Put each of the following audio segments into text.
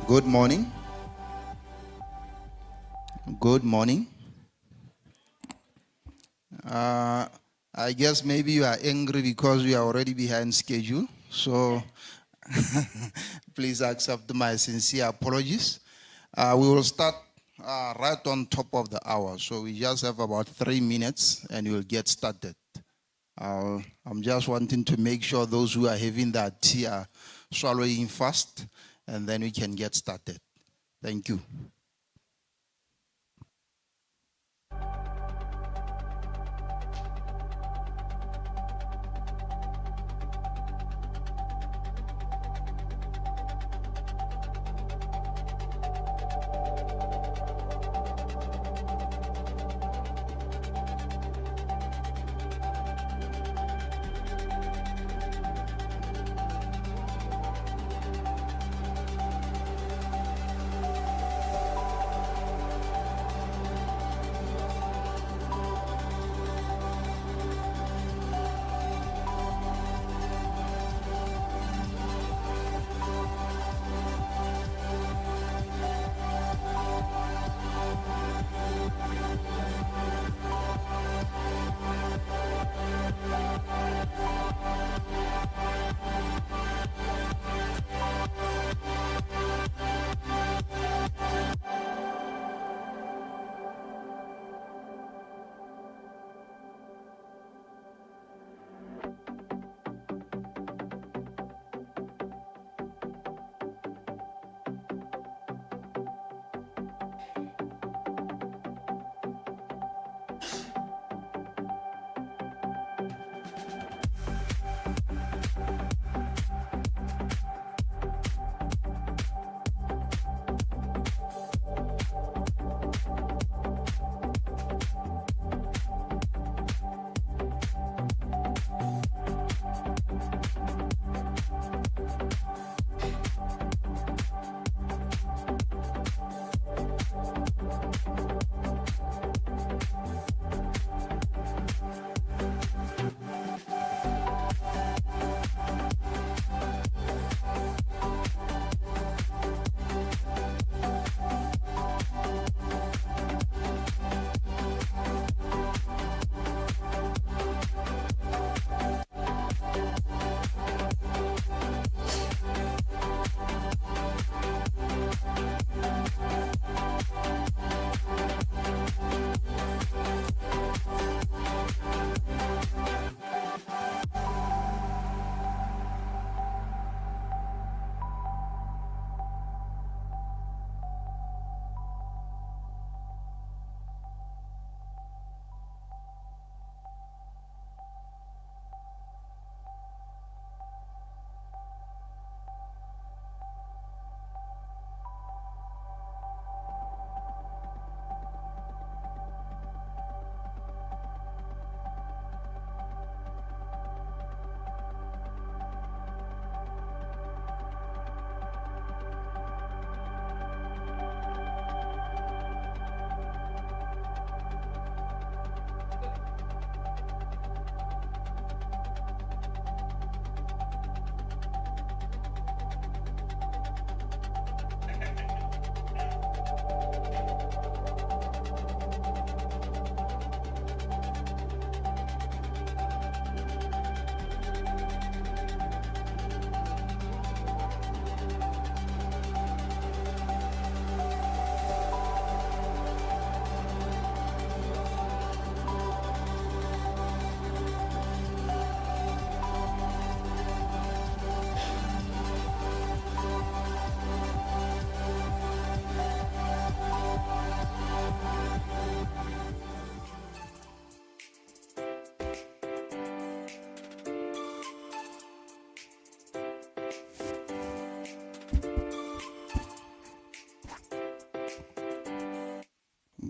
Good morning. Good morning. I guess maybe you are angry because we are already behind schedule. So please accept my sincere apologies. We will start right on top of the hour. So we just have about 3 minutes and we'll get started. I'm just wanting to make sure those who are having that tea are swallowing fast, and then we can get started. Thank you.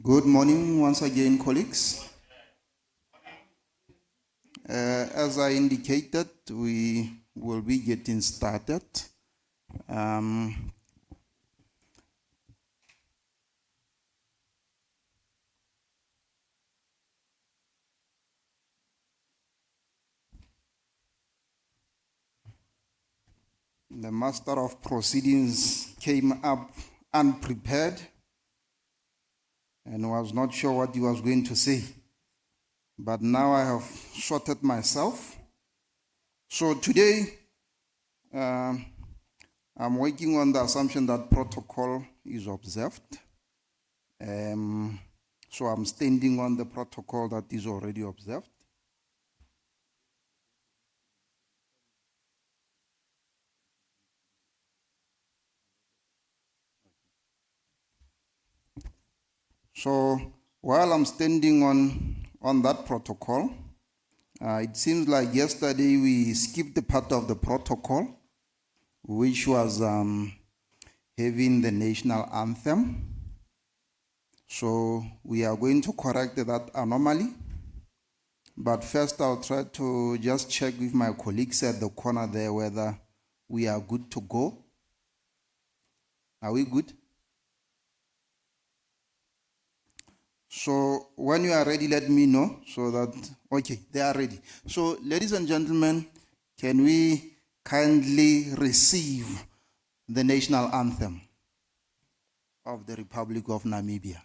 Good morning once again, colleagues. As I indicated, we will be getting started. Um, The master of proceedings came up unprepared and was not sure what he was going to say. But now I have sorted myself. So today, I'm working on the assumption that protocol is observed. So I'm standing on the protocol that is already observed. So while I'm standing on that protocol, it seems like yesterday we skipped the part of the protocol, which was having the national anthem. So we are going to correct that anomaly. But first I'll try to just check with my colleagues at the corner there whether we are good to go. Are we good? So when you are ready, let me know so that, okay, they are ready. So ladies and gentlemen, can we kindly receive the national anthem of the Republic of Namibia?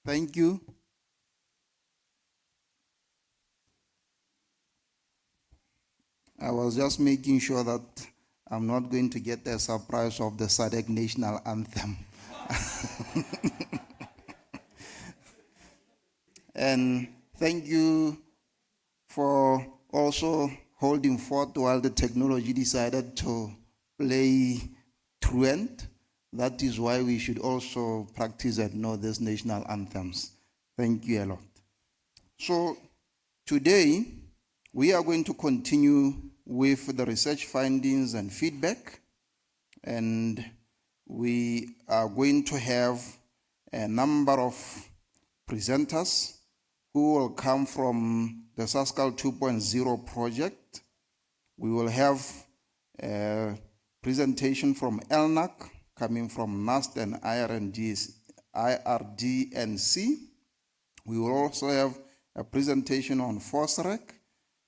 Thank you. I was just making sure that I'm not going to get the surprise of the SADC national anthem. And thank you for also holding forth while the technology decided to play truant. That is why we should also practice and know these national anthems. Thank you a lot. So today, we are going to continue with the research findings and feedback. And we are going to have a number of presenters who will come from the Sasscal 2.0 project. We will have a presentation from ELNAC, coming from NAST and IRDNC. We will also have a presentation on FOSREC,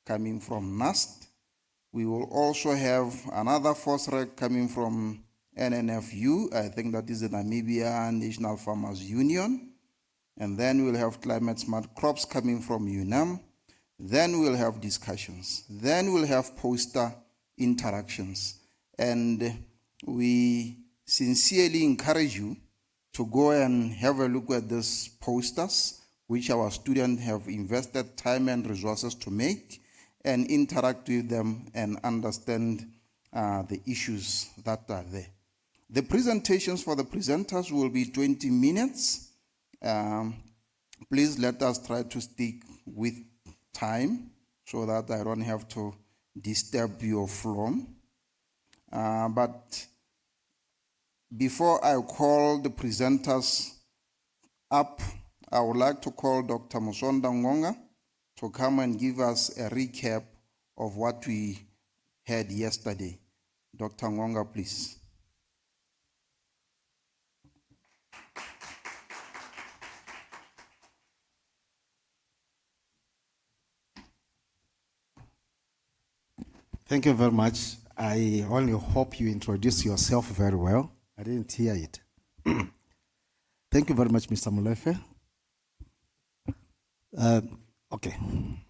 coming from NAST. We will also have another FOSREC coming from NNFU, I think that is the Namibia National Farmers Union. And then we'll have climate smart crops coming from UNAM. Then we'll have discussions. Then we'll have poster interactions. And we sincerely encourage you to go and have a look at these posters, which our students have invested time and resources to make, and interact with them and understand the issues that are there. The presentations for the presenters will be 20 minutes. Please let us try to stick with time so that I don't have to disturb your flow. But before I call the presenters up, I would like to call Dr. Musonda Ngonga to come and give us a recap of what we had yesterday. Dr. Ngonga, please. Thank you very much. I only hope you introduce yourself very well. I didn't hear it. Thank you very much, Mr. Mulefe. Okay,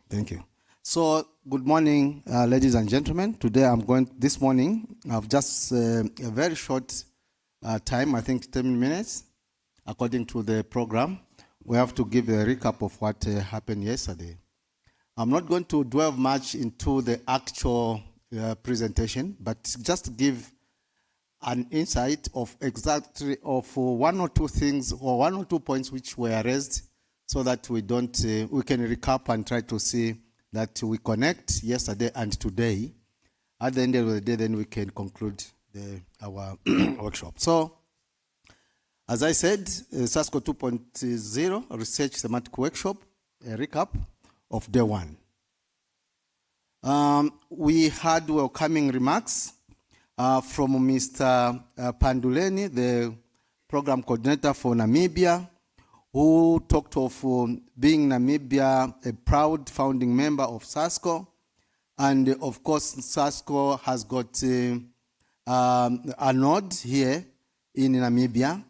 thank you. So, good morning, ladies and gentlemen. Today this morning, I've just a very short time, I think 10 minutes, according to the program. We have to give a recap of what happened yesterday. I'm not going to dwell much into the actual presentation, but just give an insight of exactly of one or two things or one or two points which were raised, so that we can recap and try to see that we connect yesterday and today. At the end of the day, then we can conclude our workshop. So, as I said, Sasscal 2.0 Research Thematic Workshop, a recap of day one. We had welcoming remarks from Mr. Panduleni, the program coordinator for Namibia, who talked of being Namibia a proud founding member of Sasscal. And of course, Sasscal has got a node here in Namibia.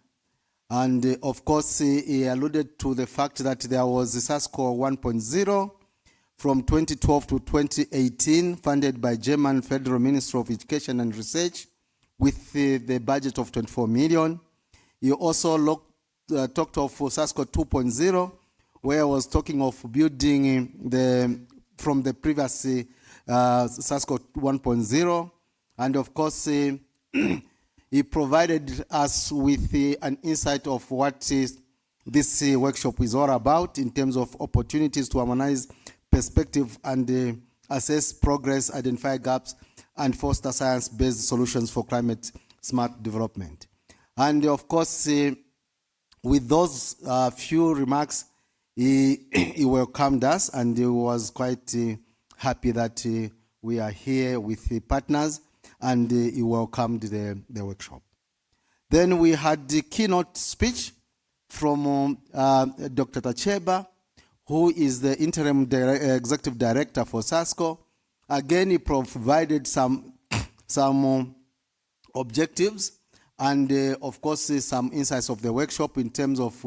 And of course, he alluded to the fact that there was a Sasscal 1.0 from 2012 to 2018, funded by German Federal Ministry of Education and Research with the budget of 24 million. He also talked of Sasscal 2.0, where I was talking of building from the previous Sasscal 1.0. And of course, he provided us with an insight of what this workshop is all about in terms of opportunities to harmonize perspective and assess progress, identify gaps, and foster science-based solutions for climate-smart development. And of course, with those few remarks, he welcomed us, and he was quite happy that we are here with the partners, and he welcomed the workshop. Then we had the keynote speech from Dr. Tacheba, who is the interim executive director for Sasscal. Again, he provided some objectives and, of course, some insights of the workshop in terms of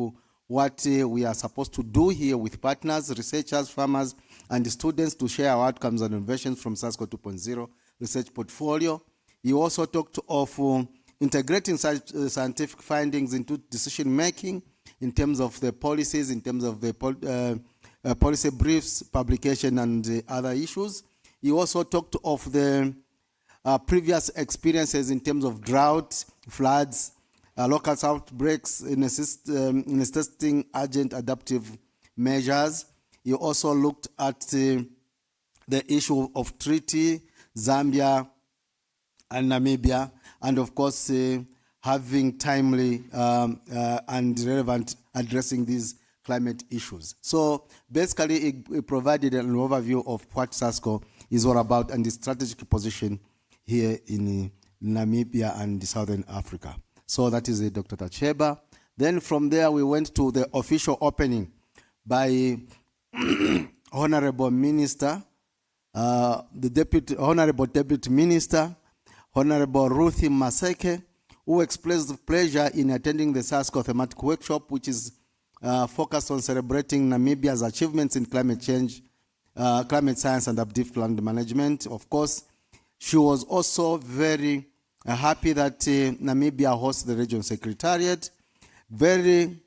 what we are supposed to do here with partners, researchers, farmers, and students to share our outcomes and innovations from Sasscal 2.0 research portfolio. He also talked of integrating scientific findings into decision-making in terms of the policies, in terms of the policy briefs, publication, and other issues. He also talked of the previous experiences in terms of drought, floods, local outbreaks, in assisting urgent adaptive measures. He also looked at the issue of treaty, Zambia and Namibia, and of course, having timely and relevant addressing these climate issues. So basically, it provided an overview of what Sasscal is all about and the strategic position here in Namibia and Southern Africa. So that is Dr. Tacheba. Then from there, we went to the official opening by Honorable Minister, Honorable Deputy Minister, Honorable Ruthie Maseke, who expressed pleasure in attending the Sasscal thematic workshop, which is focused on celebrating Namibia's achievements in climate change, climate science, and adaptive land management. Of course, she was also very happy that Namibia hosts the region secretariat. Very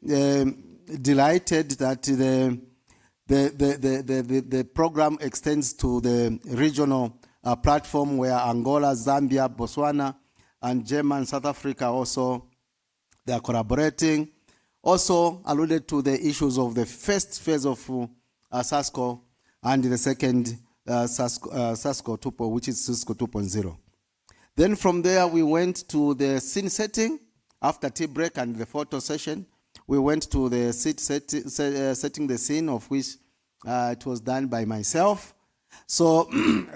delighted that the program extends to the regional platform where Angola, Zambia, Botswana, and Germany, South Africa also, they are collaborating. Also alluded to the issues of the first phase of Sasscal and the second Sasscal 2.0, which is Sasscal 2.0. Then from there, we went to the scene setting. After tea break and the photo session, we went to the setting the scene, of which it was done by myself. So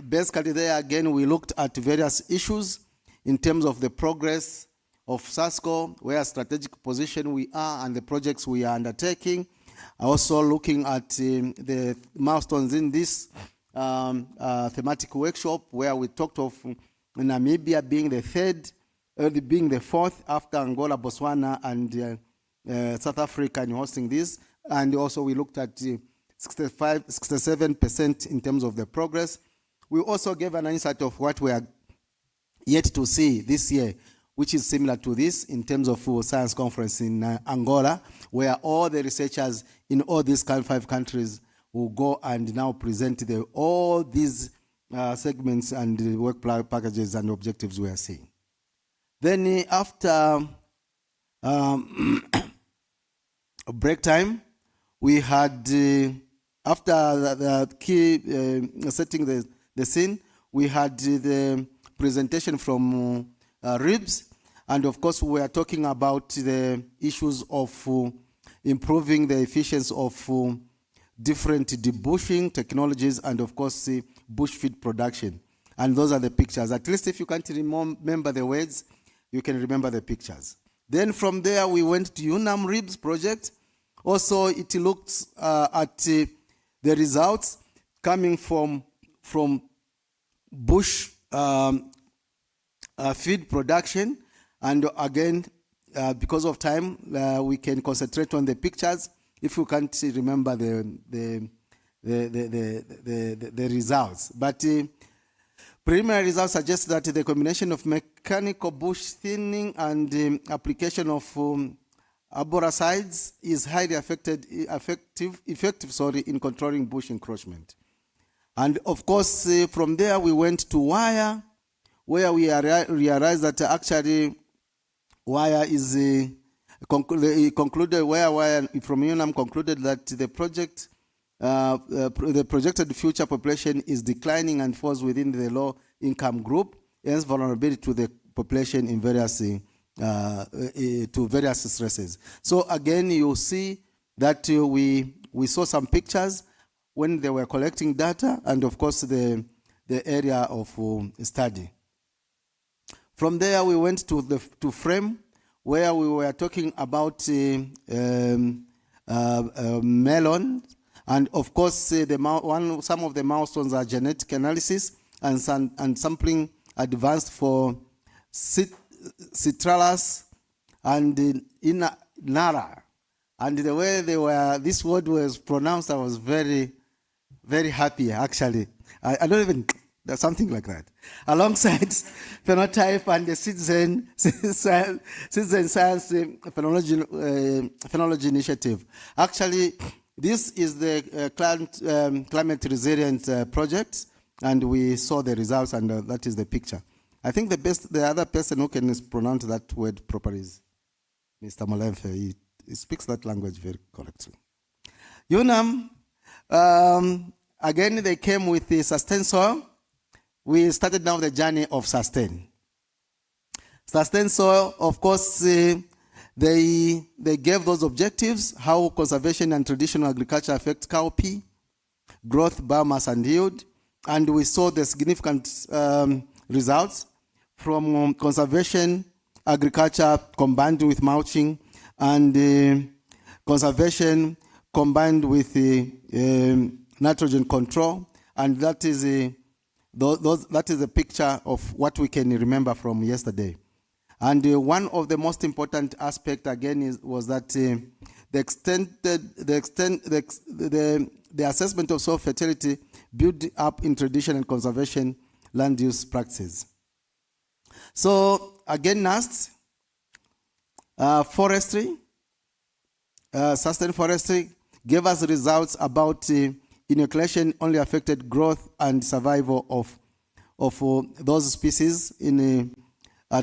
basically there again, we looked at various issues in terms of the progress of Sasscal, where strategic position we are and the projects we are undertaking. Also looking at the milestones in this thematic workshop, where we talked of Namibia being the third, being the fourth after Angola, Botswana, and South Africa in hosting this. And also we looked at 67% in terms of the progress. We also gave an insight of what we are yet to see this year, which is similar to this in terms of science conference in Angola, where all the researchers in all these 5 countries will go and now present all these segments and work packages and objectives we are seeing. Then after break time, we had, after the key setting the scene, we had the presentation from RIBS, and of course we are talking about the issues of improving the efficiency of different debushing technologies and of course bush feed production. And those are the pictures. At least if you can't remember the words, you can remember the pictures. Then from there we went to UNAM RIBS project. Also it looked at the results coming from bush feed production, and again because of time we can concentrate on the pictures if you can't remember the results. But preliminary results suggest that the combination of mechanical bush thinning and application of arboricides is highly effective in controlling bush encroachment. And of course, from there we went to wire, where we realized that actually wire is concluded, wire from UNAM concluded that the project, the projected future population is declining and falls within the low income group, hence vulnerability to the population in various to various stresses. So again, you see that we saw some pictures when they were collecting data, and of course the area of study. From there, we went to frame, where we were talking about melon, and of course some of the milestones are genetic analysis and sampling advanced for citrus and in Nara. And the way this word was pronounced, I was very, very happy actually. I don't even, there's something like that. Alongside phenotype and the citizen science phenology initiative. Actually, this is the climate resilient project, and we saw the results, and that is the picture. I think the other person who can pronounce that word properly is Mr. Molemfe. He speaks that language very correctly. UNAM, again, they came with the sustain soil. We started now the journey of sustain. Sustain soil, of course, they gave those objectives, how conservation and traditional agriculture affect cowpea, growth, biomass, and yield. And we saw the significant results from conservation, agriculture combined with mulching, and conservation combined with nitrogen control. And that is a picture of what we can remember from yesterday. And one of the most important aspect again was that the assessment of soil fertility built up in tradition and conservation land use practices. So again, NAST, forestry, sustained forestry gave us results about inoculation only affected growth and survival of those species in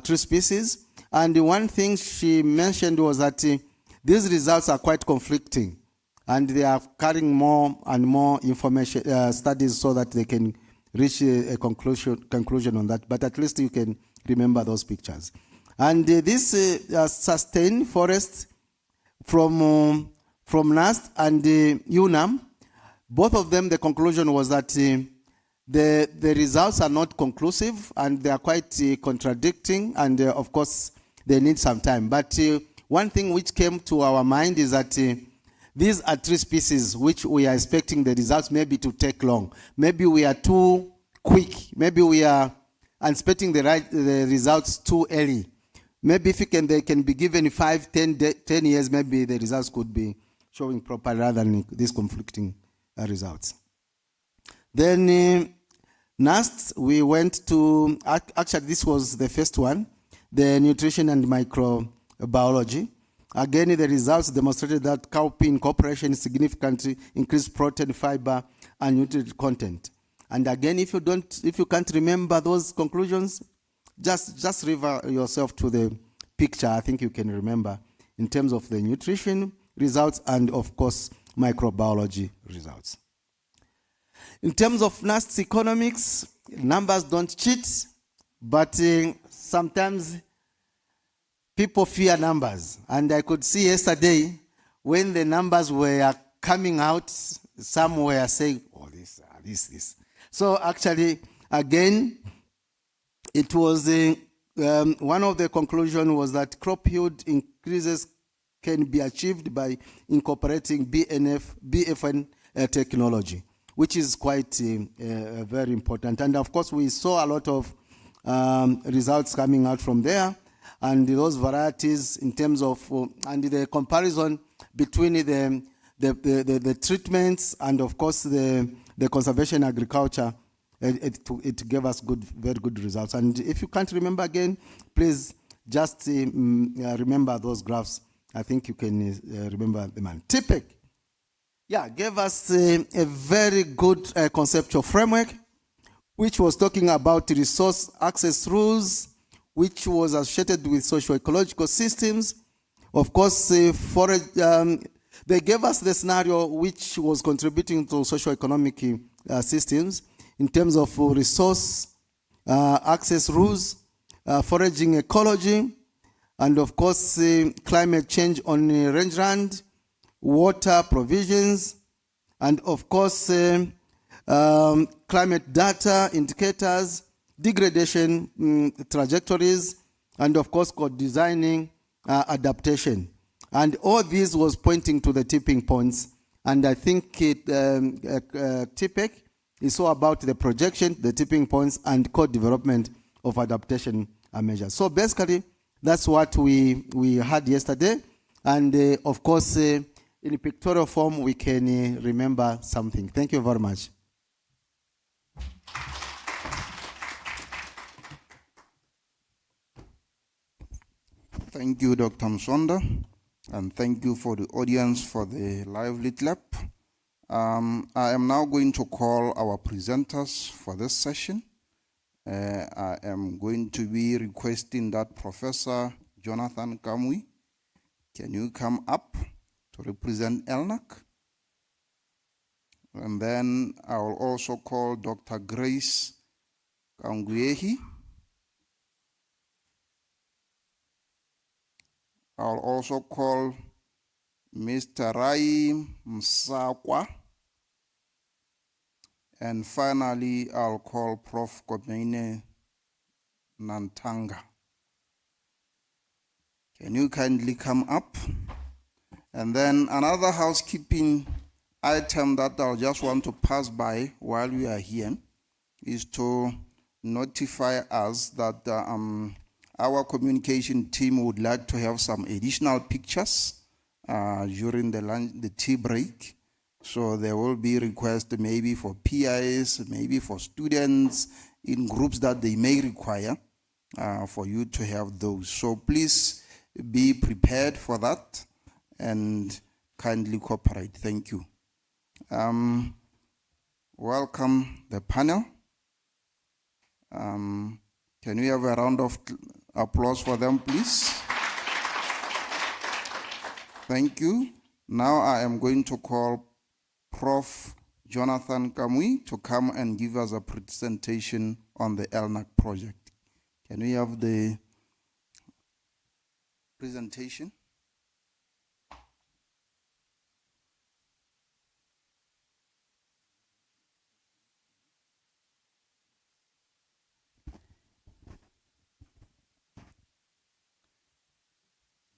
tree species. And one thing she mentioned was that these results are quite conflicting, and they are carrying more and more information studies so that they can reach a conclusion on that. But at least you can remember those pictures. And this sustained forest from NAST and UNAM, both of them, the conclusion was that the results are not conclusive and they are quite contradicting, and of course they need some time. But one thing which came to our mind is that these are tree species which we are expecting the results maybe to take long. Maybe we are too quick. Maybe we are expecting the results too early. Maybe if they can be given 5, 10 years, maybe the results could be showing proper rather than these conflicting results. Then NAST, we went to, actually this was the first one, the nutrition and microbiology. Again, the results demonstrated that cowpea incorporation significantly increased protein, fiber, and nutrient content. And again, if you can't remember those conclusions, just refer yourself to the picture. I think you can remember in terms of the nutrition results and, of course, microbiology results. In terms of NAST economics, numbers don't cheat, but sometimes people fear numbers. And I could see yesterday when the numbers were coming out, some were saying, oh, this. So actually, again, it was one of the conclusions was that crop yield increases can be achieved by incorporating BFN technology, which is quite very important. And of course, we saw a lot of results coming out from there, and those varieties in terms of and the comparison between the treatments and of course the conservation agriculture. It gave us very good results. And if you can't remember again, please just remember those graphs. I think you can remember them. And TPEC, gave us a very good conceptual framework, which was talking about resource access rules, which was associated with socio-ecological systems. Of course, they gave us the scenario which was contributing to socio-economic systems, in terms of resource access rules, foraging ecology, and of course climate change on rangeland, water provisions, and of course climate data indicators, degradation trajectories, and of course co-designing adaptation. And all this was pointing to the tipping points. And I think TPEC is all about the projection, the tipping points, and co-development of adaptation measures. So basically, that's what we had yesterday. And of course, in pictorial form, we can remember something. Thank you very much. Thank you, Dr. Msonda, and thank you for the audience for the lively clap. I am now going to call our presenters for this session. I am going to be requesting that Professor Jonathan Kamwi, can you come up to represent ELNAC? And then I will also call Dr. Grace Kanguyehi. I'll also call Mr. Rai Msakwa. And finally, I'll call Prof. Komene Nantanga. Can you kindly come up? And then another housekeeping item that I'll just want to pass by while we are here is to notify us that our communication team would like to have some additional pictures during the tea break. So there will be requests maybe for PIs, maybe for students in groups that they may require. for you to have those. So please be prepared for that and kindly cooperate. Thank you. Welcome the panel. Can we have a round of applause for them, please? Thank you. Now I am going to call Prof. Jonathan Kamui to come and give us a presentation on the LNAC project. Can we have the presentation?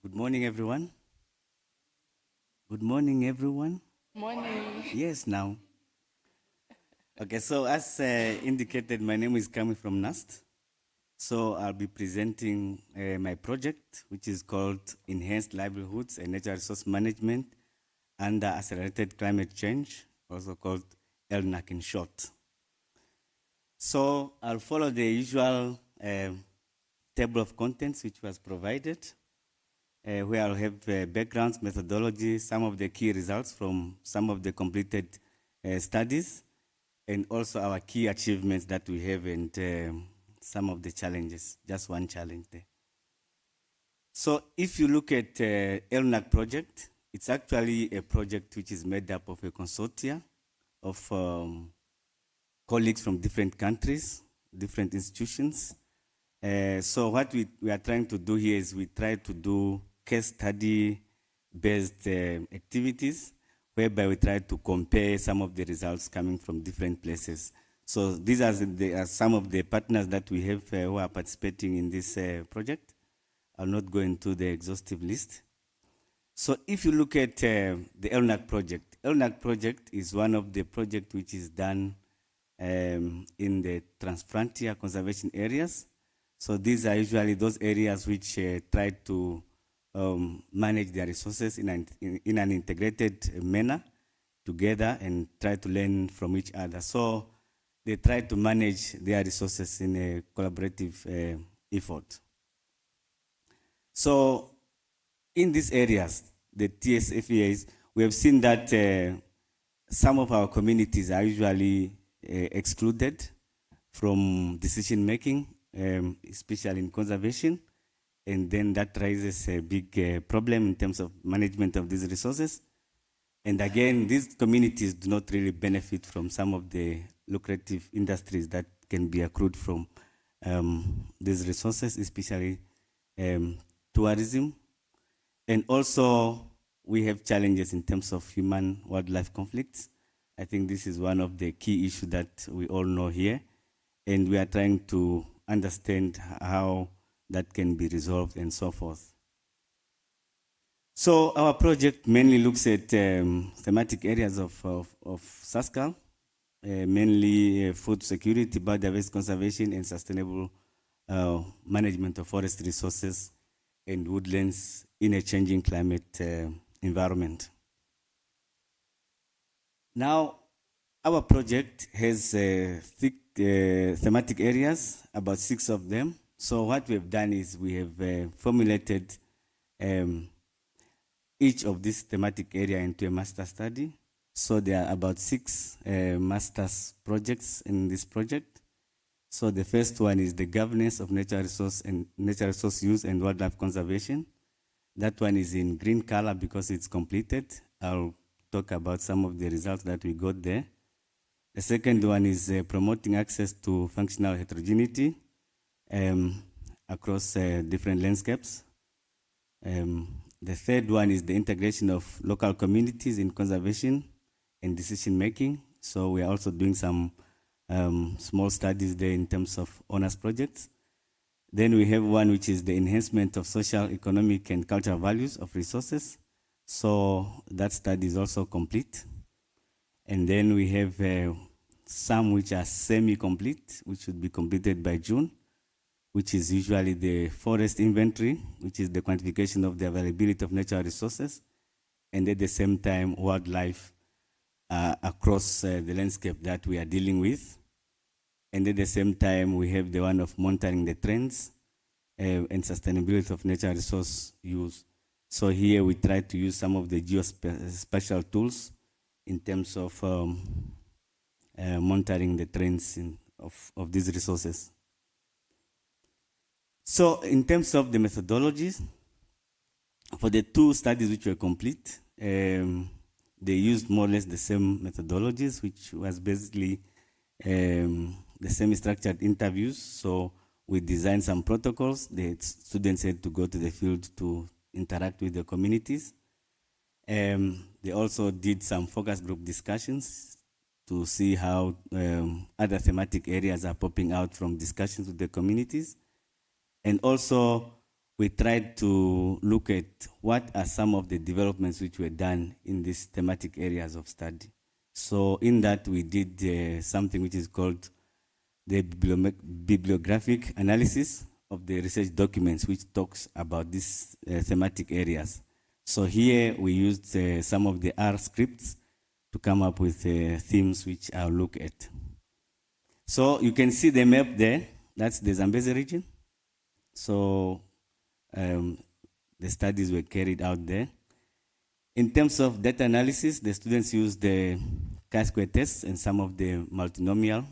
Good morning, everyone. Good morning, everyone. Morning. Yes, now. Okay, so as indicated, my name is coming from NAST. So I'll be presenting my project, which is called Enhanced Livelihoods and Natural Resource Management under Accelerated Climate Change, also called LNAC in short. So I'll follow the usual table of contents which was provided, where I'll have backgrounds, methodology, some of the key results from some of the completed studies, and also our key achievements that we have and some of the challenges, just one challenge there. So if you look at LNAC project, it's actually a project which is made up of a consortia of colleagues from different countries, different institutions. So what we are trying to do here is we try to do case study-based activities, whereby we try to compare some of the results coming from different places. So these are some of the partners that we have who are participating in this project. I'll not go into the exhaustive list. So if you look at the LNAC project is one of the projects which is done in the transfrontier conservation areas. So these are usually those areas which try to manage their resources in an integrated manner together and try to learn from each other. So they try to manage their resources in a collaborative effort. So in these areas, the TSFEAs, we have seen that some of our communities are usually excluded from decision making, especially in conservation. And then that raises a big problem in terms of management of these resources. And again, these communities do not really benefit from some of the lucrative industries that can be accrued from these resources, especially tourism. And also, we have challenges in terms of human-wildlife conflicts. I think this is one of the key issues that we all know here. And we are trying to understand how that can be resolved and so forth. So our project mainly looks at thematic areas of Sasscal, mainly food security, biodiversity conservation, and sustainable management of forest resources and woodlands in a changing climate environment. Now, our project has thick thematic areas, about 6 of them. So what we have done is we have formulated each of these thematic area into a master study. So there are about 6 master's projects in this project. So the first one is the governance of natural resource use and wildlife conservation. That one is in green color because it's completed. I'll talk about some of the results that we got there. The second one is promoting access to functional heterogeneity across different landscapes. The third one is the integration of local communities in conservation and decision making. So we are also doing some small studies there in terms of honors projects. Then we have one which is the enhancement of social, economic, and cultural values of resources. So that study is also complete. And then we have some which are semi-complete, which should be completed by June, which is usually the forest inventory, which is the quantification of the availability of natural resources, and at the same time, wildlife across the landscape that we are dealing with. And at the same time, we have the one of monitoring the trends and sustainability of natural resource use. So here we try to use some of the geospatial tools in terms of monitoring the trends of these resources. So in terms of the methodologies, for the two studies which were complete, they used more or less the same methodologies, which was basically the semi-structured interviews. So we designed some protocols. The students had to go to the field to interact with the communities. They also did some focus group discussions to see how other thematic areas are popping out from discussions with the communities. And also, we tried to look at what are some of the developments which were done in these thematic areas of study. So in that, we did something which is called the bibliographic analysis of the research documents, which talks about these thematic areas. So here we used some of the R scripts to come up with themes which I'll look at. So you can see the map there. That's the Zambezi region. So the studies were carried out there. In terms of data analysis, the students used the chi-square tests and some of the multinomial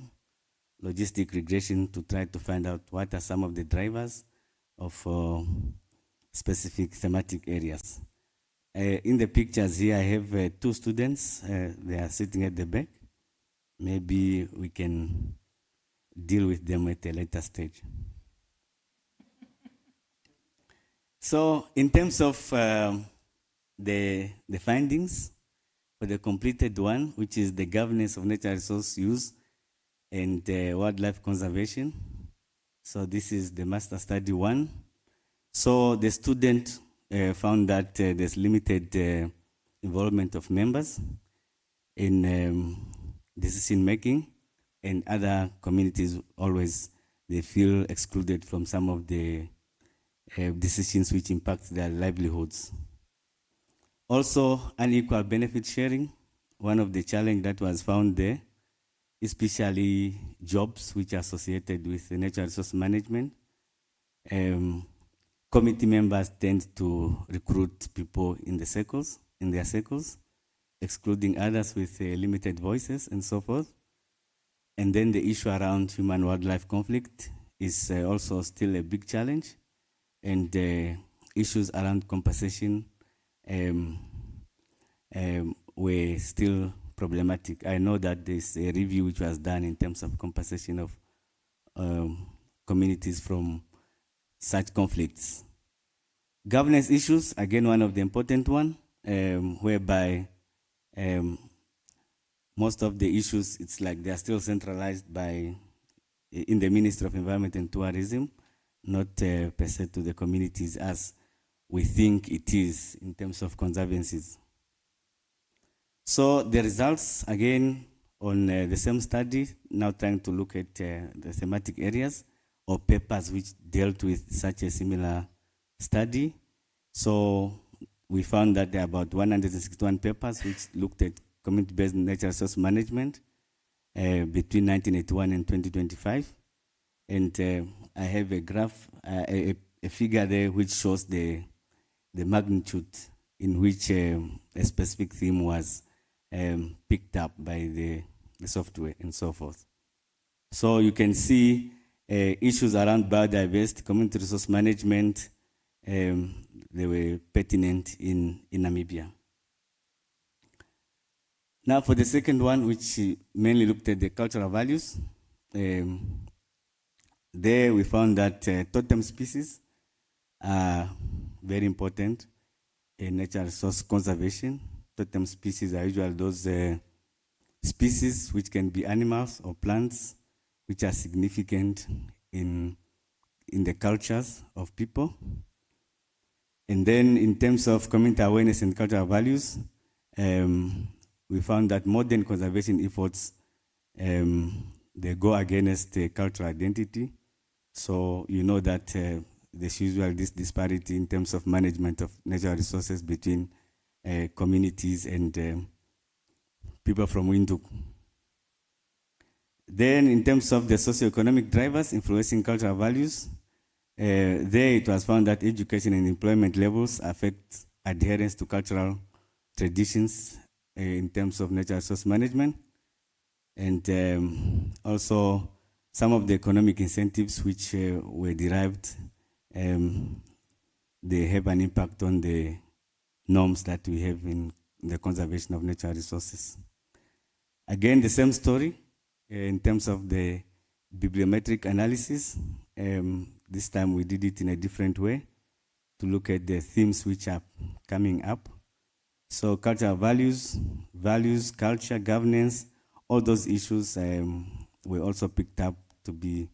logistic regression to try to find out what are some of the drivers of specific thematic areas. In the pictures here, I have two students. They are sitting at the back. Maybe we can deal with them at a later stage. So in terms of the findings for the completed one, which is the governance of natural resource use and wildlife conservation. So this is the master study one. So the student found that there's limited involvement of members in decision making, and other communities always, they feel excluded from some of the decisions which impact their livelihoods. Also, unequal benefit sharing, one of the challenges that was found there, especially jobs which are associated with natural resource management. Committee members tend to recruit people in their circles, excluding others with limited voices and so forth. And then the issue around human-wildlife conflict is also still a big challenge, and issues around compensation were still problematic. I know that there's a review which was done in terms of compensation of communities from such conflicts. Governance issues, again, one of the important one, whereby most of the issues, it's like they are still centralized in the Ministry of Environment and Tourism, not per se to the communities as we think it is in terms of conservancies. So the results, again, on the same study, now trying to look at the thematic areas or papers which dealt with such a similar study. So we found that there are about 161 papers which looked at community-based natural resource management between 1981 and 2025. And I have a graph, a figure there which shows the magnitude in which a specific theme was picked up by the software and so forth. So you can see issues around biodiversity, community resource management, they were pertinent in Namibia. Now for the second one, which mainly looked at the cultural values, there we found that totem species are very important in natural resource conservation. Totem species are usually those species which can be animals or plants which are significant in the cultures of people. And then in terms of community awareness and cultural values, we found that modern conservation efforts, they go against cultural identity. So you know that there's usually this disparity in terms of management of natural resources between communities and people from Windhoek. Then in terms of the socioeconomic drivers influencing cultural values, There it was found that education and employment levels affect adherence to cultural traditions in terms of natural resource management. And also some of the economic incentives which were derived, they have an impact on the norms that we have in the conservation of natural resources. Again, the same story in terms of the bibliometric analysis. This time we did it in a different way to look at the themes which are coming up. So cultural values, culture, governance, all those issues were also picked up to be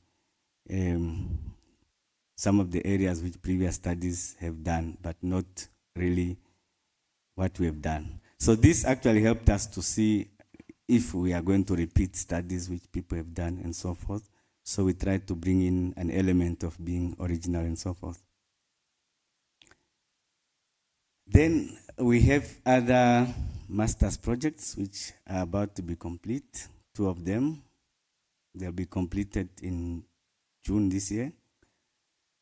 some of the areas which previous studies have done, but not really what we have done. So this actually helped us to see if we are going to repeat studies which people have done and so forth. So we tried to bring in an element of being original and so forth. Then we have other master's projects which are about to be complete, 2 of them. They'll be completed in June this year,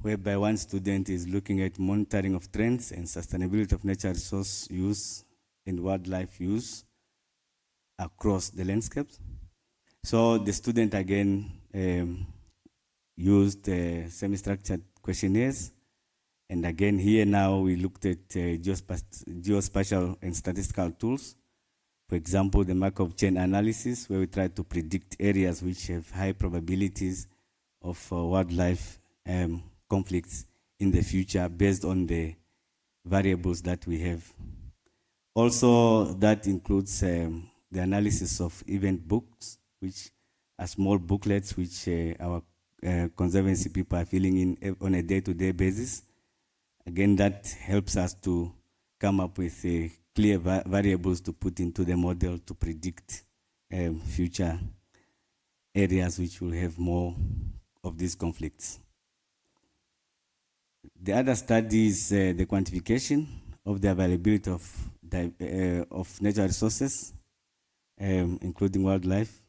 whereby one student is looking at monitoring of trends and sustainability of natural resource use and wildlife use across the landscapes. So the student again used semi-structured questionnaires. And again, here now we looked at geospatial and statistical tools. For example, the Markov chain analysis, where we try to predict areas which have high probabilities of wildlife conflicts in the future based on the variables that we have. Also, that includes the analysis of event books, which are small booklets which our conservancy people are filling in on a day-to-day basis. Again, that helps us to come up with clear variables to put into the model to predict future areas which will have more of these conflicts. The other study is the quantification of the availability of natural resources, including wildlife.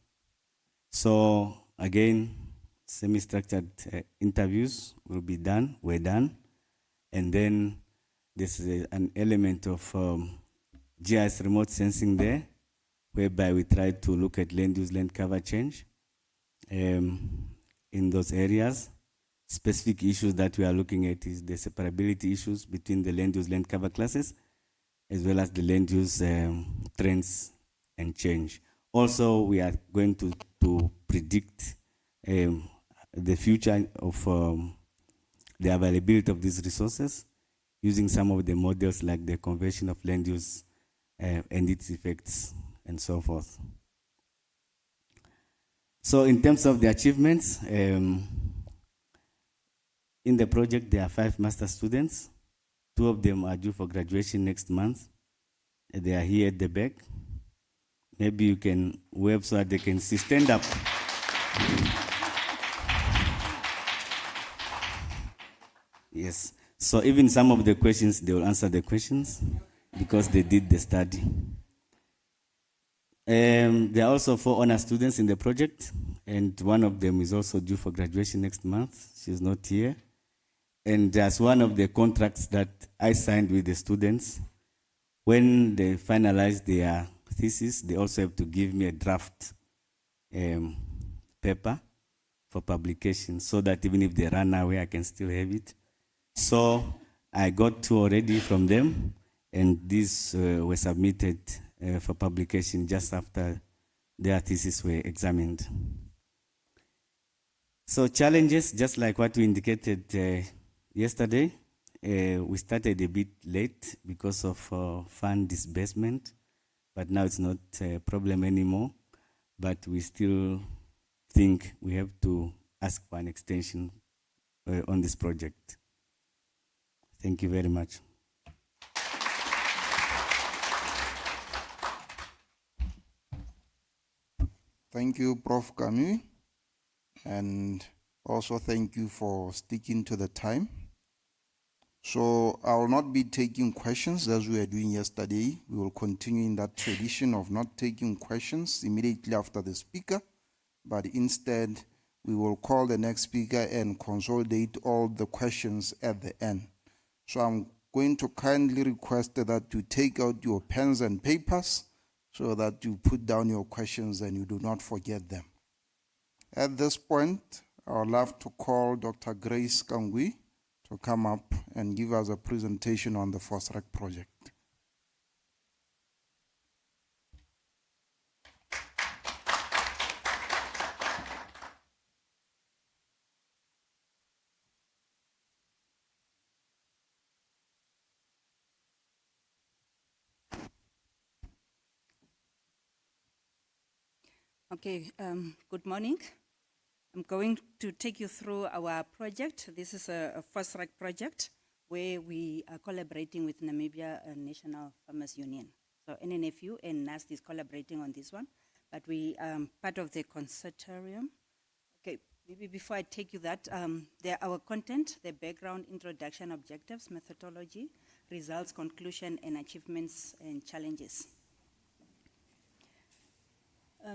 So again, semi-structured interviews were done. And then there's an element of GIS remote sensing there, whereby we try to look at land use, land cover change in those areas. Specific issues that we are looking at is the separability issues between the land use, land cover classes, as well as the land use trends and change. Also, we are going to predict the future of the availability of these resources using some of the models like the conversion of land use and its effects and so forth. So in terms of the achievements, in the project there are 5 master students. 2 of them are due for graduation next month. They are here at the back. Maybe you can wave so that they can see. Stand up. Yes. So even some of the questions, they will answer the questions because they did the study. There are also 4 honor students in the project, and one of them is also due for graduation next month. She's not here. And as one of the contracts that I signed with the students, when they finalize their thesis, they also have to give me a draft paper for publication so that even if they run away, I can still have it. So I got 2 already from them, and these were submitted for publication just after their thesis were examined. So challenges, just like what we indicated yesterday, we started a bit late because of fund disbursement, but now it's not a problem anymore, but we still think we have to ask for an extension on this project. Thank you very much. Thank you, Prof. Camus, and also thank you for sticking to the time. So I will not be taking questions as we were doing yesterday. We will continue in that tradition of not taking questions immediately after the speaker, but instead we will call the next speaker and consolidate all the questions at the end. So I'm going to kindly request that you take out your pens and papers so that you put down your questions and you do not forget them. At this point, I would love to call Dr. Grace Kangui to come up and give us a presentation on the FOSREC project. Okay, good morning. I'm going to take you through our project. This is a FOSREC project where we are collaborating with Namibia National Farmers Union. So NNFU and NAST is collaborating on this one, but we are part of the consortium. Okay, maybe before I take you that, our content, the background, introduction, objectives, methodology, results, conclusion, and achievements and challenges.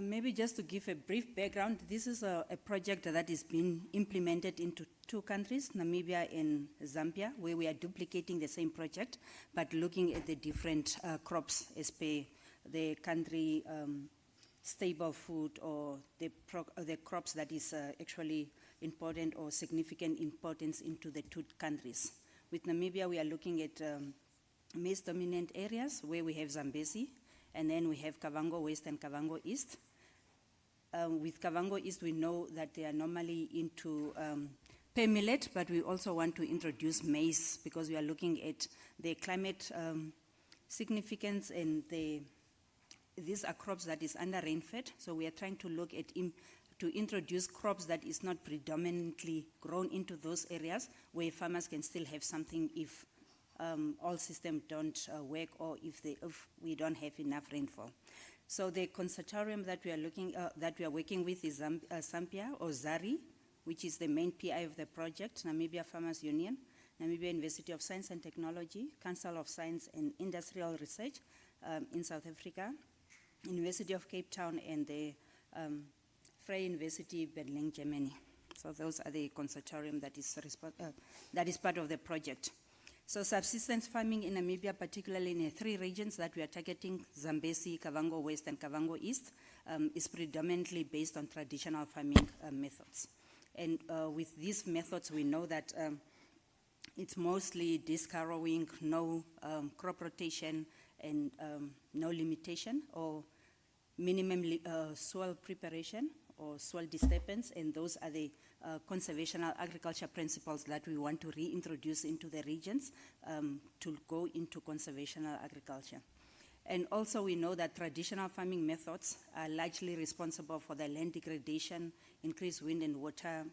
Maybe just to give a brief background, this is a project that is being implemented into 2 countries, Namibia and Zambia, where we are duplicating the same project, but looking at the different crops as per the country staple food or the crops that is actually important or significant importance into the 2 countries. With Namibia, we are looking at maize dominant areas where we have Zambezi, and then we have Kavango West and Kavango East. With Kavango East, we know that they are normally into pay millet, but we also want to introduce maize because we are looking at the climate significance, and these are crops that is under rain-fed. So we are trying to look at to introduce crops that is not predominantly grown into those areas where farmers can still have something if all systems don't work, or if we don't have enough rainfall. So the consortium that we are working with is Zambia or ZARI, which is the main PI of the project, Namibia Farmers Union, Namibia University of Science and Technology, Council of Science and Industrial Research in South Africa, University of Cape Town, and the Freie University Berlin, Germany. So those are the consortium that is part of the project. So subsistence farming in Namibia, particularly in the 3 regions that we are targeting, Zambezi, Kavango West, and Kavango East, is predominantly based on traditional farming methods. And with these methods, we know that it's mostly disc-harrowing, no crop rotation, and no limitation, or minimum soil preparation or soil disturbance, and those are the conservational agriculture principles that we want to reintroduce into the regions to go into conservational agriculture. And also we know that traditional farming methods are largely responsible for the land degradation, increased wind and water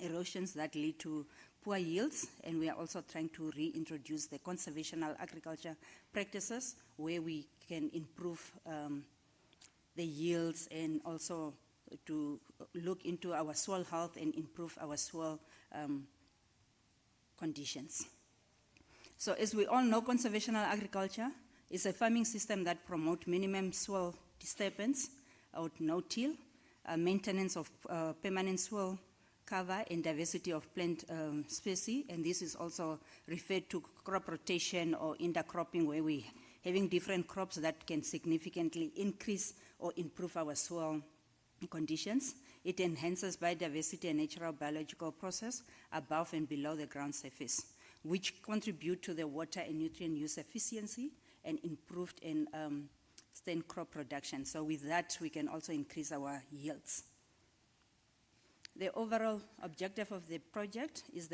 erosions that lead to poor yields, and we are also trying to reintroduce the conservational agriculture practices where we can improve the yields, and also to look into our soil health and improve our soil conditions. So as we all know, conservational agriculture is a farming system that promotes minimum soil disturbance or no-till, maintenance of permanent soil cover, and diversity of plant species, and this is also referred to crop rotation or intercropping, where we having different crops that can significantly increase or improve our soil conditions. It enhances biodiversity and natural biological process above and below the ground surface, which contribute to the water and nutrient use efficiency and improved and sustained crop production. So with that, we can also increase our yields. The overall objective of the project is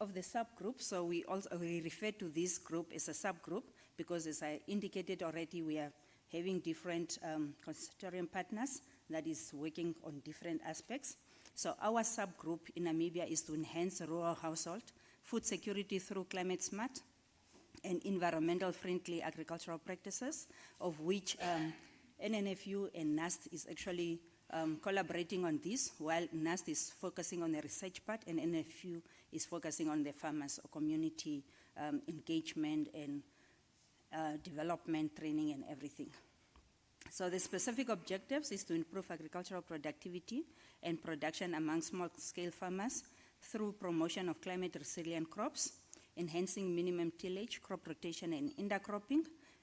of the subgroup. So we refer to this group as a subgroup because, as I indicated already, we are having different consortium partners that is working on different aspects. So our subgroup in Namibia is to enhance rural household food security through climate smart and environmental friendly agricultural practices, of which NNFU and NAST is actually collaborating on this, while NAST is focusing on the research part and NNFU is focusing on the farmers or community engagement and development, training, and everything. So the specific objectives is to improve agricultural productivity and production among small-scale farmers through promotion of climate-resilient crops, enhancing minimum tillage, crop rotation, and intercropping,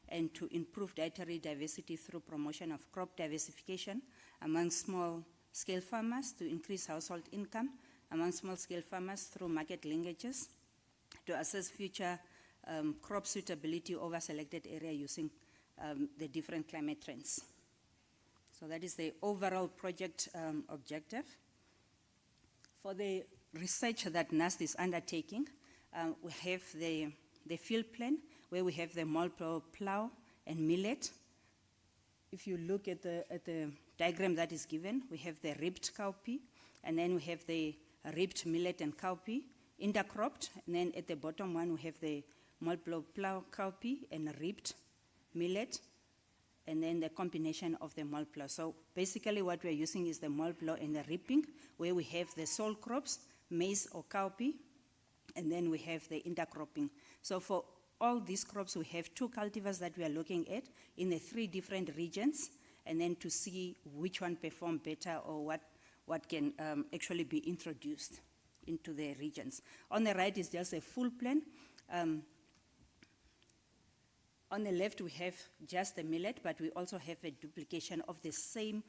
and to improve dietary diversity through promotion of crop diversification among small-scale farmers, to increase household income among small-scale farmers through market linkages, to assess future crop suitability over selected area using the different climate trends. So that is the overall project objective. For the research that NAST is undertaking, we have the field plan where we have the multiple plow and millet. If you look at the diagram that is given, we have the ribbed cowpea, and then we have the ribbed millet and cowpea intercropped, and then at the bottom one we have the multiple plow cowpea and ribbed millet, and then the combination of the multiple. So basically what we're using is the multiple and the ripping, where we have the sole crops, maize or cowpea, and then we have the intercropping. So for all these crops, we have 2 cultivars that we are looking at in the 3 different regions, and then to see which one perform better or what can actually be introduced into the regions. On the right is just a full plan. On the left, we have just the millet, but we also have a duplication of the same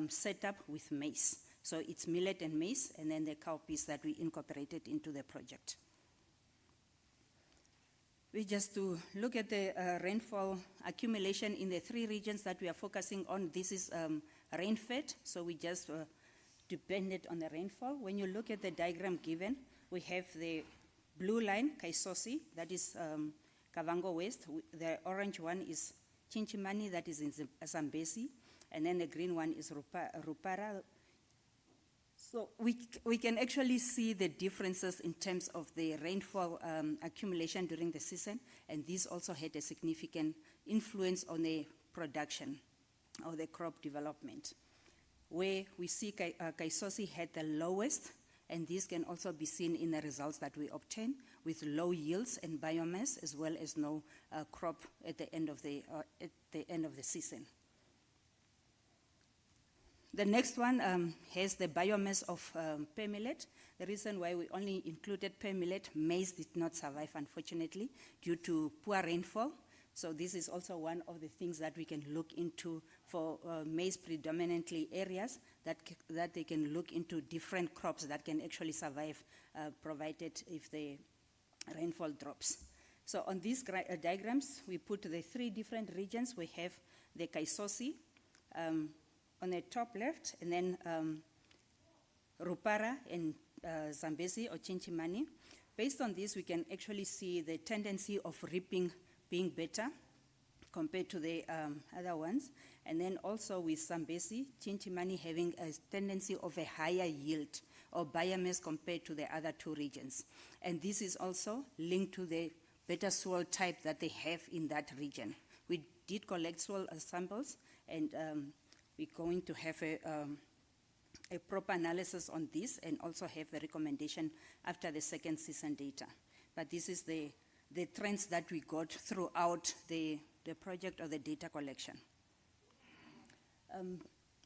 setup with maize. So it's millet and maize, and then the cowpeas that we incorporated into the project. We just to look at the rainfall accumulation in the 3 regions that we are focusing on. This is rain-fed, so we just depended on the rainfall. When you look at the diagram given, we have the blue line, Kaisosi, that is Kavango West. The orange one is Chinchimani, that is in Zambezi, and then the green one is Rupara. So we can actually see the differences in terms of the rainfall accumulation during the season, and this also had a significant influence on the production or the crop development. Where we see Kaisosi had the lowest, and this can also be seen in the results that we obtain with low yields and biomass, as well as no crop at the end of the season. The next one has the biomass of pear millet. The reason why we only included pear millet, maize did not survive, unfortunately, due to poor rainfall. So this is also one of the things that we can look into for maize predominantly areas, that they can look into different crops that can actually survive, provided if the rainfall drops. So on these diagrams, we put the 3 different regions. We have the Kaisosi on the top left, and then Rupara and Zambezi or Chinchimani. Based on this, we can actually see the tendency of reaping being better compared to the other ones. And then also with Zambezi, Chinchimani having a tendency of a higher yield or biomass compared to the other 2 regions. And this is also linked to the better soil type that they have in that region. We did collect soil samples, and we're going to have a proper analysis on this, and also have a recommendation after the second season data. But this is the trends that we got throughout the project or the data collection.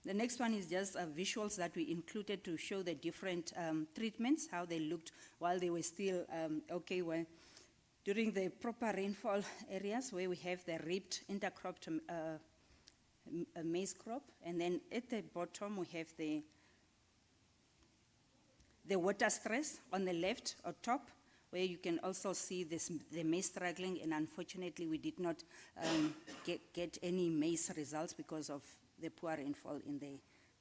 The next one is just visuals that we included to show the different treatments, how they looked while they were still okay. When during the proper rainfall areas, where we have the ribbed intercropped maize crop, and then at the bottom we have the water stress on the left or top, where you can also see the maize struggling, and unfortunately we did not get any maize results because of the poor rainfall in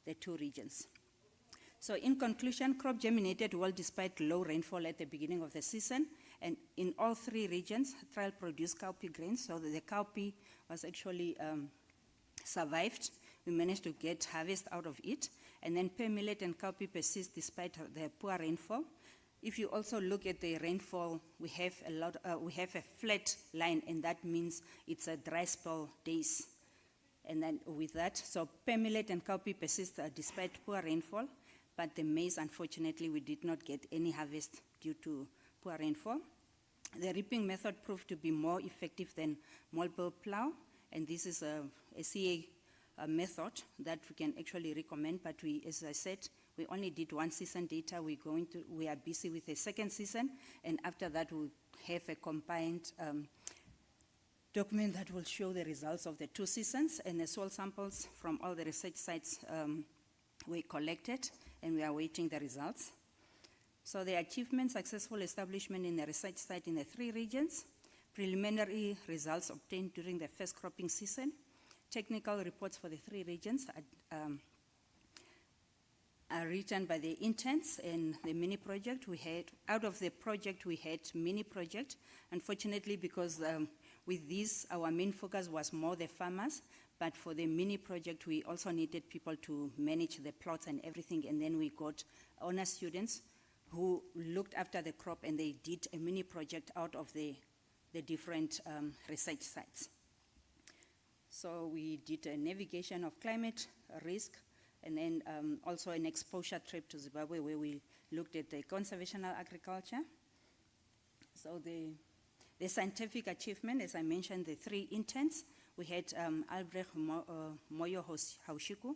the 2 regions. So in conclusion, crop germinated well despite low rainfall at the beginning of the season, and in all 3 regions, trial produced cowpea grains, so the cowpea was actually survived. We managed to get harvest out of it, and then pear millet and cowpea persist despite the poor rainfall. If you also look at the rainfall, we have a flat line, and that means it's a dry spell days. And then with that, so pear millet and cowpea persist despite poor rainfall, but the maize, unfortunately, we did not get any harvest due to poor rainfall. The reaping method proved to be more effective than multiple plow, and this is a CA method that we can actually recommend, but we, as I said, we only did one season data. We are busy with the second season, and after that we'll have a combined document that will show the results of the 2 seasons, and the soil samples from all the research sites we collected, and we are awaiting the results. So the achievement, successful establishment in the research site in the 3 regions, preliminary results obtained during the first cropping season, technical reports for the 3 regions are written by the interns and the mini project. We had, out of the project, we had mini project. Unfortunately, because with this, our main focus was more the farmers, but for the mini project, we also needed people to manage the plots and everything, and then we got honor students who looked after the crop, and they did a mini project out of the different research sites. So we did a navigation of climate risk, and then also an exposure trip to Zimbabwe where we looked at the conservational agriculture. So the scientific achievement, as I mentioned, the 3 interns, we had Albrecht Moyo Haushiku.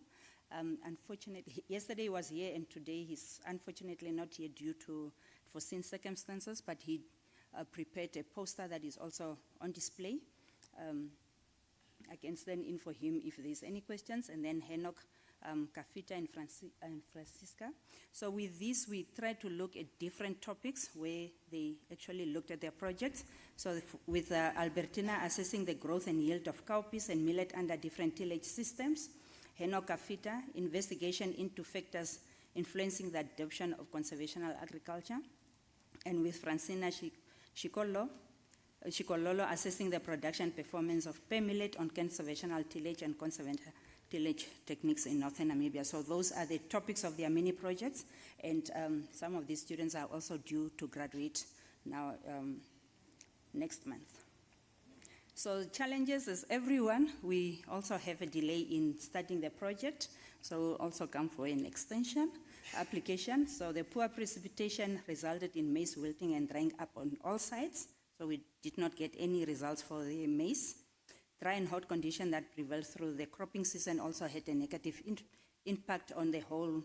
Unfortunately, yesterday he was here, and today he's unfortunately not here due to foreseen circumstances, but he prepared a poster that is also on display. I can stand in for him if there's any questions. And then Henok Kafita and Francisca. So with this, we tried to look at different topics where they actually looked at their projects. So with Albertina assessing the growth and yield of cowpeas and millet under different tillage systems, Henok Kafita, investigation into factors influencing the adoption of conservational agriculture, and with Francina Shikololo assessing the production performance of pear millet on conservational tillage and conservational tillage techniques in northern Namibia. So those are the topics of their mini projects, and some of these students are also due to graduate now next month. So challenges as everyone, we also have a delay in starting the project, so we'll also come for an extension application. So the poor precipitation resulted in maize wilting and drying up on all sides, so we did not get any results for the maize. Dry and hot condition that prevailed through the cropping season also had a negative impact on the whole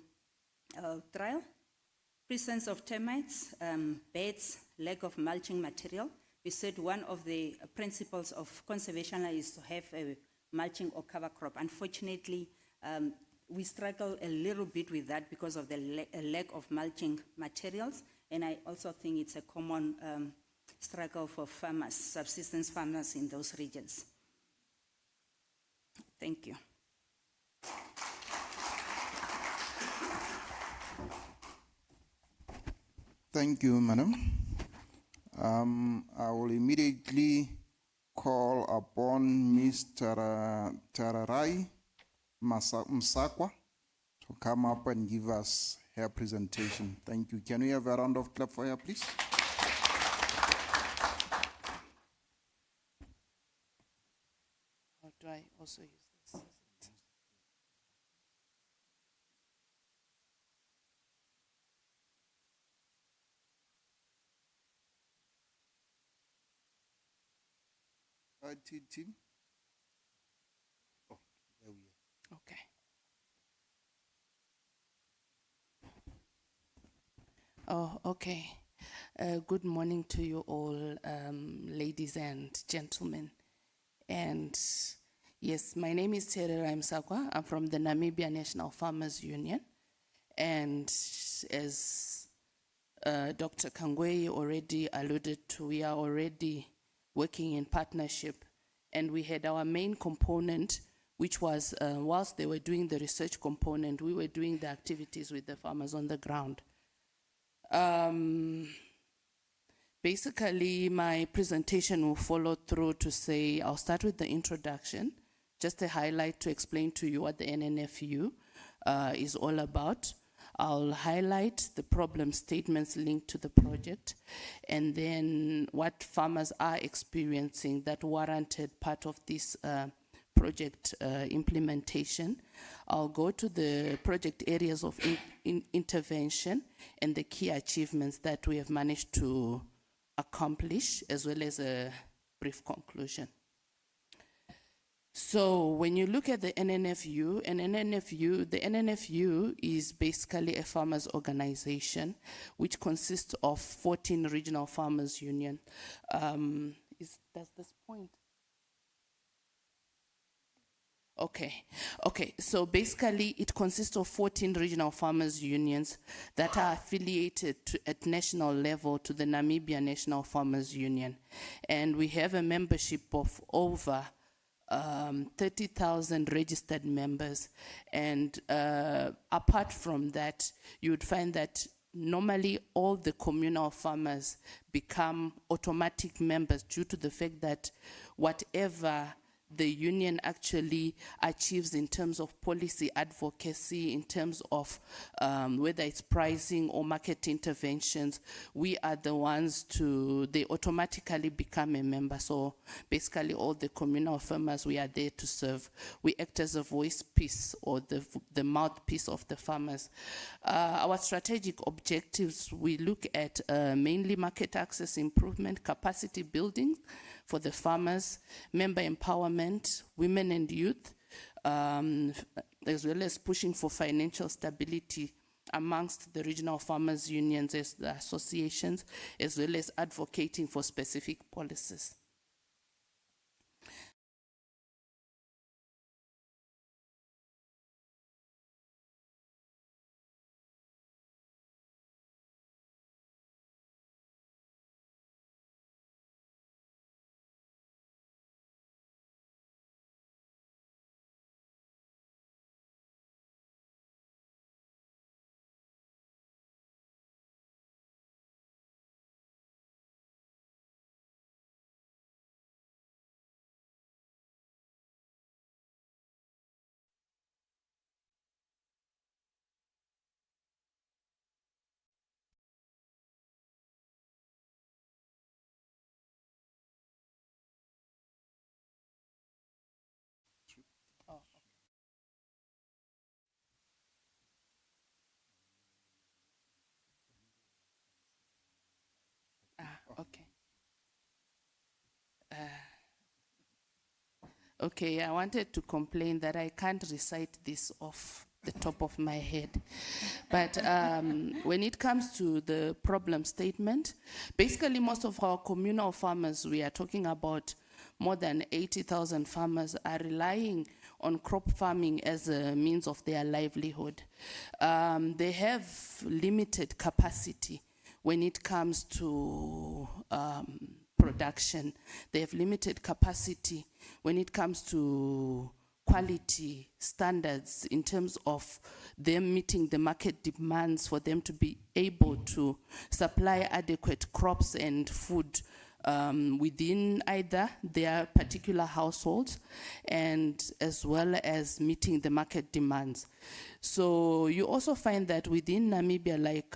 trial. Presence of termites, beds, lack of mulching material. We said one of the principles of conservation is to have a mulching or cover crop. Unfortunately, we struggle a little bit with that because of the lack of mulching materials, and I also think it's a common struggle for farmers, subsistence farmers in those regions. Thank you. Thank you, madam. I will immediately call upon Mr. Tararai Msakwa to come up and give us her presentation. Thank you. Can we have a round of clap for her, please? Or do I also use this? Team. Oh, there we are. Okay. Oh, okay. Good morning to you all, ladies and gentlemen. And yes, my name is Terera Msakwa. I'm from the Namibia National Farmers Union. And as Dr. Kangwe already alluded to, we are already working in partnership. And we had our main component, which was whilst they were doing the research component, we were doing the activities with the farmers on the ground. Basically, my presentation will follow through to say, I'll start with the introduction, just a highlight to explain to you what the NNFU is all about. I'll highlight the problem statements linked to the project, and then what farmers are experiencing that warranted part of this project implementation. I'll go to the project areas of intervention and the key achievements that we have managed to accomplish, as well as a brief conclusion. So when you look at the NNFU, the NNFU is basically a farmers organization which consists of 14 regional farmers union. Does this point? Okay, so basically it consists of 14 regional farmers unions that are affiliated at national level to the Namibia National Farmers Union. And we have a membership of over 30,000 registered members. And apart from that, you would find that normally all the communal farmers become automatic members due to the fact that whatever the union actually achieves in terms of policy advocacy, in terms of whether it's pricing or market interventions, we are the ones they automatically become a member. So basically all the communal farmers, we are there to serve. We act as a voice piece or the mouthpiece of the farmers. Our strategic objectives, we look at mainly market access improvement, capacity building for the farmers, member empowerment, women and youth, as well as pushing for financial stability amongst the regional farmers unions as the associations, as well as advocating for specific policies. Okay. Okay, I wanted to complain that I can't recite this off the top of my head. But when it comes to the problem statement, basically most of our communal farmers, we are talking about more than 80,000 farmers, are relying on crop farming as a means of their livelihood. They have limited capacity when it comes to production. They have limited capacity when it comes to quality standards in terms of them meeting the market demands for them to be able to supply adequate crops and food within either their particular households and as well as meeting the market demands. So you also find that within Namibia, like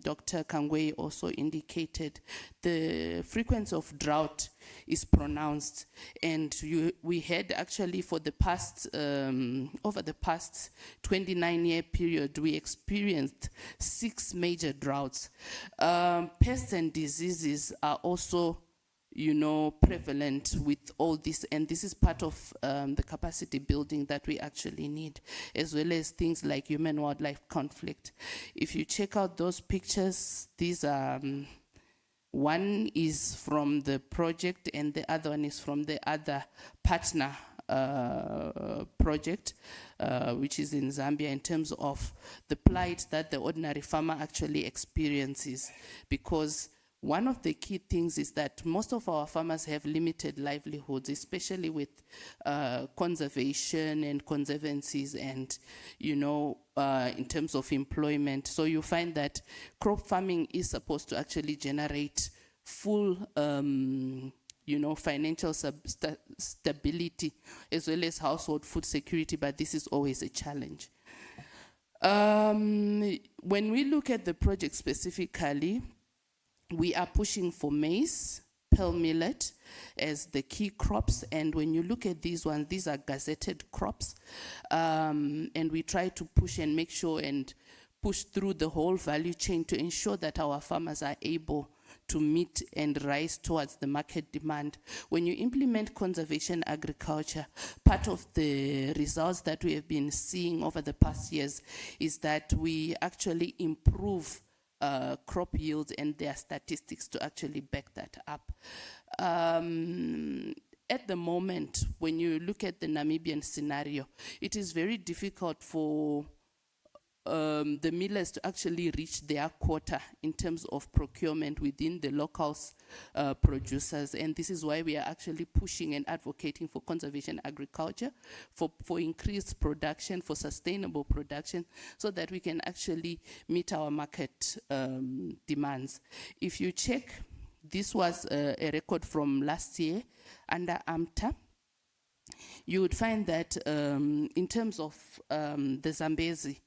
Dr. Kangwe also indicated, the frequency of drought is pronounced. And we had actually for the past, over the past 29-year period, we experienced 6 major droughts. Pests and diseases are also prevalent with all this, and this is part of the capacity building that we actually need, as well as things like human-wildlife conflict. If you check out those pictures, these are, one is from the project and the other one is from the other partner project, which is in Zambia, in terms of the plight that the ordinary farmer actually experiences. Because one of the key things is that most of our farmers have limited livelihoods, especially with conservation and conservancies and, in terms of employment. So you find that crop farming is supposed to actually generate full, financial stability as well as household food security, but this is always a challenge. When we look at the project specifically, we are pushing for maize, pearl millet as the key crops. And when you look at these ones, these are gazetted crops. And we try to push and make sure and push through the whole value chain to ensure that our farmers are able to meet and rise towards the market demand. When you implement conservation agriculture, part of the results that we have been seeing over the past years is that we actually improve crop yields, and there are statistics to actually back that up. At the moment, when you look at the Namibian scenario, it is very difficult for the millers to actually reach their quota in terms of procurement within the local producers, and this is why we are actually pushing and advocating for conservation agriculture, for increased production, for sustainable production, so that we can actually meet our market demands. If you check, this was a record from last year under AMTA. You would find that in terms of the Zambezi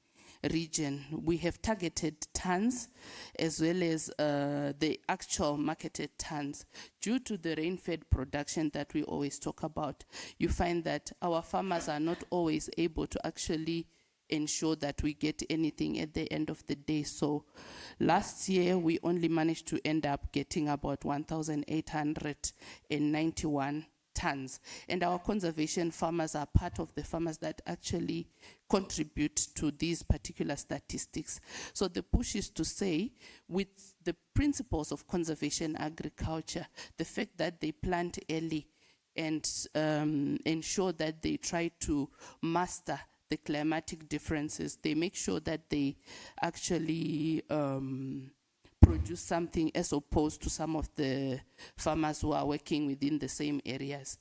region, we have targeted tons as well as the actual marketed tons. Due to the rain-fed production that we always talk about, you find that our farmers are not always able to actually ensure that we get anything at the end of the day. So last year, we only managed to end up getting about 1,891 tons. And our conservation farmers are part of the farmers that actually contribute to these particular statistics. So the push is to say, with the principles of conservation agriculture, the fact that they plant early and ensure that they try to master the climatic differences, they make sure that they actually produce something as opposed to some of the farmers who are working within the same areas.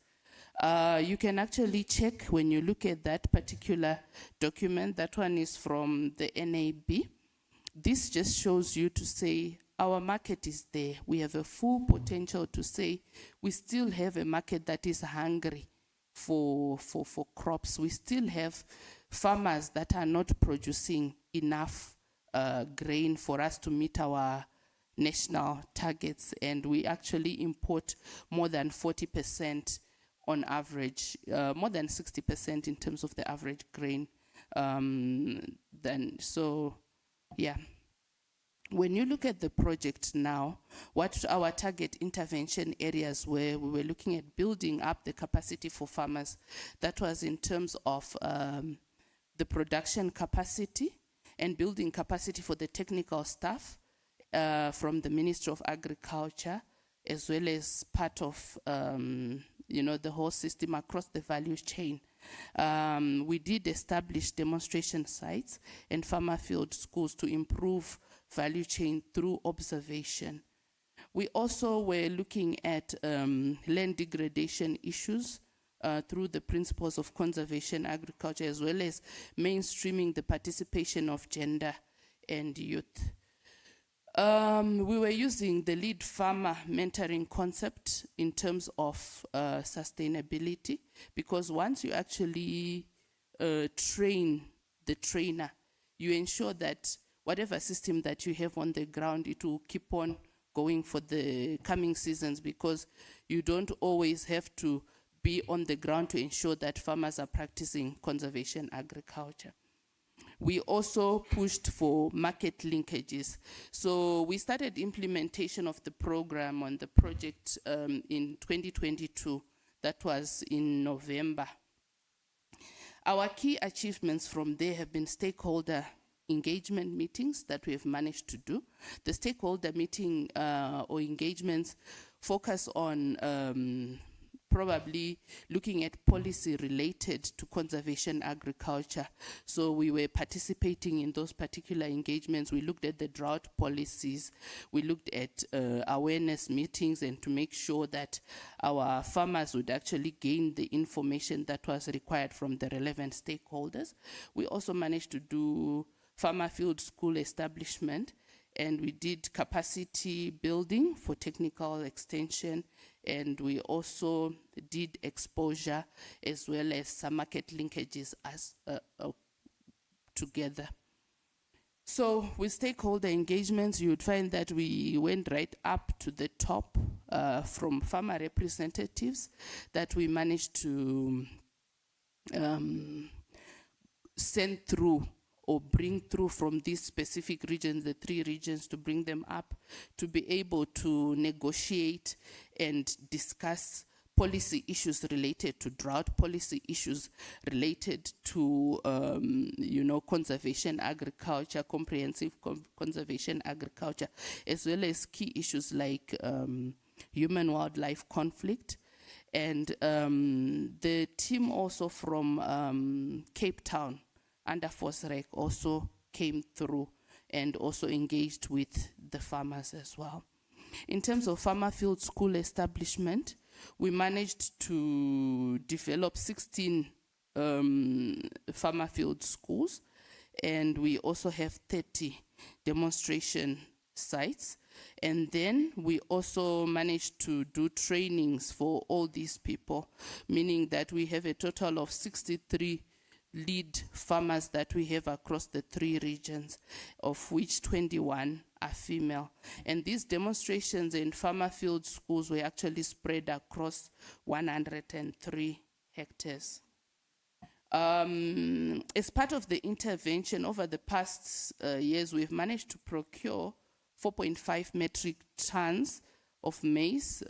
You can actually check when you look at that particular document. That one is from the NAB. This just shows you to say our market is there. We have a full potential to say we still have a market that is hungry for crops. We still have farmers that are not producing enough grain for us to meet our national targets, and we actually import more than 40% on average, more than 60% in terms of the average grain. When you look at the project now, what our target intervention areas were, we were looking at building up the capacity for farmers. That was in terms of the production capacity and building capacity for the technical staff from the Ministry of Agriculture, as well as part of the whole system across the value chain. We did establish demonstration sites and farmer field schools to improve value chain through observation. We also were looking at land degradation issues through the principles of conservation agriculture, as well as mainstreaming the participation of gender and youth. We were using the lead farmer mentoring concept in terms of sustainability, because once you actually train the trainer, you ensure that whatever system that you have on the ground, it will keep on going for the coming seasons, because you don't always have to be on the ground to ensure that farmers are practicing conservation agriculture. We also pushed for market linkages. So we started implementation of the program on the project in 2022. That was in November. Our key achievements from there have been stakeholder engagement meetings that we have managed to do. The stakeholder meeting or engagements focus on probably looking at policy related to conservation agriculture. So we were participating in those particular engagements. We looked at the drought policies. We looked at awareness meetings, and to make sure that our farmers would actually gain the information that was required from the relevant stakeholders. We also managed to do farmer field school establishment, and we did capacity building for technical extension, and we also did exposure as well as some market linkages as together. So with stakeholder engagements, you would find that we went right up to the top from farmer representatives, that we managed to send through or bring through from these specific regions, the 3 regions, to bring them up, to be able to negotiate and discuss policy issues related to drought, policy issues related to, conservation agriculture, comprehensive conservation agriculture, as well as key issues like human-wildlife conflict. And the team also from Cape Town, under FOSREC, also came through and also engaged with the farmers as well. In terms of farmer field school establishment, we managed to develop 16 farmer field schools, and we also have 30 demonstration sites. And then we also managed to do trainings for all these people, meaning that we have a total of 63 lead farmers that we have across the 3 regions, of which 21 are female. And these demonstrations in farmer field schools were actually spread across 103 hectares. As part of the intervention over the past years, we've managed to procure 4.5 metric tons of maize,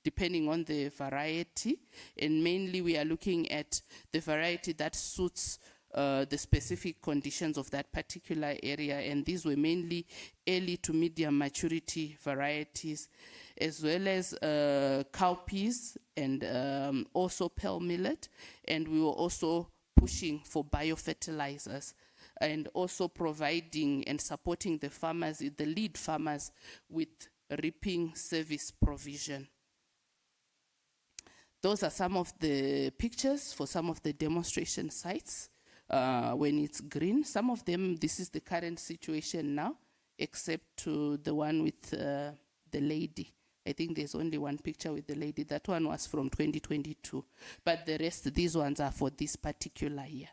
depending on the variety. And mainly we are looking at the variety that suits the specific conditions of that particular area. And these were mainly early to medium maturity varieties, as well as cowpeas and also pearl millet. And we were also pushing for biofertilizers, and also providing and supporting the farmers, the lead farmers, with reaping service provision. Those are some of the pictures for some of the demonstration sites when it's green. Some of them, this is the current situation now, except to the one with the lady. I think there's only one picture with the lady. That one was from 2022. But the rest, these ones are for this particular year.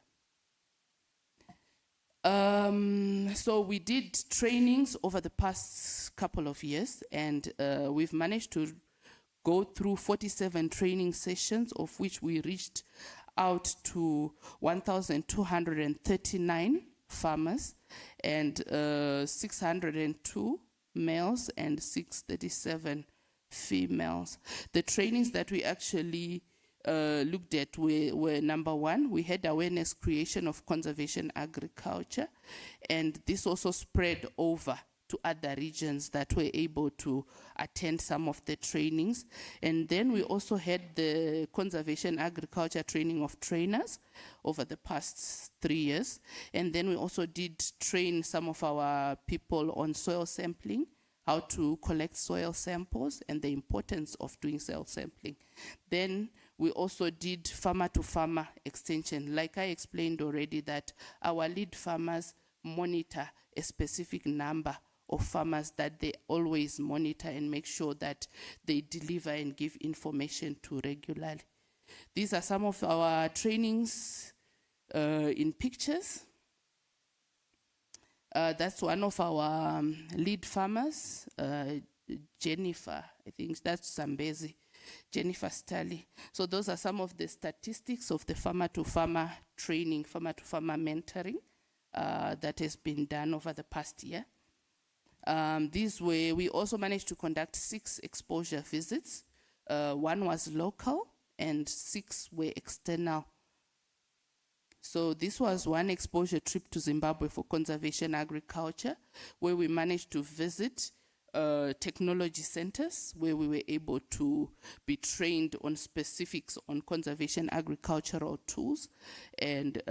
So we did trainings over the past couple of years, and we've managed to go through 47 training sessions, of which we reached out to 1,239 farmers, and 602 males and 637 females. The trainings that we actually looked at were number 1, we had awareness creation of conservation agriculture, and this also spread over to other regions that were able to attend some of the trainings. And then we also had the conservation agriculture training of trainers over the past 3 years. And then we also did train some of our people on soil sampling, how to collect soil samples and the importance of doing soil sampling. Then we also did farmer-to-farmer extension. Like I explained already, that our lead farmers monitor a specific number of farmers that they always monitor and make sure that they deliver and give information to regularly. These are some of our trainings in pictures. That's one of our lead farmers, Jennifer, I think that's Zambezi, Jennifer Stally. So those are some of the statistics of the farmer-to-farmer training, farmer-to-farmer mentoring that has been done over the past year. We also managed to conduct 6 exposure visits. 1 was local and 6 were external. So this was one exposure trip to Zimbabwe for conservation agriculture, where we managed to visit technology centers, where we were able to be trained on specifics on conservation agricultural tools and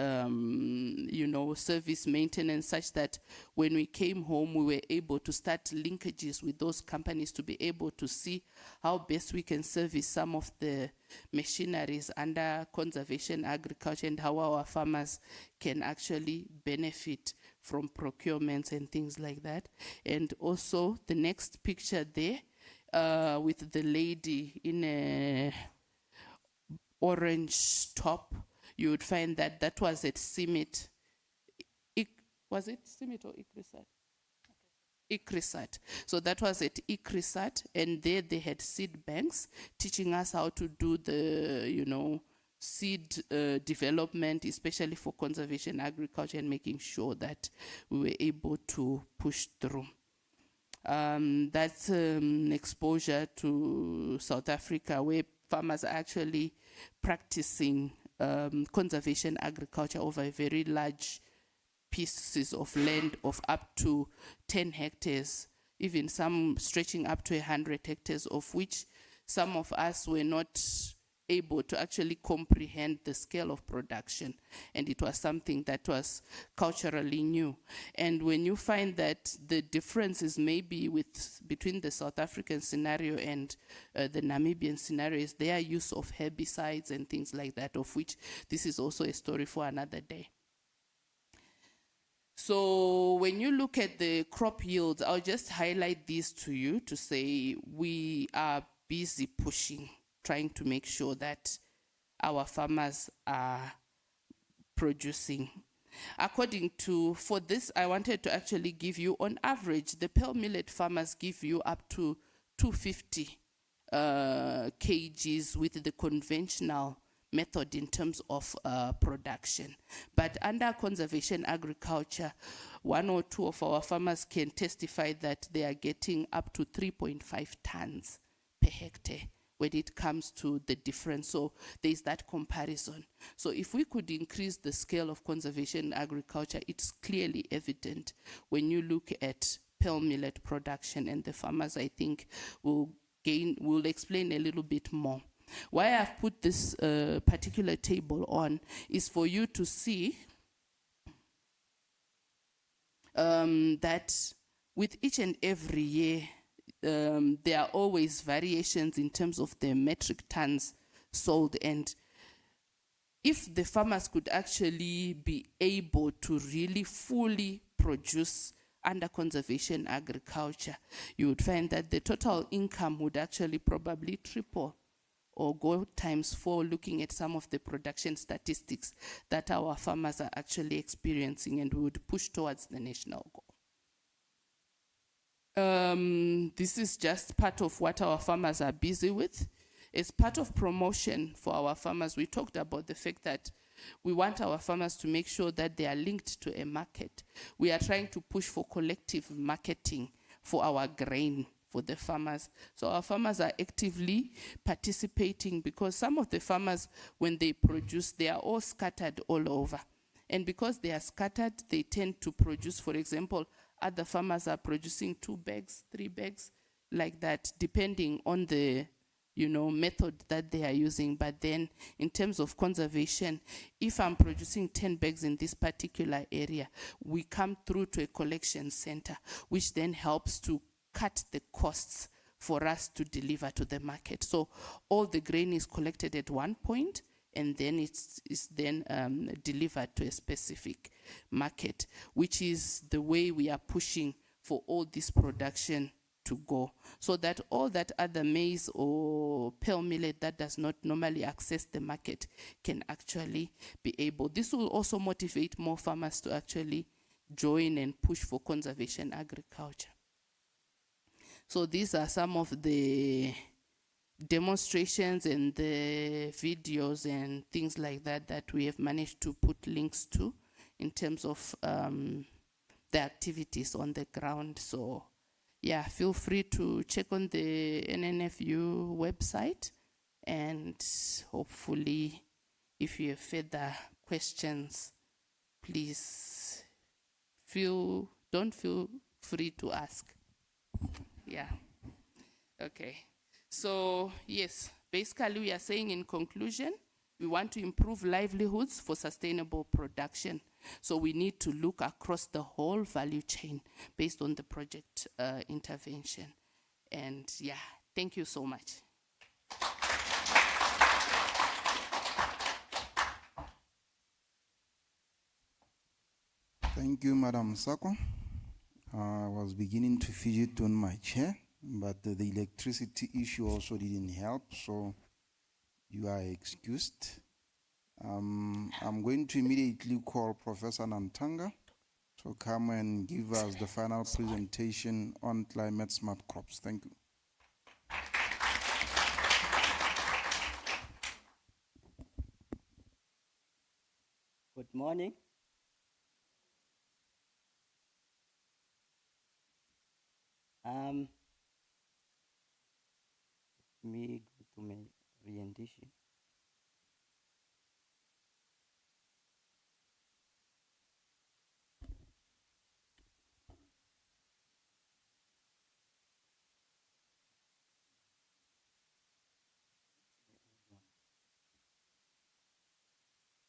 service maintenance, such that when we came home we were able to start linkages with those companies to be able to see how best we can service some of the machineries under conservation agriculture and how our farmers can actually benefit from procurements and things like that. And also the next picture there with the lady in a orange top, you would find that that was at CIMIT. Was it CIMIT or ICRISAT? ICRISAT. So that was at ICRISAT, and there they had seed banks teaching us how to do the, seed development, especially for conservation agriculture, and making sure that we were able to push through. That's exposure to South Africa, where farmers are actually practicing conservation agriculture over very large pieces of land of up to 10 hectares, even some stretching up to 100 hectares, of which some of us were not able to actually comprehend the scale of production. And it was something that was culturally new. And when you find that the differences maybe between the South African scenario and the Namibian scenario is their use of herbicides and things like that, of which this is also a story for another day. So when you look at the crop yields, I'll just highlight these to you to say we are busy pushing, trying to make sure that our farmers are producing. According to, for this, I wanted to actually give you, on average, the pearl millet farmers give you up to 250 kgs with the conventional method in terms of production. But under conservation agriculture, 1 or 2 of our farmers can testify that they are getting up to 3.5 tons per hectare when it comes to the difference. So there's that comparison. So if we could increase the scale of conservation agriculture, it's clearly evident when you look at pearl millet production, and the farmers, I think, will explain a little bit more. Why I've put this particular table on is for you to see that with each and every year, there are always variations in terms of the metric tons sold. And if the farmers could actually be able to really fully produce under conservation agriculture, you would find that the total income would actually probably triple or go ×4, looking at some of the production statistics that our farmers are actually experiencing, and we would push towards the national goal. This is just part of what our farmers are busy with. As part of promotion for our farmers, we talked about the fact that we want our farmers to make sure that they are linked to a market. We are trying to push for collective marketing for our grain for the farmers. So our farmers are actively participating, because some of the farmers, when they produce, they are all scattered all over. And because they are scattered, they tend to produce, for example, other farmers are producing 2 bags, 3 bags, like that, depending on the method that they are using. But then in terms of conservation, if I'm producing 10 bags in this particular area, we come through to a collection center, which then helps to cut the costs for us to deliver to the market. So all the grain is collected at one point, and then it's then delivered to a specific market, which is the way we are pushing for all this production to go, so that all that other maize or pearl millet that does not normally access the market can actually be able. This will also motivate more farmers to actually join and push for conservation agriculture. So these are some of the demonstrations and the videos and things like that that we have managed to put links to in terms of the activities on the ground. So yeah, feel free to check on the NNFU website, and hopefully if you have further questions, please don't feel free to ask. Yeah, okay. So yes, basically we are saying in conclusion, we want to improve livelihoods for sustainable production. So we need to look across the whole value chain based on the project intervention. And yeah, thank you so much. Thank you, Madam Sako. I was beginning to fidget on my chair, but the electricity issue also didn't help, so you are excused. I'm going to immediately call Professor Nantanga to come and give us the final presentation on climate smart crops. Thank you. Good morning. Me go to my orientation.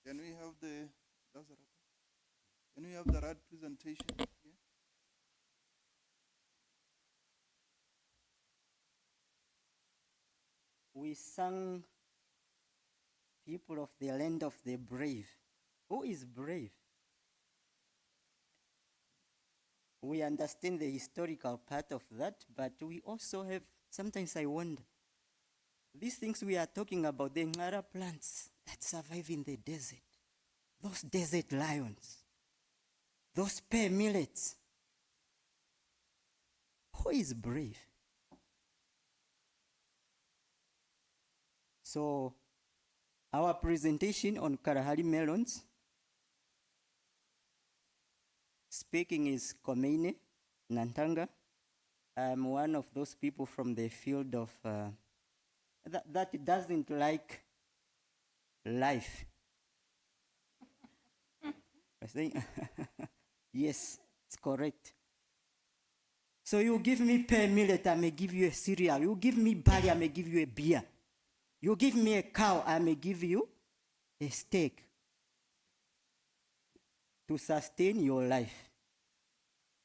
Can we have the, that's the right, can we have the right presentation here? We sang people of the land of the brave. Who is brave? We understand the historical part of that, but we also have, sometimes I wonder, these things we are talking about, the Ngara plants that survive in the desert, those desert lions, those pear millets. Who is brave? So, our presentation on Kalahari melons, speaking is Komeine Nantanga. I'm one of those people from the field of that doesn't like life. I think, yes, it's correct. So you give me pear millet, I may give you a cereal. You give me barley, I may give you a beer. You give me a cow, I may give you a steak to sustain your life.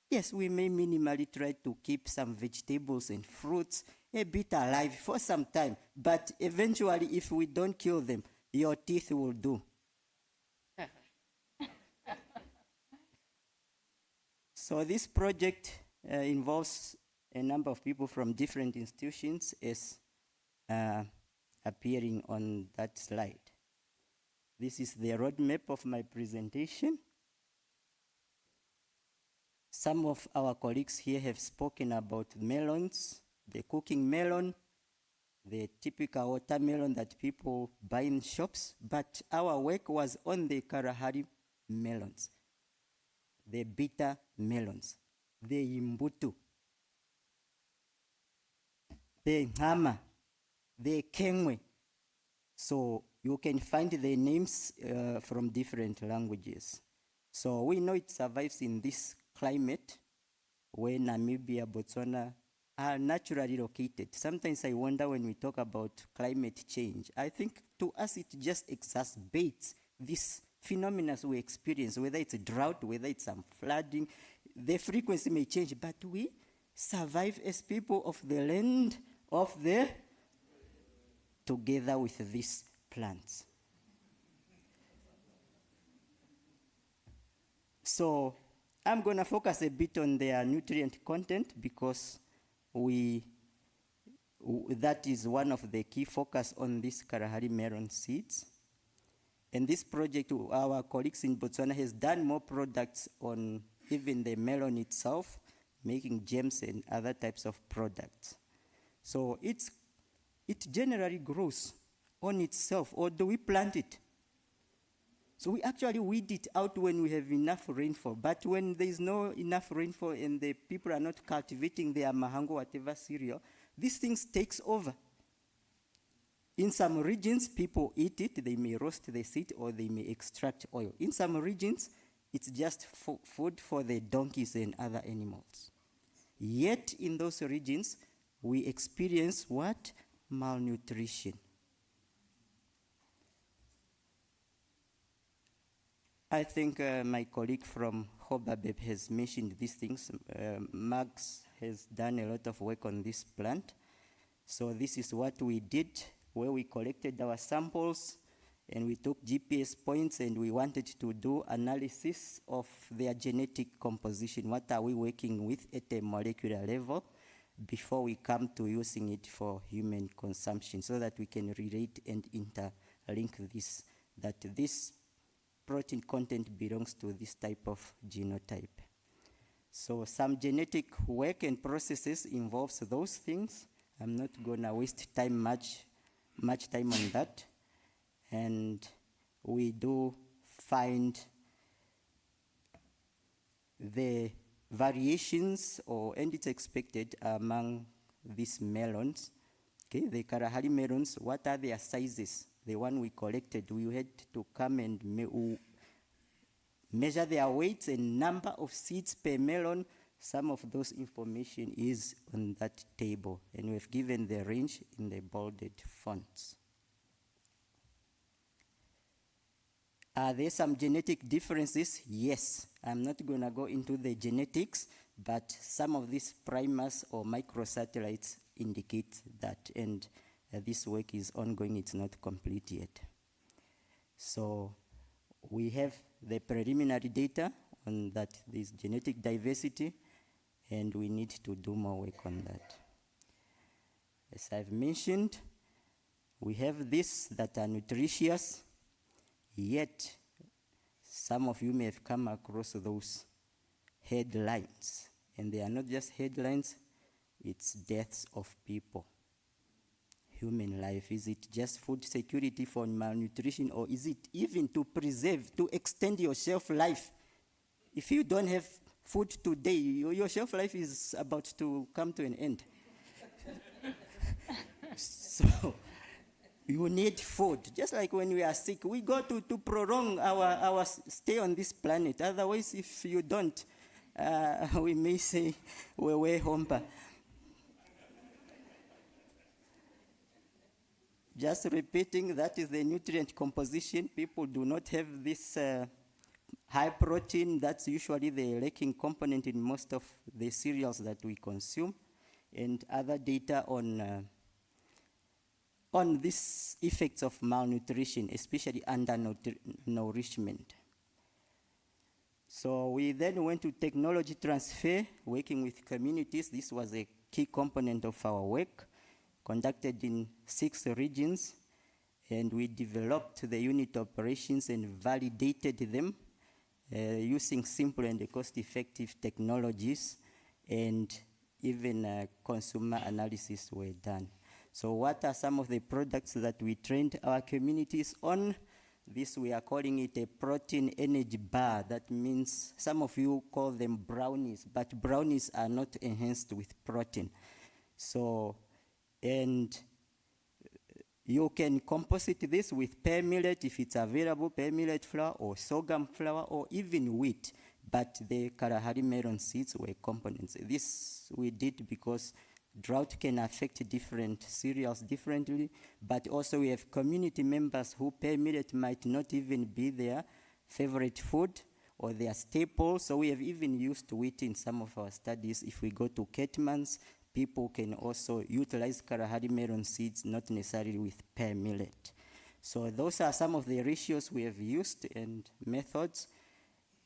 Yes, we may minimally try to keep some vegetables and fruits a bit alive for some time, but eventually, if we don't kill them, your teeth will do. So this project involves a number of people from different institutions as appearing on that slide. This is the roadmap of my presentation. Some of our colleagues here have spoken about melons, the cooking melon, the typical watermelon that people buy in shops, but our work was on the Kalahari melons, the bitter melons, the imbutu, the hama, the kengwe. So you can find the names from different languages. So we know it survives in this climate where Namibia, Botswana are naturally located. Sometimes I wonder when we talk about climate change, I think to us it just exacerbates these phenomena we experience, whether it's a drought, whether it's some flooding, the frequency may change, but we survive as people of the land of the together with these plants. So I'm going to focus a bit on their nutrient content because that is one of the key focus on these Kalahari melon seeds. And this project, our colleagues in Botswana has done more products on even the melon itself, making jams and other types of products. So it generally grows on itself, or do we plant it? So we actually weed it out when we have enough rainfall. But when there is no enough rainfall and the people are not cultivating their mahango, whatever cereal, these things takes over. In some regions, people eat it. They may roast the seed or they may extract oil. In some regions, it's just food for the donkeys and other animals. Yet in those regions, we experience what? Malnutrition. I think my colleague from Hobabeb has mentioned these things. Max has done a lot of work on this plant. So this is what we did, where we collected our samples and we took GPS points and we wanted to do analysis of their genetic composition. What are we working with at a molecular level before we come to using it for human consumption, so that we can relate and interlink this, that this protein content belongs to this type of genotype. So some genetic work and processes involves those things. I'm not gonna waste time much time on that. And we do find the variations and it's expected among these melons. Okay, the Kalahari melons, what are their sizes? The one we collected, we had to come and measure their weights and number of seeds per melon. Some of those information is on that table, and we've given the range in the bolded fonts. Are there some genetic differences? Yes. I'm not going to go into the genetics, but some of these primers or microsatellites indicate that, and this work is ongoing, it's not complete yet. So we have the preliminary data on that, this genetic diversity, and we need to do more work on that. As I've mentioned, we have these that are nutritious, yet some of you may have come across those headlines, and they are not just headlines, it's deaths of people. Human life, is it just food security for malnutrition, or is it even to preserve, to extend your shelf life? If you don't have food today, your shelf life is about to come to an end. So you need food. Just like when we are sick, we go to prolong our stay on this planet. Otherwise, if you don't, we may say, we're hompa. Just repeating, that is the nutrient composition. People do not have this high protein. That's usually the lacking component in most of the cereals that we consume. And other data on these effects of malnutrition, especially undernourishment. So we then went to technology transfer, working with communities. This was a key component of our work, conducted in 6 regions, and we developed the unit operations and validated them using simple and cost-effective technologies, and even consumer analysis were done. So what are some of the products that we trained our communities on? This, we are calling it a protein energy bar. That means some of you call them brownies, but brownies are not enhanced with protein. So, and you can composite this with pear millet if it's available, pear millet flour or sorghum flour or even wheat, but the Kalahari melon seeds were components. This we did because drought can affect different cereals differently, but also we have community members who pear millet might not even be their favorite food or their staple, so we have even used wheat in some of our studies. If we go to Ketmans, people can also utilize Kalahari melon seeds, not necessarily with pear millet. So those are some of the ratios we have used and methods.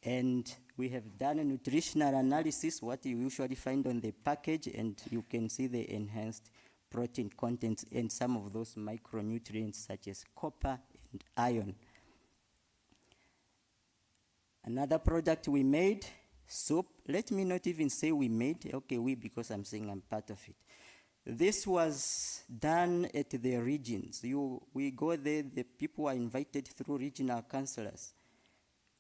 And we have done a nutritional analysis, what you usually find on the package, and you can see the enhanced protein contents and some of those micronutrients such as copper and iron. Another product we made, soup. Let me not even say we made, okay, we, because I'm saying I'm part of it. This was done at the regions. We go there, the people are invited through regional councillors.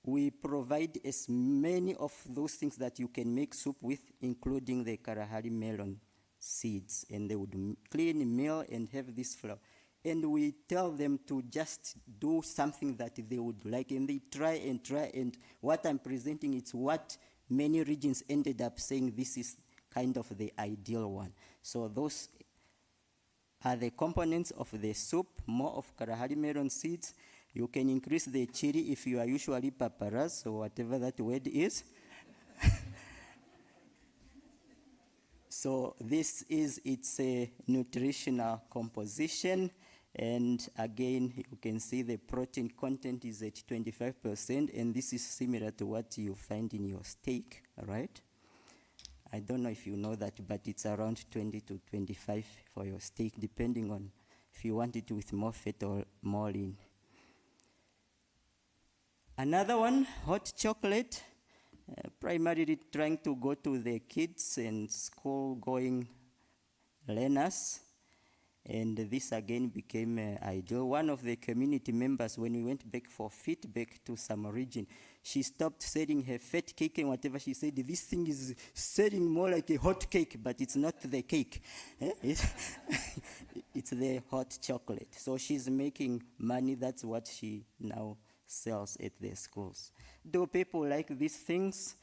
We provide as many of those things that you can make soup with, including the Kalahari melon seeds, and they would clean, mill, and have this flour. And we tell them to just do something that they would like, and they try, and what I'm presenting is what many regions ended up saying this is kind of the ideal one. So those are the components of the soup, more of Kalahari melon seeds. You can increase the chili if you are usually paparazzi, or whatever that word is. So this is its nutritional composition. And again, you can see the protein content is at 25%, and this is similar to what you find in your steak, right? I don't know if you know that, but it's around 20 to 25 for your steak, depending on if you want it with more fat or more lean. Another one, hot chocolate, primarily trying to go to the kids and school-going learners. And this again became ideal. One of the community members, when we went back for feedback to some region, she stopped selling her fat cake and whatever. She said, this thing is selling more like a hot cake, but it's not the cake. It's the hot chocolate. So she's making money. That's what she now sells at the schools. Though people like these things,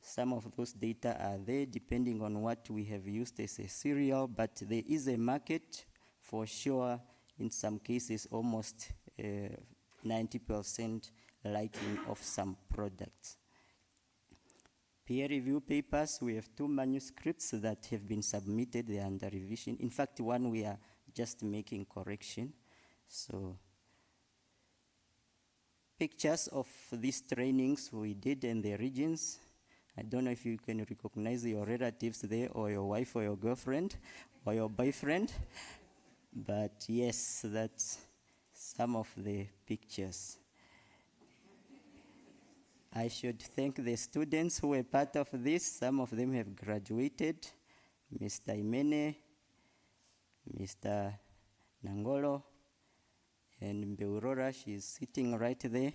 some of those data are there depending on what we have used as a cereal, but there is a market for sure. In some cases, almost 90% liking of some products. Peer review papers, we have 2 manuscripts that have been submitted. They are under revision. In fact, one we are just making correction. So pictures of these trainings we did in the regions. I don't know if you can recognize your relatives there, or your wife, or your girlfriend, or your boyfriend. But yes, that's some of the pictures. I should thank the students who were part of this. Some of them have graduated. Mr. Imene, Mr. Nangolo, and Mbeurora, she's sitting right there.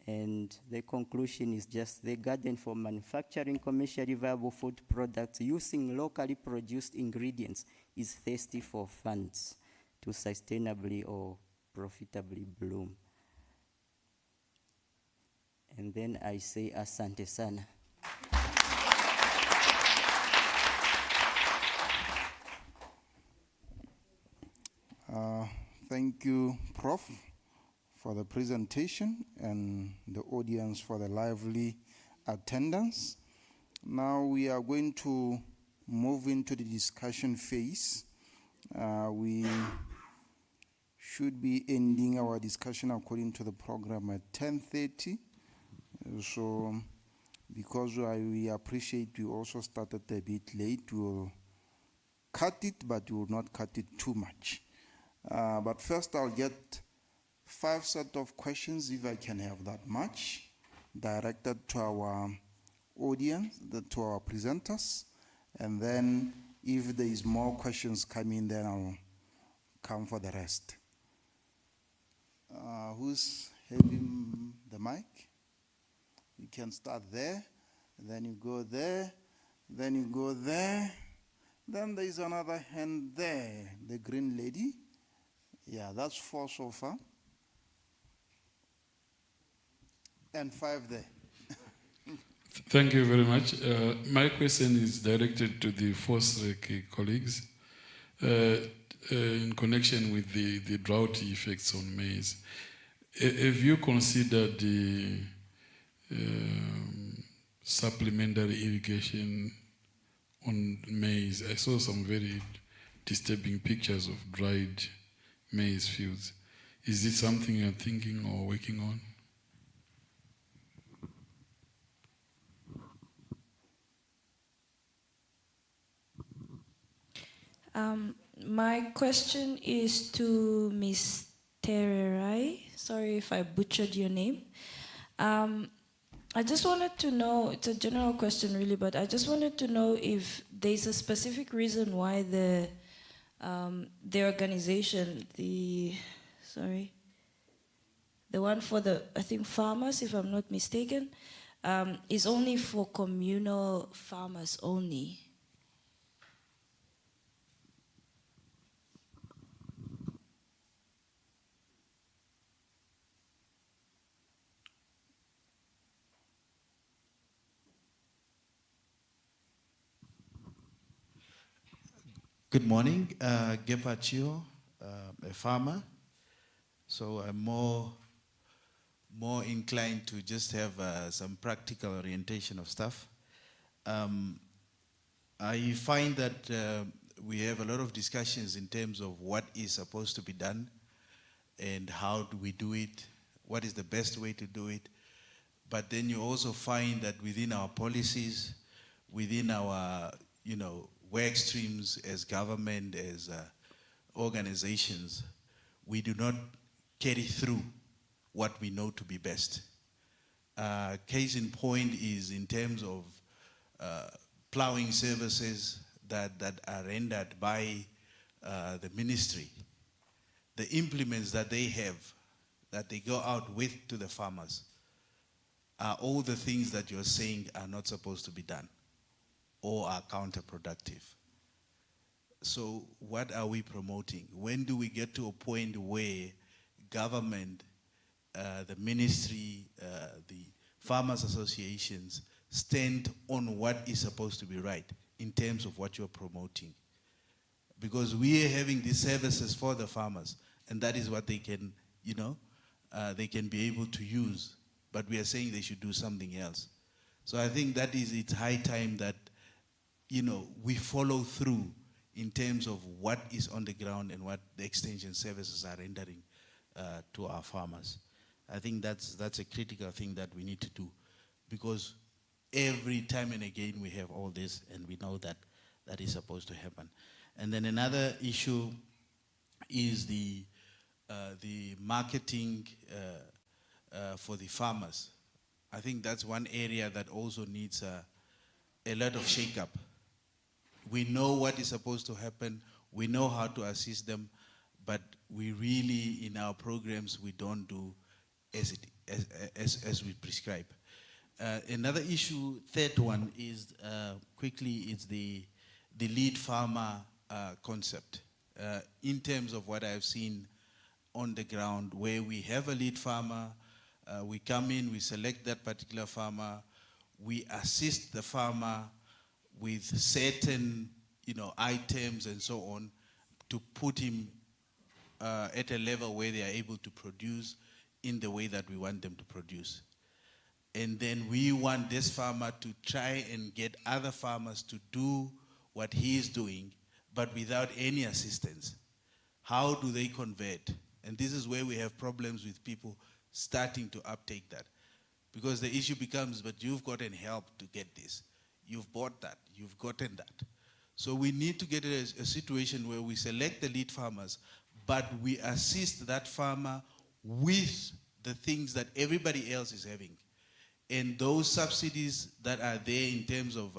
And the conclusion is just the garden for manufacturing commercially viable food products using locally produced ingredients is thirsty for funds to sustainably or profitably bloom. And then I say asante sana. Thank you, Prof, for the presentation, and the audience for the lively attendance. Now we are going to move into the discussion phase. We should be ending our discussion according to the program at 10:30. So because we appreciate we also started a bit late, we will cut it, but we will not cut it too much. But first I'll get 5 set of questions, if I can have that much, directed to our audience, to our presenters. And then if there is more questions coming, then I'll come for the rest. Who's having the mic? You can start there, then you go there, then you go there. Then there is another hand there, the green lady. Yeah, that's 4 so far. And 5 there. Thank you very much. My question is directed to the FOSREC colleagues in connection with the drought effects on maize. Have you considered the supplementary irrigation on maize? I saw some very disturbing pictures of dried maize fields. Is this something you're thinking or working on? My question is to Ms. Tererai. Sorry if I butchered your name. I just wanted to know, it's a general question really, but I just wanted to know if there's a specific reason why the organization, the one for the, I think, farmers, if I'm not mistaken, is only for communal farmers only. Good morning, Gepachio, a farmer. So I'm more inclined to just have some practical orientation of stuff. I find that we have a lot of discussions in terms of what is supposed to be done and how do we do it, what is the best way to do it. But then you also find that within our policies, within our, work streams as government, as organizations, we do not carry through what we know to be best. Case in point is in terms of plowing services. that are rendered by the ministry, the implements that they have, that they go out with to the farmers, are all the things that you're saying are not supposed to be done or are counterproductive. So what are we promoting? When do we get to a point where government, the ministry, the farmers associations stand on what is supposed to be right in terms of what you're promoting? Because we are having these services for the farmers, and that is what they can, they can be able to use. But we are saying they should do something else. So I think that it's high time that, we follow through in terms of what is on the ground and what the extension services are rendering to our farmers. I think that's a critical thing that we need to do, because every time and again we have all this, and we know that that is supposed to happen. And then another issue is the marketing for the farmers. I think that's one area that also needs a lot of shake-up. We know what is supposed to happen, we know how to assist them, but we really, in our programs, we don't do as we prescribe. Another issue, third one, is the lead farmer concept. In terms of what I've seen on the ground, where we have a lead farmer, we come in, we select that particular farmer, we assist the farmer with certain, items and so on, to put him at a level where they are able to produce in the way that we want them to produce. And then we want this farmer to try and get other farmers to do what he is doing, but without any assistance. How do they convert? And this is where we have problems with people starting to uptake that. Because the issue becomes, but you've gotten help to get this. You've bought that, you've gotten that. So we need to get a situation where we select the lead farmers, but we assist that farmer with the things that everybody else is having. And those subsidies that are there in terms of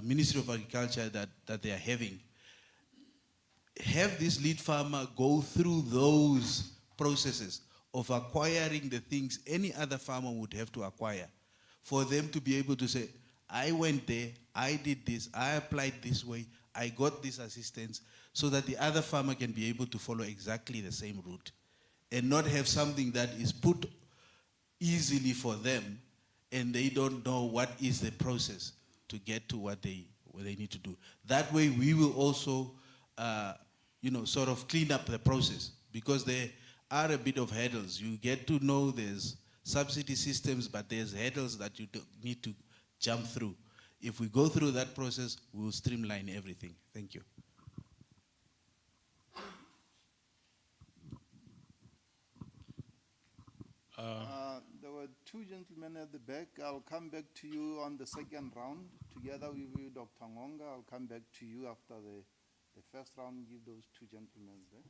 Ministry of Agriculture that they are having, have this lead farmer go through those processes of acquiring the things any other farmer would have to acquire, for them to be able to say, I went there, I did this, I applied this way, I got this assistance, so that the other farmer can be able to follow exactly the same route and not have something that is put easily for them and they don't know what is the process to get to what they need to do. That way we will also sort of clean up the process, because there are a bit of hurdles. You get to know there's subsidy systems, but there's hurdles that you need to jump through. If we go through that process, we'll streamline everything. Thank you. There were two gentlemen at the back. I'll come back to you on the second round. Together with you, Dr. Ngonga, I'll come back to you after the first round. Give those two gentlemen there.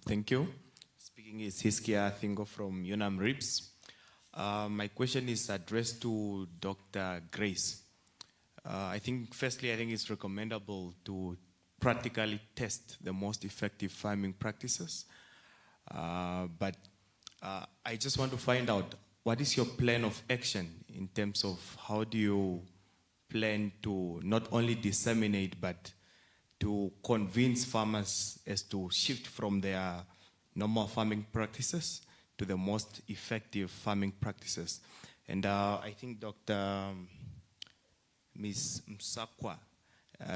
Thank you. Speaking is Hiskia Thingo from UNAM RIPS. My question is addressed to Dr. Grace. I think it's recommendable to practically test the most effective farming practices. But I just want to find out, what is your plan of action in terms of how do you plan to not only disseminate, but to convince farmers as to shift from their normal farming practices to the most effective farming practices? And I think Dr. Ms. Msakwa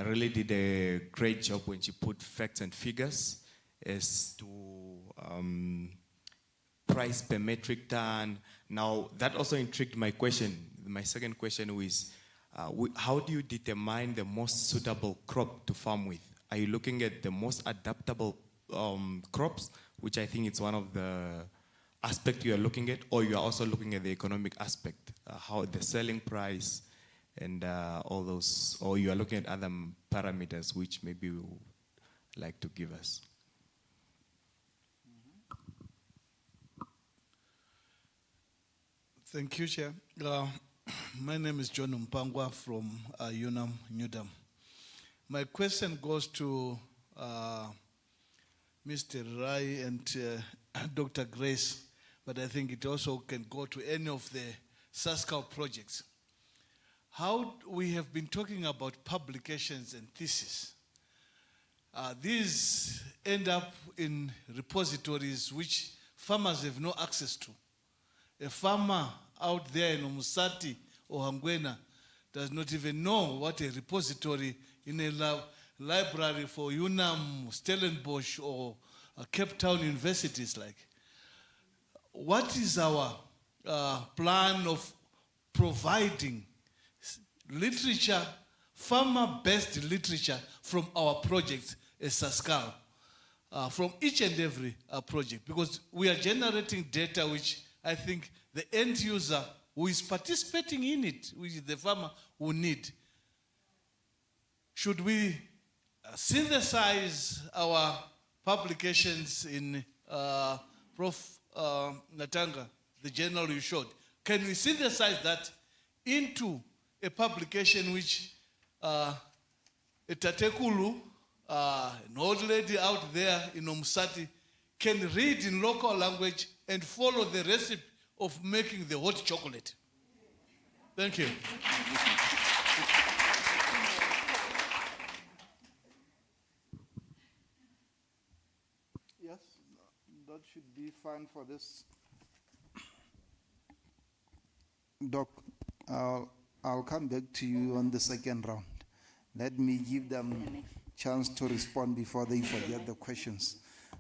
really did a great job when she put facts and figures as to price per metric ton. Now, that also intrigued my question. My second question was, how do you determine the most suitable crop to farm with? Are you looking at the most adaptable crops, which I think it's one of the aspects you are looking at, or you are also looking at the economic aspect, how the selling price and all those, or you are looking at other parameters which maybe you would like to give us? Thank you, Chair. My name is John Mpangwa from UNAM, Newdam. My question goes to Mr. Rai and Dr. Grace, but I think it also can go to any of the Sasscal projects. How we have been talking about publications and theses. These end up in repositories which farmers have no access to. A farmer out there in Omusati or Hangwena does not even know what a repository in a library for UNAM, Stellenbosch, or Cape Town University is like. What is our plan of providing literature, farmer-based literature from our projects as Sasscal, from each and every project? Because we are generating data which I think the end user who is participating in it, which is the farmer, will need. Should we synthesize our publications in Prof. Natanga, the journal you showed? Can we synthesize that into a publication which a Tatekulu, an old lady out there in Omusati, can read in local language and follow the recipe of making the hot chocolate? Thank you. Yes, that should be fine for this. Doc, I'll come back to you on the second round. Let me give them chance to respond before they forget the questions.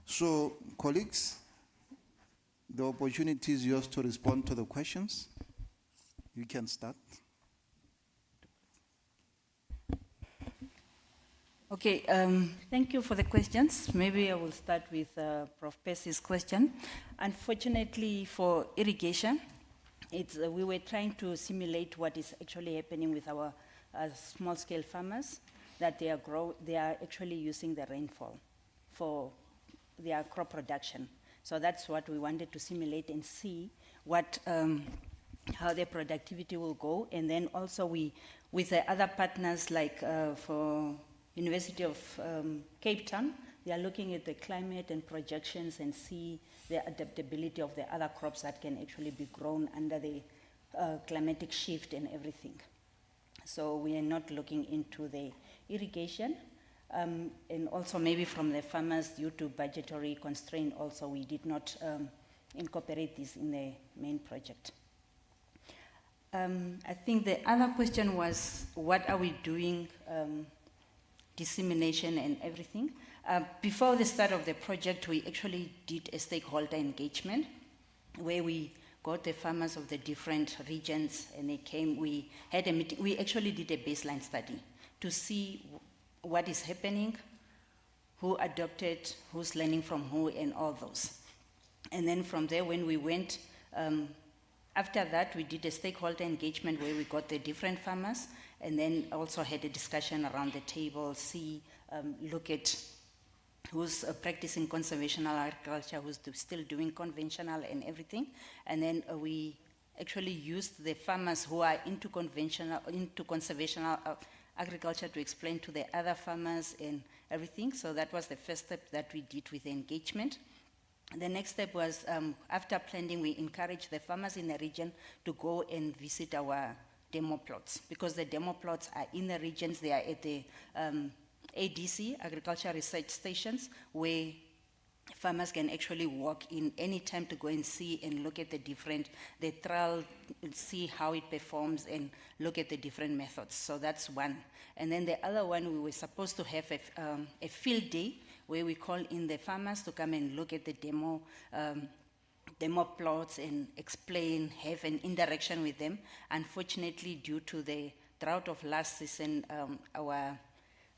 So, colleagues, the opportunity is yours to respond to the questions. You can start. Okay, thank you for the questions. Maybe I will start with Prof. Percy's question. Unfortunately for irrigation, we were trying to simulate what is actually happening with our small-scale farmers, that they are actually using the rainfall for their crop production. So that's what we wanted to simulate and see what, how their productivity will go. And then also with the other partners like for University of Cape Town, they are looking at the climate and projections and see the adaptability of the other crops that can actually be grown under the climatic shift and everything. So we are not looking into the irrigation. And also maybe from the farmers, due to budgetary constraint also, we did not incorporate this in the main project. I think the other question was, what are we doing, dissemination and everything? Before the start of the project, we actually did a stakeholder engagement where we got the farmers of the different regions and they came, we had a meeting, we actually did a baseline study to see what is happening, who adopted, who's learning from who, and all those. And then from there, when we went, after that, we did a stakeholder engagement where we got the different farmers, and then also had a discussion around the table, look at who's practicing conservational agriculture, who's still doing conventional and everything. And then we actually used the farmers who are into conservational agriculture to explain to the other farmers and everything. So that was the first step that we did with the engagement. The next step was, after planting, we encouraged the farmers in the region to go and visit our demo plots, because the demo plots are in the regions, they are at the ADC, Agriculture Research Stations, where farmers can actually walk in any time to go and see and look at the trial, see how it performs and look at the different methods. So that's one. And then the other one, we were supposed to have a field day where we call in the farmers to come and look at the demo plots and explain, have an interaction with them. Unfortunately, due to the drought of last season, our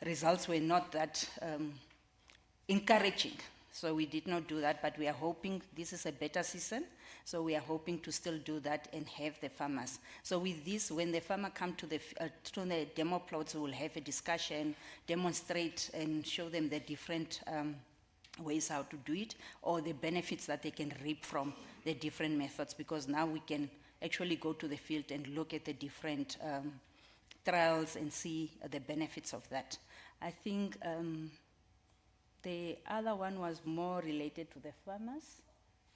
results were not that encouraging. So we did not do that, but we are hoping this is a better season. So we are hoping to still do that and have the farmers. So with this, when the farmer come to the demo plots, we will have a discussion, demonstrate and show them the different ways how to do it, or the benefits that they can reap from the different methods, because now we can actually go to the field and look at the different trials and see the benefits of that. I think the other one was more related to the farmers.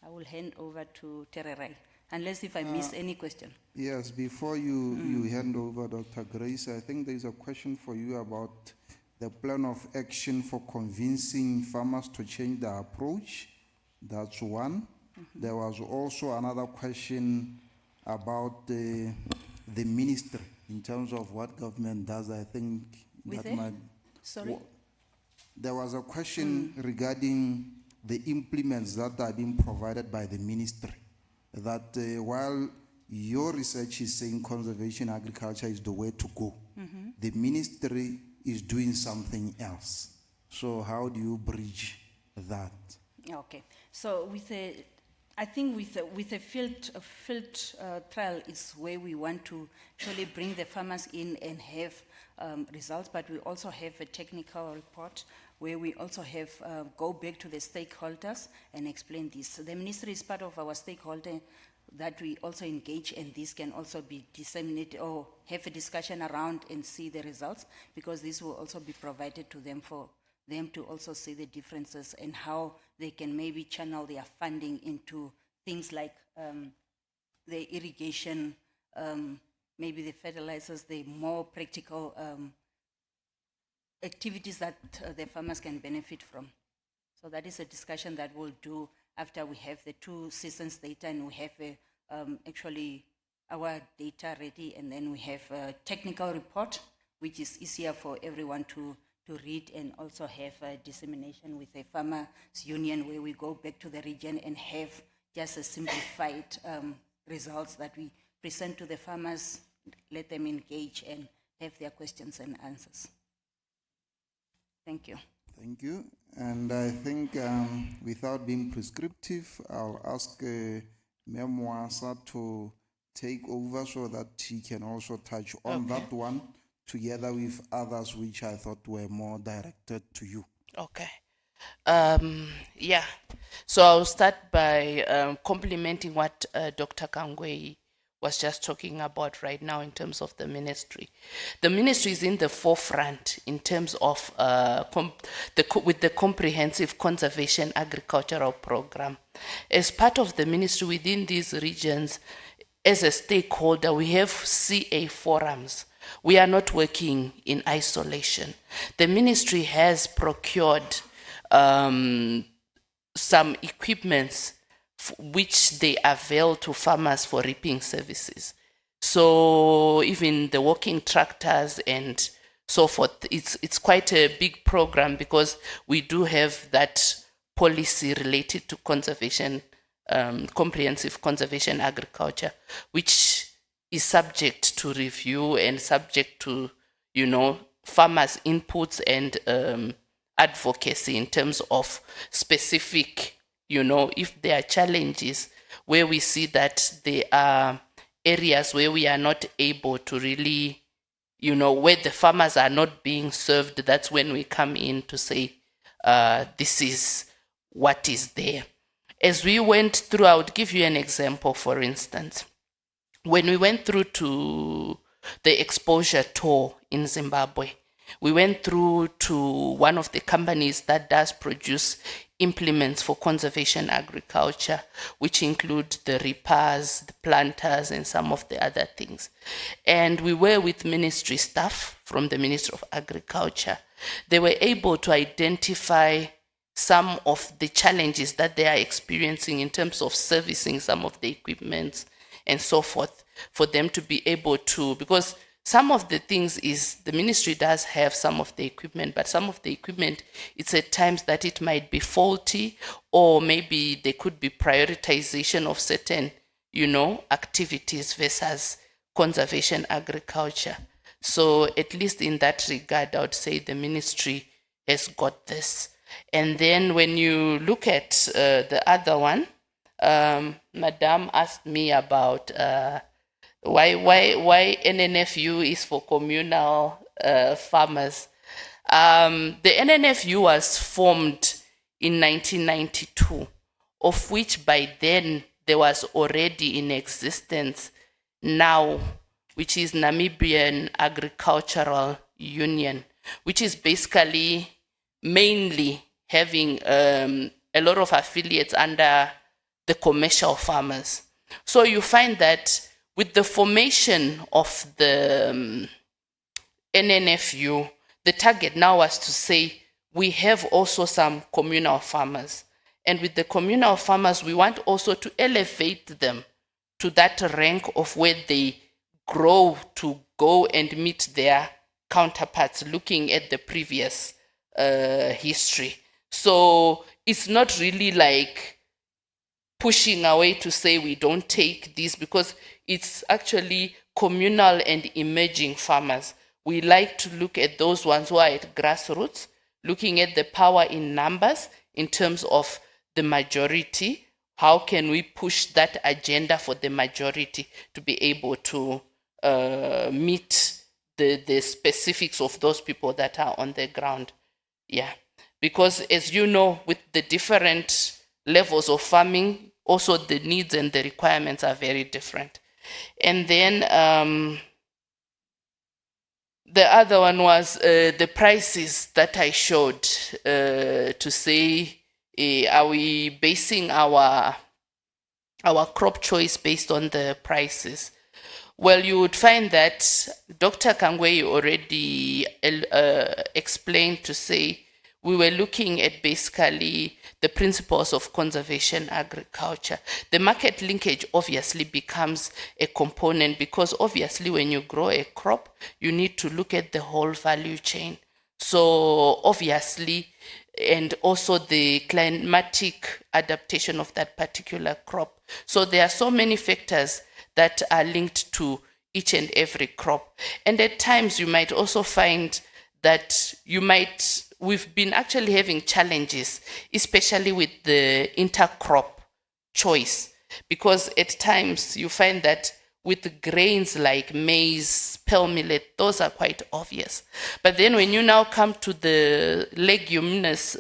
I will hand over to Tererai, unless if I missed any question. Yes, before you hand over, Dr. Grace, I think there's a question for you about the plan of action for convincing farmers to change their approach. That's one. There was also another question about the ministry in terms of what government does. I think With that the- might. Sorry? There was a question regarding the implements that are being provided by the ministry. That while your research is saying conservation agriculture is the way to go, the ministry is doing something else. So how do you bridge that? Okay, so I think with a field trial is where we want to actually bring the farmers in and have results, but we also have a technical report where we also have go back to the stakeholders and explain this. So the ministry is part of our stakeholder that we also engage, and this can also be disseminated or have a discussion around and see the results, because this will also be provided to them for them to also see the differences and how they can maybe channel their funding into things like the irrigation, maybe the fertilizers, the more practical activities that the farmers can benefit from. So that is a discussion that we'll do after we have the 2 seasons data and we have actually our data ready, and then we have a technical report which is easier for everyone to read, and also have a dissemination with the farmers union where we go back to the region and have just a simplified results that we present to the farmers, let them engage and have their questions and answers. Thank you. Thank you. And I think without being prescriptive, I'll ask Memwasa to take over so that he can also touch on that one together with others which I thought were more directed to you. Okay. Yeah. So I'll start by complimenting what Dr. Kangwe was just talking about right now in terms of the ministry. The ministry is in the forefront in terms of with the comprehensive conservation agricultural program. As part of the ministry within these regions, as a stakeholder, we have CA forums. We are not working in isolation. The ministry has procured some equipments which they avail to farmers for reaping services. So even the working tractors and so forth, it's quite a big program, because we do have that policy related to conservation, comprehensive conservation agriculture, which is subject to review and subject to, farmers' inputs and advocacy in terms of specific, if there are challenges where we see that there are areas where we are not able to really, where the farmers are not being served, that's when we come in to say, this is what is there. As we went through, I would give you an example, for instance. When we went through to the exposure tour in Zimbabwe, we went through to one of the companies that does produce implements for conservation agriculture, which include the reapers, the planters, and some of the other things. And we were with ministry staff from the Ministry of Agriculture. They were able to identify some of the challenges that they are experiencing in terms of servicing some of the equipments and so forth, for them to be able to, because some of the things is the ministry does have some of the equipment, but some of the equipment, it's at times that it might be faulty, or maybe there could be prioritization of certain, activities versus conservation agriculture. So at least in that regard, I would say the ministry has got this. And then when you look at the other one, Madame asked me about why NNFU is for communal farmers. The NNFU was formed in 1992, of which by then there was already in existence now, which is Namibian Agricultural Union, which is basically mainly having a lot of affiliates under the commercial farmers. So you find that with the formation of the NNFU, the target now was to say we have also some communal farmers. And with the communal farmers, we want also to elevate them to that rank of where they grow to go and meet their counterparts, looking at the previous history. So it's not really like pushing away to say we don't take this, because it's actually communal and emerging farmers. We like to look at those ones who are at grassroots, looking at the power in numbers in terms of the majority. How can we push that agenda for the majority to be able to meet the specifics of those people that are on the ground? Yeah, because as you know, with the different levels of farming, also the needs and the requirements are very different. And then the other one was the prices that I showed to say, are we basing our crop choice based on the prices? Well, you would find that Dr. Kangwe already explained to say we were looking at basically the principles of conservation agriculture. The market linkage obviously becomes a component, because obviously when you grow a crop, you need to look at the whole value chain. So obviously, and also the climatic adaptation of that particular crop. So there are so many factors that are linked to each and every crop. And at times you might also find that we've been actually having challenges, especially with the intercrop choice, because at times you find that with grains like maize, pearl millet, those are quite obvious. But then when you now come to the leguminous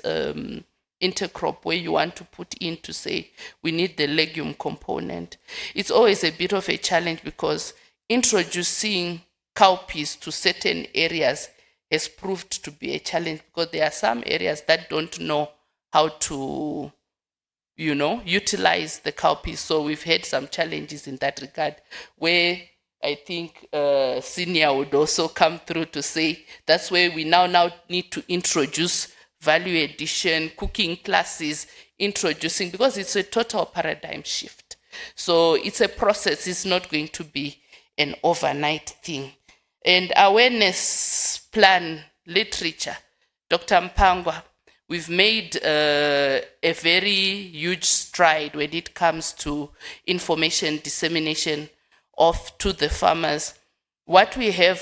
intercrop, where you want to put in to say we need the legume component, it's always a bit of a challenge, because introducing cowpeas to certain areas has proved to be a challenge, because there are some areas that don't know how to utilize the cowpeas. So we've had some challenges in that regard, where I think senior would also come through to say that's where we now need to introduce value addition, cooking classes, introducing, because it's a total paradigm shift. So it's a process, it's not going to be an overnight thing. And awareness plan literature, Dr. Mpangwa, we've made a very huge stride when it comes to information dissemination to the farmers. What we have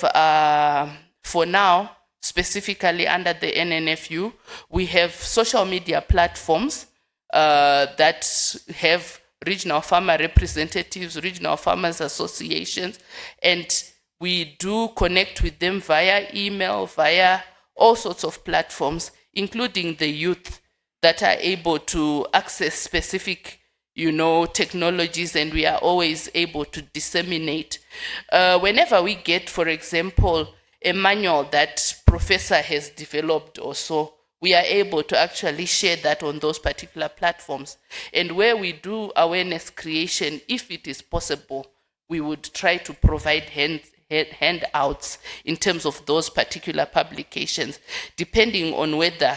for now, specifically under the NNFU, we have social media platforms that have regional farmer representatives, regional farmers associations, and we do connect with them via email, via all sorts of platforms, including the youth that are able to access specific, technologies, and we are always able to disseminate. Whenever we get, for example, a manual that professor has developed or so, we are able to actually share that on those particular platforms. And where we do awareness creation, if it is possible, we would try to provide handouts in terms of those particular publications, depending on whether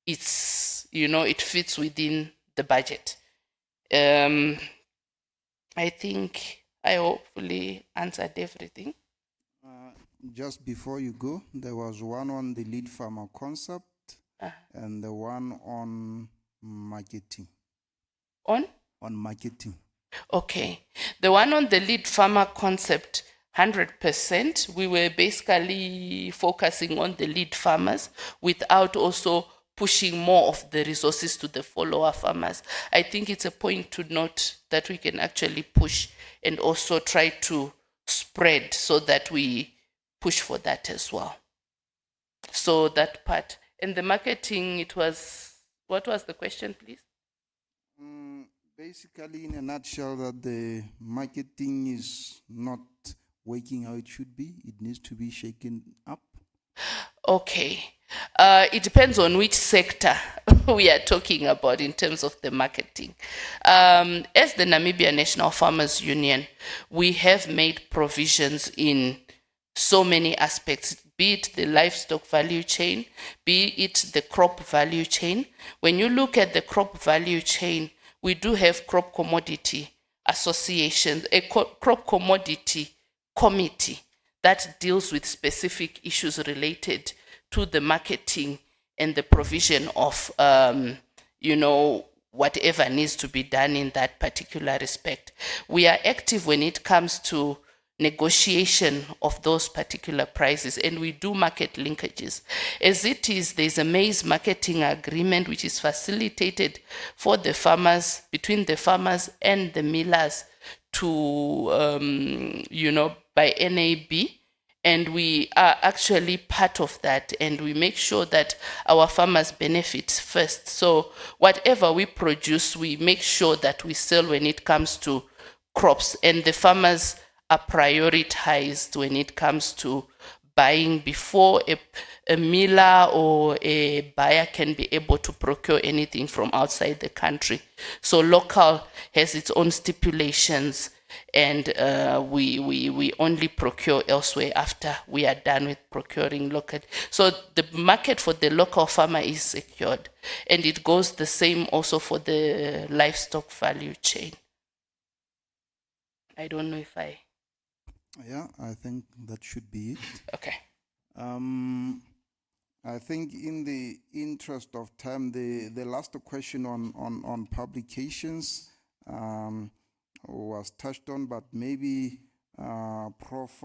it's, it fits within the budget. I think I hopefully answered everything. Just before you go, there was one on the lead farmer concept and the one on marketing. On marketing. Okay. The one on the lead farmer concept, 100%, we were basically focusing on the lead farmers without also pushing more of the resources to the follower farmers. I think it's a point to note that we can actually push and also try to spread so that we push for that as well. So that part. And the marketing, what was the question, please? Basically, in a nutshell, that the marketing is not working how it should be. It needs to be shaken up. Okay. It depends on which sector we are talking about in terms of the marketing. As the Namibia National Farmers Union, we have made provisions in so many aspects, be it the livestock value chain, be it the crop value chain. When you look at the crop value chain, we do have crop commodity associations, a crop commodity committee that deals with specific issues related to the marketing and the provision of, whatever needs to be done in that particular respect. We are active when it comes to negotiation of those particular prices, and we do market linkages. As it is, there's a maize marketing agreement which is facilitated for the farmers, between the farmers and the millers to, by NAB, and we are actually part of that, and we make sure that our farmers benefit first. So whatever we produce, we make sure that we sell when it comes to crops, and the farmers are prioritized when it comes to buying before a miller or a buyer can be able to procure anything from outside the country. So local has its own stipulations, and we only procure elsewhere after we are done with procuring local. So the market for the local farmer is secured, and it goes the same also for the livestock value chain. I don't know if I... Yeah, I think that should be it. Okay. I think in the interest of time, the last question on publications was touched on, but maybe Prof.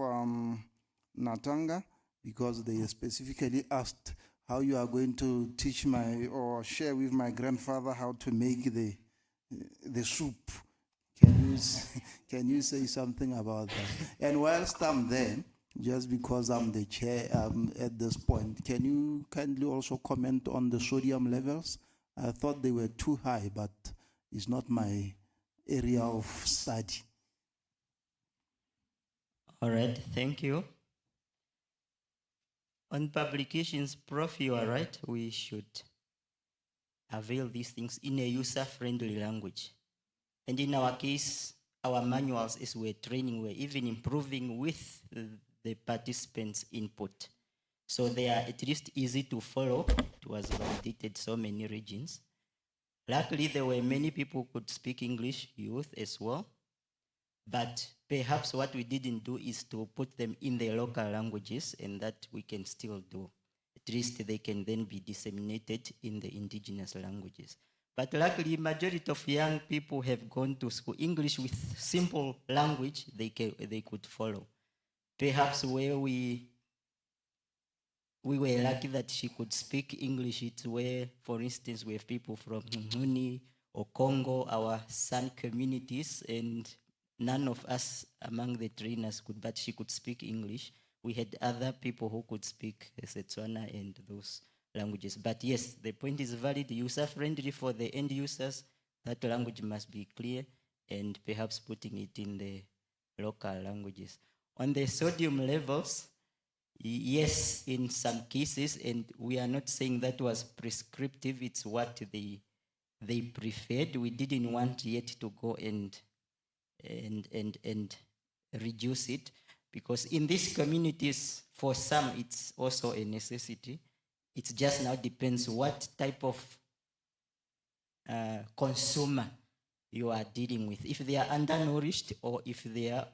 Natanga, because they specifically asked how you are going to teach or share with my grandfather how to make the soup. Can you say something about that? And whilst I'm there, just because I'm the chair at this point, can you kindly also comment on the sodium levels? I thought they were too high, but it's not my area of study. All right, thank you. On publications, Prof, you are right. We should avail these things in a user-friendly language. And in our case, our manuals, as we're training, we're even improving with the participants' input. So they are at least easy to follow. It was validated so many regions. Luckily, there were many people who could speak English, youth as well. But perhaps what we didn't do is to put them in their local languages, and that we can still do. At least they can then be disseminated in the indigenous languages. But luckily, majority of young people have gone to school. English with simple language, they could follow. Perhaps where we were lucky that she could speak English, it's where, for instance, we have people from Muni or Congo, our San communities, and none of us among the trainers could, but she could speak English. We had other people who could speak Setswana and those languages. But yes, the point is valid, user-friendly for the end users. That language must be clear, and perhaps putting it in the local languages. On the sodium levels, yes, in some cases, and we are not saying that was prescriptive, it's what they preferred. We didn't want yet to go and reduce it, because in these communities, for some, it's also a necessity. It just now depends what type of consumer you are dealing with. If they are undernourished or if they are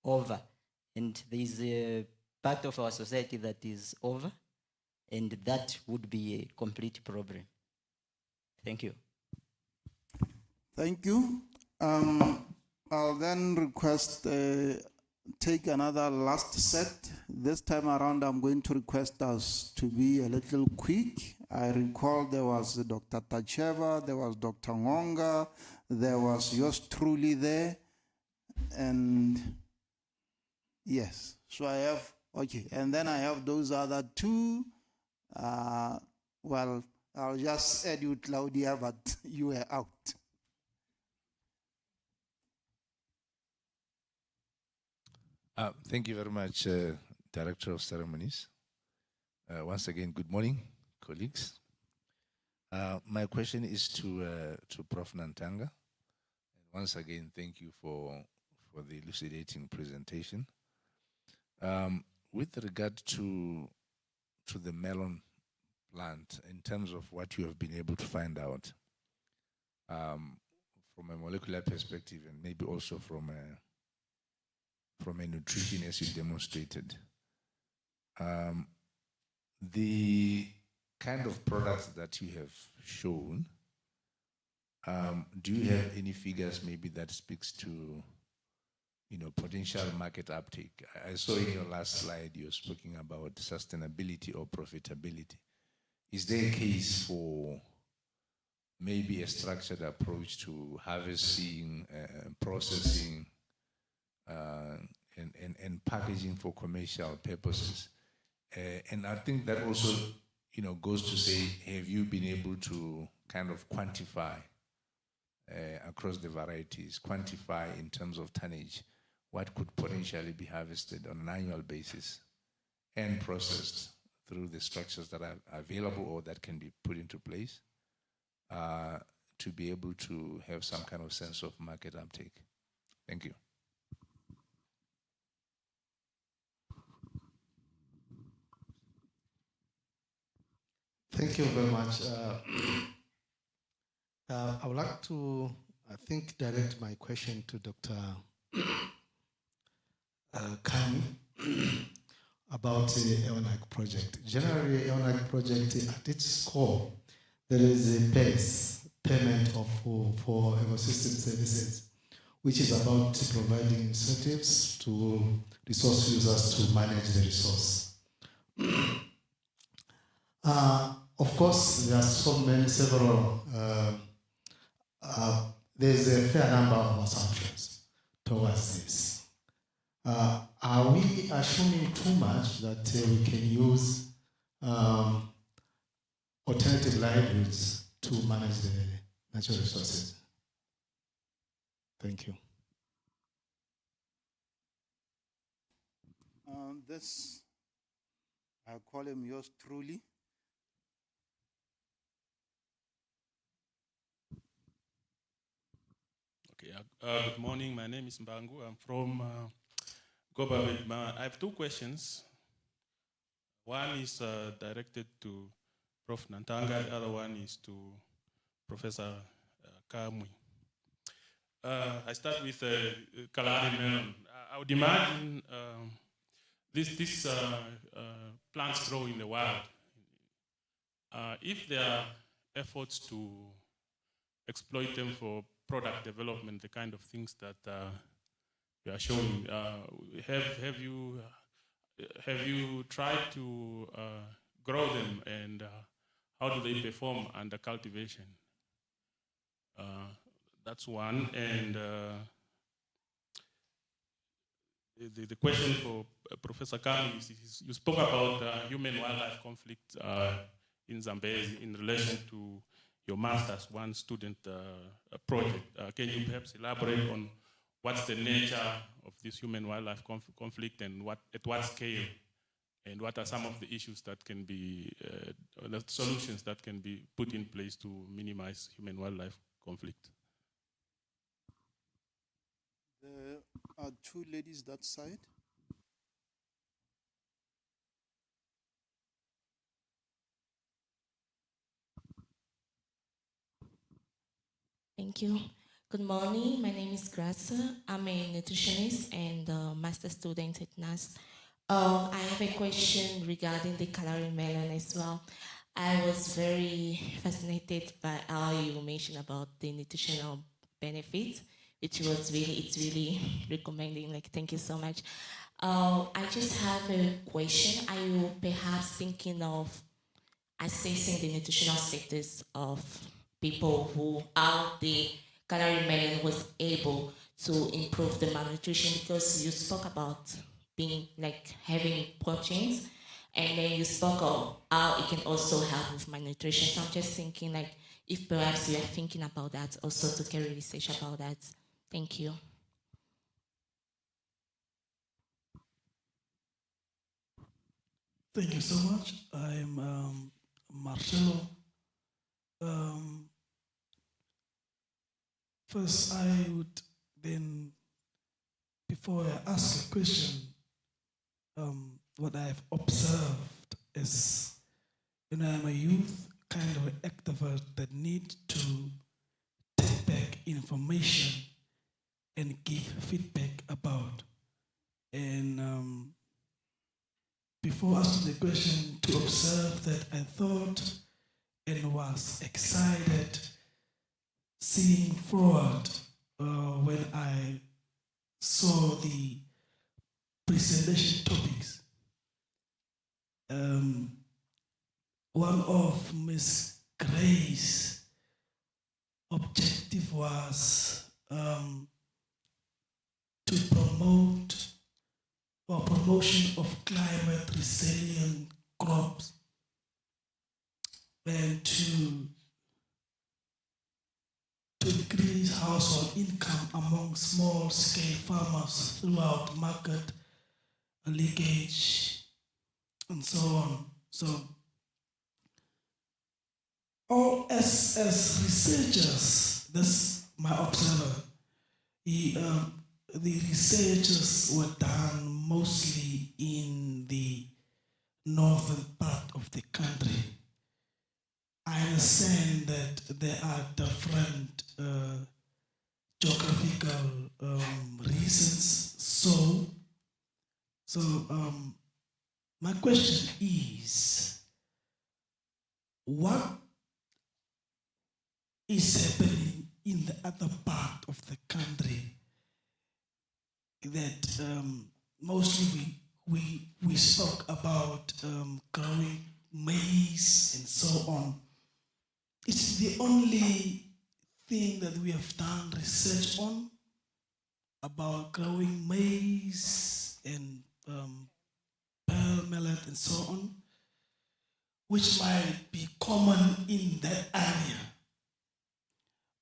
over. And there is a part of our society that is over, and that would be a complete problem. Thank you. Thank you. I'll then request take another last set. This time around, I'm going to request us to be a little quick. I recall there was Dr. Tacheva, there was Dr. Ngonga, there was yours truly there, and yes. So I have, okay, and then I have those other two. Well, I'll just add you, Claudia, but you were out. Thank you very much, Director of Ceremonies. Once again, good morning, colleagues. My question is to Prof. Nantanga. Once again, thank you for the elucidating presentation. With regard to the melon plant, in terms of what you have been able to find out, from a molecular perspective and maybe also from a nutrition, as you demonstrated, the kind of products that you have shown, do you have any figures maybe that speaks to, potential market uptake? I saw in your last slide you're speaking about sustainability or profitability. Is there a case for maybe a structured approach to harvesting, processing, and packaging for commercial purposes? And I think that also, goes to say, have you been able to kind of quantify across the varieties, quantify in terms of tonnage, what could potentially be harvested on an annual basis and processed through the structures that are available or that can be put into place to be able to have some kind of sense of market uptake? Thank you. Thank you very much. I would like to, direct my question to Dr. Kami about the EONAC project. Generally, EONAC project, at its core, there is a payment for ecosystem services, which is about providing incentives to resource users to manage the resource. Of course, there are several, there's a fair number of assumptions towards this. Are we assuming too much that we can use alternative livelihoods to manage the natural resources? Thank you. This, I call him yours truly. Okay, good morning. My name is Mbangu. I'm from Goba. I have two questions. One is directed to Prof. Nantanga. The other one is to Professor Kamwi. I start with Kalahari melon. I would imagine these plants grow in the wild. If there are efforts to exploit them for product development, the kind of things that you are showing, have you tried to grow them, and how do they perform under cultivation? That's one. And the question for Professor Kami is, you spoke about human-wildlife conflict in Zambezi in relation to your master's one student project. Can you perhaps elaborate on what's the nature of this human-wildlife conflict, and at what scale, and what are some of the issues that can be, the solutions that can be put in place to minimize human-wildlife conflict? There are two ladies that side. Thank you. Good morning. My name is Graça. I'm a nutritionist and a master student at NAST. I have a question regarding the Kalahari melon as well. I was very fascinated by how you mentioned about the nutritional benefits, which was it's really recommending. Thank you so much. I just have a question. Are you perhaps thinking of assessing the nutritional status of people how the Kalahari melon was able to improve the malnutrition? Because you spoke about being having proteins, and then you spoke of how it can also help with malnutrition. So I'm just thinking if perhaps you are thinking about that also to carry research about that. Thank you. Thank you so much. I'm Marcelo. First, I would then, before I ask a question, what I've observed is, I'm a youth kind of activist that need to take back information and give feedback about. And before asking the question, to observe that I thought and was excited seeing forward when I saw the presentation topics. One of Ms. Gray's objective was to promote or promotion of climate resilient crops and to increase household income among small-scale farmers throughout market leakage and so on. So, all as researchers, that's my observer. The researches were done mostly in the northern part of the country. I understand that there are different geographical reasons. So my question is, what is happening in the other part of the country that mostly we spoke about growing maize and so on? It's the only thing that we have done research on about growing maize and pearl millet and so on, which might be common in that area.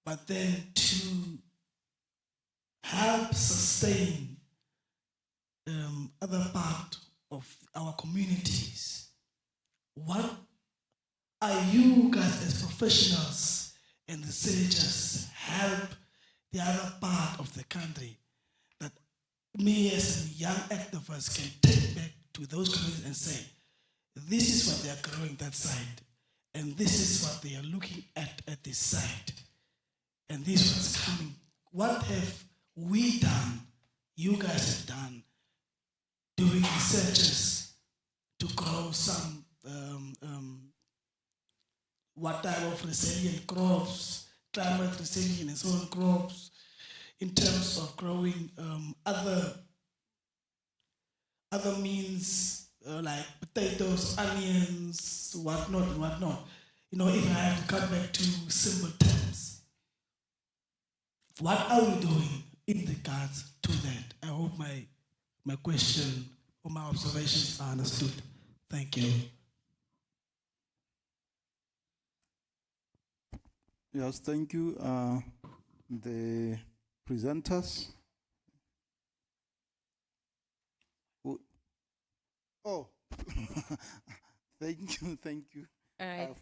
But then to help sustain other part of our communities, what are you guys as professionals and researchers help the other part of the country that me as a young activist can take back to those communities and say, this is what they are growing that side, and this is what they are looking at this side, and this is what's coming. What have we done, you guys have done, doing researches to grow some what type of resilient crops, climate resilient and so on crops, in terms of growing other means like potatoes, onions, whatnot and whatnot. If I have to come back to simple terms, what are we doing in regards to that? I hope my question or my observations are understood. Thank you. Yes, thank you. The presenters. Oh, thank you. All right.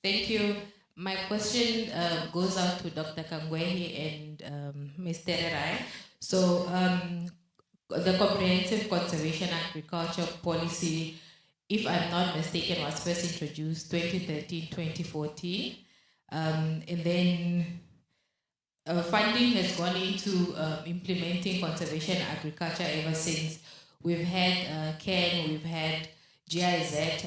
Thank you. My question goes out to Dr. Kangwehi and Ms. Tererai. So the Comprehensive Conservation Agriculture Policy, if I'm not mistaken, was first introduced 2013-2014. And then funding has gone into implementing conservation agriculture ever since. We've had CAN, we've had GIZ,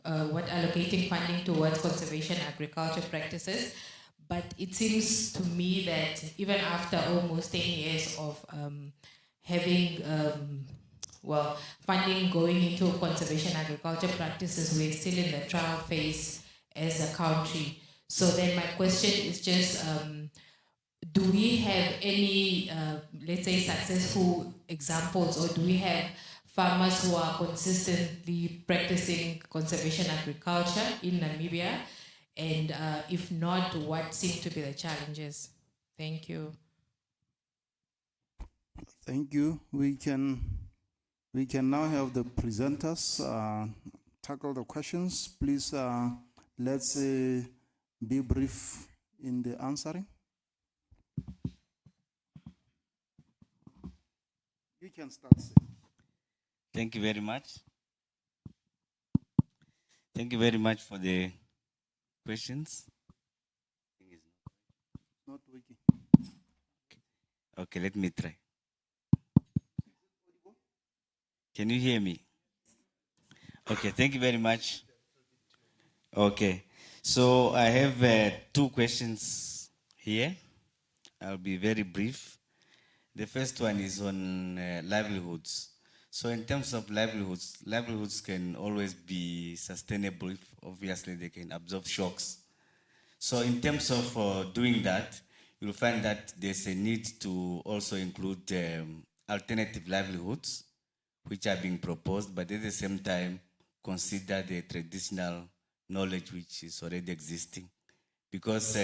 allocating funding towards conservation agriculture practices. But it seems to me that even after almost 10 years of having funding going into conservation agriculture practices, we're still in the trial phase as a country. So then my question is just, do we have any, let's say, successful examples, or do we have farmers who are consistently practicing conservation agriculture in Namibia? And if not, what seem to be the challenges? Thank you. Thank you. We can We can now have the presenters tackle the questions. Please, let's be brief in the answering. You can start. Thank you very much. Thank you very much for the questions. Not working. Okay, let me try. Can you hear me? Okay, thank you very much. Okay, so I have 2 questions here. I'll be very brief. The first one is on livelihoods. So in terms of livelihoods, livelihoods can always be sustainable if obviously they can absorb shocks. So in terms of doing that, you'll find that there's a need to also include alternative livelihoods, which are being proposed, but at the same time, consider the traditional knowledge which is already existing. Because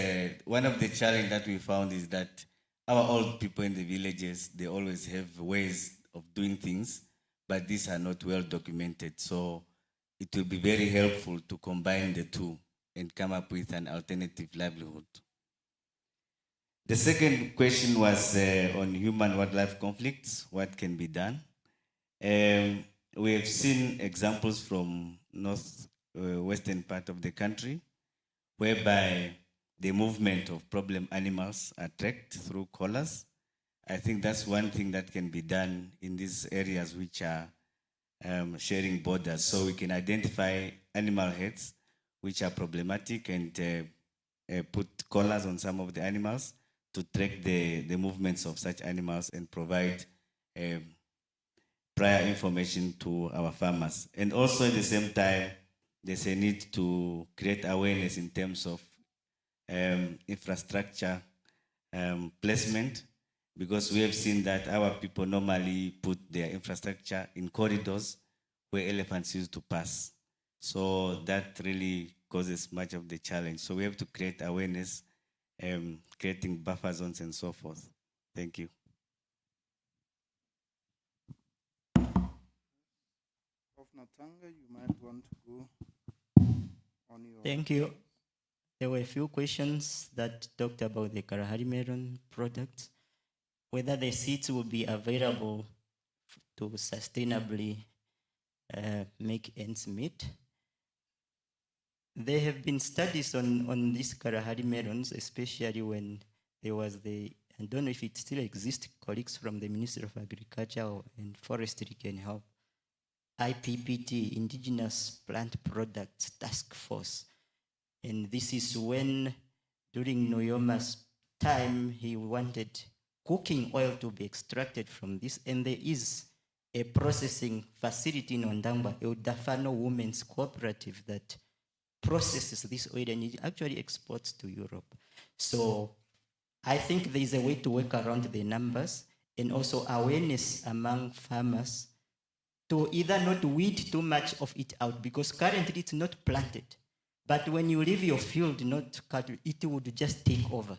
one of the challenges that we found is that our old people in the villages, they always have ways of doing things, but these are not well documented. So it will be very helpful to combine the two and come up with an alternative livelihood. The second question was on human-wildlife conflicts, what can be done? We have seen examples from western part of the country, whereby the movement of problem animals are tracked through collars. I think that's one thing that can be done in these areas which are sharing borders. So we can identify animal heads which are problematic and put collars on some of the animals to track the movements of such animals and provide prior information to our farmers. And also at the same time, there's a need to create awareness in terms of infrastructure placement, because we have seen that our people normally put their infrastructure in corridors where elephants used to pass. So that really causes much of the challenge. So we have to create awareness, creating buffer zones and so forth. Thank you. Of Natanga, you might want to go on your... Thank you. There were a few questions that talked about the Kalahari melon product, whether the seeds will be available to sustainably make ends meet. There have been studies on these Kalahari melons, especially when there was I don't know if it still exists, colleagues from the Ministry of Agriculture and Forestry can help, IPPT, Indigenous Plant Products Task Force. And this is when, during Noyoma's time, he wanted cooking oil to be extracted from this. And there is a processing facility in Ondangwa, a Udafano Women's Cooperative, that processes this oil and it actually exports to Europe. So I think there is a way to work around the numbers and also awareness among farmers to either not weed too much of it out, because currently it's not planted. But when you leave your field not cut, it would just take over.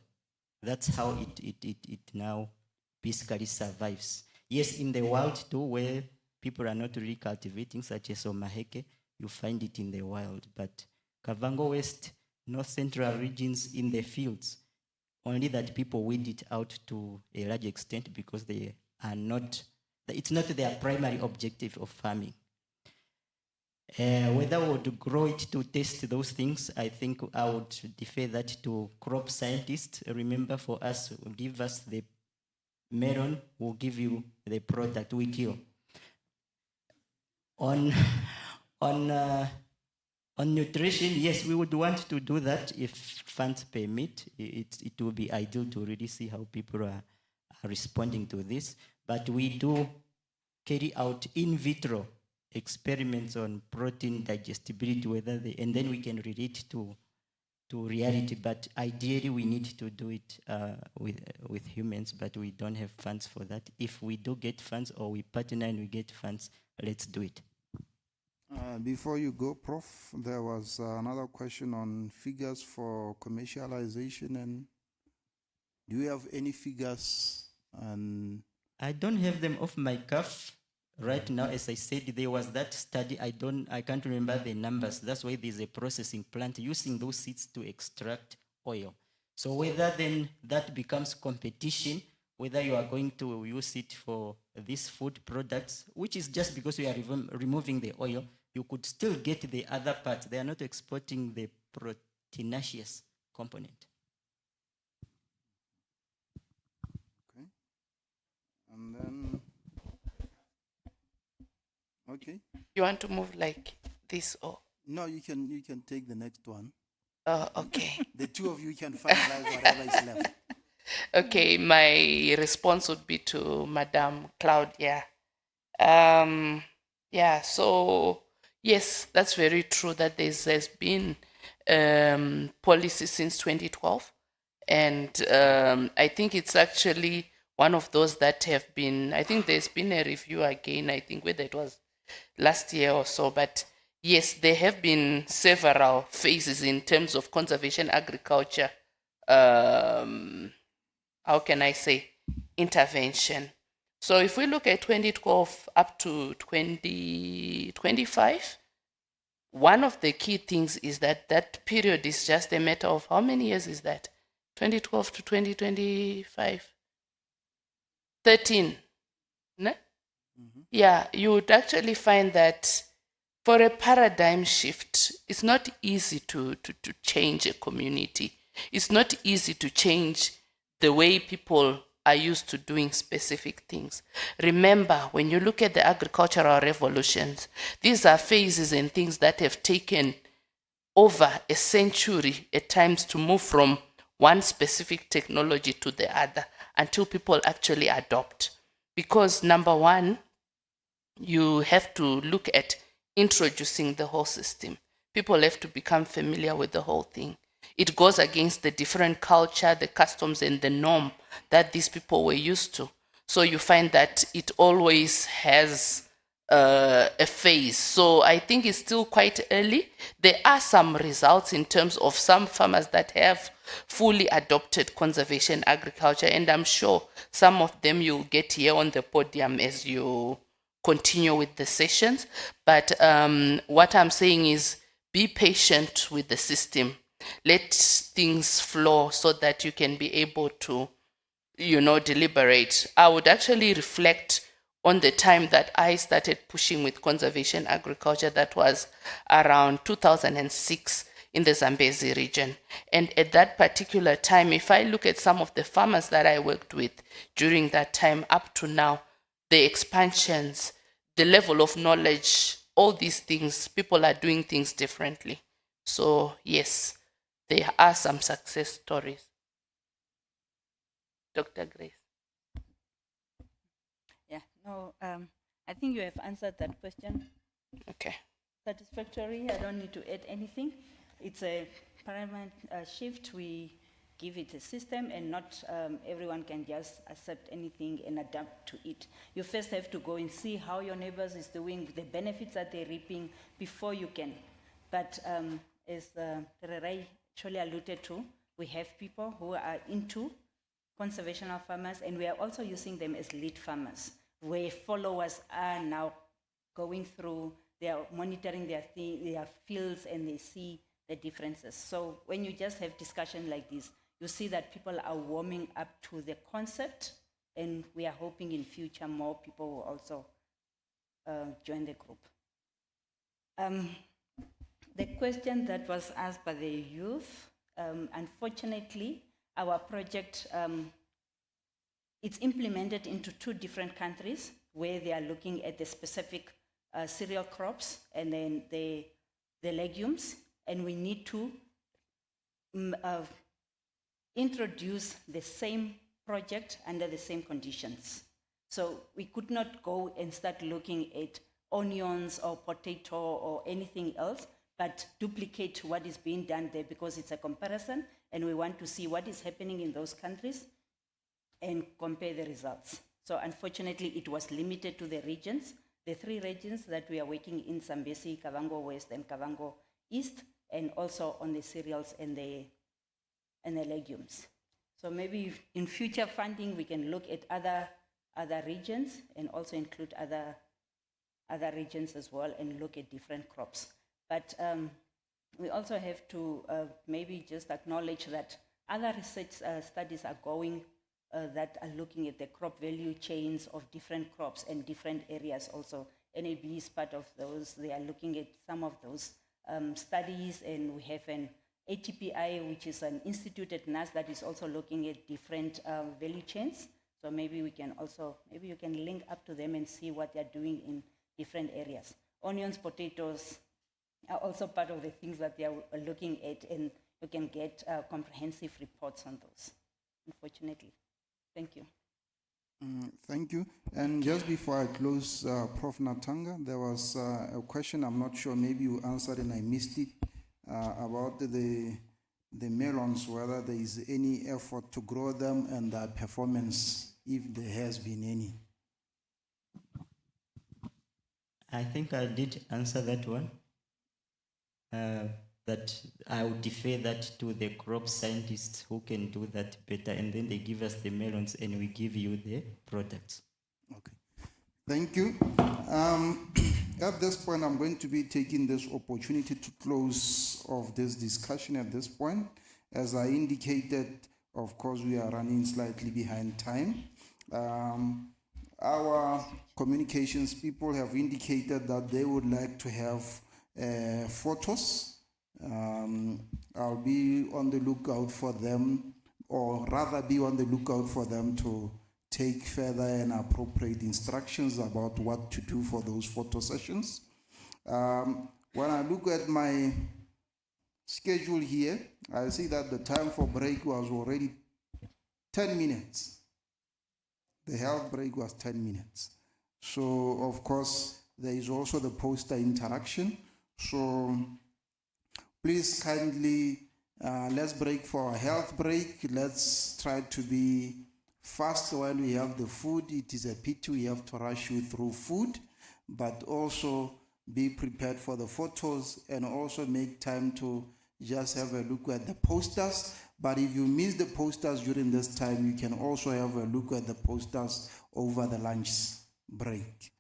That's how it now basically survives. Yes, in the wild too, where people are not really cultivating, such as Omaheke, you find it in the wild. But Kavango West, North Central regions in the fields, only that people weed it out to a large extent because they are not, it's not their primary objective of farming. Whether we would grow it to test those things, I think I would defer that to crop scientists. Remember, for us, give us the melon, we'll give you the product we kill. On nutrition, yes, we would want to do that if funds permit. It will be ideal to really see how people are responding to this. But we do carry out in vitro experiments on protein digestibility, and then we can relate to reality. But ideally, we need to do it with humans, but we don't have funds for that. If we do get funds, or we partner and we get funds, let's do it. Before you go, Prof, there was another question on figures for commercialization. And do you have any figures? And I don't have them off my cuff, Right now, as I said, there was that study, I can't remember the numbers. That's why there's a processing plant using those seeds to extract oil. So whether then that becomes competition, whether you are going to use it for these food products, which is just because you are removing the oil, you could still get the other part. They are not exporting the proteinaceous component. Okay. And then, okay. You want to move like this or? No, you can take the next one. Oh, okay. The two of you can finalize whatever is left. Okay, my response would be to Madame Claudia. Yeah, so yes, that's very true that there's been policy since 2012. And I think it's actually one of those that have been, I think there's been a review again, I think whether it was last year or so, but yes, there have been several phases in terms of conservation agriculture, how can I say, intervention. So if we look at 2012 up to 2025, one of the key things is that that period is just a matter of how many years is that? 2012 to 2025? 13. No? Mm-hmm. Yeah, you would actually find that for a paradigm shift, it's not easy to change a community. It's not easy to change the way people are used to doing specific things. Remember, when you look at the agricultural revolutions, these are phases and things that have taken over a century at times to move from one specific technology to the other until people actually adopt. Because number one, you have to look at introducing the whole system. People have to become familiar with the whole thing. It goes against the different culture, the customs, and the norm that these people were used to. So you find that it always has a phase. So I think it's still quite early. There are some results in terms of some farmers that have fully adopted conservation agriculture, and I'm sure some of them you'll get here on the podium as you continue with the sessions. But what I'm saying is be patient with the system. Let things flow so that you can be able to, deliberate. I would actually reflect on the time that I started pushing with conservation agriculture. That was around 2006 in the Zambezi region. And at that particular time, if I look at some of the farmers that I worked with during that time up to now, the expansions, the level of knowledge, all these things, people are doing things differently. So yes, there are some success stories. Dr. Grace. Yeah, no, I think you have answered that question. Okay. Satisfactory, I don't need to add anything. It's a paradigm shift. We give it a system, and not everyone can just accept anything and adapt to it. You first have to go and see how your neighbors is doing, the benefits that they're reaping before you can. But as Tererai actually alluded to, we have people who are into conservational farmers, and we are also using them as lead farmers, where followers are now going through, they are monitoring their fields, and they see the differences. So when you just have discussion like this, you see that people are warming up to the concept, and we are hoping in future more people will also join the group. The question that was asked by the youth, unfortunately, our project, it's implemented into 2 different countries where they are looking at the specific cereal crops and then the legumes, and we need to introduce the same project under the same conditions. So we could not go and start looking at onions or potato or anything else, but duplicate what is being done there, because it's a comparison, and we want to see what is happening in those countries and compare the results. So unfortunately, it was limited to the regions, the 3 regions that we are working in: Zambezi, Kavango West, and Kavango East, and also on the cereals and the legumes. So maybe in future funding, we can look at other regions and also include other other regions as well and look at different crops. But we also have to maybe just acknowledge that other research studies are going that are looking at the crop value chains of different crops and different areas also. NAB is part of those. They are looking at some of those studies, and we have an ATPI, which is an institute at NAS that is also looking at different value chains. So maybe we can also, maybe you can link up to them and see what they're doing in different areas. Onions, potatoes are also part of the things that they are looking at, and you can get comprehensive reports on those, unfortunately. Thank you. Thank you. And just before I close, Prof. Natanga, there was a question, I'm not sure, maybe you answered and I missed it, about the melons, whether there is any effort to grow them and their performance, if there has been any. I think I did answer that one. That I would defer that to the crop scientists who can do that better, and then they give us the melons and we give you the products. Okay. Thank you. At this point, I'm going to be taking this opportunity to close off this discussion at this point. As I indicated, of course, we are running slightly behind time. Our communications people have indicated that they would like to have photos. I'll be on the lookout for them, or rather be on the lookout for them to take further and appropriate instructions about what to do for those photo sessions. When I look at my schedule here, I see that the time for break was already 10 minutes. The health break was 10 minutes. So, of course, there is also the poster interaction. So, please kindly, let's break for a health break. Let's try to be fast while we have the food. It is a pity we have to rush you through food, but also be prepared for the photos and also make time to just have a look at the posters. But if you miss the posters during this time, you can also have a look at the posters over the lunch break.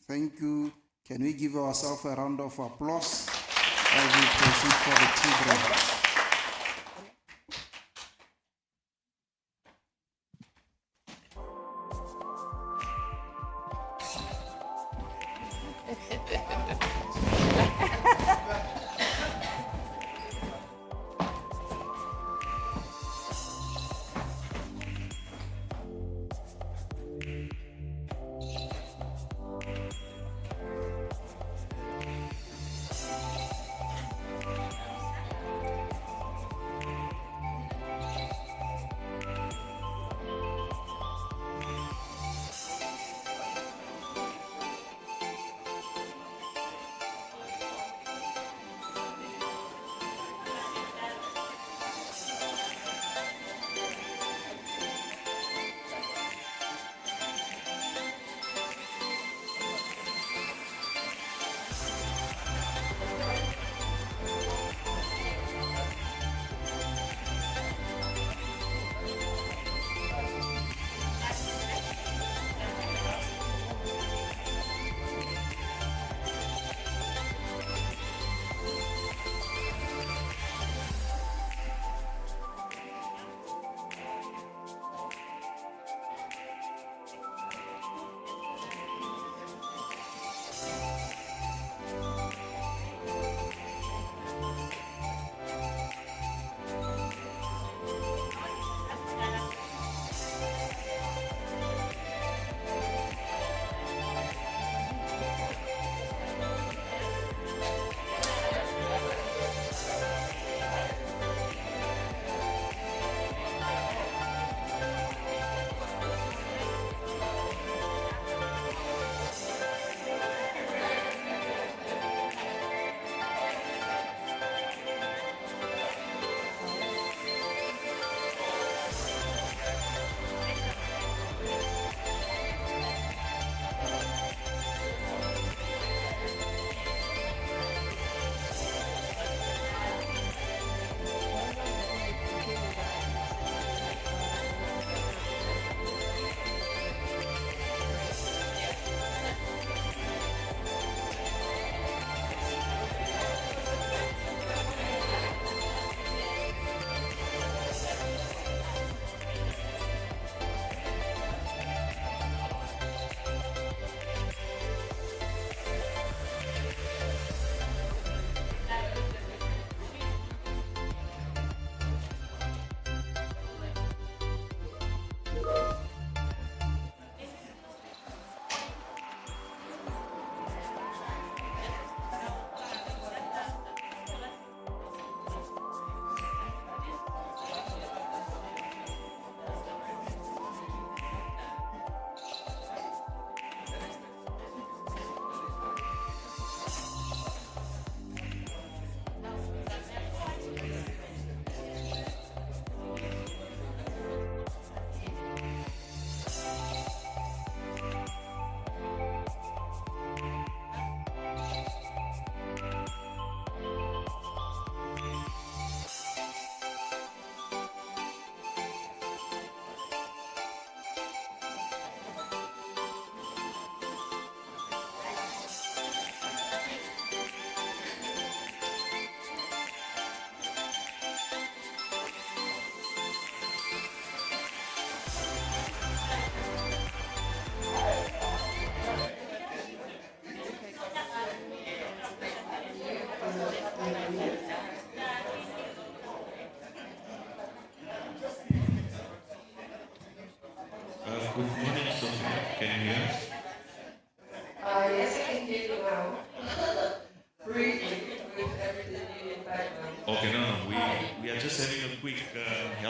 Thank you. Can we give ourselves a round of applause as we proceed for the tea break?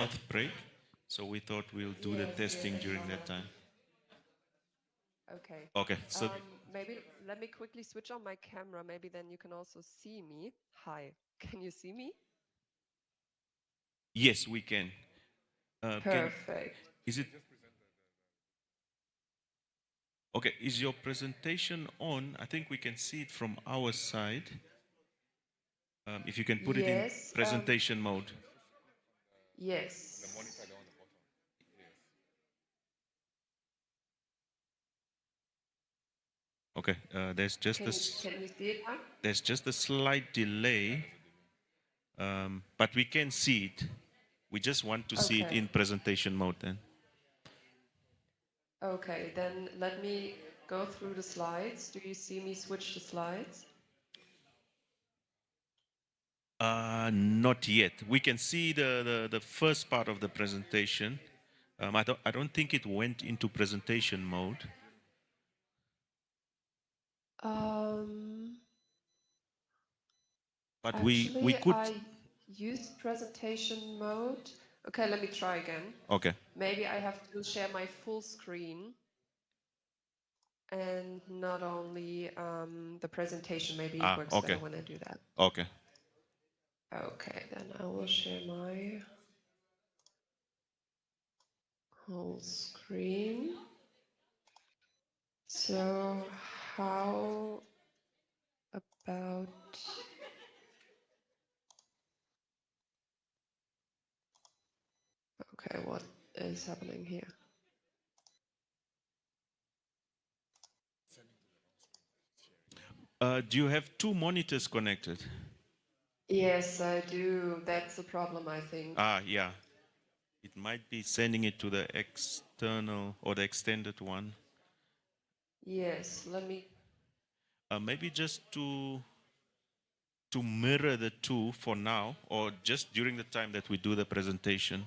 mouth break. So we thought we'll do the testing during that time. Okay. Okay, so Maybe let me quickly switch on my camera. Maybe then you can also see me. Hi, can you see me? yes, we can. Perfect. Is it okay? Is your presentation on? I think we can see it from our side. If you can put it in Yes, presentation mode. Yes. Okay, there's just Can you see it now? there's just a slight delay, but we can see it. We just want to see it Okay. in presentation mode then. Okay, then let me go through the slides. Do you see me switch the slides? Not yet. We can see the first part of the presentation. I don't think it went into presentation mode. But we Actually, could. I used presentation mode. Okay, let me try again. Okay. Maybe I have to share my full screen and not only the presentation. Maybe it works Okay. better when I do that. Okay. Okay, then I will share my whole screen. So how about okay, what is happening here? Do you have two monitors connected? Yes, I do. That's the problem, I think. Yeah. It might be sending it to the external or the extended one. Yes, let me. Maybe just to mirror the two for now, or just during the time that we do the presentation.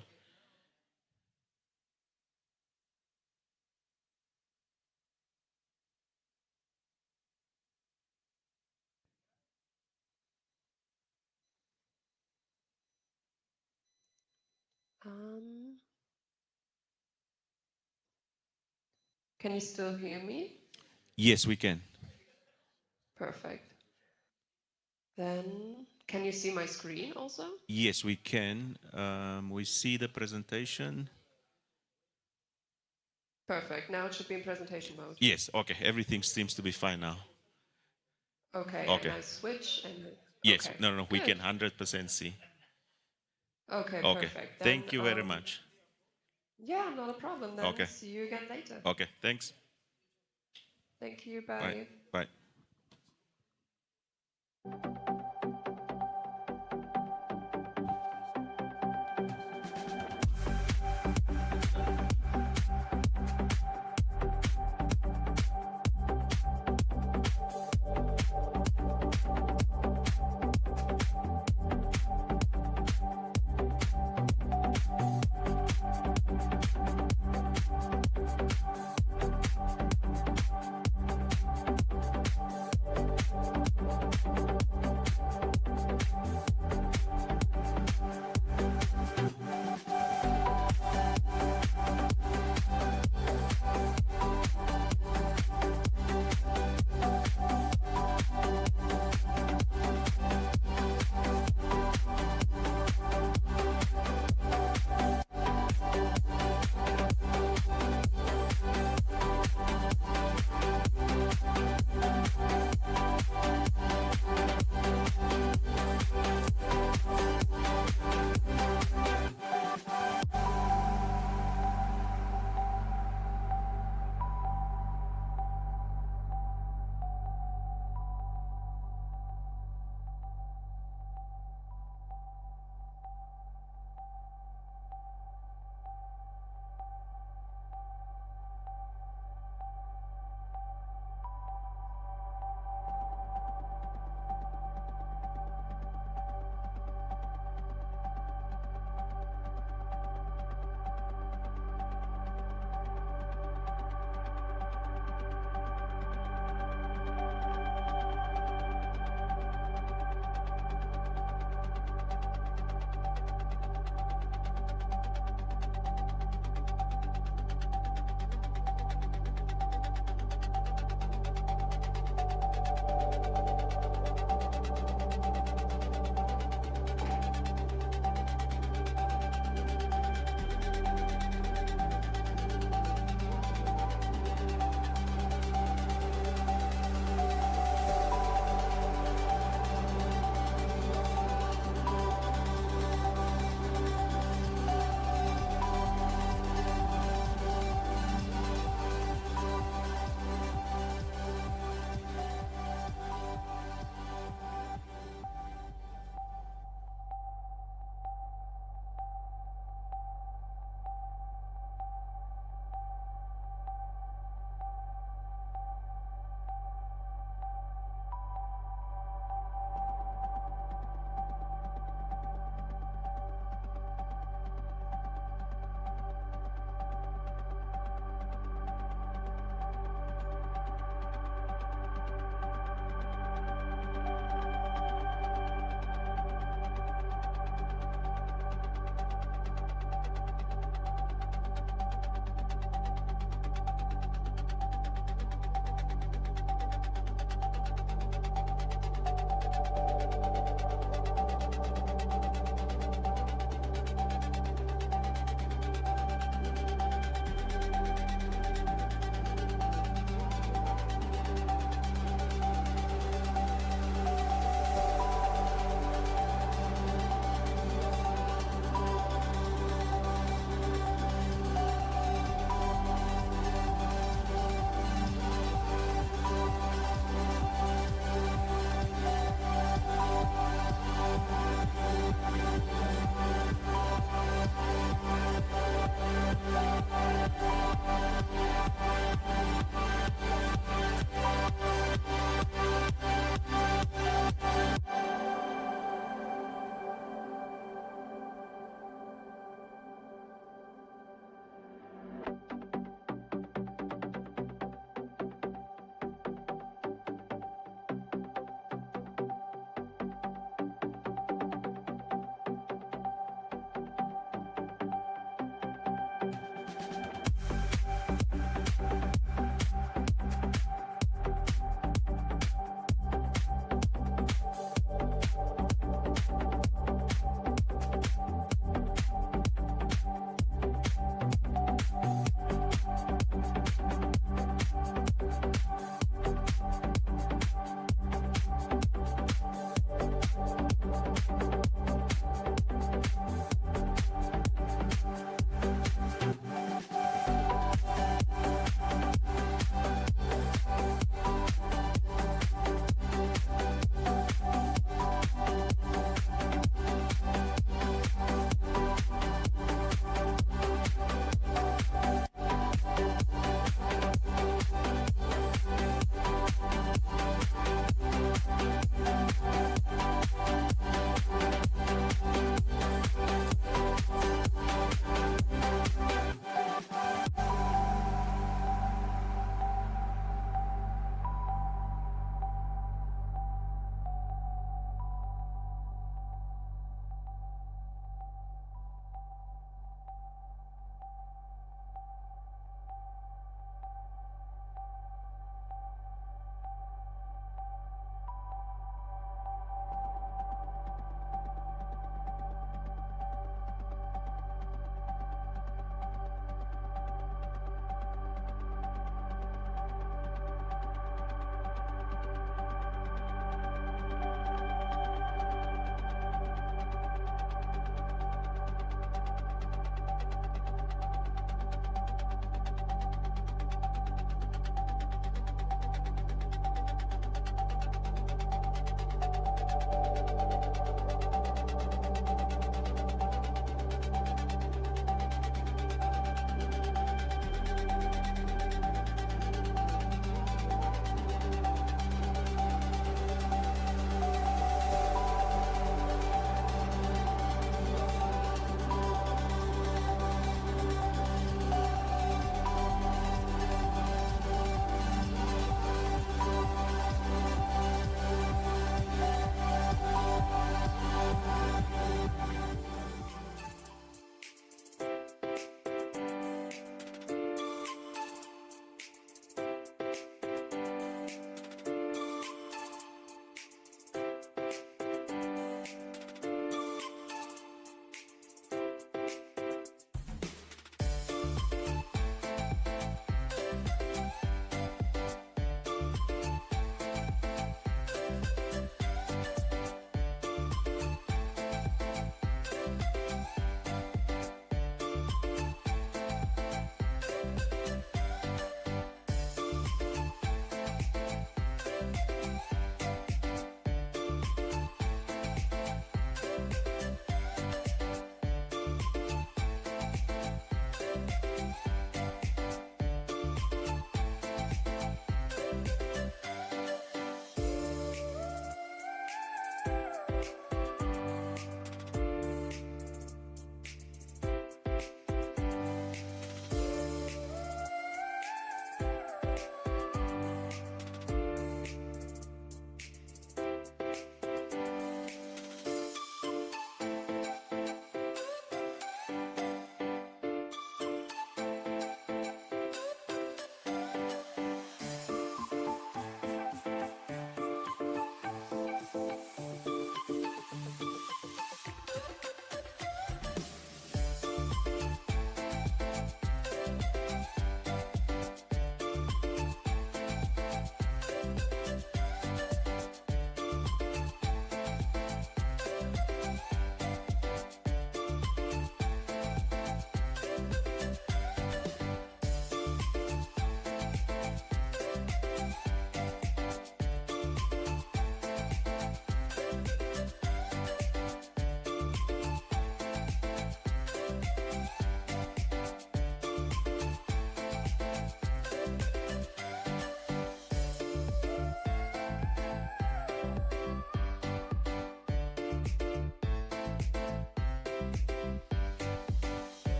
Can you still hear me? Yes, we can. Perfect. Then, can you see my screen also? Yes, we can. We see the presentation. Perfect. Now it should be in presentation mode. Yes, okay. Everything seems to be fine now. Okay, Okay. and I switch and Yes, okay. no, we Good. can 100% see. Okay, Okay. perfect. Thank Then, you very much. Yeah, not a problem. Then Okay. see you again later. Okay, thanks. Thank you. Bye. Bye. Bye.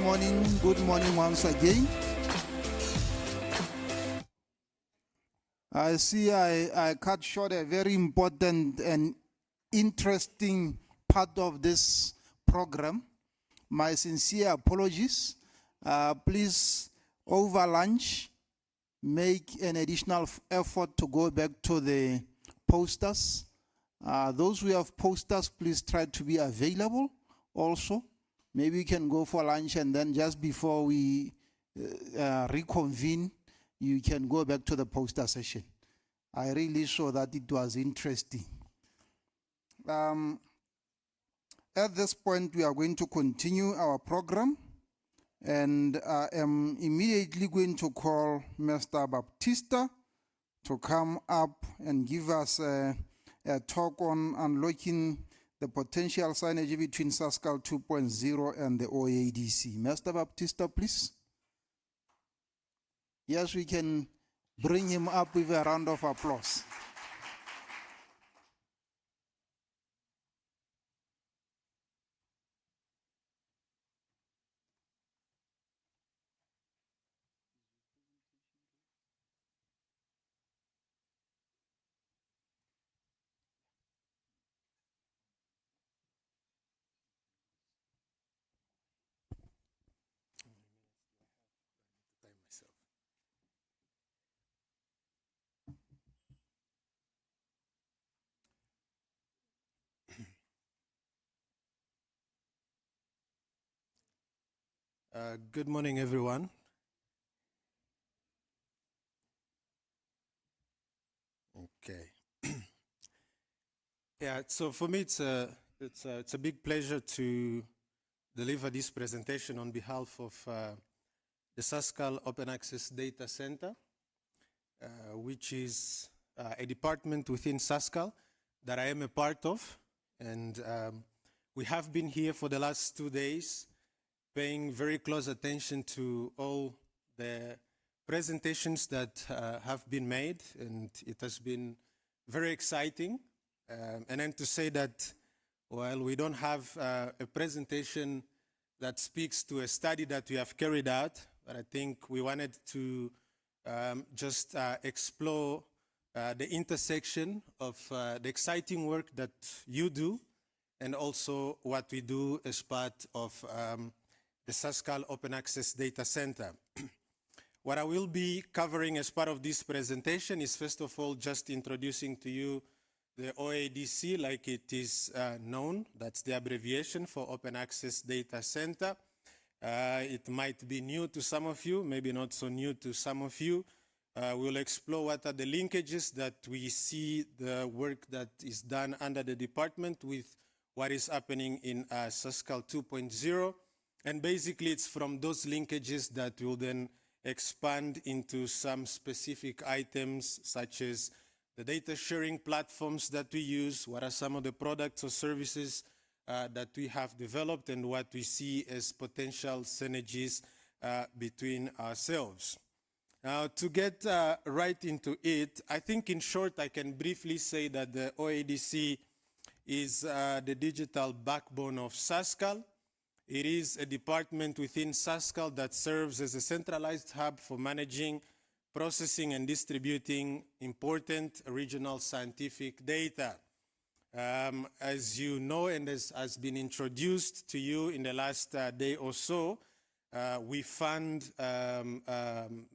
Good morning once again. I see I cut short a very important and interesting part of this program. My sincere apologies. Please, over lunch, make an additional effort to go back to the posters. Those who have posters, please try to be available also. Maybe we can go for lunch and then just before we reconvene, you can go back to the poster session. I really saw that it was interesting. At this point, we are going to continue our program, and I am immediately going to call Mr. Baptista to come up and give us a talk on unlocking the potential synergy between Sasscal 2.0 and the OADC. Mr. Baptista, please. Yes, we can bring him up with a round of applause. Good morning, everyone. Okay. Yeah, so for me, it's a big pleasure to deliver this presentation on behalf of the Sasscal Open Access Data Center, which is a department within Sasscal that I am a part of. And we have been here for the last 2 days, paying very close attention to all the presentations that have been made, and it has been very exciting. And then to say that while we don't have a presentation that speaks to a study that we have carried out, but I think we wanted to just explore the intersection of the exciting work that you do and also what we do as part of the Sasscal Open Access Data Center. What I will be covering as part of this presentation is, first of all, just introducing to you the OADC, like it is known. That's the abbreviation for Open Access Data Center. It might be new to some of you, maybe not so new to some of you. We'll explore what are the linkages that we see the work that is done under the department with what is happening in Sasscal 2.0. And basically, it's from those linkages that we'll then expand into some specific items, such as the data sharing platforms that we use, what are some of the products or services that we have developed, and what we see as potential synergies between ourselves. Now, to get right into it, I think in short, I can briefly say that the OADC is the digital backbone of Sasscal. It is a department within Sasscal that serves as a centralized hub for managing, processing, and distributing important regional scientific data. As you know, and as has been introduced to you in the last day or so, we fund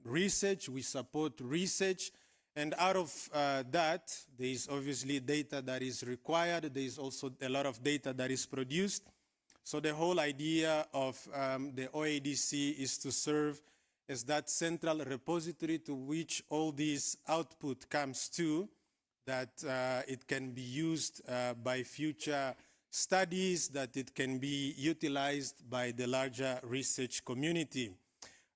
research, we support research, and out of that, there is obviously data that is required. There is also a lot of data that is produced. So the whole idea of the OADC is to serve as that central repository to which all this output comes to, that it can be used by future studies, that it can be utilized by the larger research community.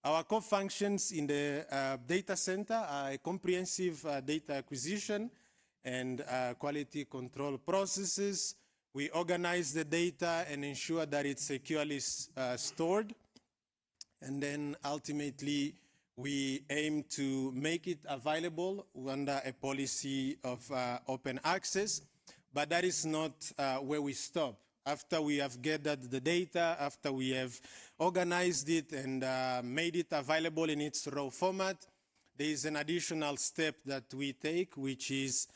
Our core functions in the data center are a comprehensive data acquisition and quality control processes. We organize the data and ensure that it's securely stored. And then ultimately, we aim to make it available under a policy of open access. But that is not where we stop. After we have gathered the data, after we have organized it and made it available in its raw format, there is an additional step that we take, which is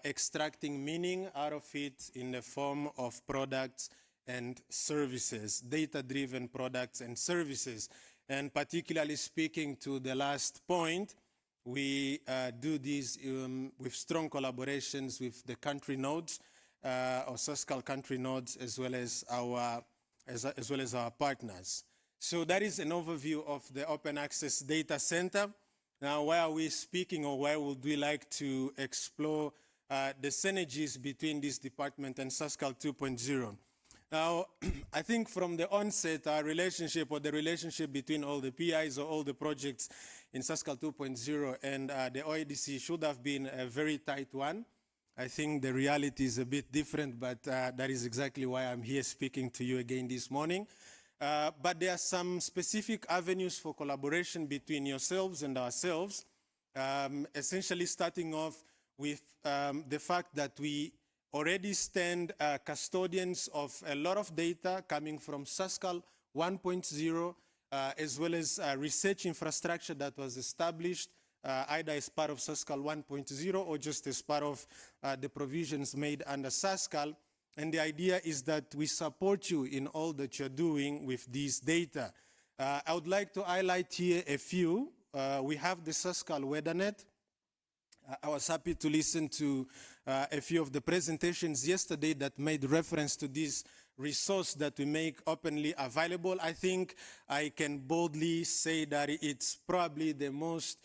extracting meaning out of it in the form of products and services, data-driven products and services. And particularly speaking to the last point, we do this with strong collaborations with the country nodes, or Sasscal country nodes, as well as our partners. So that is an overview of the Open Access Data Center. Now, where are we speaking, or where would we like to explore the synergies between this department and Sasscal 2.0? Now, I think from the onset, our relationship, or the relationship between all the PIs or all the projects in Sasscal 2.0 and the OEDC should have been a very tight one. I think the reality is a bit different, but that is exactly why I'm here speaking to you again this morning. But there are some specific avenues for collaboration between yourselves and ourselves, essentially starting off with the fact that we already stand custodians of a lot of data coming from Sasscal 1.0, as well as research infrastructure that was established either as part of Sasscal 1.0 or just as part of the provisions made under Sasscal. And the idea is that we support you in all that you're doing with these data. I would like to highlight here a few. We have the Sasscal WeatherNet. I was happy to listen to a few of the presentations yesterday that made reference to this resource that we make openly available. I think I can boldly say that it's probably the most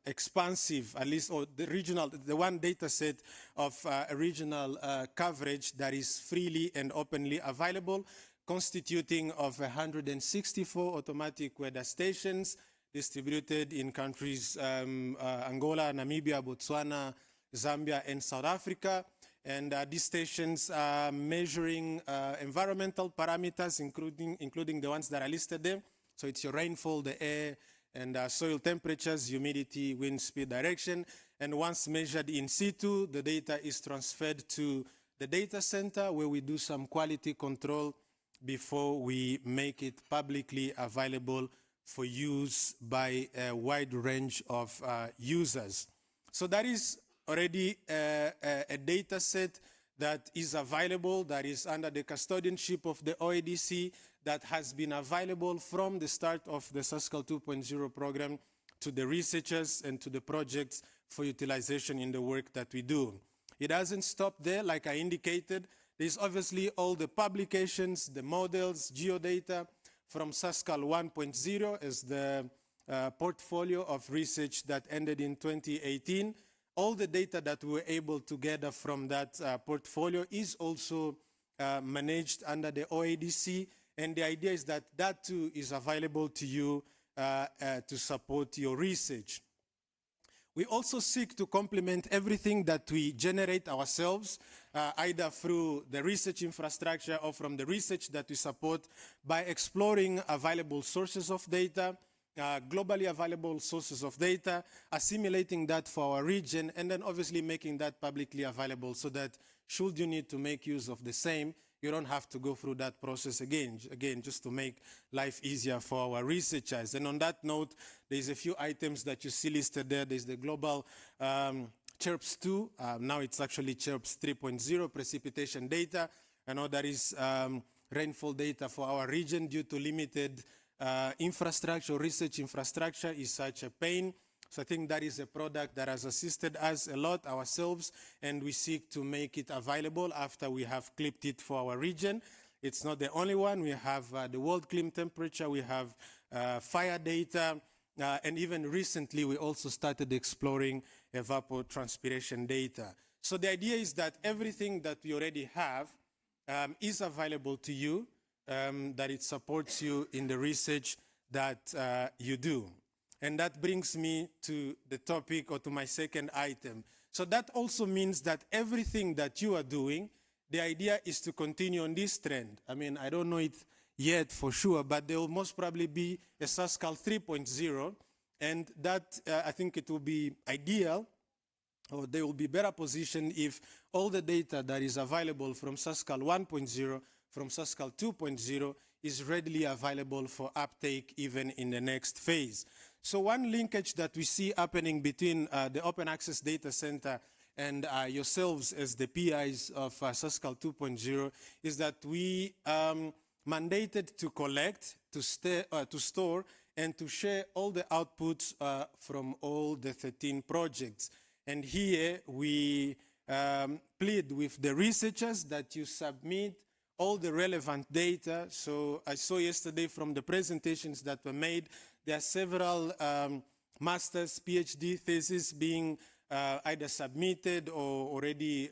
expansive, at least, or the one data set of regional coverage that is freely and openly available, constituting of 164 automatic weather stations distributed in countries Angola, Namibia, Botswana, Zambia, and South Africa. And these stations are measuring environmental parameters, including the ones that are listed there. So it's your rainfall, the air, and soil temperatures, humidity, wind speed, direction. And once measured in situ, the data is transferred to the data center, where we do some quality control before we make it publicly available for use by a wide range of users. So that is already a data set that is available, that is under the custodianship of the OEDC, that has been available from the start of the Sasscal 2.0 program to the researchers and to the projects for utilization in the work that we do. It doesn't stop there, like I indicated. There's obviously all the publications, the models, geodata from Sasscal 1.0 as the portfolio of research that ended in 2018. All the data that we were able to gather from that portfolio is also managed under the OEDC, and the idea is that that too is available to you to support your research. We also seek to complement everything that we generate ourselves, either through the research infrastructure or from the research that we support, by exploring available sources of data, globally available sources of data, assimilating that for our region, and then obviously making that publicly available so that should you need to make use of the same, you don't have to go through that process again, just to make life easier for our researchers. And on that note, there's a few items that you see listed there. There's the global CHIRPS 2. Now it's actually CHIRPS 3.0 precipitation data. I know that is rainfall data for our region due to limited infrastructure, research infrastructure is such a pain. So I think that is a product that has assisted us a lot ourselves, and we seek to make it available after we have clipped it for our region. It's not the only one. We have the world climate temperature, we have fire data, and even recently we also started exploring evapotranspiration data. So the idea is that everything that we already have is available to you, that it supports you in the research that you do. And that brings me to the topic, or to my second item. So that also means that everything that you are doing, the idea is to continue on this trend. I mean, I don't know it yet for sure, but there will most probably be a Sasscal 3.0, and that I think it will be ideal or they will be better positioned if all the data that is available from Sasscal 1.0, from Sasscal 2.0 is readily available for uptake even in the next phase. So one linkage that we see happening between the Open Access Data Center and yourselves as the PIs of Sasscal 2.0 is that we mandated to collect, to store, and to share all the outputs from all the 13 projects. And here we plead with the researchers that you submit all the relevant data. So I saw yesterday from the presentations that were made, there are several master's, PhD theses being either submitted or already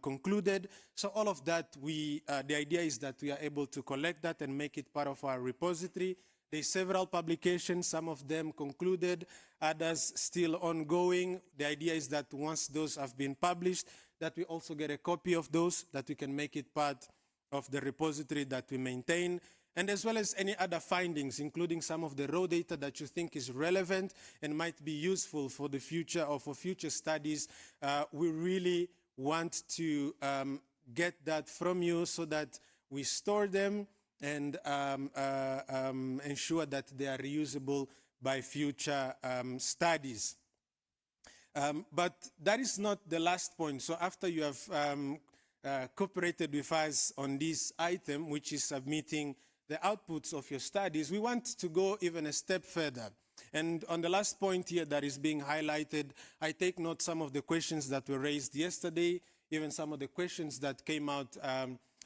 concluded. So all of that, the idea is that we are able to collect that and make it part of our repository. There's several publications, some of them concluded, others still ongoing. The idea is that once those have been published, that we also get a copy of those, that we can make it part of the repository that we maintain, and as well as any other findings, including some of the raw data that you think is relevant and might be useful for the future or for future studies. We really want to get that from you so that we store them and ensure that they are reusable by future studies. But that is not the last point. So after you have cooperated with us on this item, which is submitting the outputs of your studies, we want to go even a step further. And on the last point here that is being highlighted, I take note some of the questions that were raised yesterday, even some of the questions that came out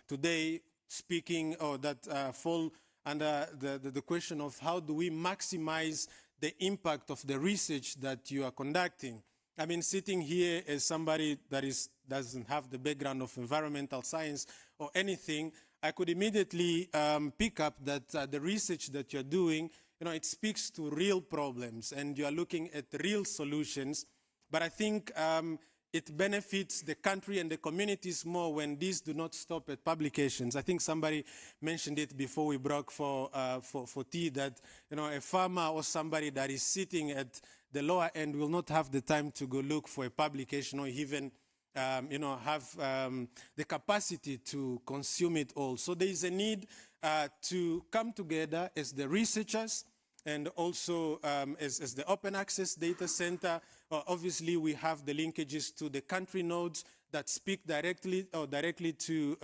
today, speaking or that fall under the question of how do we maximize the impact of the research that you are conducting. I mean, sitting here as somebody that doesn't have the background of environmental science or anything, I could immediately pick up that the research that you're doing, it speaks to real problems and you are looking at real solutions. But I think it benefits the country and the communities more when these do not stop at publications. I think somebody mentioned it before we broke for tea, that a farmer or somebody that is sitting at the lower end will not have the time to go look for a publication or even have the capacity to consume it all. So there is a need to come together as the researchers and also as the Open Access Data Center. Obviously, we have the linkages to the country nodes that speak directly to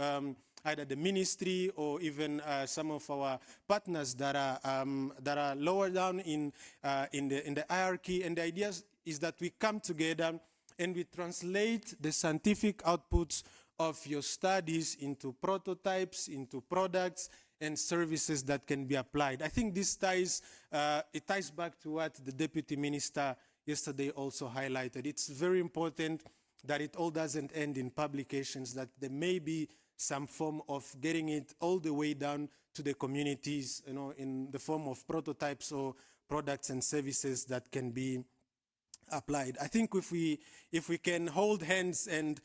either the ministry or even some of our partners that are lower down in the hierarchy. And the idea is that we come together and we translate the scientific outputs of your studies into prototypes, into products and services that can be applied. I think this ties back to what the Deputy Minister yesterday also highlighted. It's very important that it all doesn't end in publications, that there may be some form of getting it all the way down to the communities, in the form of prototypes or products and services that can be applied. I think if we can hold hands and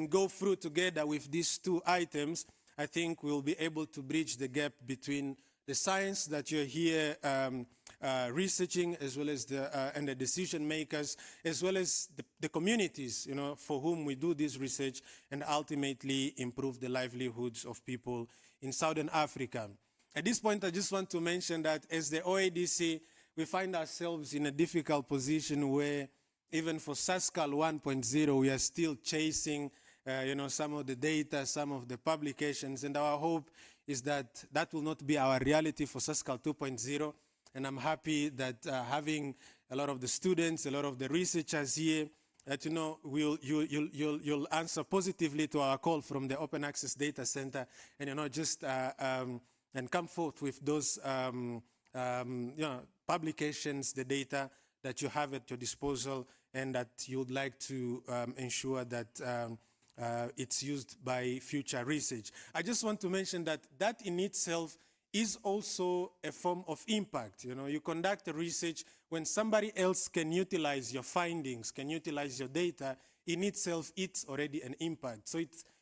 go through together with these two items, I think we'll be able to bridge the gap between the science that you're here researching, as well as the decision makers, as well as the communities, for whom we do this research, and ultimately improve the livelihoods of people in Southern Africa. At this point, I just want to mention that as the OADC, we find ourselves in a difficult position where even for Sasscal 1.0, we are still chasing some of the data, some of the publications, and our hope is that that will not be our reality for Sasscal 2.0. And I'm happy that having a lot of the students, a lot of the researchers here, that you'll answer positively to our call from the Open Access Data Center, and just and come forth with those publications, the data that you have at your disposal, and that you'd like to ensure that it's used by future research. I just want to mention that in itself is also a form of impact. You conduct a research when somebody else can utilize your findings, can utilize your data. In itself, it's already an impact. So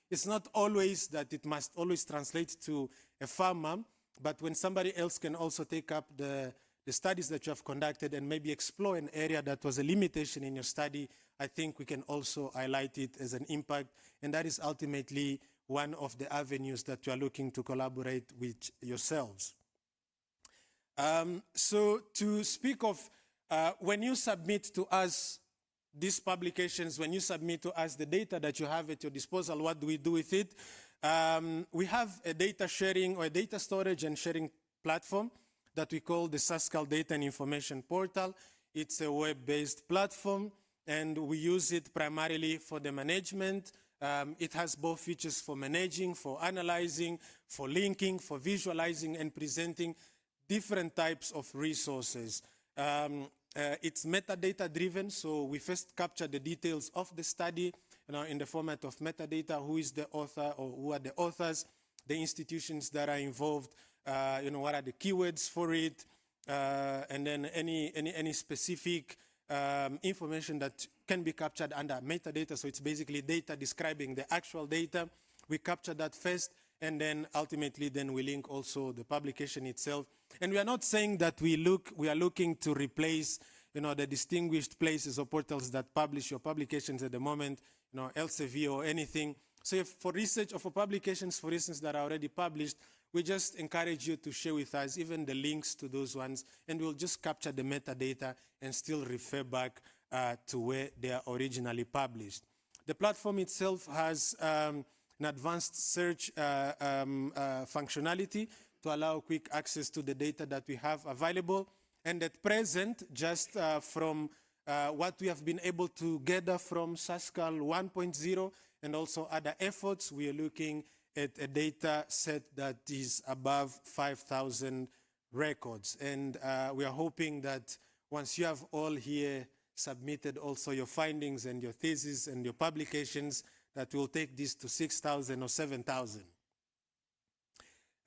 it's not always that it must always translate to a farmer, but when somebody else can also take up the studies that you have conducted and maybe explore an area that was a limitation in your study, I think we can also highlight it as an impact, and that is ultimately one of the avenues that you are looking to collaborate with yourselves. So to speak of, when you submit to us these publications, when you submit to us the data that you have at your disposal, what do we do with it? We have a data sharing or a data storage and sharing platform that we call the Sasscal Data and Information Portal. It's a web-based platform, and we use it primarily for the management. It has both features for managing, for analyzing, for linking, for visualizing and presenting different types of resources. It's metadata driven, so we first capture the details of the study in the format of metadata, who is the author or who are the authors, the institutions that are involved, what are the keywords for it, and then any specific information that can be captured under metadata. So it's basically data describing the actual data. We capture that first, and then ultimately then we link also the publication itself. And we are not saying that we are looking to replace the distinguished places or portals that publish your publications at the moment, Elsevier or anything. So if for research or for publications, for instance, that are already published, we just encourage you to share with us even the links to those ones, and we'll just capture the metadata and still refer back to where they are originally published. The platform itself has an advanced search functionality to allow quick access to the data that we have available. And at present, just from what we have been able to gather from Sasscal 1.0 and also other efforts, we are looking at a data set that is above 5,000 records. And we are hoping that once you have all here submitted also your findings and your thesis and your publications, that will take this to 6,000 or 7,000.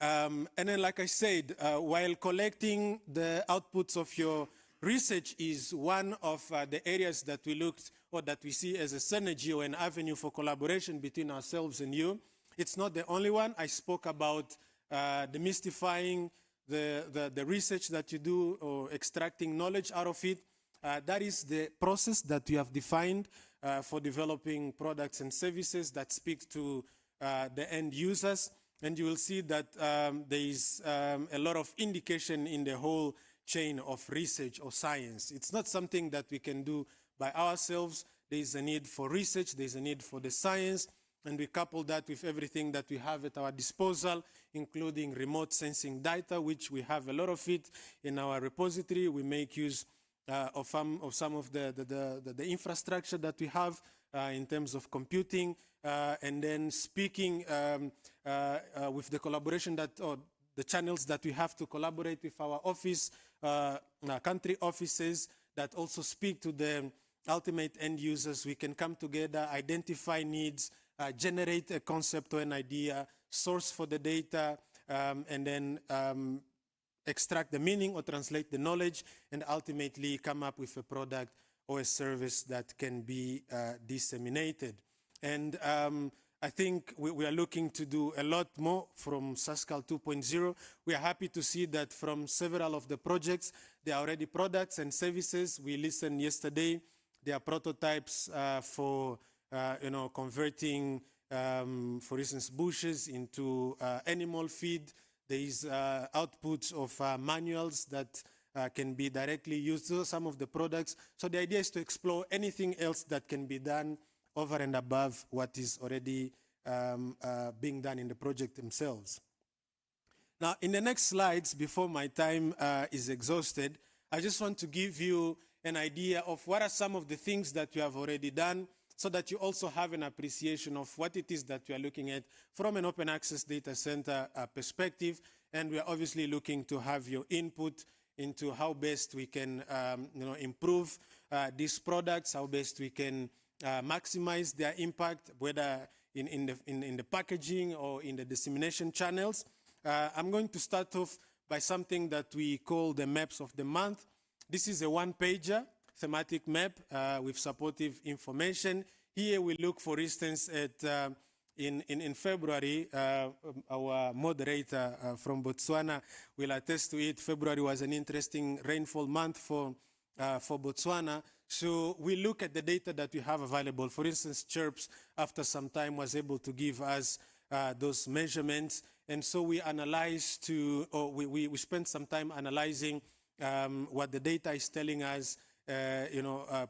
And then, like I said, while collecting the outputs of your research is one of the areas that we looked or that we see as a synergy or an avenue for collaboration between ourselves and you, it's not the only one. I spoke about demystifying the research that you do or extracting knowledge out of it. That is the process that we have defined for developing products and services that speak to the end users. And you will see that there is a lot of indication in the whole chain of research or science. It's not something that we can do by ourselves. There is a need for research, there is a need for the science, and we couple that with everything that we have at our disposal, including remote sensing data, which we have a lot of it in our repository. We make use of some of the infrastructure that we have in terms of computing, and then speaking with the collaboration that, or the channels that we have to collaborate with our office, country offices that also speak to the ultimate end users. We can come together, identify needs, generate a concept or an idea, source for the data, and then extract the meaning or translate the knowledge, and ultimately come up with a product or a service that can be disseminated. And I think we are looking to do a lot more from Sasscal 2.0. We are happy to see that from several of the projects, there are already products and services. We listened yesterday. There are prototypes for converting, for instance, bushes into animal feed. There is outputs of manuals that can be directly used. Those are some of the products. So the idea is to explore anything else that can be done over and above what is already being done in the project themselves. Now, in the next slides, before my time is exhausted, I just want to give you an idea of what are some of the things that you have already done, so that you also have an appreciation of what it is that you are looking at from an open access data center perspective. And we are obviously looking to have your input into how best we can improve these products, how best we can maximize their impact, whether in the packaging or in the dissemination channels. I'm going to start off by something that we call the maps of the month. This is a one-pager thematic map with supportive information. Here we look, for instance, at in February, our moderator from Botswana will attest to it. February was an interesting rainfall month for Botswana. So we look at the data that we have available. For instance, CHIRPS, after some time, was able to give us those measurements. And so we analyzed we spent some time analyzing what the data is telling us,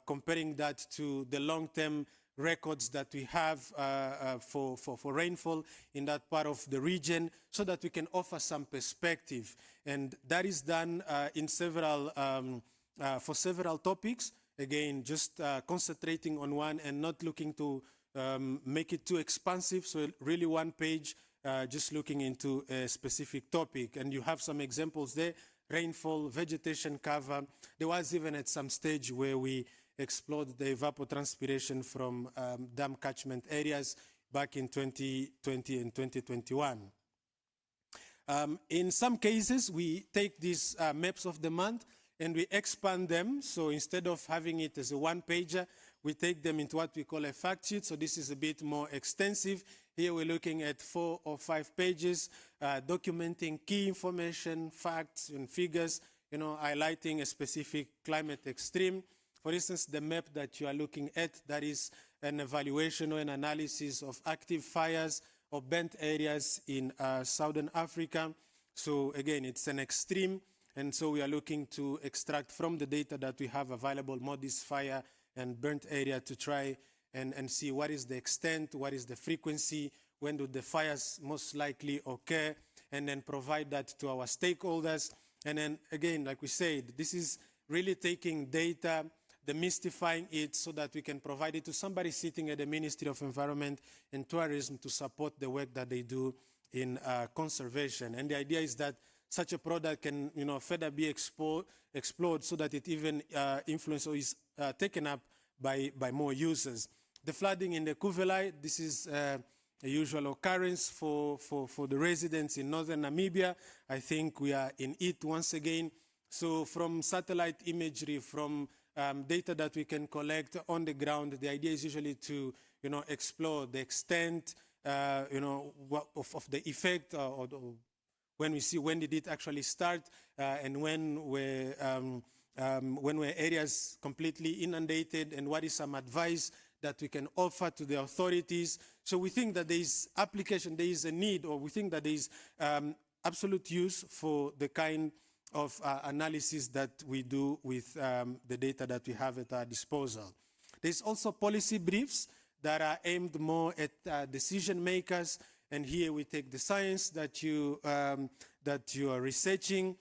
comparing that to the long-term records that we have for rainfall in that part of the region, so that we can offer some perspective. And that is done for several topics. Again, just concentrating on one and not looking to make it too expansive. So really one page, just looking into a specific topic. And you have some examples there: rainfall, vegetation cover. There was even at some stage where we explored the evapotranspiration from dam catchment areas back in 2020 and 2021. In some cases, we take these maps of the month and we expand them. So instead of having it as a one-pager, we take them into what we call a fact sheet. So this is a bit more extensive. Here we're looking at 4 or 5 pages, documenting key information, facts and figures, highlighting a specific climate extreme. For instance, the map that you are looking at, that is an evaluation or an analysis of active fires or burnt areas in Southern Africa. So again, it's an extreme. And so we are looking to extract from the data that we have available more this fire and burnt area to try and see what is the extent, what is the frequency, when do the fires most likely occur, and then provide that to our stakeholders. And then again, like we said, this is really taking data, demystifying it so that we can provide it to somebody sitting at the Ministry of Environment and Tourism to support the work that they do in conservation. And the idea is that such a product can, further be explored so that it even influences or is taken up by more users. The flooding in the Kuvelai, this is a usual occurrence for the residents in northern Namibia. I think we are in it once again. So from satellite imagery, from data that we can collect on the ground, the idea is usually to, explore the extent, of the effect or when we see when did it actually start and when were areas completely inundated, and what is some advice that we can offer to the authorities. So we think that there is application, there is a need, or we think that there is absolute use for the kind of analysis that we do with the data that we have at our disposal. There's also policy briefs that are aimed more at decision makers. And here we take the science that you are researching,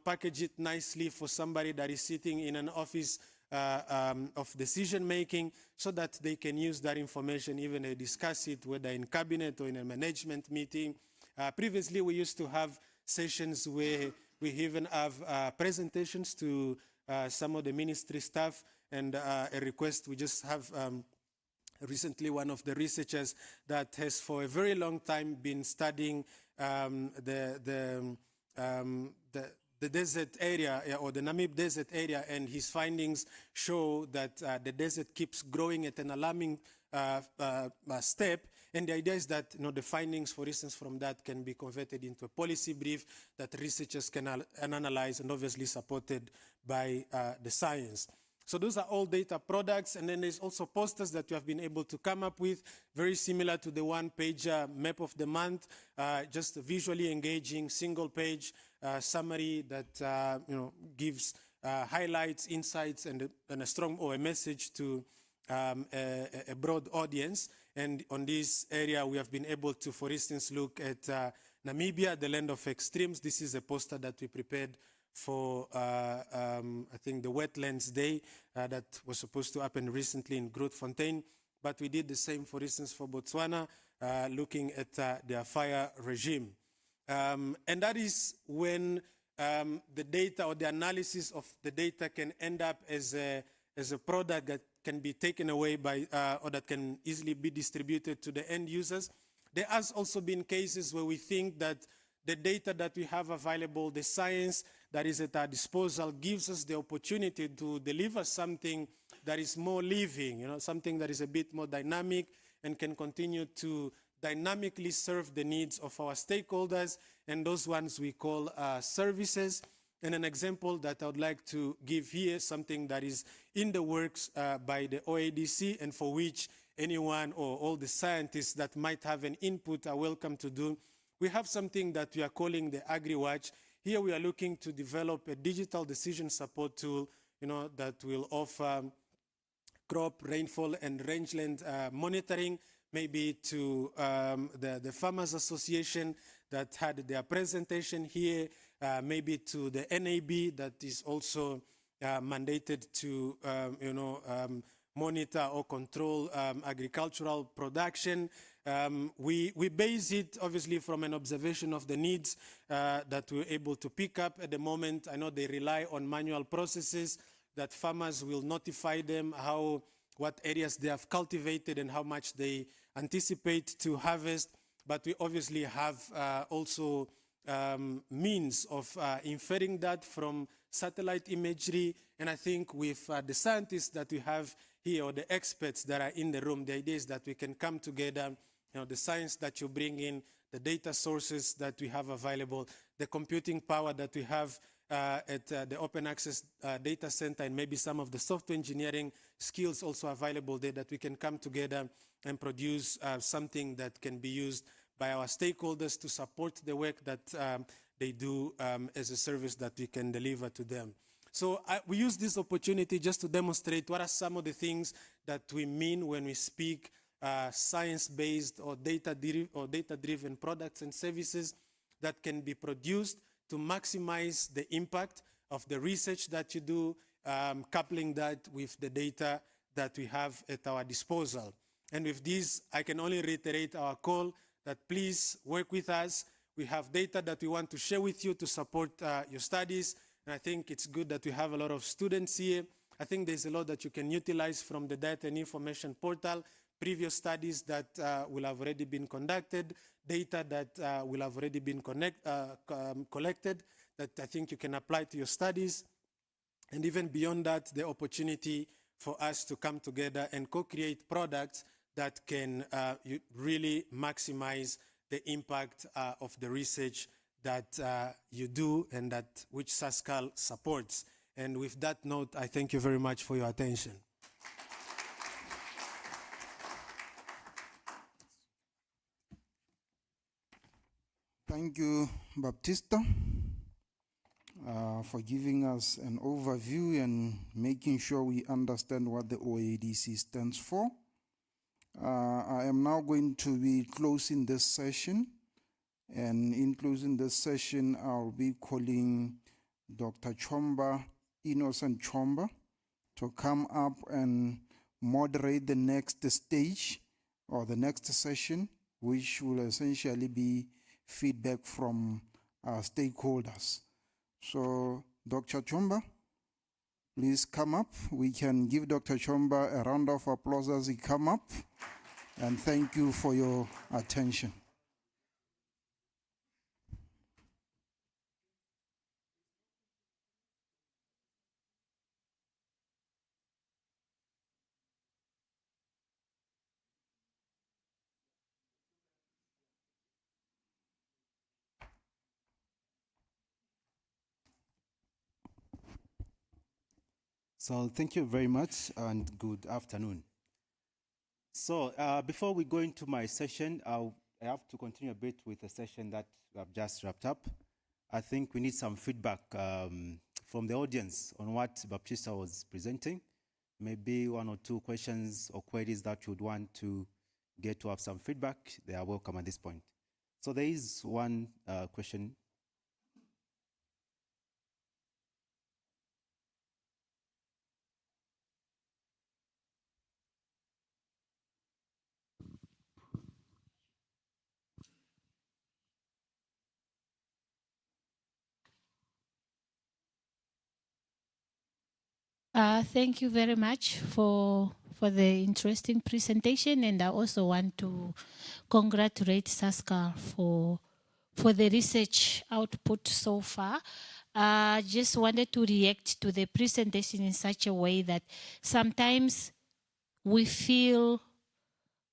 package it nicely for somebody that is sitting in an office of decision making, so that they can use that information, even they discuss it, whether in cabinet or in a management meeting. Previously, we used to have sessions where we even have presentations to some of the ministry staff, and a request. We just have recently one of the researchers that has for a very long time been studying the desert area, or the Namib desert area, and his findings show that the desert keeps growing at an alarming step. And the idea is that the findings, for instance, from that can be converted into a policy brief that researchers can analyze, and obviously supported by the science. So those are all data products. And then there's also posters that we have been able to come up with, very similar to the one-page map of the month, just a visually engaging single-page summary that gives highlights, insights, and a strong or a message to a broad audience. And on this area, we have been able to, for instance, look at Namibia, the land of extremes. This is a poster that we prepared for, I think, the Wetlands Day that was supposed to happen recently in Grootfontein. But we did the same, for instance, for Botswana, looking at their fire regime. And that is when the data or the analysis of the data can end up as a product that can be taken away by, or that can easily be distributed to the end users. There has also been cases where we think that the data that we have available, the science that is at our disposal, gives us the opportunity to deliver something that is more living, something that is a bit more dynamic and can continue to dynamically serve the needs of our stakeholders, and those ones we call services. And an example that I would like to give here, something that is in the works by the OADC and for which anyone or all the scientists that might have an input are welcome to do. We have something that we are calling the AgriWatch. Here we are looking to develop a digital decision support tool, that will offer crop, rainfall, and rangeland monitoring, maybe to the Farmers Association that had their presentation here, maybe to the NAB that is also mandated to, monitor or control agricultural production. We base it obviously from an observation of the needs that we're able to pick up at the moment. I know they rely on manual processes that farmers will notify them what areas they have cultivated and how much they anticipate to harvest. But we obviously have also means of inferring that from satellite imagery. And I think with the scientists that we have here, or the experts that are in the room, the idea is that we can come together, the science that you bring in, the data sources that we have available, the computing power that we have at the Open Access Data Center, and maybe some of the software engineering skills also available there, that we can come together and produce something that can be used by our stakeholders to support the work that they do as a service that we can deliver to them. So we use this opportunity just to demonstrate what are some of the things that we mean when we speak science-based or data-driven products and services that can be produced to maximize the impact of the research that you do, coupling that with the data that we have at our disposal. And with this, I can only reiterate our call that please work with us. We have data that we want to share with you to support your studies. And I think it's good that we have a lot of students here. I think there's a lot that you can utilize from the Data and Information Portal, previous studies that will have already been conducted, data that will have already been collected, that I think you can apply to your studies. And even beyond that, the opportunity for us to come together and co-create products that can really maximize the impact of the research that you do and that which Sasscal supports. And with that note, I thank you very much for your attention. Thank you, Baptista, for giving us an overview and making sure we understand what the OADC stands for. I am now going to be closing this session. And in closing this session, I'll be calling Dr. Innocent Chomba, to come up and moderate the next stage or the next session, which will essentially be feedback from our stakeholders. So, Dr. Chomba, please come up. We can give Dr. Chomba a round of applause as he come up. And thank you for your attention. So thank you very much and good afternoon. So before we go into my session, I have to continue a bit with the session that I've just wrapped up. I think we need some feedback from the audience on what Baptista was presenting. Maybe one or two questions or queries that you would want to get to have some feedback. They are welcome at this point. So there is one question. Thank you very much for the interesting presentation, and I also want to congratulate Sasscal for the research output so far. Just wanted to react to the presentation in such a way that sometimes we feel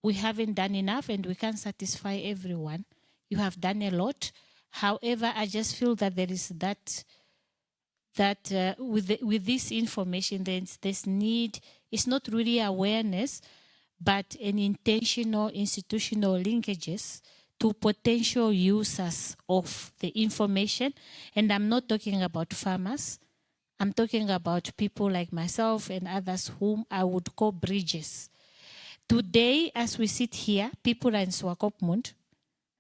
we haven't done enough and we can't satisfy everyone. You have done a lot. However, I just feel that there is that that with this information, there's need, it's not really awareness, but an intentional institutional linkages to potential users of the information. And I'm not talking about farmers. I'm talking about people like myself and others whom I would call bridges. Today, as we sit here, people are in Swakopmund,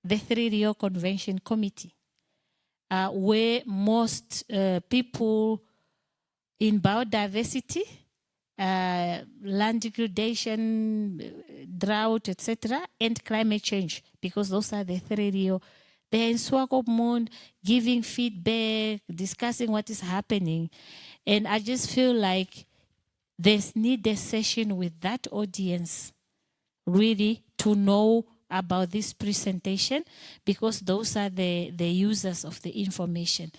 the 3 Rio Convention Committee, where most people in biodiversity, land degradation, drought, etc., and climate change, because those are the 3 Rio. They're in Swakopmund giving feedback, discussing what is happening. And I just feel like there's need a session with that audience really to know about this presentation, because those are the users of the information.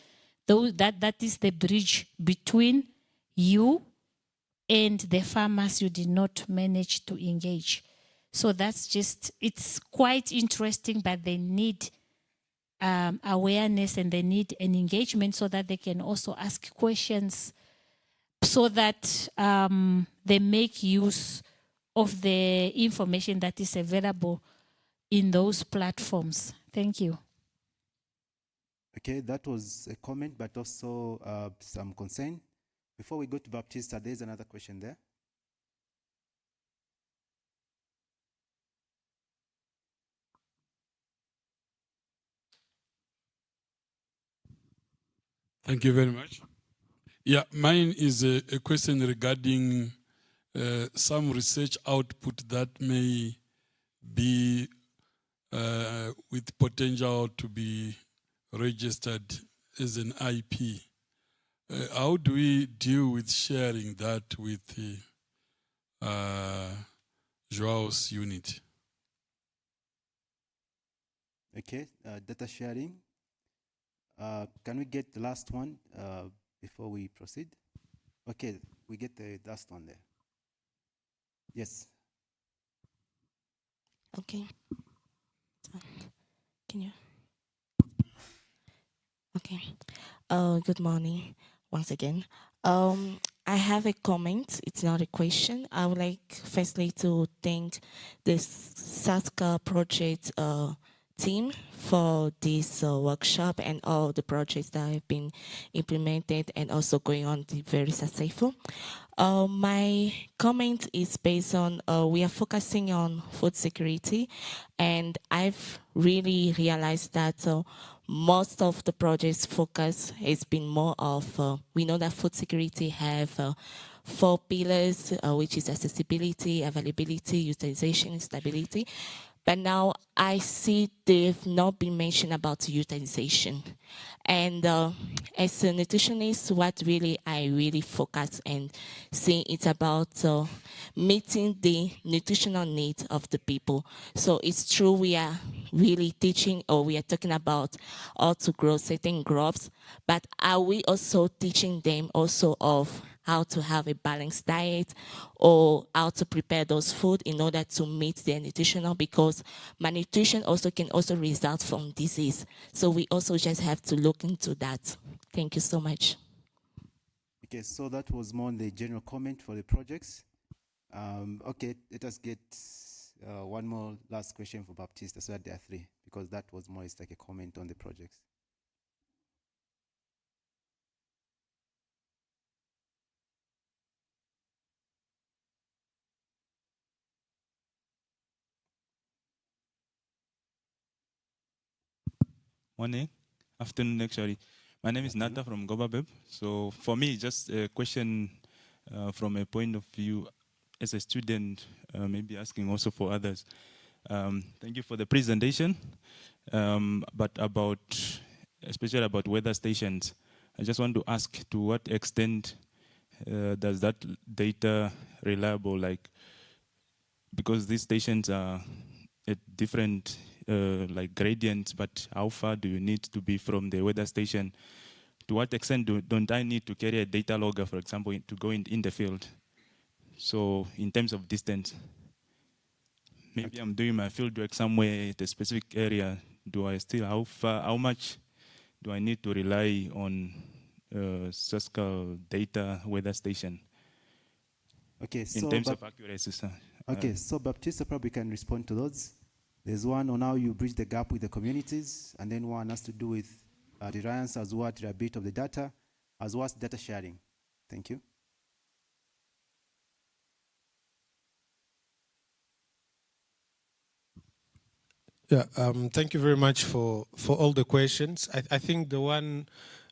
That is the bridge between you and the farmers you did not manage to engage. So that's just, it's quite interesting, but they need awareness and they need an engagement so that they can also ask questions, so that they make use of the information that is available in those platforms. Thank you. Okay, that was a comment, but also some concern. Before we go to Baptista, there's another question there. Thank you very much. Yeah, mine is a question regarding some research output that may be with potential to be registered as an IP. How do we deal with sharing that with Joao's unit? Okay, data sharing. Can we get the last one before we proceed? Okay, we get the last one there. Yes. Okay. Can you? Okay. Good morning once again. I have a comment. It's not a question. I would like firstly to thank the Sasscal project team for this workshop and all the projects that have been implemented and also going on to be very successful. My comment is based on we are focusing on food security, and I've really realized that most of the projects focus has been more of, we know that food security have 4 pillars, which is accessibility, availability, utilization, stability. But now I see they've not been mentioned about utilization. And as a nutritionist, what really I really focus and see it's about meeting the nutritional needs of the people. So it's true we are really teaching, or we are talking about how to grow certain crops, but are we also teaching them also of how to have a balanced diet or how to prepare those food in order to meet their nutritional, because malnutrition also can also result from disease. So we also just have to look into that. Thank you so much. Okay, so that was more the general comment for the projects. Okay, let us get one more last question for Baptista, so that there are 3, because that was more like a comment on the projects. Morning, afternoon actually. My name is Nata from Gobabeb. So for me, just a question from a point of view as a student, maybe asking also for others. Thank you for the presentation, but especially about weather stations, I just want to ask, to what extent does that data reliable, like, because these stations are at different like gradients, but how far do you need to be from the weather station? To what extent don't I need to carry a data logger, for example, to go in the field? So in terms of distance, maybe I'm doing my field work somewhere at a specific area. Do I still, how much do I need to rely on Sasscal data weather station. Okay, in terms of accuracy, sir. Okay, so Baptista probably can respond to those. There's one on how you bridge the gap with the communities, and then one has to do with reliance as well, a bit of the data, as well as data sharing. Thank you. Yeah, thank you very much for all the questions. I think the one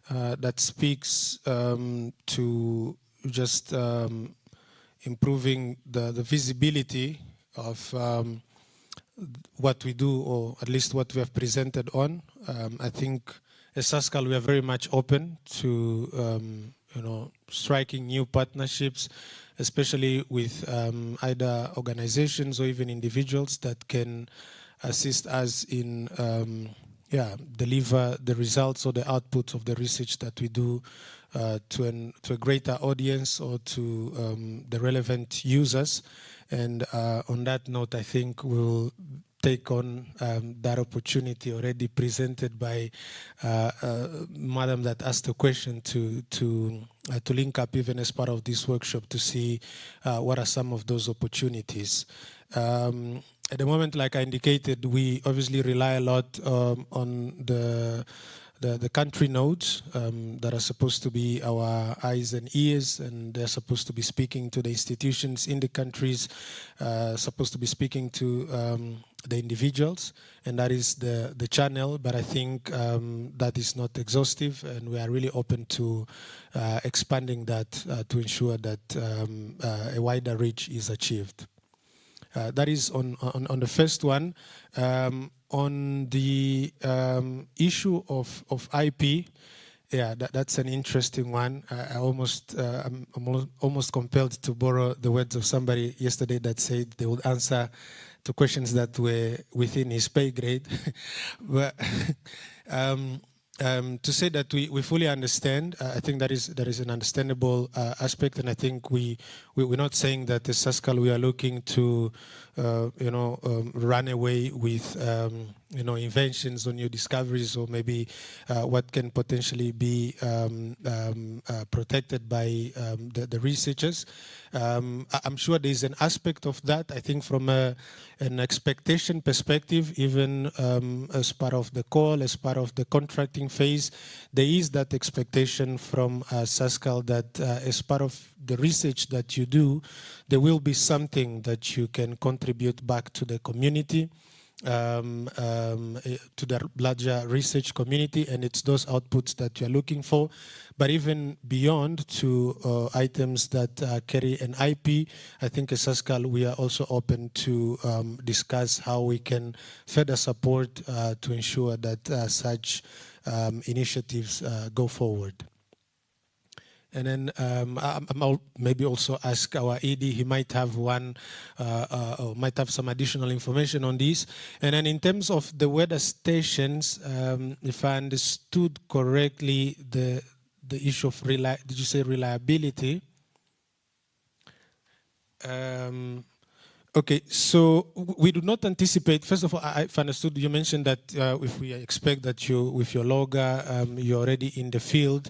that speaks to just improving the visibility of what we do, or at least what we have presented on. I think as Sasscal, we are very much open to striking new partnerships, especially with either organizations or even individuals that can assist us in deliver the results or the outputs of the research that we do to a greater audience or to the relevant users. And on that note, I think we'll take on that opportunity already presented by Madam that asked the question to link up even as part of this workshop to see what are some of those opportunities. At the moment, like I indicated, we obviously rely a lot on the country nodes that are supposed to be our eyes and ears, and they're supposed to be speaking to the institutions in the countries, supposed to be speaking to the individuals, and that is the channel. But I think that is not exhaustive, and we are really open to expanding that to ensure that a wider reach is achieved. That is on the first one. On the issue of IP, yeah, that's an interesting one. I'm almost compelled to borrow the words of somebody yesterday that said they would answer to questions that were within his pay grade. But to say that we fully understand, I think that is an understandable aspect, and I think we're not saying that as Sasscal we are looking to run away with inventions or new discoveries, or maybe what can potentially be protected by the researchers. I'm sure there's an aspect of that. I think from an expectation perspective, even as part of the call, as part of the contracting phase, there is that expectation from Sasscal that as part of the research that you do, there will be something that you can contribute back to the community, to the larger research community, and it's those outputs that you're looking for. But even beyond to items that carry an IP, I think as Sasscal we are also open to discuss how we can further support to ensure that such initiatives go forward. And then I'll maybe also ask our AD, he might have one, or might have some additional information on this. And then in terms of the weather stations, if I understood correctly, the issue of did you say reliability? Okay, so we do not anticipate, first of all, if I understood, you mentioned that if we expect that you, with your logger, you're already in the field.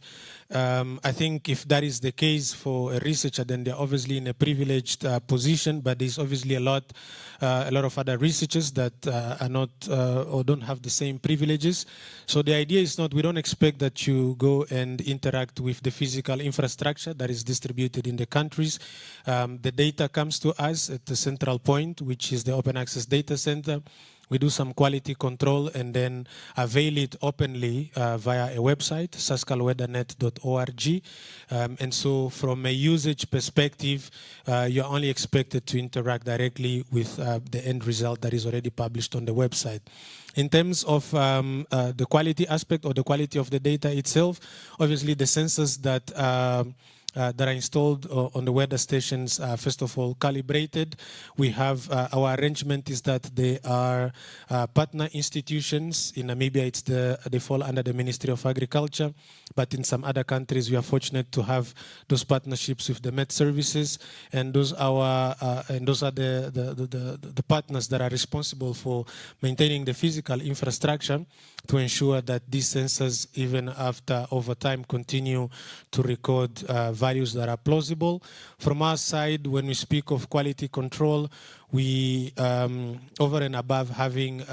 I think if that is the case for a researcher, then they're obviously in a privileged position, but there's obviously a lot of other researchers that are not or don't have the same privileges. So the idea is not, we don't expect that you go and interact with the physical infrastructure that is distributed in the countries. The data comes to us at the central point, which is the Open Access Data Center. We do some quality control and then avail it openly via a website, sasscalweathernet.org. And so from a usage perspective, you're only expected to interact directly with the end result that is already published on the website. In terms of the quality aspect or the quality of the data itself, obviously the sensors that that are installed on the weather stations, first of all, calibrated. We have our arrangement is that they are partner institutions. In Namibia, they fall under the Ministry of Agriculture, but in some other countries, we are fortunate to have those partnerships with the Met Services, and those are the partners that are responsible for maintaining the physical infrastructure to ensure that these sensors, even after over time, continue to record values that are plausible. From our side, when we speak of quality control, we, over and above having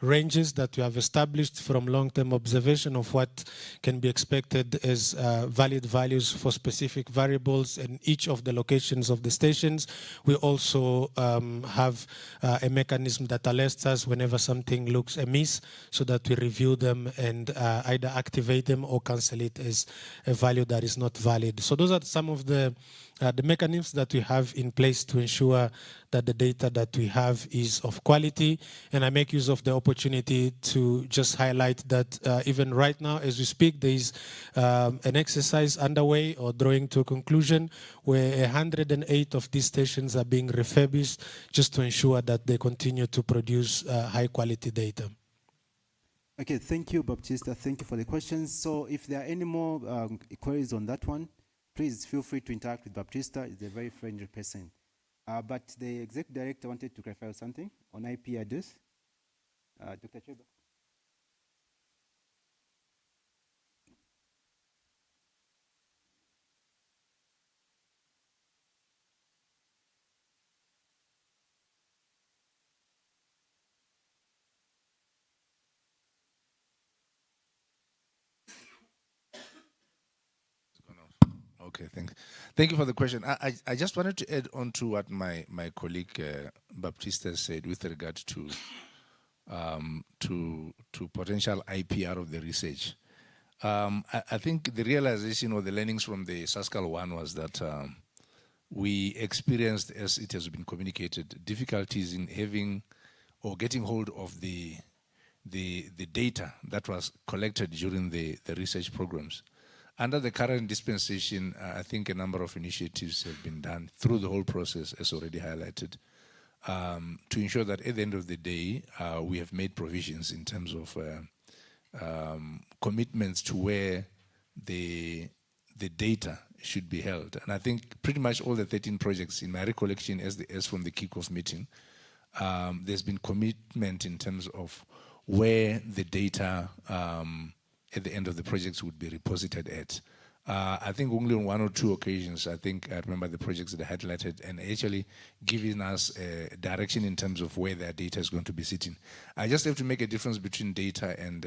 ranges that we have established from long-term observation of what can be expected as valid values for specific variables in each of the locations of the stations, we also have a mechanism that alerts us whenever something looks amiss, so that we review them and either activate them or cancel it as a value that is not valid. So those are some of the mechanisms that we have in place to ensure that the data that we have is of quality. And I make use of the opportunity to just highlight that even right now, as we speak, there is an exercise underway or drawing to a conclusion where 108 of these stations are being refurbished just to ensure that they continue to produce high quality data. Okay, thank you, Baptista. Thank you for the questions. So if there are any more queries on that one, please feel free to interact with Baptista. He's a very friendly person. But the executive director wanted to clarify something on IP address. Dr. Cheba. Okay, thanks. Thank you for the question. I just wanted to add on to what my colleague Baptista said with regard to potential IP out of the research. I think the realization or the learnings from the Sasscal 1 was that we experienced, as it has been communicated, difficulties in having or getting hold of the data that was collected during the research programs. Under the current dispensation, I think a number of initiatives have been done through the whole process, as already highlighted, to ensure that at the end of the day, we have made provisions in terms of commitments to where the data should be held. And I think pretty much all the 13 projects, in my recollection, as from the kickoff meeting, there's been commitment in terms of where the data at the end of the projects would be reposited at. I think only on 1 or 2 occasions, I think I remember the projects that I highlighted and actually giving us a direction in terms of where their data is going to be sitting. I just have to make a difference between data and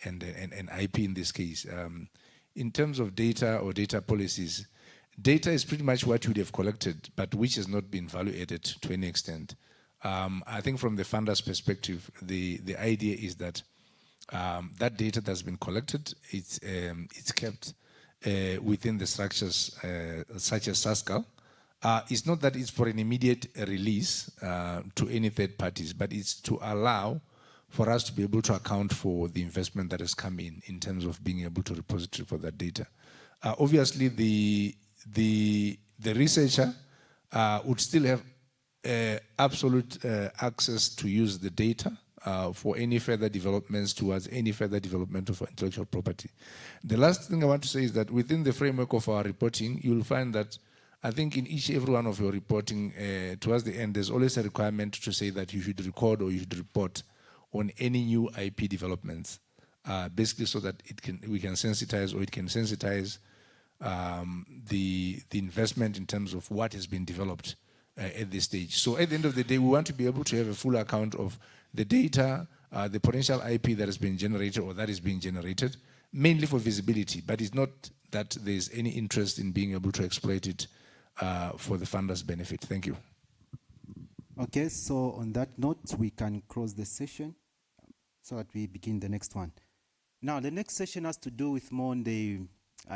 IP in this case. In terms of data or data policies, data is pretty much what you would have collected, but which has not been value added to any extent. I think from the funder's perspective, the idea is that that data that's been collected, it's kept within the structures such as Sasscal. It's not that it's for an immediate release to any third parties, but it's to allow for us to be able to account for the investment that has come in terms of being able to repository for that data. Obviously, the researcher would still have absolute access to use the data for any further developments towards any further development of intellectual property. The last thing I want to say is that within the framework of our reporting, you'll find that I think in every one of your reporting, towards the end, there's always a requirement to say that you should record or you should report on any new IP developments, basically so that we can sensitize, or it can sensitize the investment in terms of what has been developed at this stage. So at the end of the day, we want to be able to have a full account of the data, the potential IP that has been generated or that is being generated, mainly for visibility, but it's not that there's any interest in being able to exploit it for the funder's benefit. Thank you. Okay, so on that note, we can close the session so that we begin the next one. Now, the next session has to do with more on the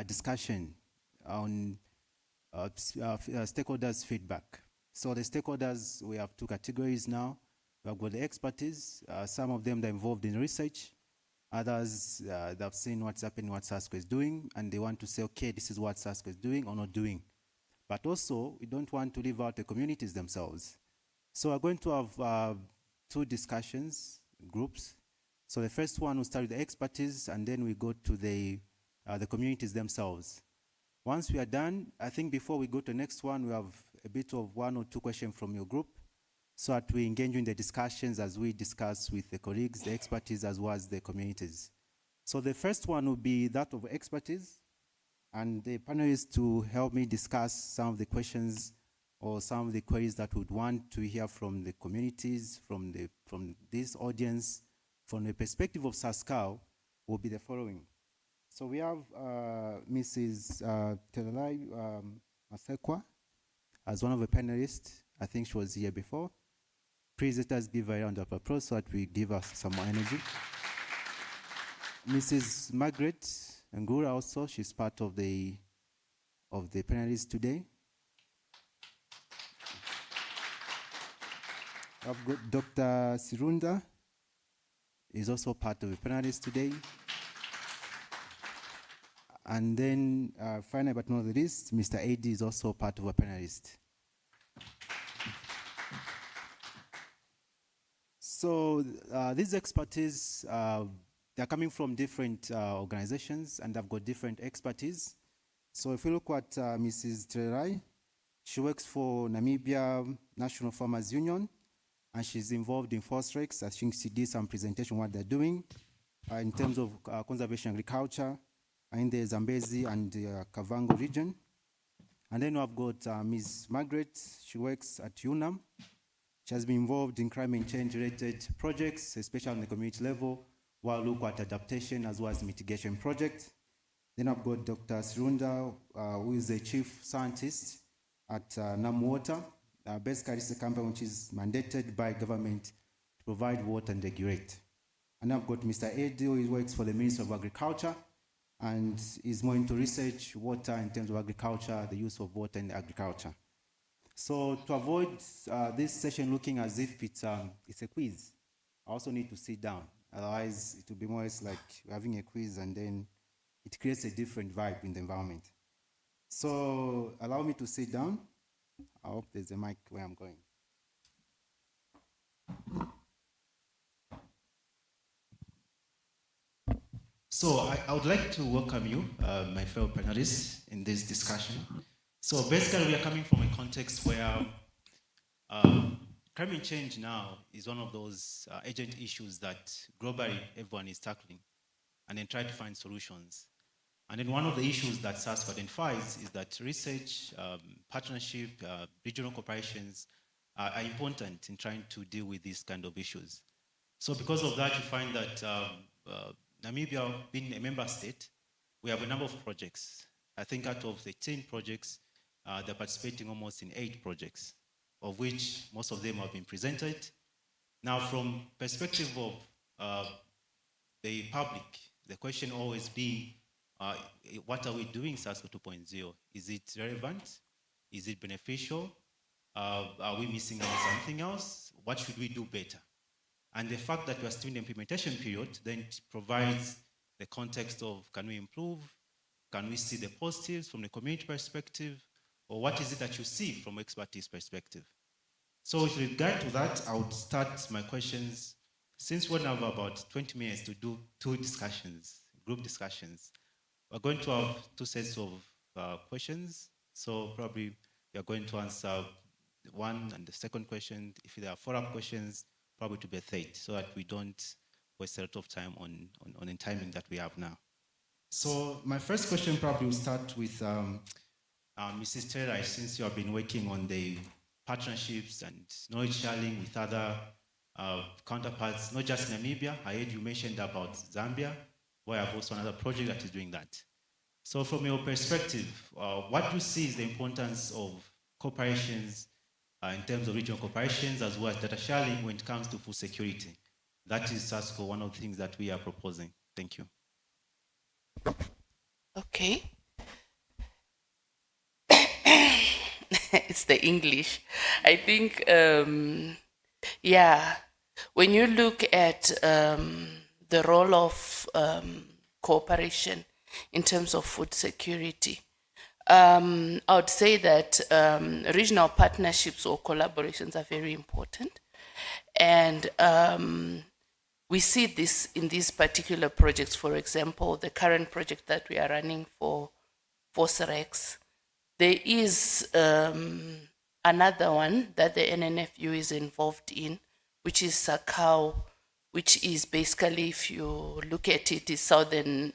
discussion on stakeholders' feedback. So the stakeholders, we have 2 categories now. We have got the expertise, some of them that are involved in research, Others, they've seen what's happening, what Sasscal is doing, and they want to say, okay, this is what Sasscal is doing or not doing. But also, we don't want to leave out the communities themselves. So we're going to have two discussions groups. So the first one will start with the expertise, and then we go to the communities themselves. Once we are done, I think before we go to the next one, we have a bit of 1 or 2 questions from your group, so that we engage in the discussions as we discuss with the colleagues, the expertise, as well as the communities. So the first one will be that of expertise, and the panelists to help me discuss some of the questions or some of the queries that we'd want to hear from the communities, from this audience, from the perspective of Sasscal, will be the following. So we have Mrs. Telelai Masekwa as one of the panelists. I think she was here before. Please let us give her a round of applause so that we give her some more energy. Mrs. Margaret Ngura also, she's part of the panelists today. I've got Dr. Sirunda, is also part of the panelists today. And then, finally but not the least, Mr. A.D. is also part of a panelist. So these expertise, they're coming from different organizations, and they've got different expertise. So if you look at Mrs. Trerai, she works for Namibia National Farmers Union, and she's involved in Forex. I think she did some presentation on what they're doing in terms of conservation agriculture in the Zambezi and Kavango region. And then I've got Ms. Margaret. She works at UNAM. She has been involved in climate change-related projects, especially on the community level, while look at adaptation as well as mitigation projects. Then I've got Dr. Sirunda, who is the chief scientist at NamWater. Basically, it's a company which is mandated by government to provide water and regulate. And I've got Mr. Edi, who works for the Ministry of Agriculture, and is more into research, water in terms of agriculture, the use of water in agriculture. So to avoid this session looking as if it's a quiz, I also need to sit down. Otherwise, it will be more like having a quiz, and then it creates a different vibe in the environment. So allow me to sit down. I hope there's a mic where I'm going. So I would like to welcome you, my fellow panelists, in this discussion. So basically, we are coming from a context where climate change now is one of those urgent issues that globally everyone is tackling, and then try to find solutions. And then one of the issues that Sasscal identifies is that research, partnership, regional cooperations are important in trying to deal with these kind of issues. So because of that, you find that Namibia, being a member state, we have a number of projects. I think out of the 10 projects, they're participating almost in 8 projects, of which most of them have been presented. Now, from perspective of the public, the question always being, what are we doing Sasscal 2.0? Is it relevant? Is it beneficial? Are we missing out something else? What should we do better? And the fact that we are still in the implementation period then provides the context of, can we improve? Can we see the positives from the community perspective? Or what is it that you see from expertise perspective? So with regard to that, I would start my questions. Since we have about 20 minutes to do 2 discussions, group discussions, we're going to have 2 sets of questions. So probably we are going to answer one and the second question. If there are follow-up questions, probably to be a third, so that we don't waste a lot of time on the timing that we have now. So my first question probably will start with Mrs. Taylor, since you have been working on the partnerships and knowledge sharing with other counterparts, not just Namibia. I heard you mentioned about Zambia, where I have also another project that is doing that. So from your perspective, what do you see is the importance of cooperations in terms of regional cooperations as well as data sharing when it comes to food security? That is Sasscal, one of the things that we are proposing. Thank you. Okay. It's the English. I think, yeah, when you look at the role of cooperation in terms of food security. I would say that regional partnerships or collaborations are very important. And we see this in these particular projects. For example, the current project that we are running for Sarex, there is another one that the NNFU is involved in, which is Sasscal, which is basically, if you look at it, is Southern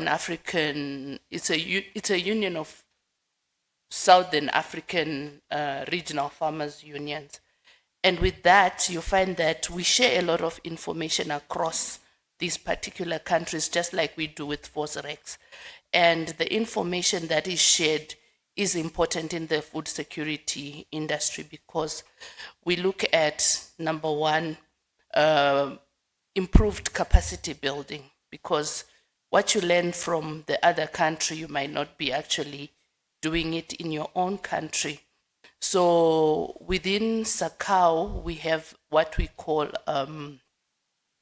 African. It's a union of Southern African regional farmers unions. And with that, you find that we share a lot of information across these particular countries, just like we do with Fosarex. And the information that is shared is important in the food security industry because we look at, number one, improved capacity building, because what you learn from the other country, you might not be actually doing it in your own country. So within Sasscal, we have what we call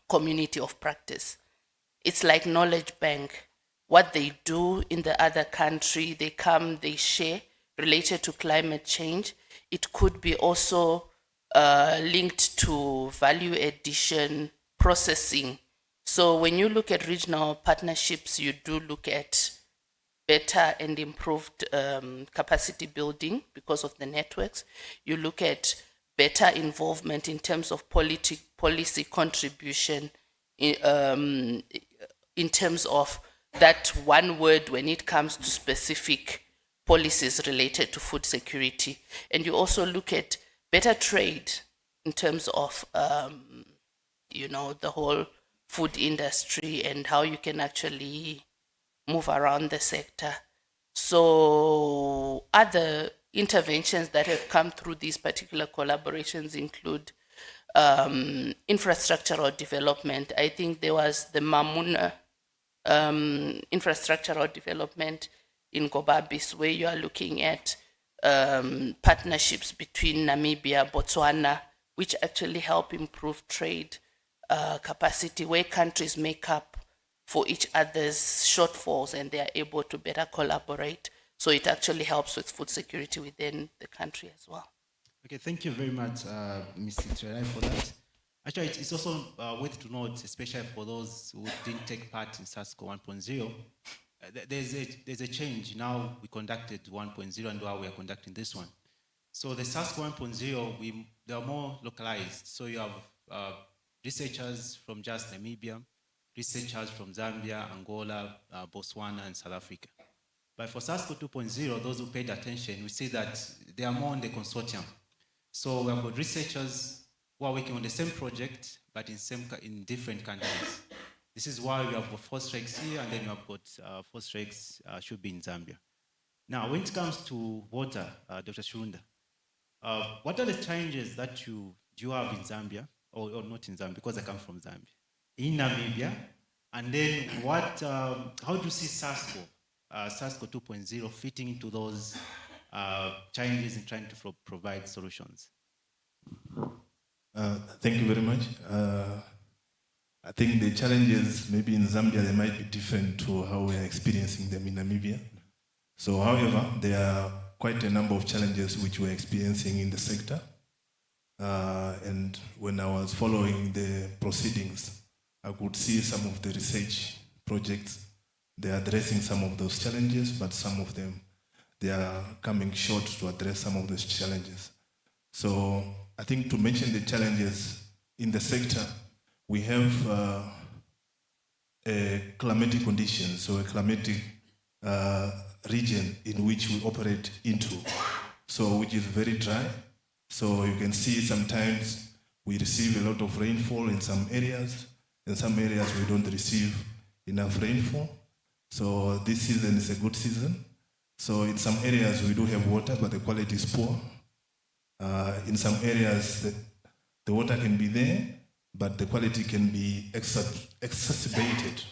community of practice. It's like knowledge bank. What they do in the other country, they come, they share related to climate change. It could be also linked to value addition, processing. So when you look at regional partnerships, you do look at better and improved capacity building because of the networks. You look at better involvement in terms of policy contribution in terms of that one word when it comes to specific policies related to food security. And you also look at better trade in terms of, the whole food industry and how you can actually move around the sector. So other interventions that have come through these particular collaborations include infrastructural development. I think there was the Mamuna infrastructural development in Gobabis, where you are looking at partnerships between Namibia, Botswana, which actually help improve trade capacity, where countries make up for each other's shortfalls and they are able to better collaborate. So it actually helps with food security within the country as well. Okay, thank you very much, Mr. Trerai, for that. Actually, it's also worth to note, especially for those who didn't take part in Sasscal 1.0, there's a change. Now we conducted 1.0 and now we are conducting this one. So the Sasscal 1.0, they are more localized. So you have researchers from just Namibia, researchers from Zambia, Angola, Botswana, and South Africa. But for Sasscal 2.0, those who paid attention, we see that they are more on the consortium. So we have got researchers who are working on the same project, but in different countries. This is why we have got Fosarex here, and then we have got Fosarex should be in Zambia. Now, when it comes to water, Dr. Shunda, what are the challenges that you have in Zambia, or not in Zambia, because I come from Zambia, in Namibia, and then how do you see Sasscal 2.0 fitting into those challenges in trying to provide solutions? Thank you very much. I think the challenges maybe in Zambia, they might be different to how we are experiencing them in Namibia. So however, there are quite a number of challenges which we're experiencing in the sector. And when I was following the proceedings, I could see some of the research projects, they're addressing some of those challenges, but some of them, they are coming short to address some of those challenges. So I think to mention the challenges in the sector, we have a climatic condition, so a climatic region in which we operate into, so which is very dry. So you can see sometimes we receive a lot of rainfall in some areas. In some areas we don't receive enough rainfall. So this season is a good season. So in some areas we do have water, but the quality is poor. In some areas the water can be there, but the quality can be exacerbated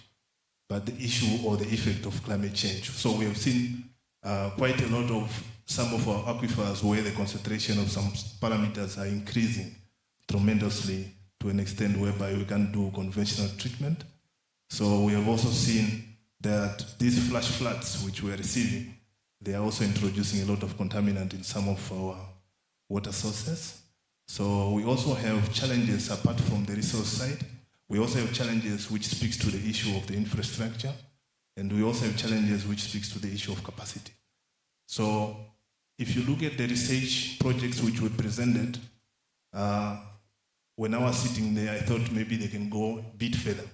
by the issue or the effect of climate change. So we have seen quite a lot of some of our aquifers where the concentration of some parameters are increasing tremendously to an extent whereby we can do conventional treatment. So we have also seen that these flash floods which we are receiving, they are also introducing a lot of contaminant in some of our water sources. So we also have challenges apart from the resource side. We also have challenges which speaks to the issue of the infrastructure, and we also have challenges which speaks to the issue of capacity. So if you look at the research projects which were presented, when I was sitting there, I thought maybe they can go a bit further.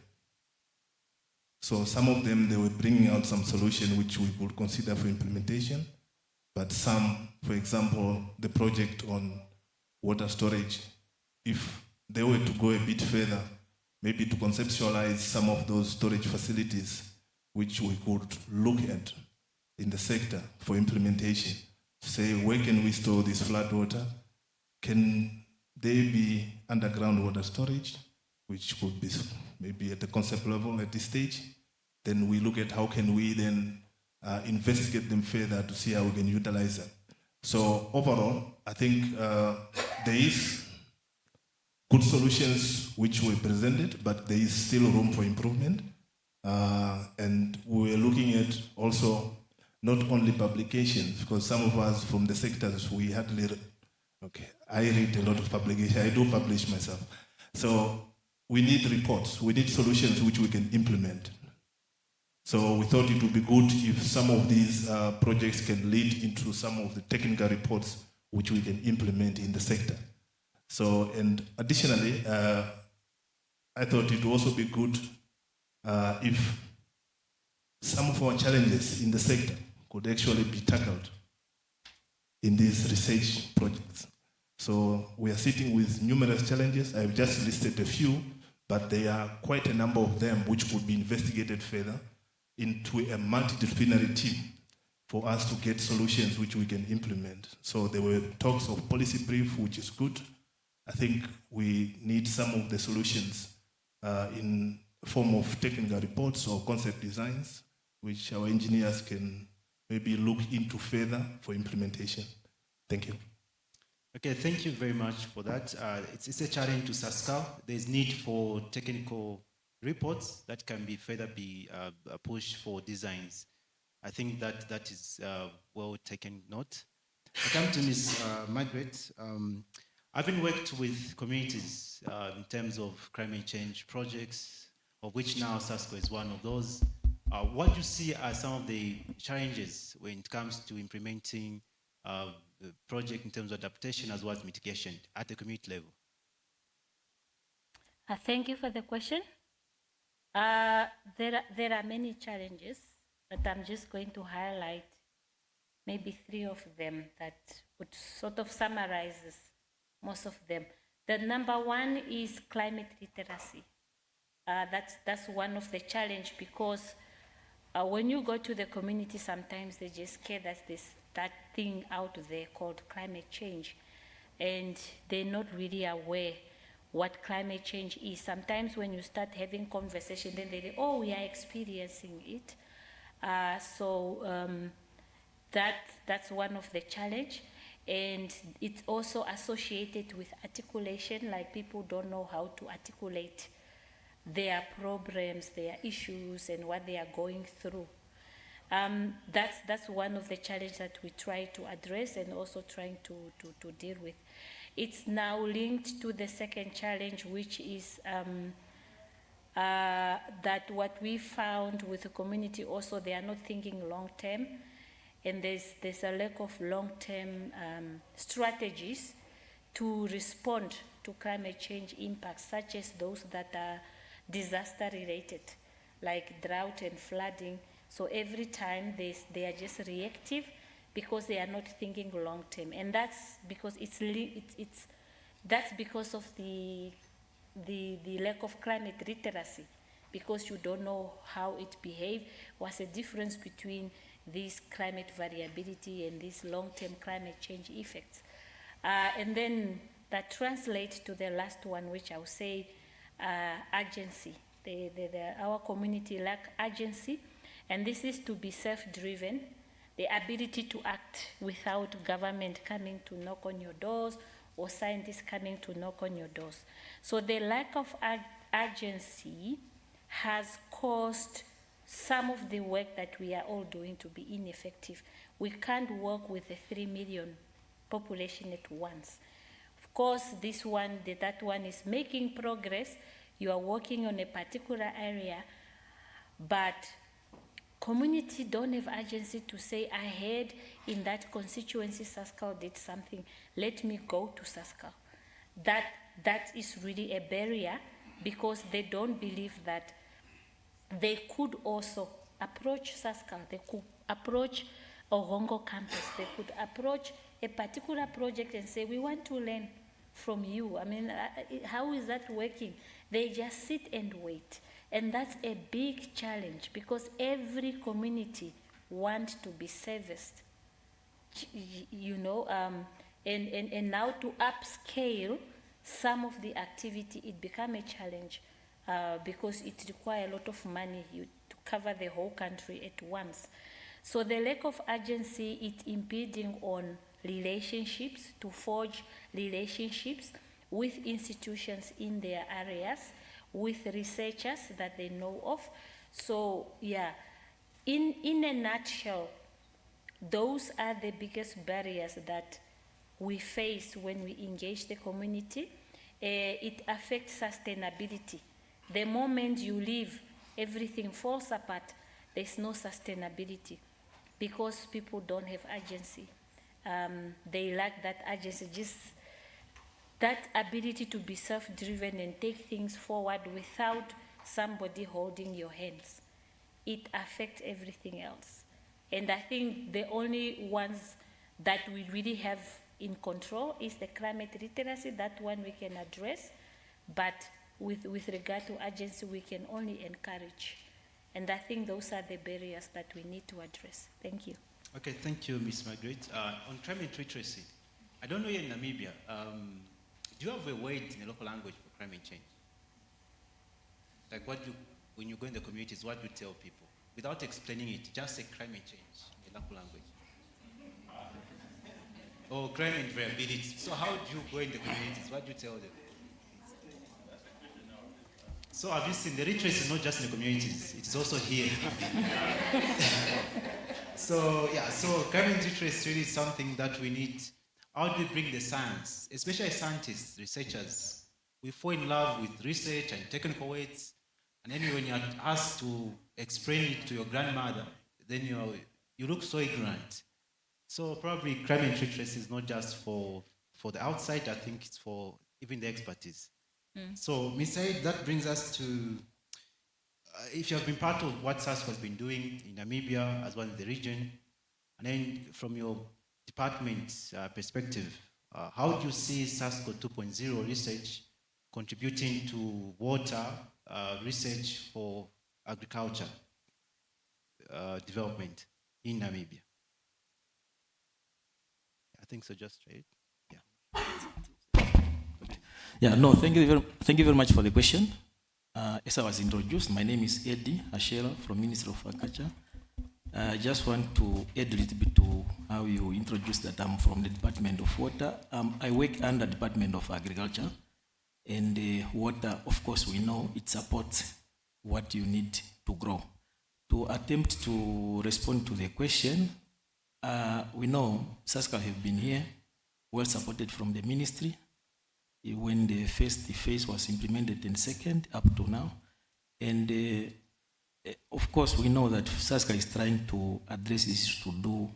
So some of them, they were bringing out some solution which we could consider for implementation, but some, for example, the project on water storage, if they were to go a bit further, maybe to conceptualize some of those storage facilities which we could look at in the sector for implementation. Say, where can we store this flood water? Can there be underground water storage, which could be maybe at the concept level at this stage? Then we look at how can we then investigate them further to see how we can utilize them. So overall, I think there is good solutions which were presented, but there is still room for improvement. And we're looking at also not only publications, because some of us from the sectors, we hardly, okay, I read a lot of publications, I do publish myself. So we need reports, we need solutions which we can implement. So we thought it would be good if some of these projects can lead into some of the technical reports which we can implement in the sector. So, and additionally, I thought it would also be good if some of our challenges in the sector could actually be tackled in these research projects. So we are sitting with numerous challenges. I've just listed a few, but there are quite a number of them which could be investigated further into a multidisciplinary team for us to get solutions which we can implement. So there were talks of policy brief, which is good. I think we need some of the solutions in form of technical reports or concept designs, which our engineers can maybe look into further for implementation. Thank you. Okay, thank you very much for that. It's a challenge to Sasscal. There's need for technical reports that can be further be pushed for designs. I think that is well taken note. I come to Ms. Margaret. Having worked with communities in terms of climate change projects, of which now Sasscal is one of those, what do you see are some of the challenges when it comes to implementing the project in terms of adaptation as well as mitigation at the community level? Thank you for the question. There are many challenges, but I'm just going to highlight maybe 3 of them that would sort of summarizes most of them. The number 1 is climate literacy. That's one of the challenge because when you go to the community, sometimes they just care that there's that thing out there called climate change, and they're not really aware what climate change is. Sometimes when you start having conversation, then they say, oh, we are experiencing it. That's one of the challenge. And it's also associated with articulation, like people don't know how to articulate their problems, their issues, and what they are going through. That's one of the challenges that we try to address and also trying to deal with. It's now linked to the second challenge, which is that what we found with the community also, they are not thinking long term, and there's a lack of long-term strategies to respond to climate change impacts, such as those that are disaster related, like drought and flooding. So every time they are just reactive because they are not thinking long term, and that's because that's because of the lack of climate literacy, because you don't know how it behaves. What's the difference between this climate variability and these long-term climate change effects? And then that translates to the last one, which I would say urgency. Our community lack urgency, and this is to be self-driven, the ability to act without government coming to knock on your doors or scientists coming to knock on your doors. So the lack of urgency has caused some of the work that we are all doing to be ineffective. We can't work with a 3 million population at once. Of course, that one is making progress. You are working on a particular area, but community don't have agency to say, I heard in that constituency Sasscal did something, let me go to Sasscal. That is really a barrier, because they don't believe that they could also approach Sasscal, they could approach Ohongo campus, they could approach a particular project and say, we want to learn from you. I mean, how is that working? They just sit and wait. And that's a big challenge, because every community wants to be serviced, you know, and now to upscale some of the activity, it become a challenge because it requires a lot of money to cover the whole country at once. So the lack of urgency is impeding on relationships, to forge relationships with institutions in their areas, with researchers that they know of. So yeah, in a nutshell, those are the biggest barriers that we face when we engage the community. It affects sustainability. The moment you leave, everything falls apart. There's no sustainability because people don't have agency. They lack that agency, just that ability to be self-driven and take things forward without somebody holding your hands. It affects everything else. And I think the only ones that we really have in control is the climate literacy. That one we can address, but with regard to agency, we can only encourage. And I think those are the barriers that we need to address. Thank you. Okay, thank you, Ms. Margaret. On climate literacy, I don't know here in Namibia, do you have a word in the local language for climate change? Like when you go in the communities, what do you tell people? Without explaining it, just say climate change in the local language. Or climate variability. So how do you go in the communities? What do you tell them? So have you seen, the literacy is not just in the communities, it is also here. So yeah, so climate literacy is really something that we need. How do we bring the science, especially scientists, researchers? We fall in love with research and technical words, and then when you're asked to explain it to your grandmother, then you look so ignorant. So probably climate literacy is not just for the outside, I think it's for even the expertise. So, Ms. Said, that brings us to, if you have been part of what Sasscal has been doing in Namibia as well as the region, and then from your department's perspective, how do you see Sasscal 2.0 research contributing to water research for agriculture development in Namibia? I think so, just right. Yeah. Yeah, no, thank you very much for the question. As I was introduced, my name is Eddie Ashera from Ministry of Agriculture. I just want to add a little bit to how you introduced that I'm from the Department of Water. I work under Department of Agriculture, and water, of course, we know it supports what you need to grow. To attempt to respond to the question, we know Sasscal have been here, well supported from the ministry, when the first phase was implemented and second up to now. And of course, we know that Sasscal is trying to address this to do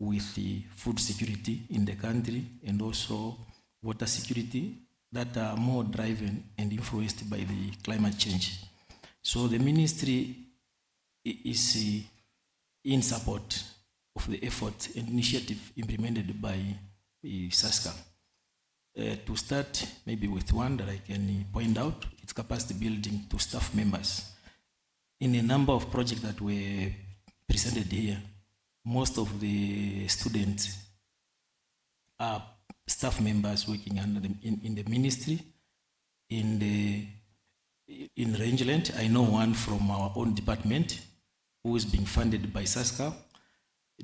with the food security in the country and also water security that are more driven and influenced by the climate change. So the ministry is in support of the effort and initiative implemented by Sasscal. To start maybe with one that I can point out, it's capacity building to staff members. In a number of projects that were presented here, most of the students are staff members working under in the ministry. In Rangeland, I know one from our own department who is being funded by Sasscal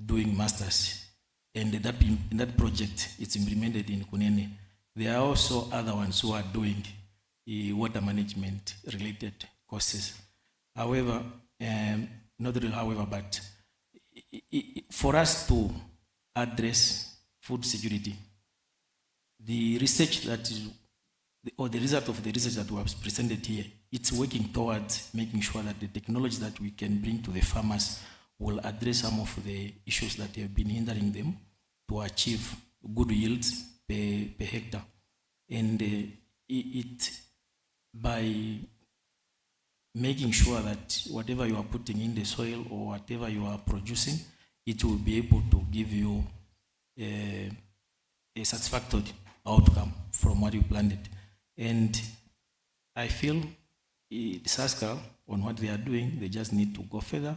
doing masters. And in that project, it's implemented in Kunene. There are also other ones who are doing water management related courses. However, not really however, but for us to address food security, the research that is, or the result of the research that we have presented here, it's working towards making sure that the technology that we can bring to the farmers will address some of the issues that have been hindering them to achieve good yields per hectare. And it by making sure that whatever you are putting in the soil or whatever you are producing, it will be able to give you a satisfactory outcome from what you planted. And I feel Sasscal, on what they are doing, they just need to go further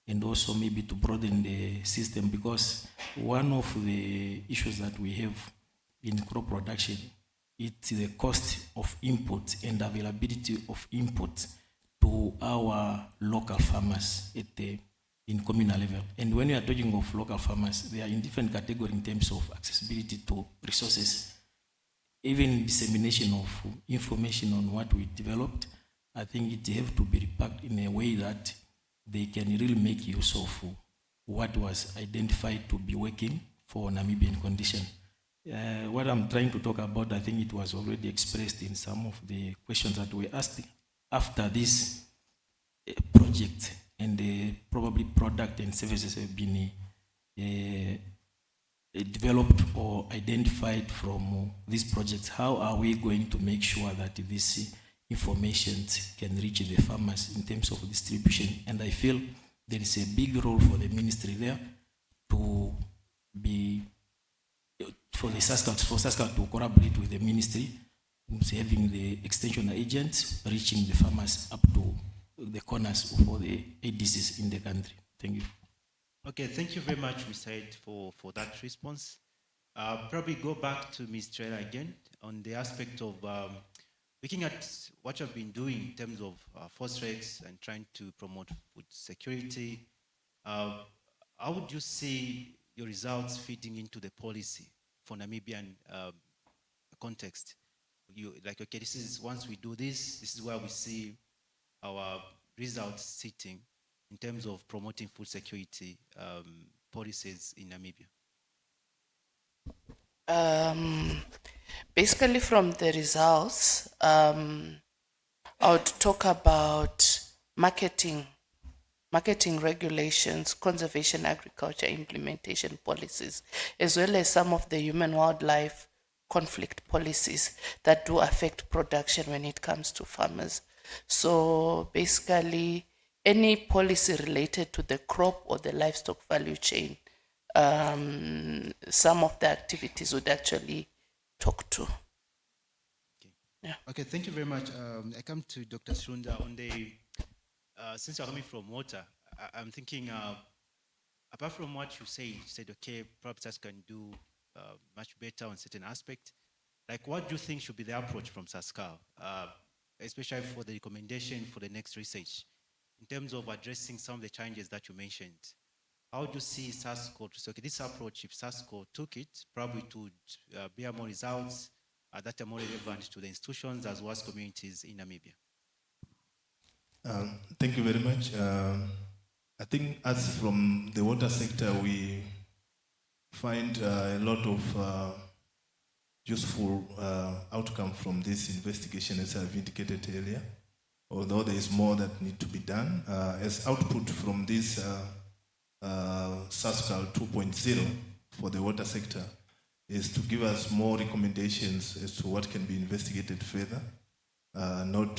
and also maybe to broaden the system, because one of the issues that we have in crop production, it's the cost of input and availability of input to our local farmers at the in communal level. And when we are talking of local farmers, they are in different categories in terms of accessibility to resources. Even dissemination of information on what we developed, I think it have to be repacked in a way that they can really make use of what was identified to be working for Namibian condition. What I'm trying to talk about, I think it was already expressed in some of the questions that were asked. After this project and probably product and services have been developed or identified from these projects, how are we going to make sure that this information can reach the farmers in terms of distribution? And I feel there is a big role for the ministry there to be, for Sasscal to collaborate with the ministry, having the extension agents reaching the farmers up to the corners of all the ADCs in the country. Thank you. Okay, thank you very much, Mr. Ed, for that response. Probably go back to Ms. Trailer again on the aspect of looking at what you've been doing in terms of phosphate and trying to promote food security. How would you see your results fitting into the policy for Namibian context? You like, okay, this is, once we do this, this is where we see our results sitting in terms of promoting food security policies in Namibia? Basically, from the results, I would talk about marketing regulations, conservation agriculture implementation policies, as well as some of the human-wildlife conflict policies that do affect production when it comes to farmers. So basically, any policy related to the crop or the livestock value chain, some of the activities would actually talk to. Okay. Yeah. Okay, thank you very much. I come to Dr. Srunda on the, since you're coming from water, I'm thinking, apart from what you said, okay, perhaps can do much better on certain aspect. Like, what do you think should be the approach from Sasscal, especially for the recommendation for the next research, in terms of addressing some of the challenges that you mentioned? How do you see Sasscal, so okay, this approach, if Sasscal took it, probably to bear more results that are more relevant to the institutions as well as communities in Namibia? Thank you very much. I think as from the water sector, we find a lot of useful outcome from this investigation, as I've indicated earlier, although there is more that need to be done. As output from this Sasscal 2.0 for the water sector is to give us more recommendations as to what can be investigated further, not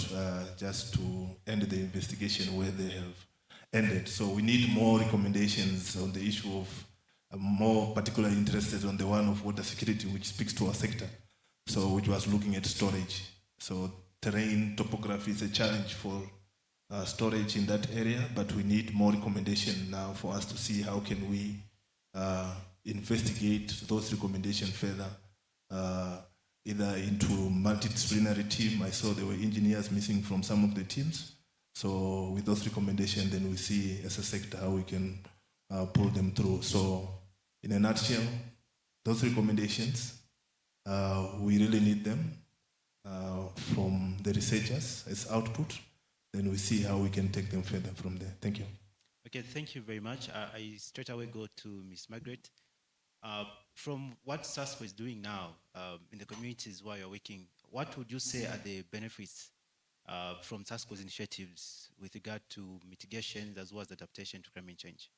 just to end the investigation where they have ended. So we need more recommendations on the issue of more particularly interested on the one of water security, which speaks to our sector. So which was looking at storage. So terrain topography is a challenge for storage in that area, but we need more recommendation now for us to see how can we investigate those recommendations further, either into multidisciplinary team. I saw there were engineers missing from some of the teams. So with those recommendations, then we see as a sector how we can pull them through. So in a nutshell, those recommendations, we really need them from the researchers as output. Then we see how we can take them further from there. Thank you. Okay, thank you very much. I straight away go to Ms. Margaret. From what Sasscal is doing now in the communities where you're working, what would you say are the benefits from Sasscal's initiatives with regard to mitigations as well as adaptation to climate change?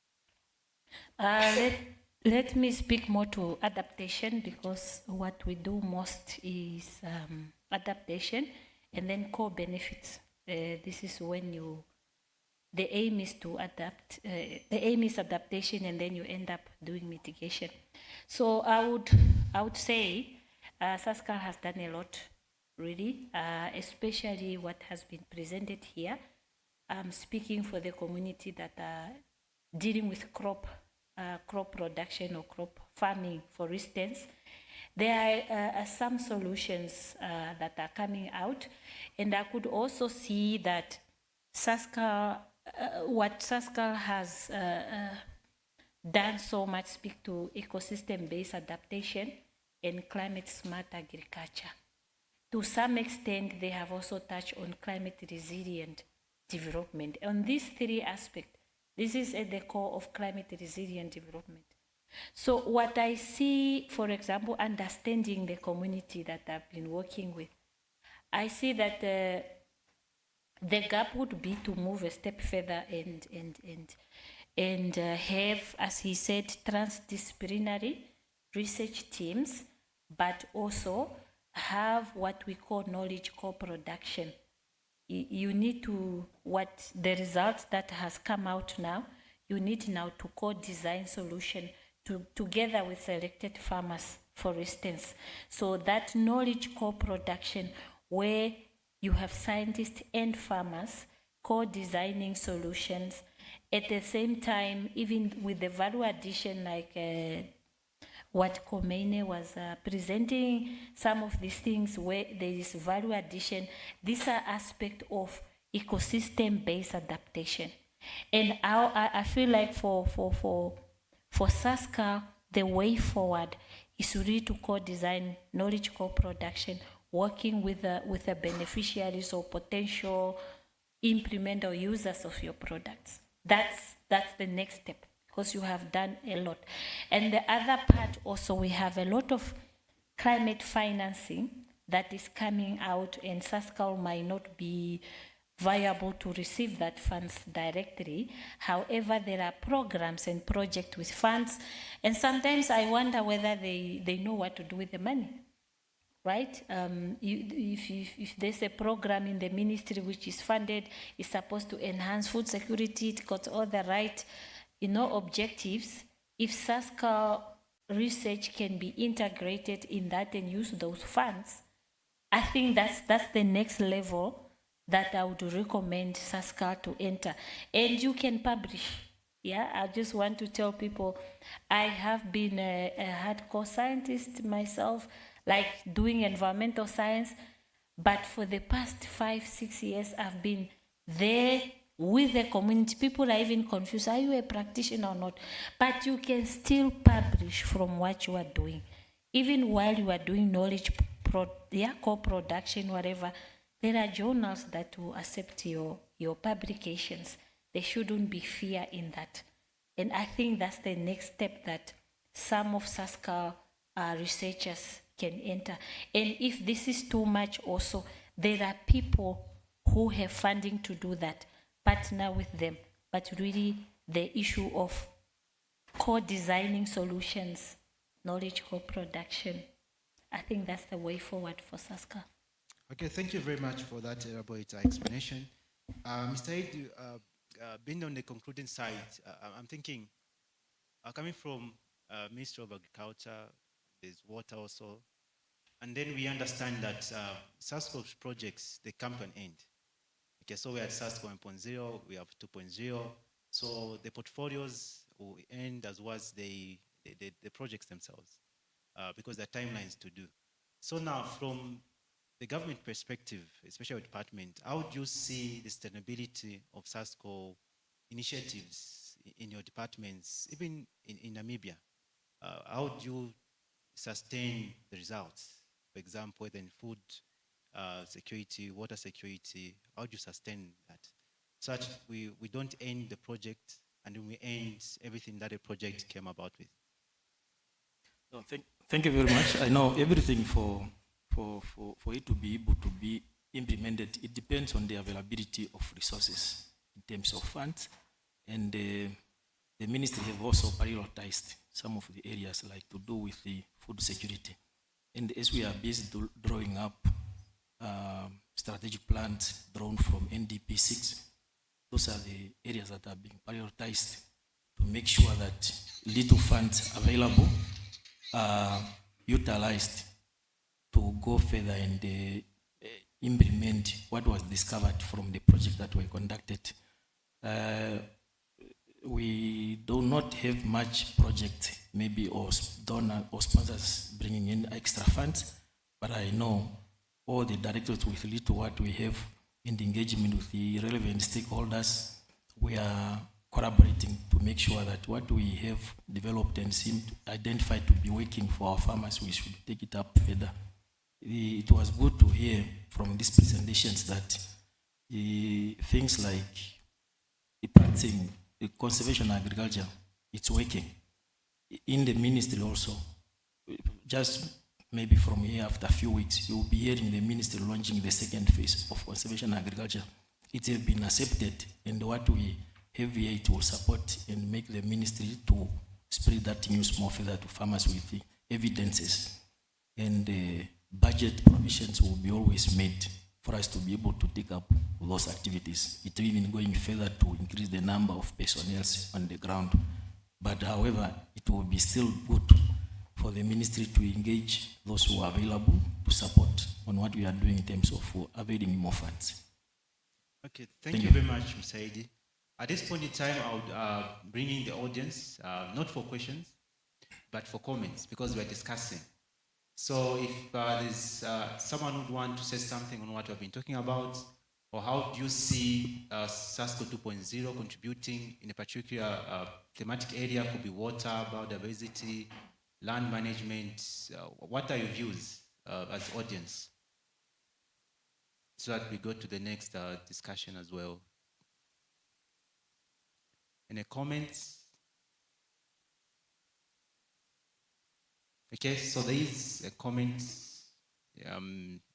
Let me speak more to adaptation, because what we do most is adaptation and then core benefits. This is when the aim is to adapt, the aim is adaptation, and then you end up doing mitigation. So I would say Sasscal has done a lot, really, especially what has been presented here. I'm speaking for the community that are dealing with crop production or crop farming, for instance. There are some solutions that are coming out, and I could also see that Sasscal, what Sasscal has done so much speak to ecosystem-based adaptation and climate-smart agriculture. To some extent, they have also touched on climate-resilient development. On these three aspects, this is at the core of climate-resilient development. So what I see, for example, understanding the community that I've been working with, I see that the gap would be to move a step further and have, as he said, transdisciplinary research teams, but also have what we call knowledge co-production. You need to, what the results that has come out now, you need now to co-design solution together with selected farmers, for instance. So that knowledge co-production, where you have scientists and farmers co-designing solutions, at the same time, even with the value addition, like what Khomeini was presenting, some of these things where there is value addition. These are aspects of ecosystem-based adaptation. And I feel like for Sasscal, the way forward is really to co-design knowledge co-production, working with the beneficiaries or potential implement or users of your products. That's the next step, because you have done a lot. And the other part also, we have a lot of climate financing that is coming out, and Sasscal might not be viable to receive that funds directly. However, there are programs and projects with funds, and sometimes I wonder whether they know what to do with the money, right? If there's a program in the ministry which is funded, is supposed to enhance food security, it got all the right objectives. If Sasscal research can be integrated in that and use those funds, I think that's the next level that I would recommend Sasscal to enter. And you can publish. Yeah, I just want to tell people, I have been a hardcore scientist myself, like doing environmental science, but for the past 5-6 years, I've been there with the community. People are even confused, are you a practitioner or not? But you can still publish from what you are doing. Even while you are doing knowledge co-production, whatever, there are journals that will accept your publications. There shouldn't be fear in that. And I think that's the next step that some of Sasscal researchers can enter. And if this is too much also, there are people who have funding to do that. Partner with them. But really, the issue of co-designing solutions, knowledge co-production, I think that's the way forward for Sasscal. Okay, thank you very much for that elaborate explanation. Mr. Eid, being on the concluding side, I'm thinking, coming from Ministry of Agriculture, there's water also, and then we understand that Sasscal's projects, they come to an end. Okay, so we had Sasscal 1.0, we have 2.0, so the portfolios will end as well as the projects themselves, because there are timelines to do. So now, from the government perspective, especially with department, how do you see the sustainability of Sasscal initiatives in your departments, even in Namibia? How do you sustain the results? for example, whether in food security, water security, how do you sustain that? Such we don't end the project and we end everything that the project came about with. No, thank you very much. I know everything for it to be able to be implemented, it depends on the availability of resources in terms of funds. And the ministry have also prioritized some of the areas like to do with the food security. And as we are busy drawing up strategic plans drawn from NDP 6, those are the areas that are being prioritized to make sure that little funds available are utilized to go further and implement what was discovered from the project that were conducted. We do not have much project, maybe or donor or sponsors bringing in extra funds, but I know all the directors with little what we have in the engagement with the relevant stakeholders, we are collaborating to make sure that what we have developed and seemed identified to be working for our farmers, we should take it up further. It was good to hear from these presentations that things like practicing conservation agriculture, it's working. In the ministry also, just maybe from here after a few weeks, you will be hearing the ministry launching the second phase of conservation agriculture. It has been accepted, and what we have here, it will support and make the ministry to spread that news more further to farmers with the evidences. And budget provisions will be always made for us to be able to take up those activities. It will even going further to increase the number of personnel on the ground. But however, it will be still good for the ministry to engage those who are available to support on what we are doing in terms of availing more funds. Okay, thank you very much, Mr. Edi. At this point in time, I would bring in the audience, not for questions, but for comments, because we're discussing. So if there's someone who would want to say something on what we've been talking about, or how do you see Sasscal 2.0 contributing in a particular thematic area, could be water, biodiversity, land management, what are your views as audience? So that we go to the next discussion as well. Any comments? Okay, so there is a comment.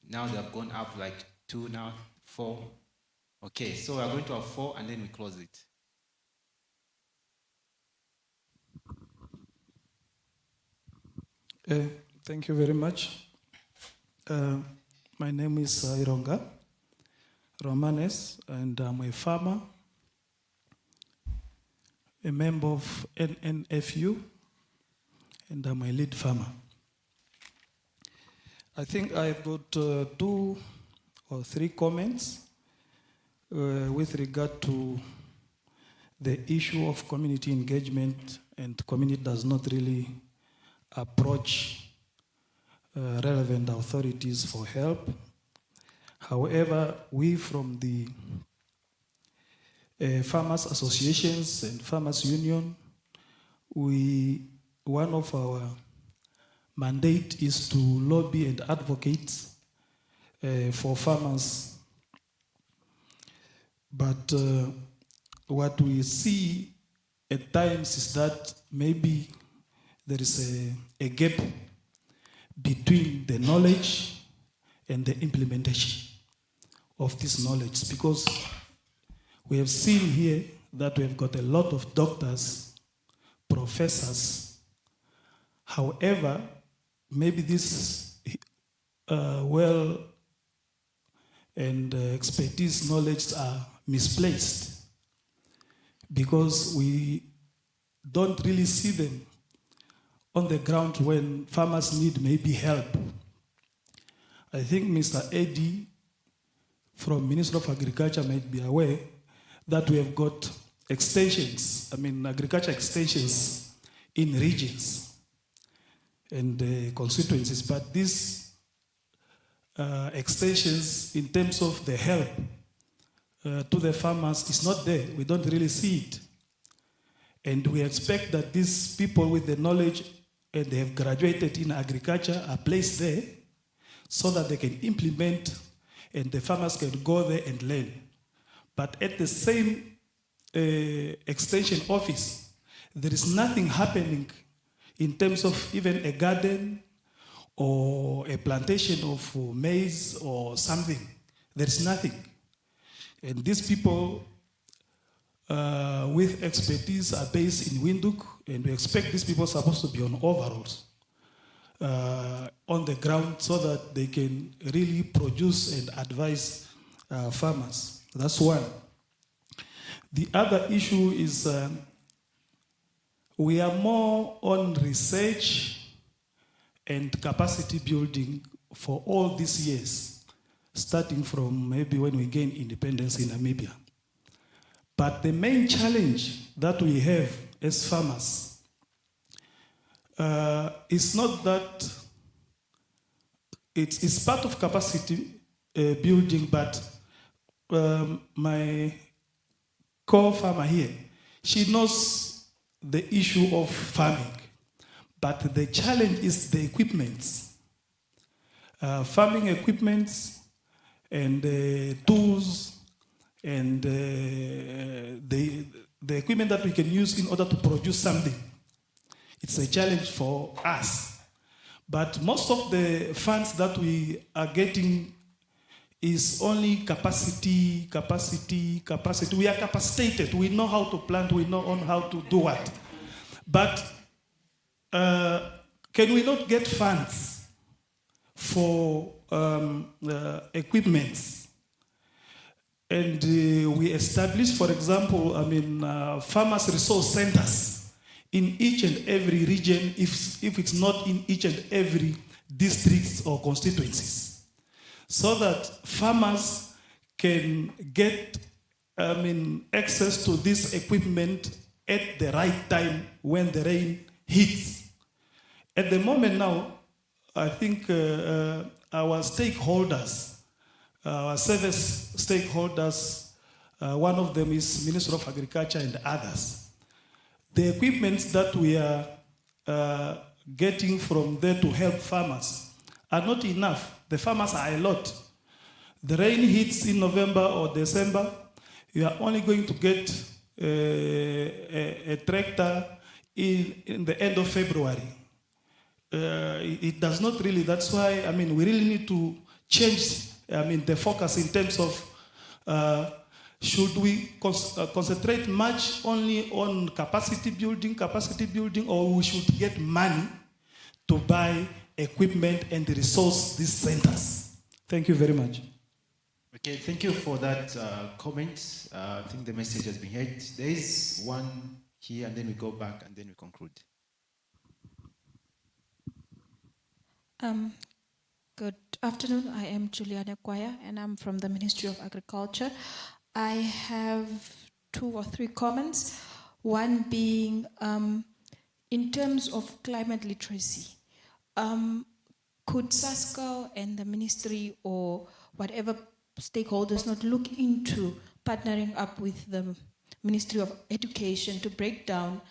Now they have gone up like 2 now, 4. Okay, so we are going to have 4 and then we close it. Thank you very much. My name is Ironga Romanes, and I'm a farmer, a member of NNFU, and I'm a lead farmer. I think I've got 2 or 3 comments with regard to the issue of community engagement, and the community does not really approach relevant authorities for help. However, we from the farmers associations and farmers union, one of our mandate is to lobby and advocate for farmers. But what we see at times is that maybe there is a gap between the knowledge and the implementation of this knowledge, because we have seen here that we have got a lot of doctors, professors. However, maybe this well and expertise knowledge are misplaced, because we don't really see them on the ground when farmers need maybe help. I think Mr. Edi from Ministry of Agriculture might be aware that we have got extensions, agriculture extensions in regions and constituencies, but these extensions in terms of the help to the farmers is not there. We don't really see it. And we expect that these people with the knowledge and they have graduated in agriculture are placed there so that they can implement and the farmers can go there and learn. But at the same extension office, there is nothing happening in terms of even a garden or a plantation of maize or something. There's nothing. And these people with expertise are based in Windhoek, and we expect these people are supposed to be on overalls on the ground so that they can really produce and advise farmers. That's one. The other issue is we are more on research and capacity building for all these years, starting from maybe when we gained independence in Namibia. But the main challenge that we have as farmers is not that it's part of capacity building, but my co-farmer here, she knows the issue of farming, but the challenge is the equipments. Farming equipments and tools and the equipment that we can use in order to produce something. It's a challenge for us. But most of the funds that we are getting is only capacity. We are capacitated. We know how to plant. We know on how to do what. But can we not get funds for equipments? And we establish, for example, farmers resource centers in each and every region, if it's not in each and every districts or constituencies, so that farmers can get access to this equipment at the right time when the rain hits. At the moment now, I think our stakeholders, our service stakeholders, one of them is Minister of Agriculture and others. The equipment that we are getting from there to help farmers are not enough. The farmers are a lot. The rain hits in November or December, you are only going to get a tractor in the end of February. It does not really, that's why, we really need to change the focus in terms of should we concentrate much only on capacity building, or we should get money to buy equipment and resource these centers. Thank you very much. Okay, thank you for that comment. I think the message has been heard. There is one here, and then we go back, and then we conclude. Good afternoon. I am Juliana Kwaya, and I'm from the Ministry of Agriculture. I have 2 or 3 comments. One being, in terms of climate literacy, could Sasscal and the ministry or whatever stakeholders not look into partnering up with the Ministry of Education to break down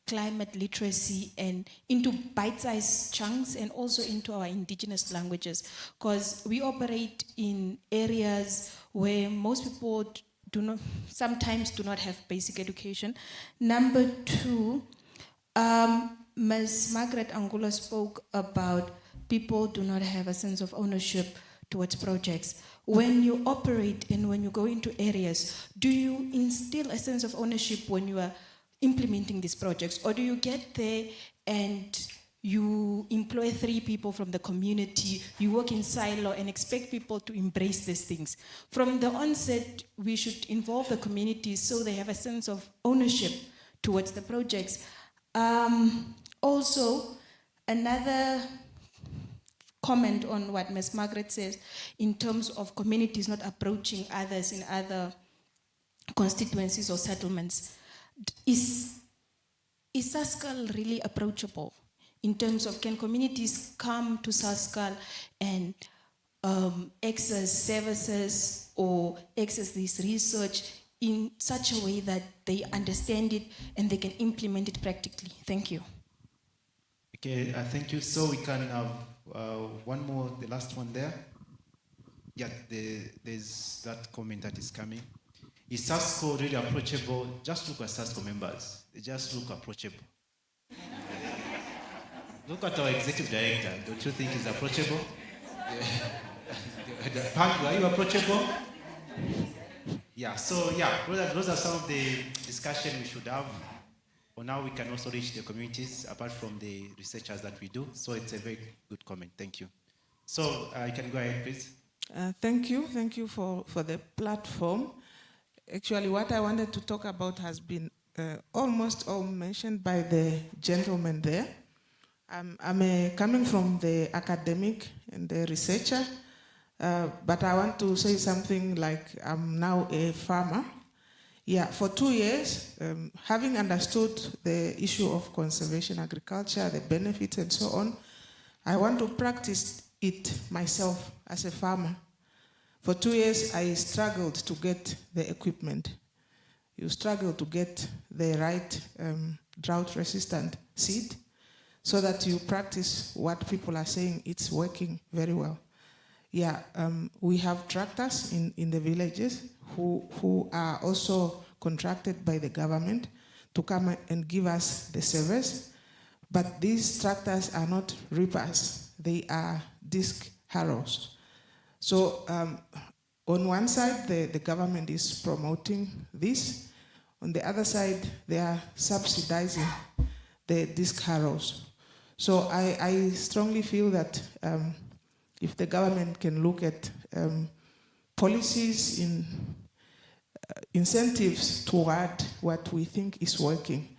climate literacy and into bite-sized chunks and also into our indigenous languages? Because we operate in areas where most people sometimes do not have basic education. Number 2, Ms. Margaret Angula spoke about people do not have a sense of ownership towards projects. When you operate and when you go into areas, do you instill a sense of ownership when you are implementing these projects, or do you get there and you employ 3 people from the community, you work in silo and expect people to embrace these things? From the onset, we should involve the community so they have a sense of ownership towards the projects. Also, another comment on what Ms. Margaret says in terms of communities not approaching others in other constituencies or settlements. Is Sasscal really approachable in terms of, can communities come to Sasscal and access services or access this research in such a way that they understand it and they can implement it practically? Thank you. Okay, thank you. So we can have one more, the last one there. Yeah, there's that comment that is coming. Is Sasscal really approachable? Just look at Sasscal members. They just look approachable. Look at our executive director. Don't you think he's approachable? Pandu, are you approachable? Yeah, so yeah, those are some of the discussion we should have. For now, we can also reach the communities apart from the researchers that we do. So it's a very good comment. Thank you. So you can go ahead, please. Thank you for the platform. Actually, what I wanted to talk about has been almost all mentioned by the gentleman there. I'm coming from the academic and the researcher, but I want to say something like I'm now a farmer. Yeah, for 2 years, having understood the issue of conservation agriculture, the benefits and so on, I want to practice it myself as a farmer. For 2 years, I struggled to get the equipment. You struggle to get the right drought-resistant seed so that you practice what people are saying. It's working very well. Yeah, we have tractors in the villages who are also contracted by the government to come and give us the service. But these tractors are not reapers. They are disc harrows. So on one side, the government is promoting this. On the other side, they are subsidizing the disc harrows. So I strongly feel that if the government can look at policies in incentives toward what we think is working,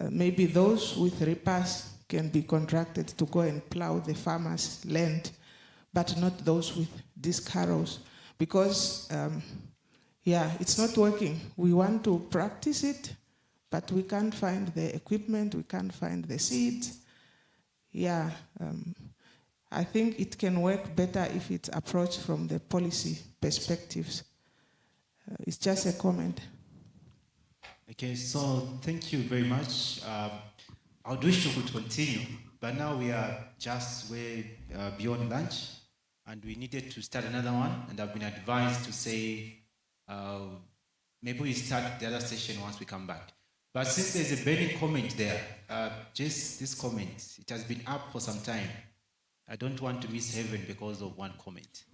maybe those with reapers can be contracted to go and plow the farmers' land, but not those with disc harrows. Because, yeah, it's not working. We want to practice it, but we can't find the equipment, we can't find the seeds. Yeah, I think it can work better if it's approached from the policy perspectives. It's just a comment. Okay, so thank you very much. I would wish we could continue, but now we are just way beyond lunch, and we needed to start another one, and I've been advised to say maybe we start the other session once we come back. But since there's a burning comment there, just this comment, it has been up for some time. I don't want to miss heaven because of one comment.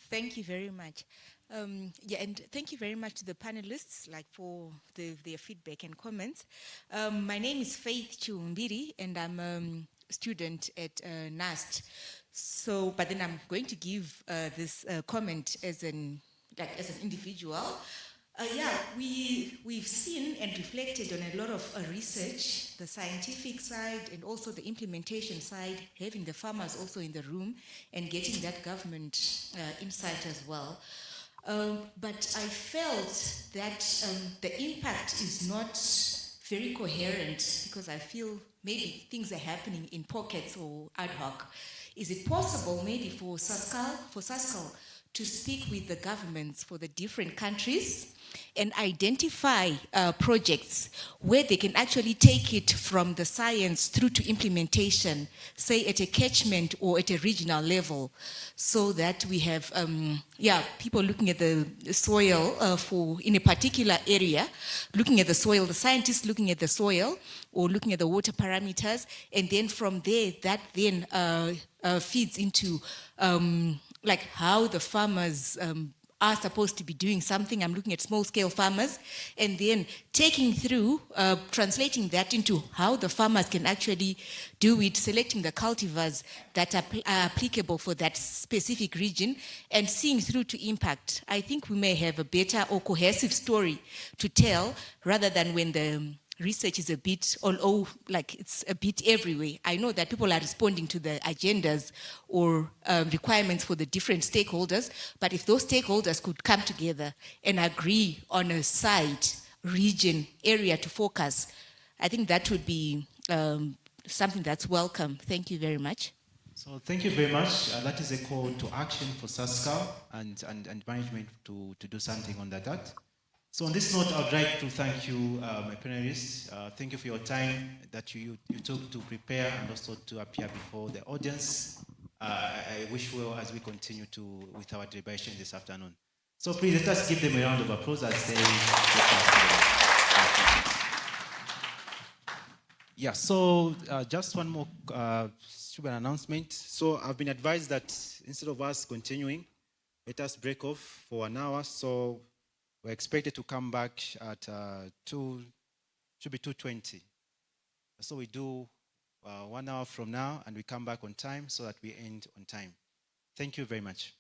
Thank you very much. Yeah, and thank you very much to the panelists, like for their feedback and comments. My name is Faith Chiumbiri, and I'm a student at NAST. So, but then I'm going to give this comment as an individual. Yeah, we've seen and reflected on a lot of research, the scientific side and also the implementation side, having the farmers also in the room and getting that government insight as well. But I felt that the impact is not very coherent because I feel maybe things are happening in pockets or ad hoc. Is it possible maybe for Sasscal to speak with the governments for the different countries and identify projects where they can actually take it from the science through to implementation, say at a catchment or at a regional level, so that we have people looking at the soil in a particular area, looking at the soil, the scientists looking at the soil or looking at the water parameters, and then from there that then feeds into like how the farmers are supposed to be doing something. I'm looking at small-scale farmers, and then taking through, translating that into how the farmers can actually do it, selecting the cultivars that are applicable for that specific region, and seeing through to impact. I think we may have a better or cohesive story to tell, rather than when the research is a bit like it's a bit everywhere. I know that people are responding to the agendas or requirements for the different stakeholders, but if those stakeholders could come together and agree on a site, region, area to focus, I think that would be something that's welcome. Thank you very much. So thank you very much. That is a call to action for Sasscal and management to do something on that. So on this note, I would like to thank you, my panelists. Thank you for your time that you took to prepare and also to appear before the audience. I wish well as we continue with our deliberation this afternoon. So please let us give them a round of applause as they Yeah, so just one more stupid announcement. So I've been advised that instead of us continuing, let us break off for an hour. So we're expected to come back at 2:20. So we do 1 hour from now and we come back on time so that we end on time. Thank you very much.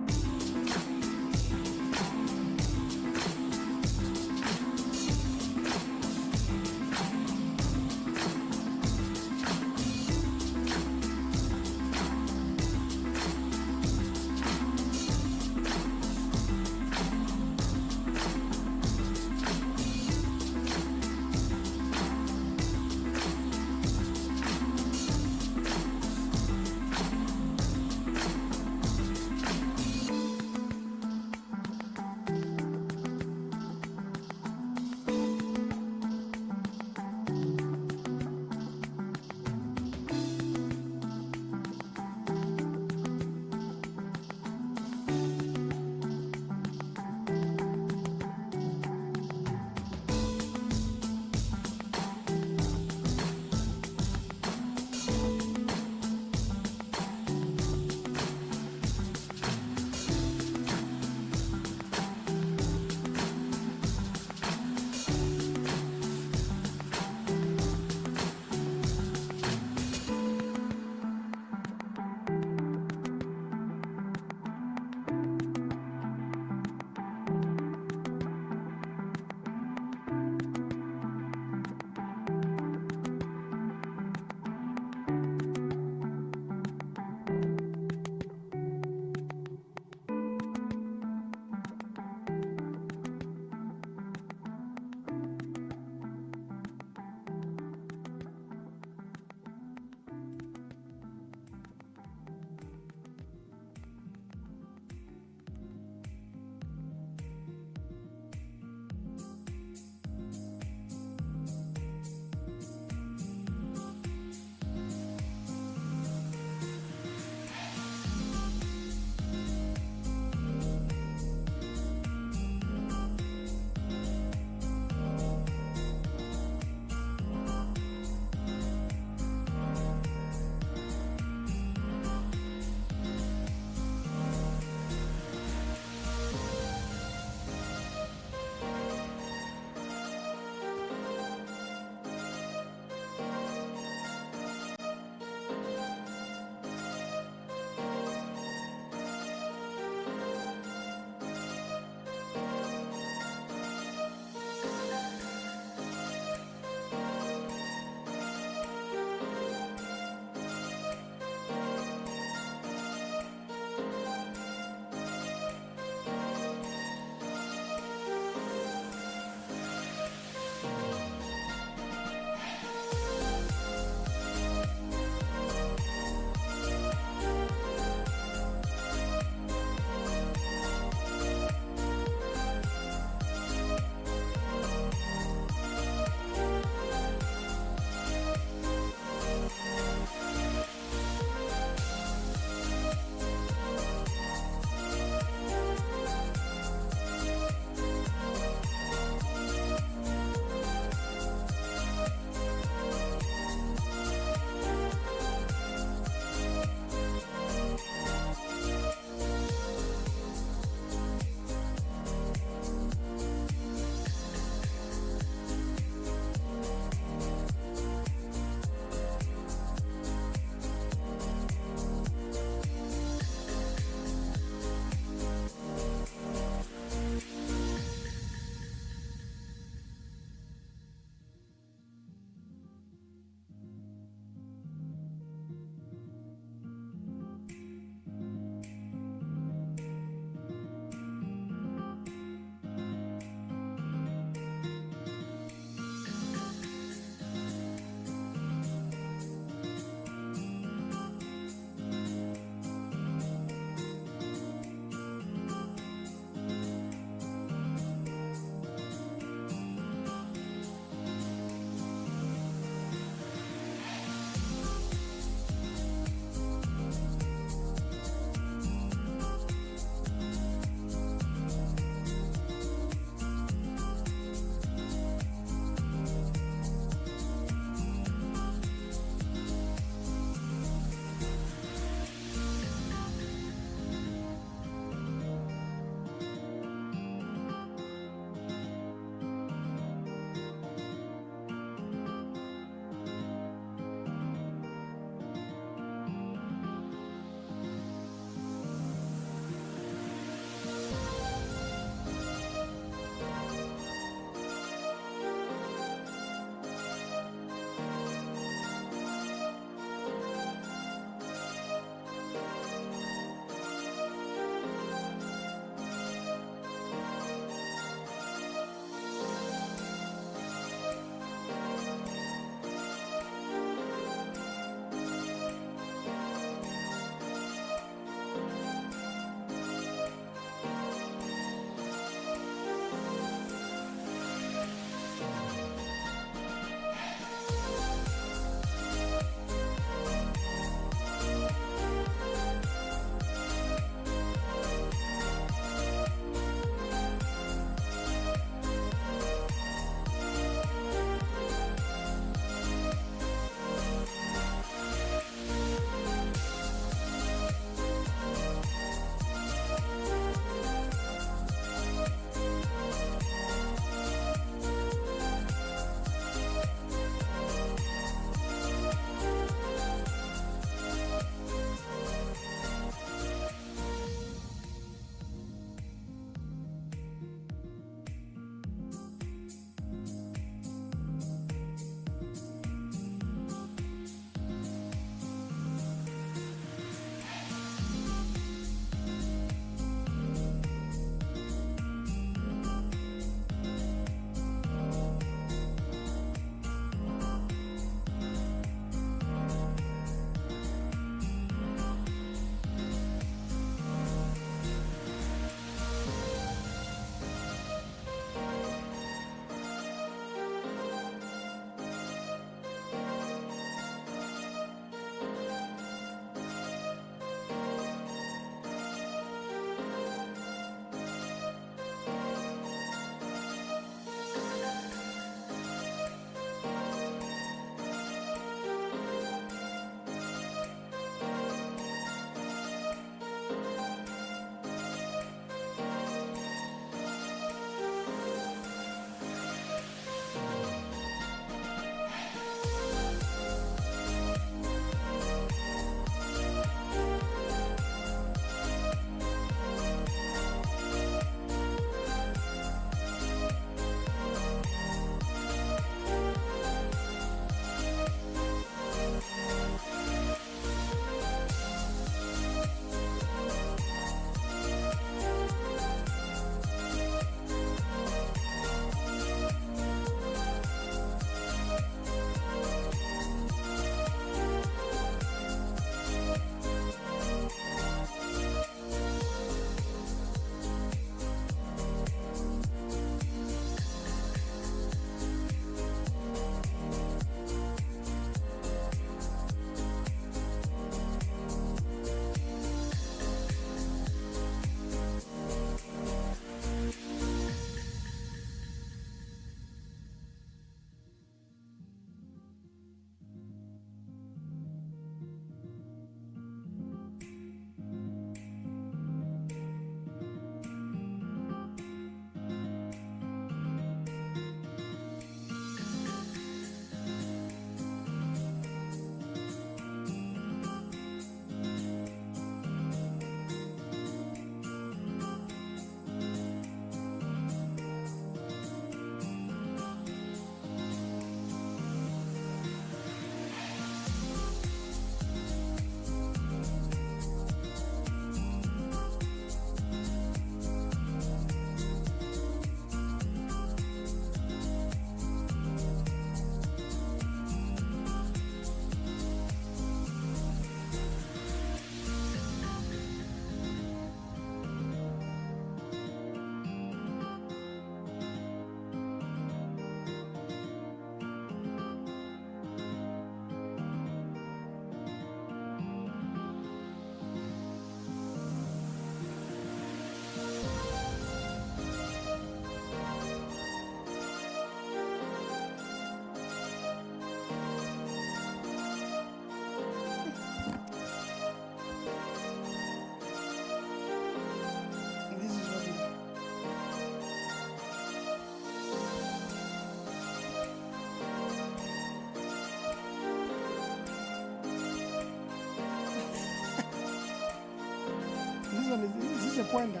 kwenda.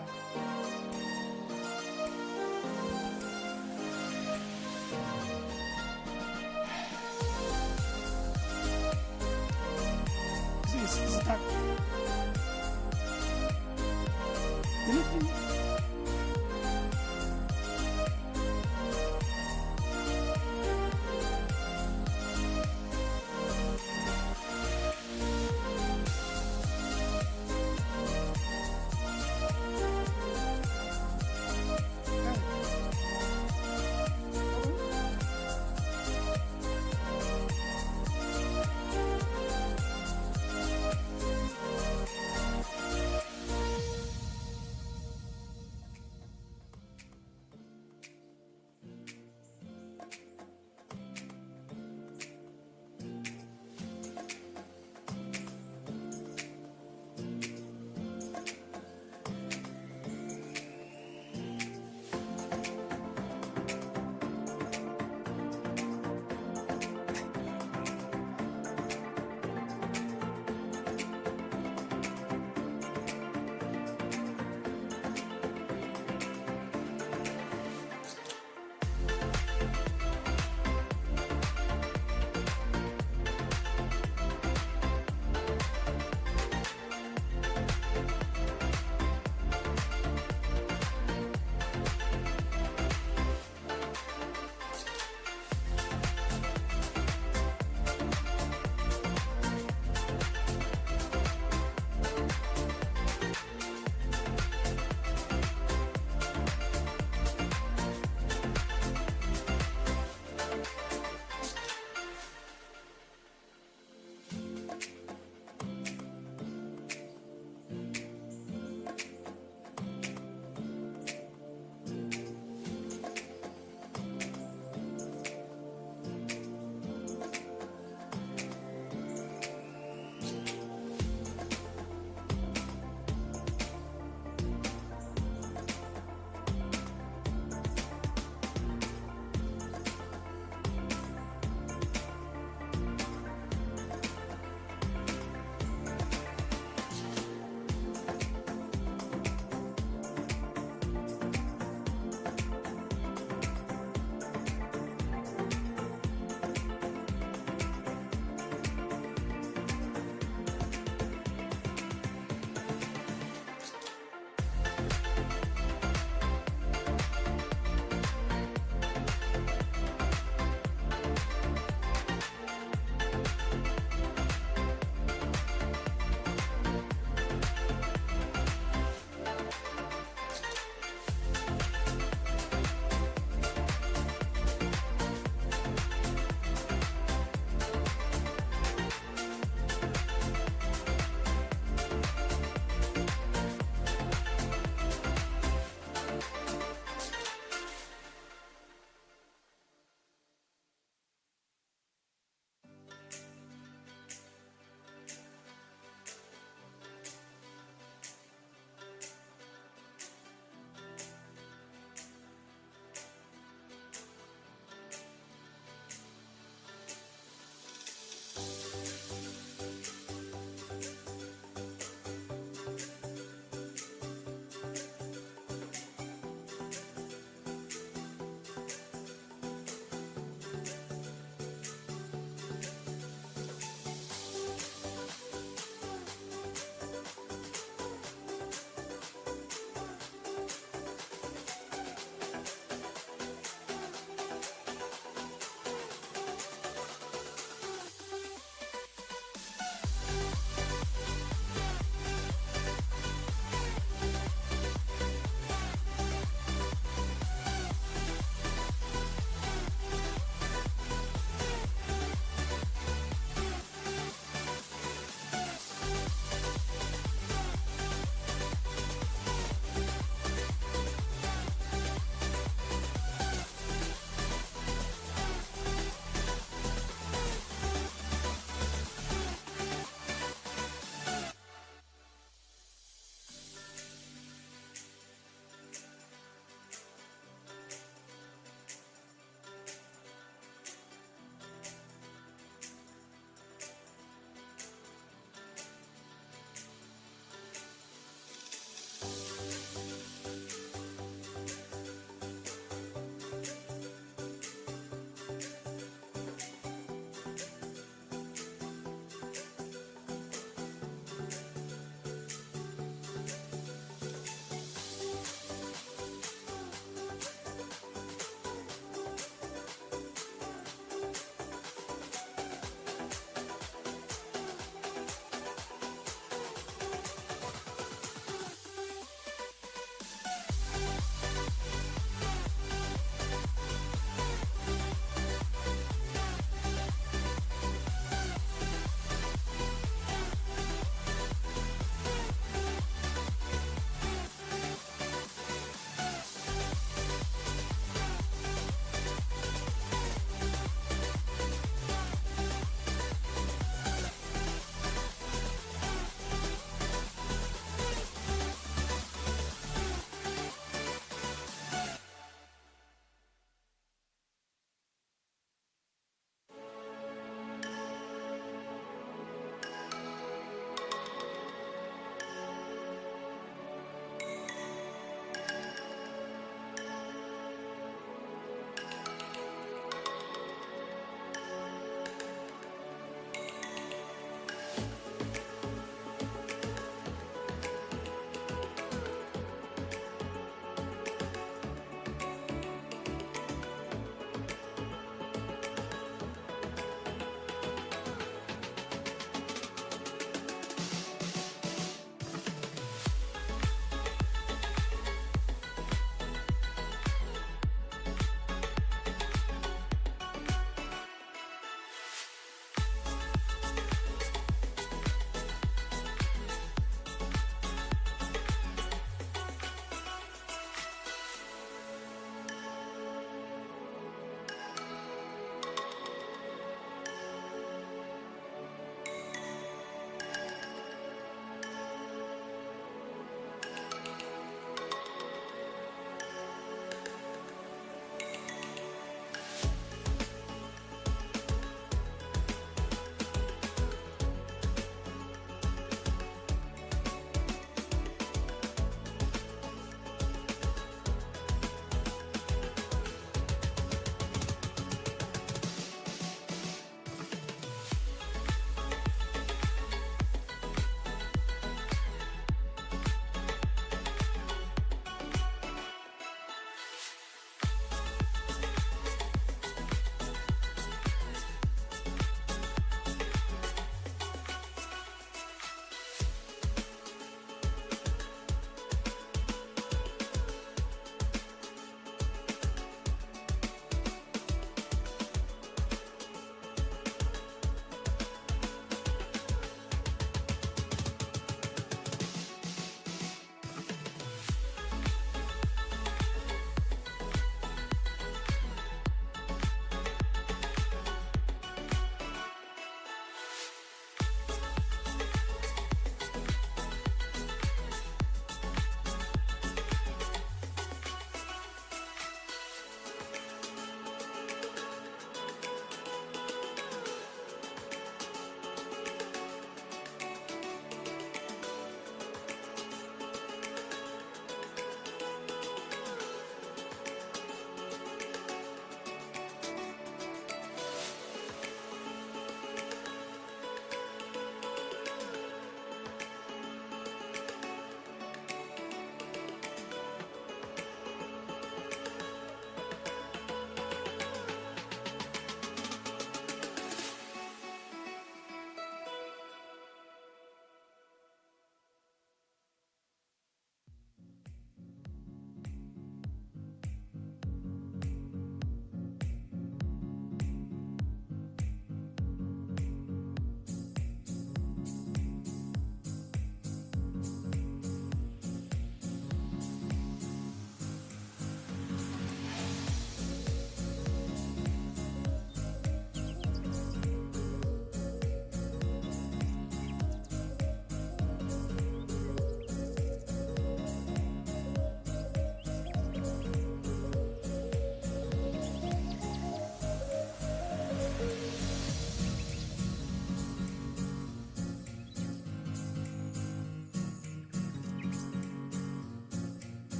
Start. Anything?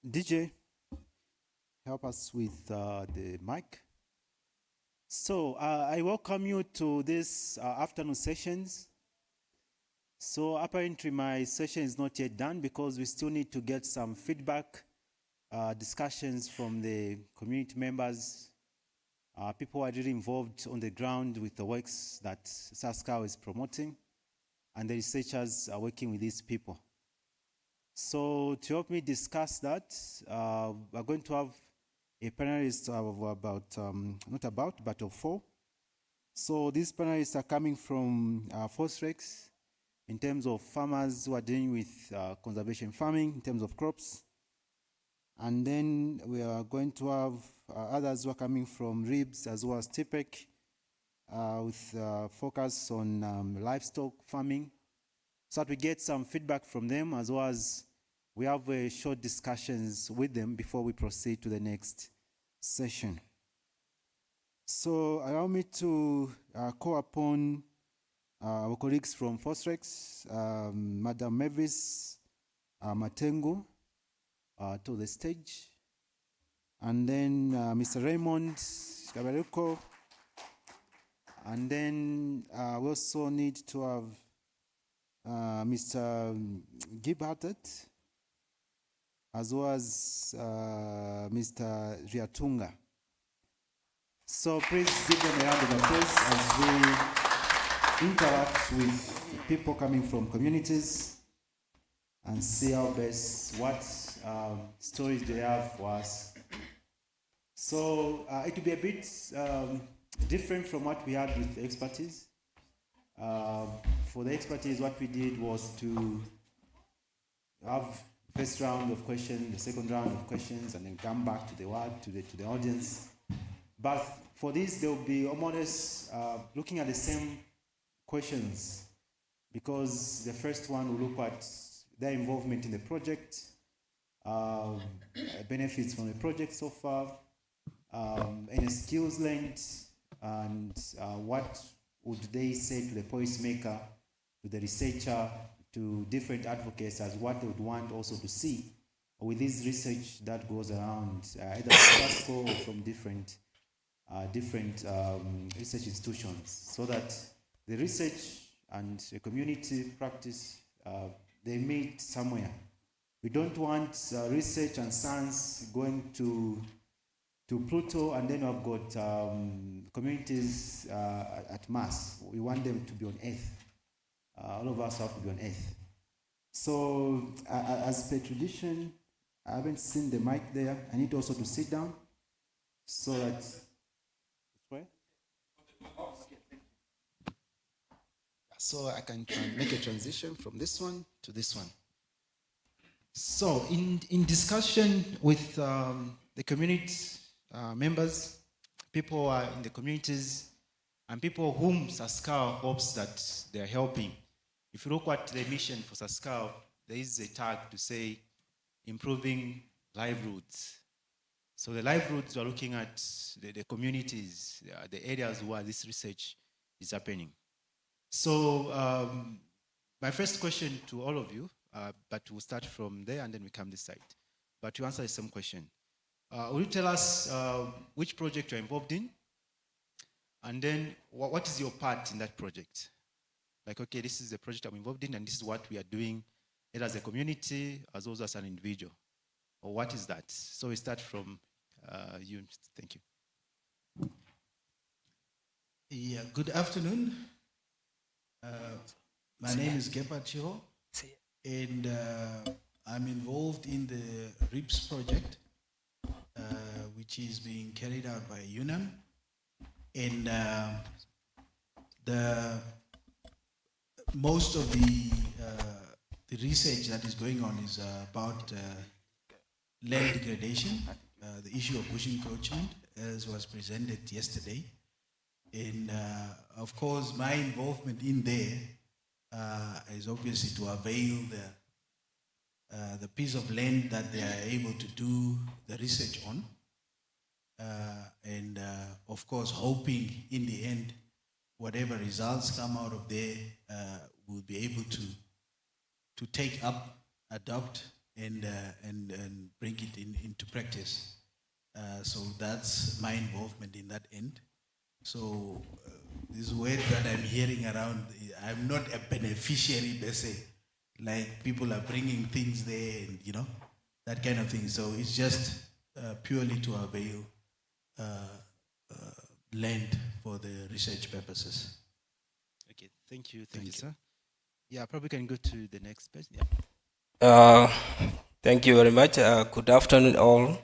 DJ, help us with the mic. So I welcome you to this afternoon sessions. So apparently my session is not yet done because we still need to get some feedback, discussions from the community members, people who are really involved on the ground with the works that Sasscal is promoting, and the researchers are working with these people. So to help me discuss that, we're going to have a panelist of of 4. So these panelists are coming from Fosrex in terms of farmers who are dealing with conservation farming, in terms of crops. And then we are going to have others who are coming from RIBS as well as TPEC with focus on livestock farming, so that we get some feedback from them, as well as we have short discussions with them before we proceed to the next session. So allow me to call upon our colleagues from Fosrex, Madam Mavis Matengu, to the stage. And then Mr. Raymond Kabaruko. And then we also need to have Mr. Gibhartet, as well as Mr. Riatunga. So please give them a round of applause as we interact with people coming from communities and see how best, what stories they have for us. So it will be a bit different from what we had with the expertise. For the expertise, what we did was to have first round of questions, the second round of questions, and then come back to the word, to the audience. But for this, there will be almost looking at the same questions, because the first one will look at their involvement in the project, benefits from the project so far, any skills learned, and what would they say to the policymaker, to the researcher, to different advocates, as what they would want also to see with this research that goes around, either from Sasscal or from different research institutions, so that the research and the community practice, they meet somewhere. We don't want research and science going to Pluto, and then we've got communities at Mars. We want them to be on Earth. All of us have to be on Earth. So, as per tradition, I haven't seen the mic there. I need also to sit down so that. Where? So I can make a transition from this one to this one. So, in discussion with the community members, people who are in the communities, and people whom Sasscal hopes that they are helping. If you look at the mission for Sasscal, there is a tag to say improving livelihoods. So the livelihoods are looking at the communities, the areas where this research is happening. So my first question to all of you, but we'll start from there and then we come this side. But to answer the same question, will you tell us which project you're involved in? And then what is your part in that project? Like, okay, this is the project I'm involved in and this is what we are doing, either as a community as well as an individual. Or what is that? So we start from you. Thank you. Yeah, good afternoon. My name is Gepa Chiho, and I'm involved in the RIPS project, which is being carried out by UNAM. And most of the research that is going on is about land degradation, the issue of bush encroachment, as was presented yesterday. And of course, my involvement in there is obviously to avail the piece of land that they are able to do the research on. And of course, hoping in the end, whatever results come out of there, we'll be able to take up, adopt, and bring it into practice. So that's my involvement in that end. So these words that I'm hearing around, I'm not a beneficiary per se. Like people are bringing things there and, you know, that kind of thing. So it's just purely to avail land for the research purposes. Okay, thank you, sir. Yeah, probably can go to the next person. Yeah. Thank you very much. Good afternoon, all.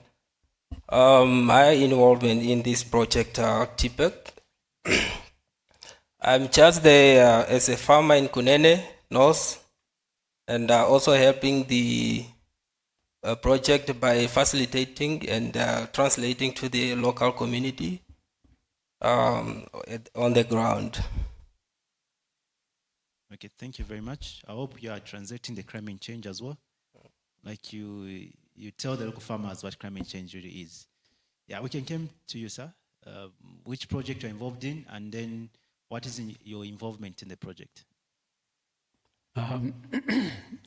My involvement in this project, TPEC. I'm just there as a farmer in Kunene North, and also helping the project by facilitating and translating to the local community on the ground. Okay, thank you very much. I hope you are translating the climate change as well. Like you tell the local farmers what climate change really is. Yeah, we can come to you, sir. Which project you're involved in, and then what is your involvement in the project?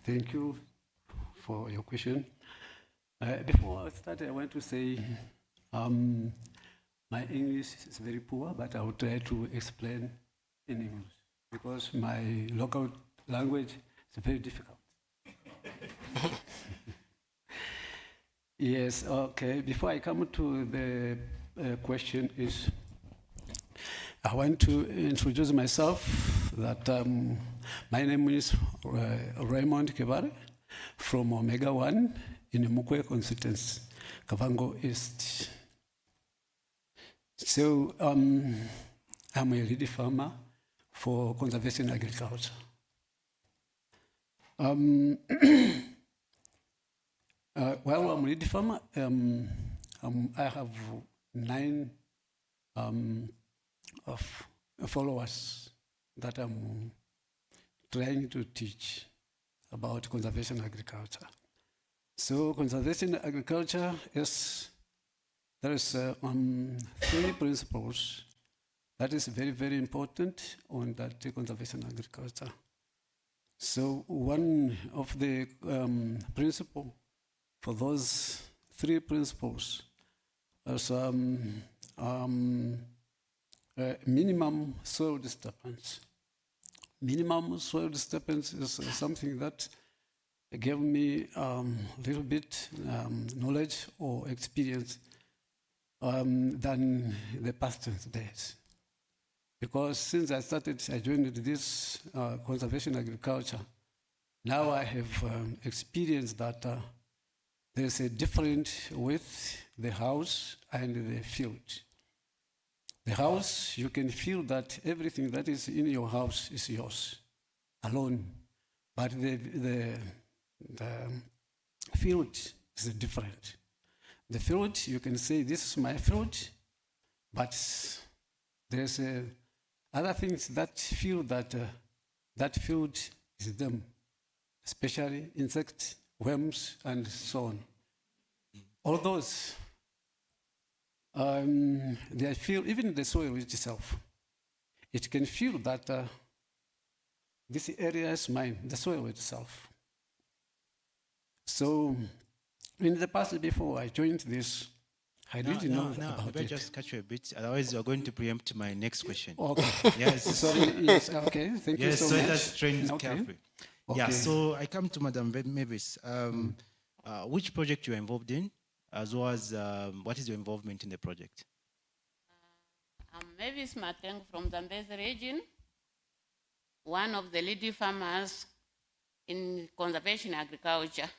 Thank you for your question. Before I start, I want to say my English is very poor, but I will try to explain in English because my local language is very difficult. Yes, okay. Before I come to the question is, I want to introduce myself that my name is Raymond Kebare from Omega 1 in Mukwe constituency, Kavango East. So I'm a lady farmer for conservation agriculture. While I'm a lady farmer, I have 9 of followers that I'm trying to teach about conservation agriculture. So conservation agriculture is, there is 3 principles that is very, very important on that conservation agriculture. So one of the principle for those 3 principles is minimum soil disturbance. Minimum soil disturbance is something that gave me a little bit knowledge or experience than the past days. Because since I joined this conservation agriculture, now I have experienced that there's a difference with the house and the field. The house, you can feel that everything that is in your house is yours alone. But the field is different. The field, you can say, this is my field, but there's other things that feel that that field is them, especially insects, worms, and so on. All those, they feel, even the soil itself, it can feel that this area is mine, the soil itself. So, in the past, before I joined this, I didn't know about maybe I it. just catch you a bit, otherwise you're going to preempt my next question. Okay. Yes. Sorry, yes, okay, thank you so much. Yes, so let's train Okay. carefully. Yeah, Okay. so I come to Madam Mavis. Which project you're involved in, as well as what is your involvement in the project? I'm Mavis Mateng from Zambezi region, one of the leading farmers in conservation agriculture.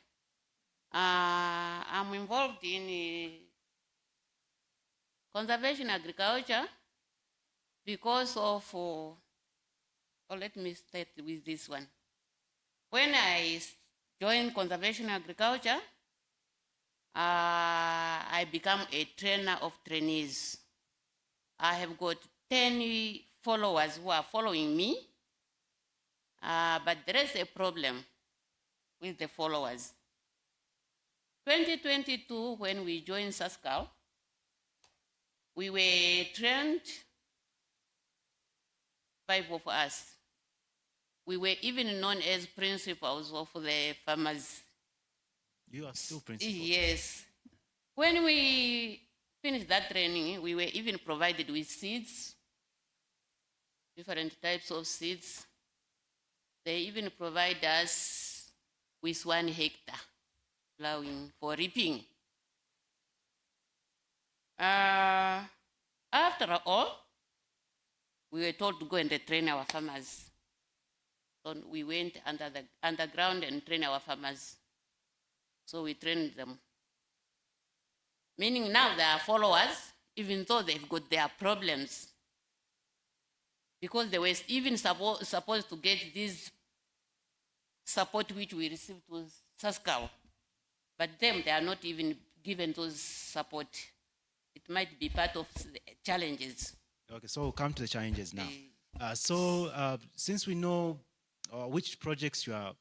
I'm involved in conservation agriculture because of, let me start with this one. When I joined conservation agriculture, I became a trainer of trainees. I have got 10 followers who are following me, but there is a problem with the followers. 2022, when we joined Sasscal, we were trained, 5 of us. We were even known as principals of the farmers. You are still principals? Yes. When we finished that training, we were even provided with seeds, different types of seeds. They even provide us with 1 hectare plowing for reaping. After all, we were told to go and train our farmers. So we went underground and trained our farmers. So we trained them. Meaning now they are followers, even though they've got their problems. Because they were even supposed to get this support which we received was Sasscal. But them, they are not even given those support. It might be part of the challenges. Okay, so we'll come to the challenges now. Since we know which projects you are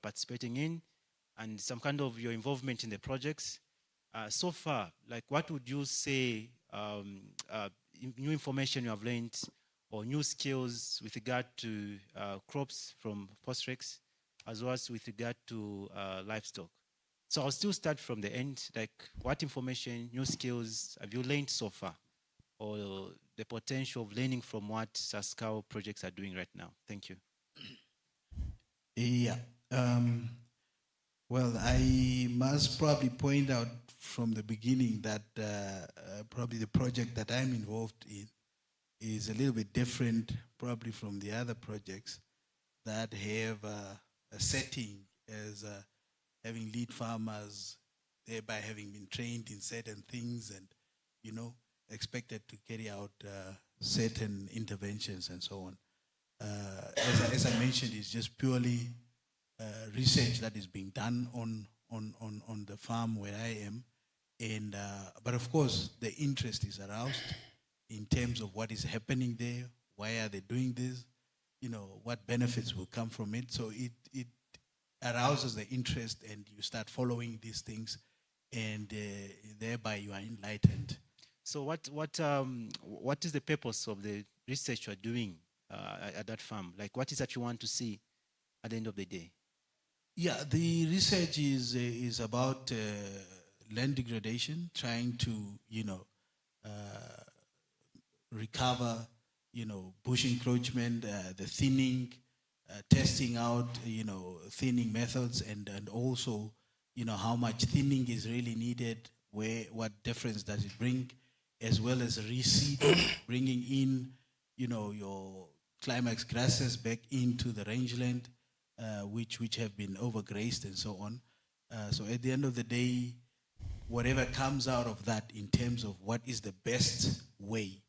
participating in and some kind of your involvement in the projects, so far, like what would you say new information you have learned or new skills with regard to crops from Postrex as well as with regard to livestock? So I'll still start from the end, like what information, new skills have you learned so far, or the potential of learning from what Sasscal projects are doing right now? Thank you. Yeah. Well, I must probably point out from the beginning that probably the project that I'm involved in is a little bit different probably from the other projects that have a setting as having lead farmers, thereby having been trained in certain things and, you know, expected to carry out certain interventions and so on. As I mentioned, it's just purely research that is being done on the farm where I am. And, but of course, the interest is aroused in terms of what is happening there, why are they doing this, you know, what benefits will come from it. So it arouses the interest and you start following these things and thereby you are enlightened. So what is the purpose of the research you are doing at that farm? Like what is that you want to see at the end of the day? Yeah, the research is about land degradation, trying to, you know, recover, you know, bush encroachment, the thinning, testing out, you know, thinning methods and also, you know, how much thinning is really needed, what difference does it bring, as well as reseeding, bringing in, you know, your climax grasses back into the rangeland, which have been overgrazed and so on. So at the end of the day, whatever comes out of that in terms of what is the best way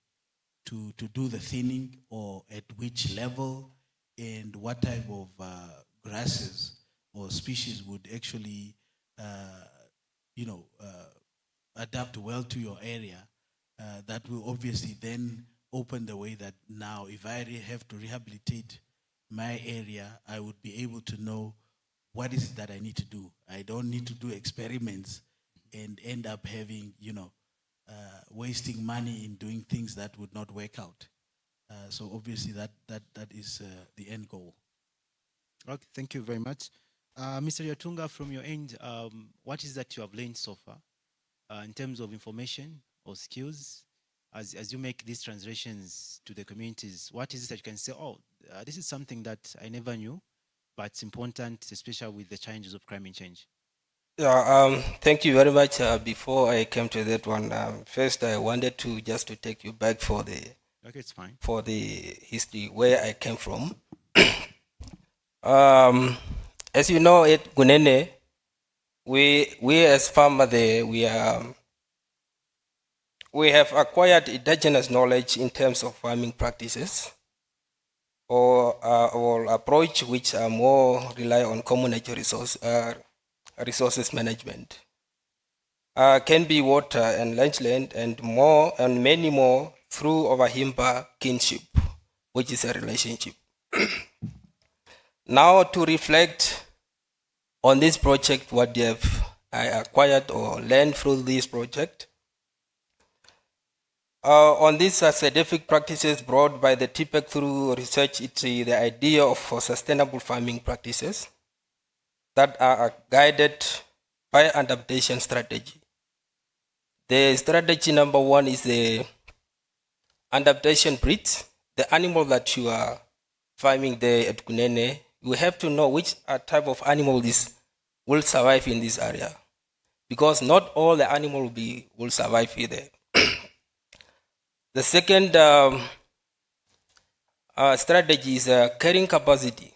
to do the thinning or at which level and what type of grasses or species would actually, you know, adapt well to your area, that will obviously then open the way that now if I have to rehabilitate my area, I would be able to know what is it that I need to do. I don't need to do experiments and end up having, you know, wasting money in doing things that would not work out. So obviously that is the end goal. Okay, thank you very much. Mr. Yatunga, from your end, what is that you have learned so far in terms of information or skills as you make these translations to the communities? What is it that you can say, oh, this is something that I never knew, but it's important, especially with the challenges of climate change? Yeah, thank you very much. Before I came to that one, first I wanted to just to take you back for the it's fine. For the history where I came from. As you know, at Gunene, we as farmers there, we have acquired indigenous knowledge in terms of farming practices or approach which are more rely on community resources management. Can be water and land and more and many more through our Himba kinship, which is a relationship. Now to reflect on this project, what I acquired or learned through this project. On these scientific practices brought by the TPEC through research, it's the idea of sustainable farming practices that are guided by adaptation strategy. The strategy number 1 is the adaptation breeds. The animal that you are farming there at Kunene, you have to know which type of animal will survive in this area, because not all the animal will survive either. The second strategy is carrying capacity.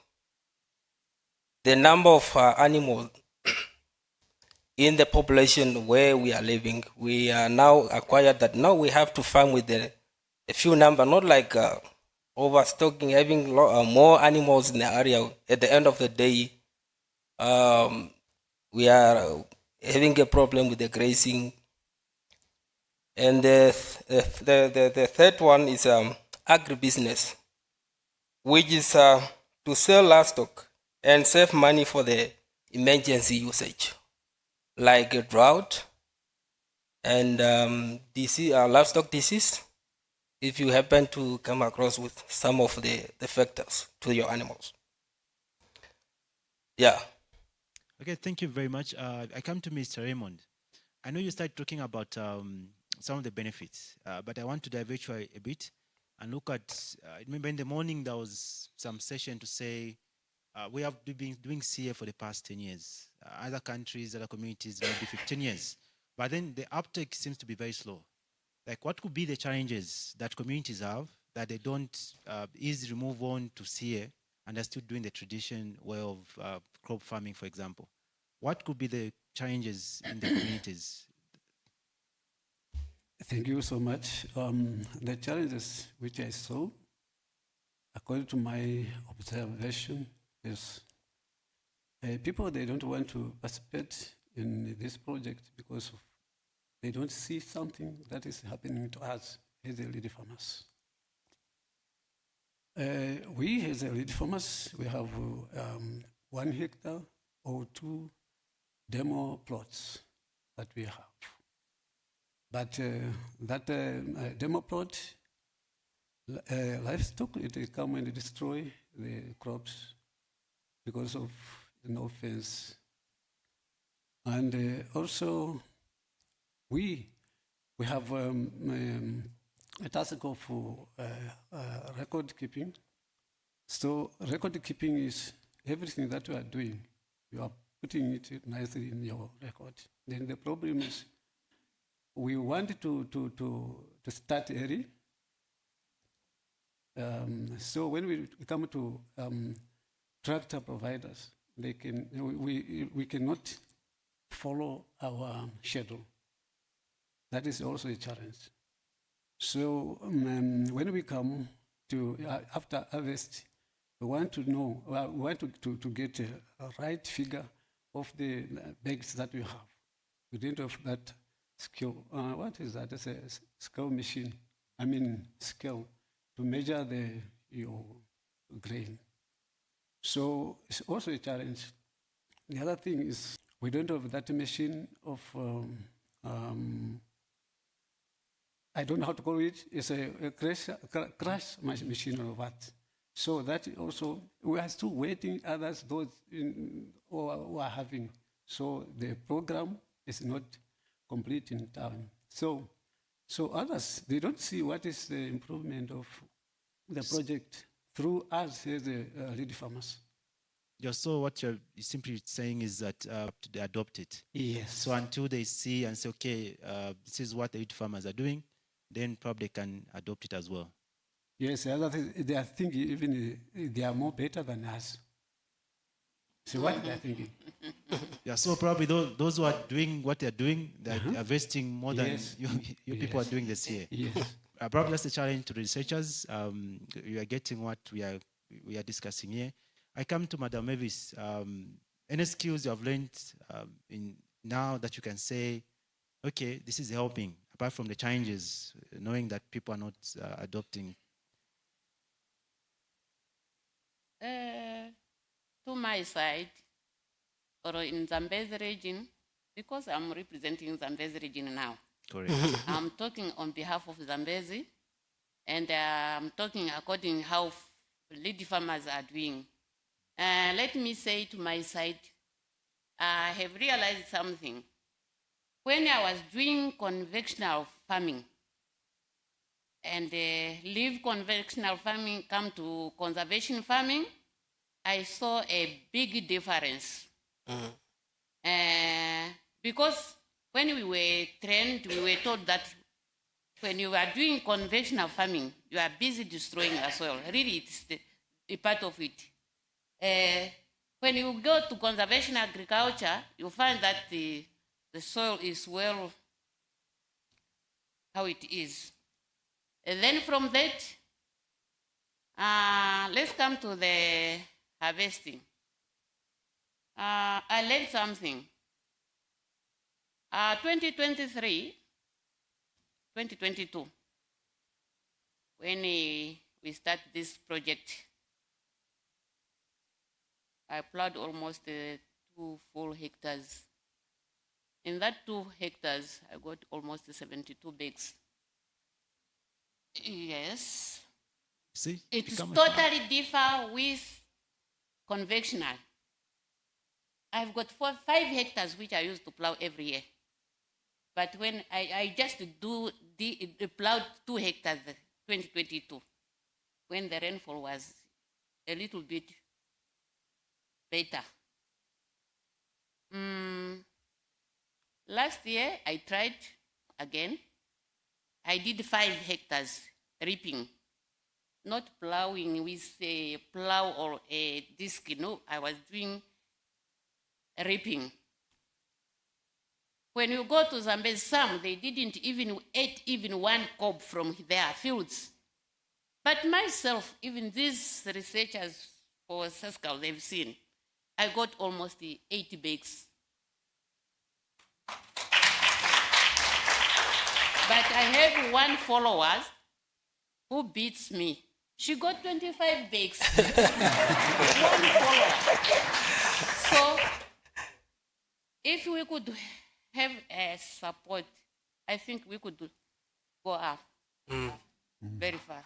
The number of animals in the population where we are living, we are now acquired that now we have to farm with a few number, not like overstocking, having more animals in the area. At the end of the day, we are having a problem with the grazing. And the third one is agribusiness, which is to sell livestock and save money for the emergency usage, like a drought and livestock disease, if you happen to come across with some of the factors to your animals. Yeah. Okay, thank you very much. I come to Mr. Raymond. I know you started talking about some of the benefits, but I want to divert you a bit and look at, remember in the morning there was some session to say, we have been doing CA for the past 10 years. Other countries, other communities, maybe 15 years. But then the uptake seems to be very slow. Like, what could be the challenges that communities have that they don't easily move on to CA and they're still doing the traditional way of crop farming, for example? What could be the challenges in the communities? Thank you so much. The challenges which I saw, according to my observation, is people, they don't want to participate in this project because they don't see something that is happening to us as the lady farmers. We as the lady farmers, we have 1 hectare or 2 demo plots that we have. But that demo plot, livestock, it will come and destroy the crops because of no fence. And also, we have a task for record keeping. So record keeping is everything that you are doing. You are putting it nicely in your record. Then the problem is, we want to start early. So when we come to tractor providers, we cannot follow our schedule. That is also a challenge. So when we come to after harvest, we want to know, we want to get a right figure of the bags that we have. We don't have that scale. What is that? It's a scale machine. I mean scale to measure your grain. So it's also a challenge. The other thing is we don't have that machine of I don't know how to call it. It's a crash machine or what. So that also, we are still waiting others, those who are having. So the program is not complete in time. So others, they don't see what is the improvement of the project through us as the lady farmers. Yeah, so what you're simply saying is that they adopt it. Yes. So until they see and say, okay, this is what the lady farmers are doing, then probably can adopt it as well. Yes, the other thing, they are thinking even they are more better than us. So what they are thinking? Yeah, so probably those who are doing what they're doing, they're investing more than you people are doing this year. Yes. Probably that's the challenge to researchers. You are getting what we are discussing here. I come to Madam Mavis. Any skills you have learned in now that you can say, okay, this is helping, apart from the challenges, knowing that people are not adopting? To my side, or in Zambezi region, because I'm representing Zambezi region now. Correct. I'm talking on behalf of Zambezi, and I'm talking according how lady farmers are doing. Let me say to my side, I have realized something. when I was doing conventional farming and leave conventional farming, come to conservation farming, I saw a big difference. Because when we were trained, we were told that when you are doing conventional farming, you are busy destroying the soil. Really, it's a part of it. When you go to conservation agriculture, you find that the soil is well how it is. And then from that, let's come to the harvesting. I learned something. 2023, 2022, when we start this project, I plowed almost 2 full hectares. In that 2 hectares, I got almost 72 bags. Yes. See, it's become a totally different with conventional. I've got 5 hectares which I used to plow every year. But when I just do the plowed 2 hectares 2022, when the rainfall was a little bit better. Last year I tried again. I did 5 hectares reaping, not plowing with a plow or a disc. No, I was doing reaping. When you go to Zambia, some they didn't even eat even 1 cob from their fields. But myself, even these researchers for Sasscal, they've seen, I got almost 80 bags. But I have 1 follower who beats me. She got 25 bags. 1 follower. So, if we could have a support, I think we could go up very far.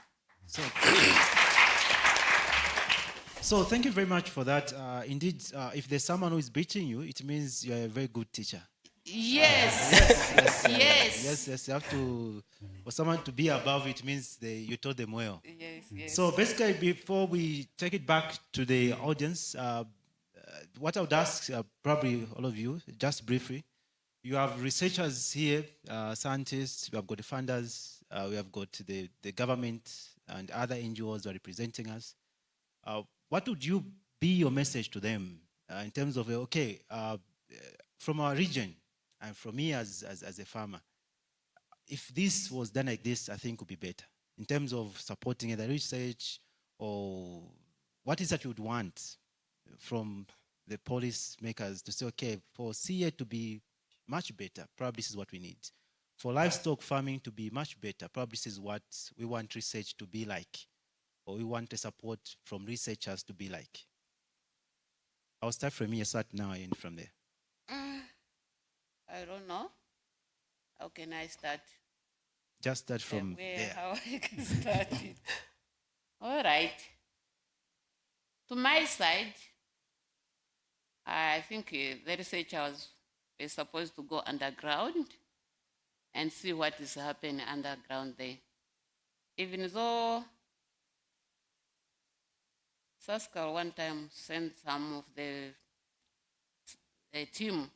So thank you very much for that. Indeed, if there's someone who is beating you, it means you're a very good teacher. Yes. Yes. You have to, for someone to be above it means you taught them well. Yes. So basically, before we take it back to the audience, what I would ask probably all of you, just briefly, you have researchers here, scientists, we have got the funders, we have got the government and other NGOs who are representing us. What would you be your message to them in terms of, from our region and from me as a farmer, if this was done like this, I think it would be better in terms of supporting the research, or what is that you would want from the policy makers to say, okay, for CA to be much better, probably this is what we need. For livestock farming to be much better, probably this is what we want research to be like, or we want the support from researchers to be like. I'll start from here, start now and from there. I don't know. How can I start? Just start from there. How I can start it. All right. To my side, I think the researchers were supposed to go underground and see what is happening underground there. Even though Sasscal one time sent some of the team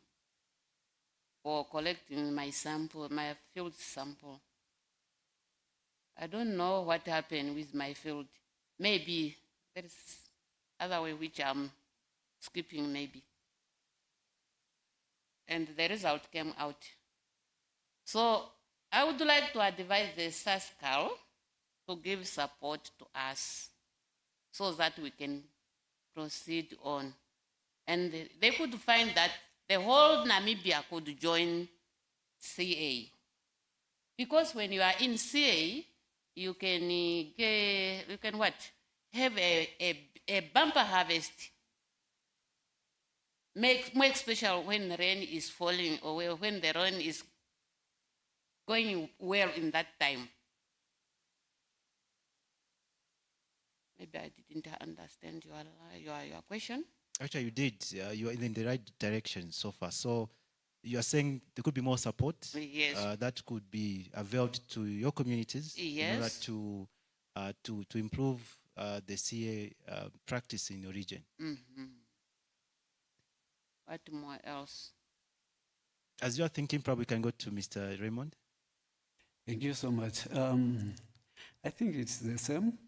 for collecting my sample, my field sample. I don't know what happened with my field. Maybe there is other way which I'm skipping maybe. And the result came out. So I would like to advise the Sasscal to give support to us so that we can proceed on. And they could find that the whole Namibia could join CA. Because when you are in CA, you can what? Have a bumper harvest. Make special when the rain is falling or when the rain is going well in that time. Maybe I didn't understand your question. Actually, you did. You are in the right direction so far. So you are saying there could be more support Yes. that could be availed to your communities in order Yes. to improve the CA practice in your region. What more else? As you are thinking, probably we can go to Mr. Raymond. Thank you so much. I think it's the same.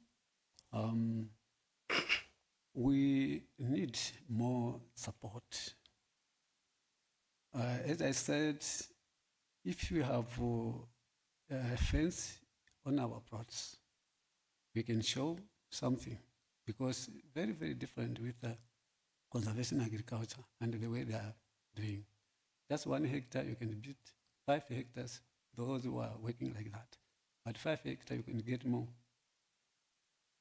We need more support. As I said, if we have a fence on our plots, we can show something, because very, very different with conservation agriculture and the way they are doing. Just 1 hectare, you can build 5 hectares, those who are working like that. At 5 hectares, you can get more.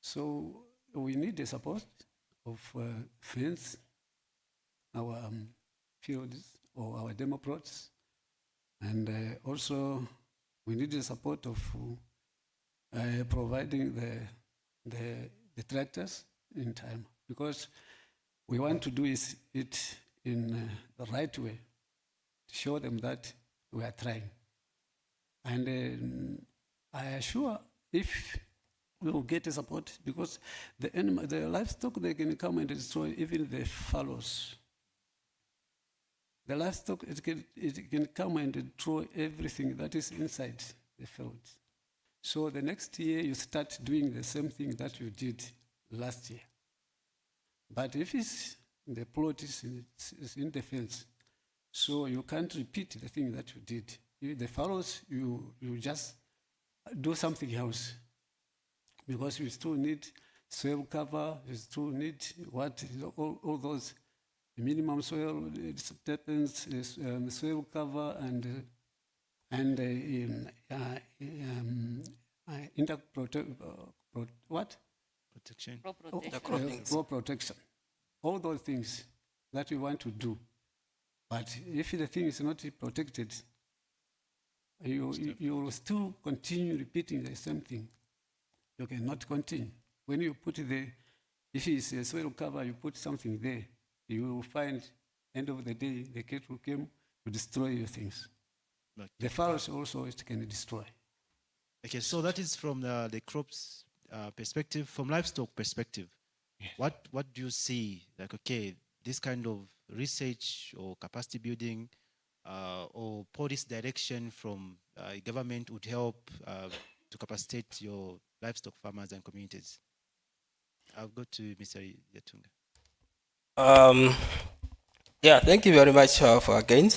So we need the support of fence, our fields or our demo plots, and also we need the support of providing the tractors in time, because we want to do it in the right way, to show them that we are trying. And I assure if we will get the support, because the livestock, they can come and destroy even the fallows. The livestock, it can come and destroy everything that is inside the field. So the next year, you start doing the same thing that you did last year. But if the plot is in the fence, so you can't repeat the thing that you did. If the fallows, you just do something else, because you still need soil cover, you still need all those minimum soil acceptance, soil cover, and protection. Crop protection. All those things that we want to do. But if the thing is not protected, you will still continue repeating the same thing. You cannot continue. When you put if it's a soil cover, you put something there, you will find, end of the day, the cat will come to destroy your things. Okay. The fowls also it can destroy. Okay, so that is from the crops perspective. From livestock perspective, yes. What do you see? Like, okay, this kind of research or capacity building or policy direction from government would help to capacitate your livestock farmers and communities. I'll go to Mr. Yatunga. Yeah, thank you very much for again.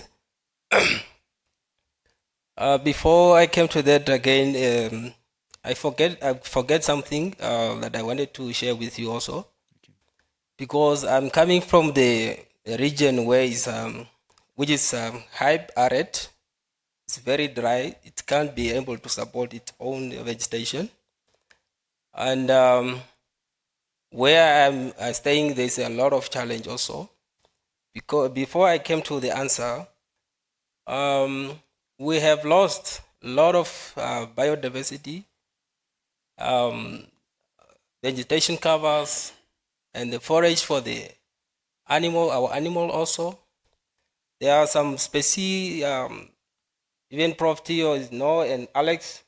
Before I came to that again, I forget something that I wanted to share with you also. Okay. Because I'm coming from the region where which is high arid. It's very dry. It can't be able to support its own vegetation. And where I'm staying, there's a lot of challenge also. Because before I came to the answer, we have lost a lot of biodiversity, vegetation covers, and the forage for the animal, our animal also. There are some species, even Prof. Theo and Alex,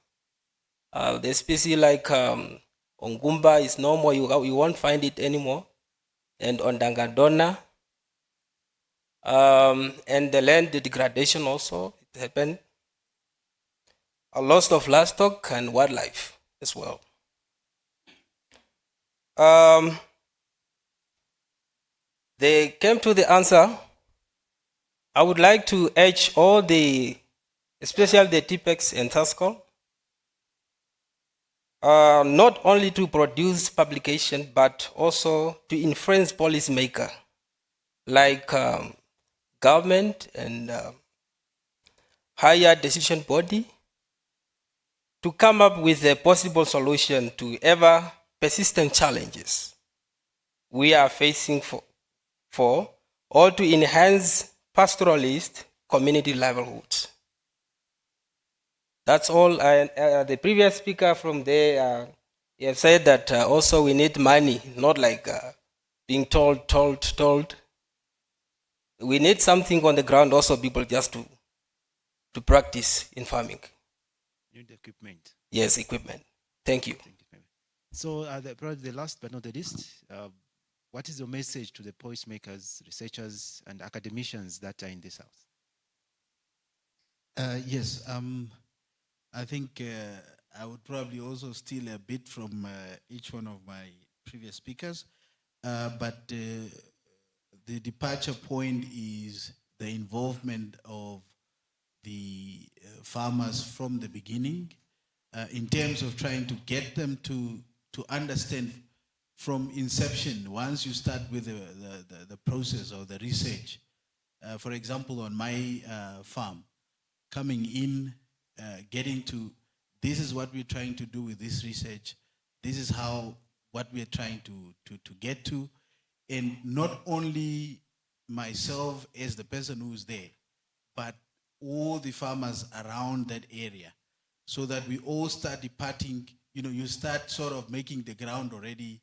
the species like Ongumba is no more, you won't find it anymore. And Ondangadona, and the land degradation also, it happened. A loss of livestock and wildlife as well. They came to the answer. I would like to urge all especially the TPEX and Sasscal, not only to produce publication, but also to influence policymaker, like government and higher decision body, to come up with a possible solution to ever persistent challenges we are facing for or to enhance pastoralist community livelihoods. That's all. The previous speaker from there have said that also we need money, not like being told. we need something on the ground also, people just to practice in farming. You need equipment. Yes, equipment. Thank you. So, probably the last but not the least, what is your message to the policymakers, researchers, and academicians that are in this house? Yes, I think I would probably also steal a bit from each one of my previous speakers, but the departure point is the involvement of the farmers from the beginning in terms of trying to get them to understand from inception, once you start with the process or the research. For example, on my farm, coming in, getting to, this is what we're trying to do with this research, this is how, what we're trying to get to, and not only myself as the person who's there, but all the farmers around that area, so that we all start departing, you start sort of making the ground already,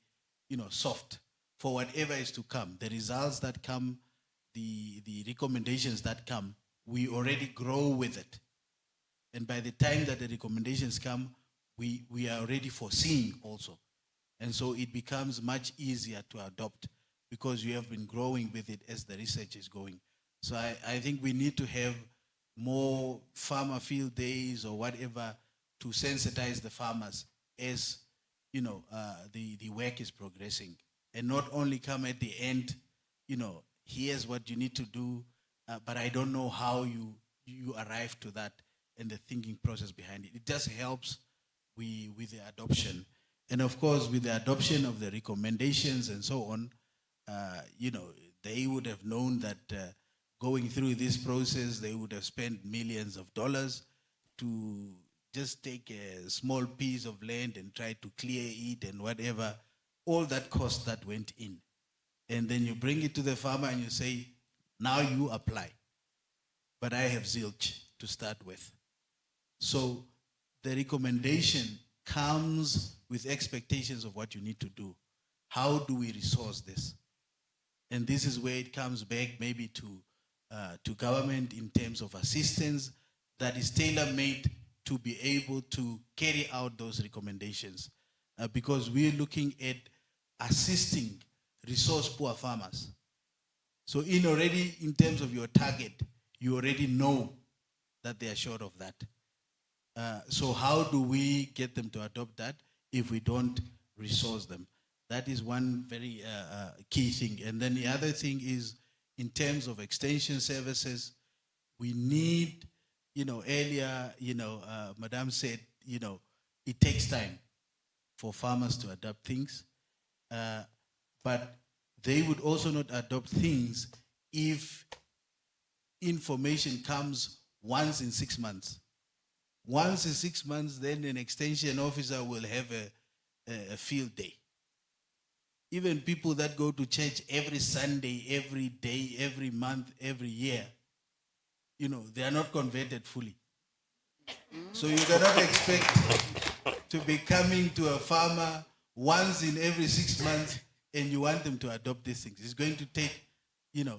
soft for whatever is to come. The results that come, the recommendations that come, we already grow with it. And by the time that the recommendations come, we are already foreseeing also. And so it becomes much easier to adopt because you have been growing with it as the research is going. So I think we need to have more farmer field days or whatever to sensitize the farmers as the work is progressing, and not only come at the end, here's what you need to do, but I don't know how you arrive to that and the thinking process behind it. It just helps with the adoption. And of course, with the adoption of the recommendations and so on, they would have known that going through this process, they would have spent millions of dollars to just take a small piece of land and try to clear it and whatever, all that cost that went in. And then you bring it to the farmer and you say, now you apply. But I have zilch to start with. So the recommendation comes with expectations of what you need to do. How do we resource this? And this is where it comes back maybe to government in terms of assistance that is tailor-made to be able to carry out those recommendations. Because we're looking at assisting resource-poor farmers. So already in terms of your target, you already know that they are short of that. So how do we get them to adopt that if we don't resource them? That is one very key thing. And then the other thing is, in terms of extension services, we need, earlier, Madame said, it takes time for farmers to adopt things. But they would also not adopt things if information comes once in 6 months. Once in 6 months, then an extension officer will have a field day. Even people that go to church every Sunday, every day, every month, every year, they are not converted fully. So you cannot expect to be coming to a farmer once in every 6 months and you want them to adopt these things. It's going to take,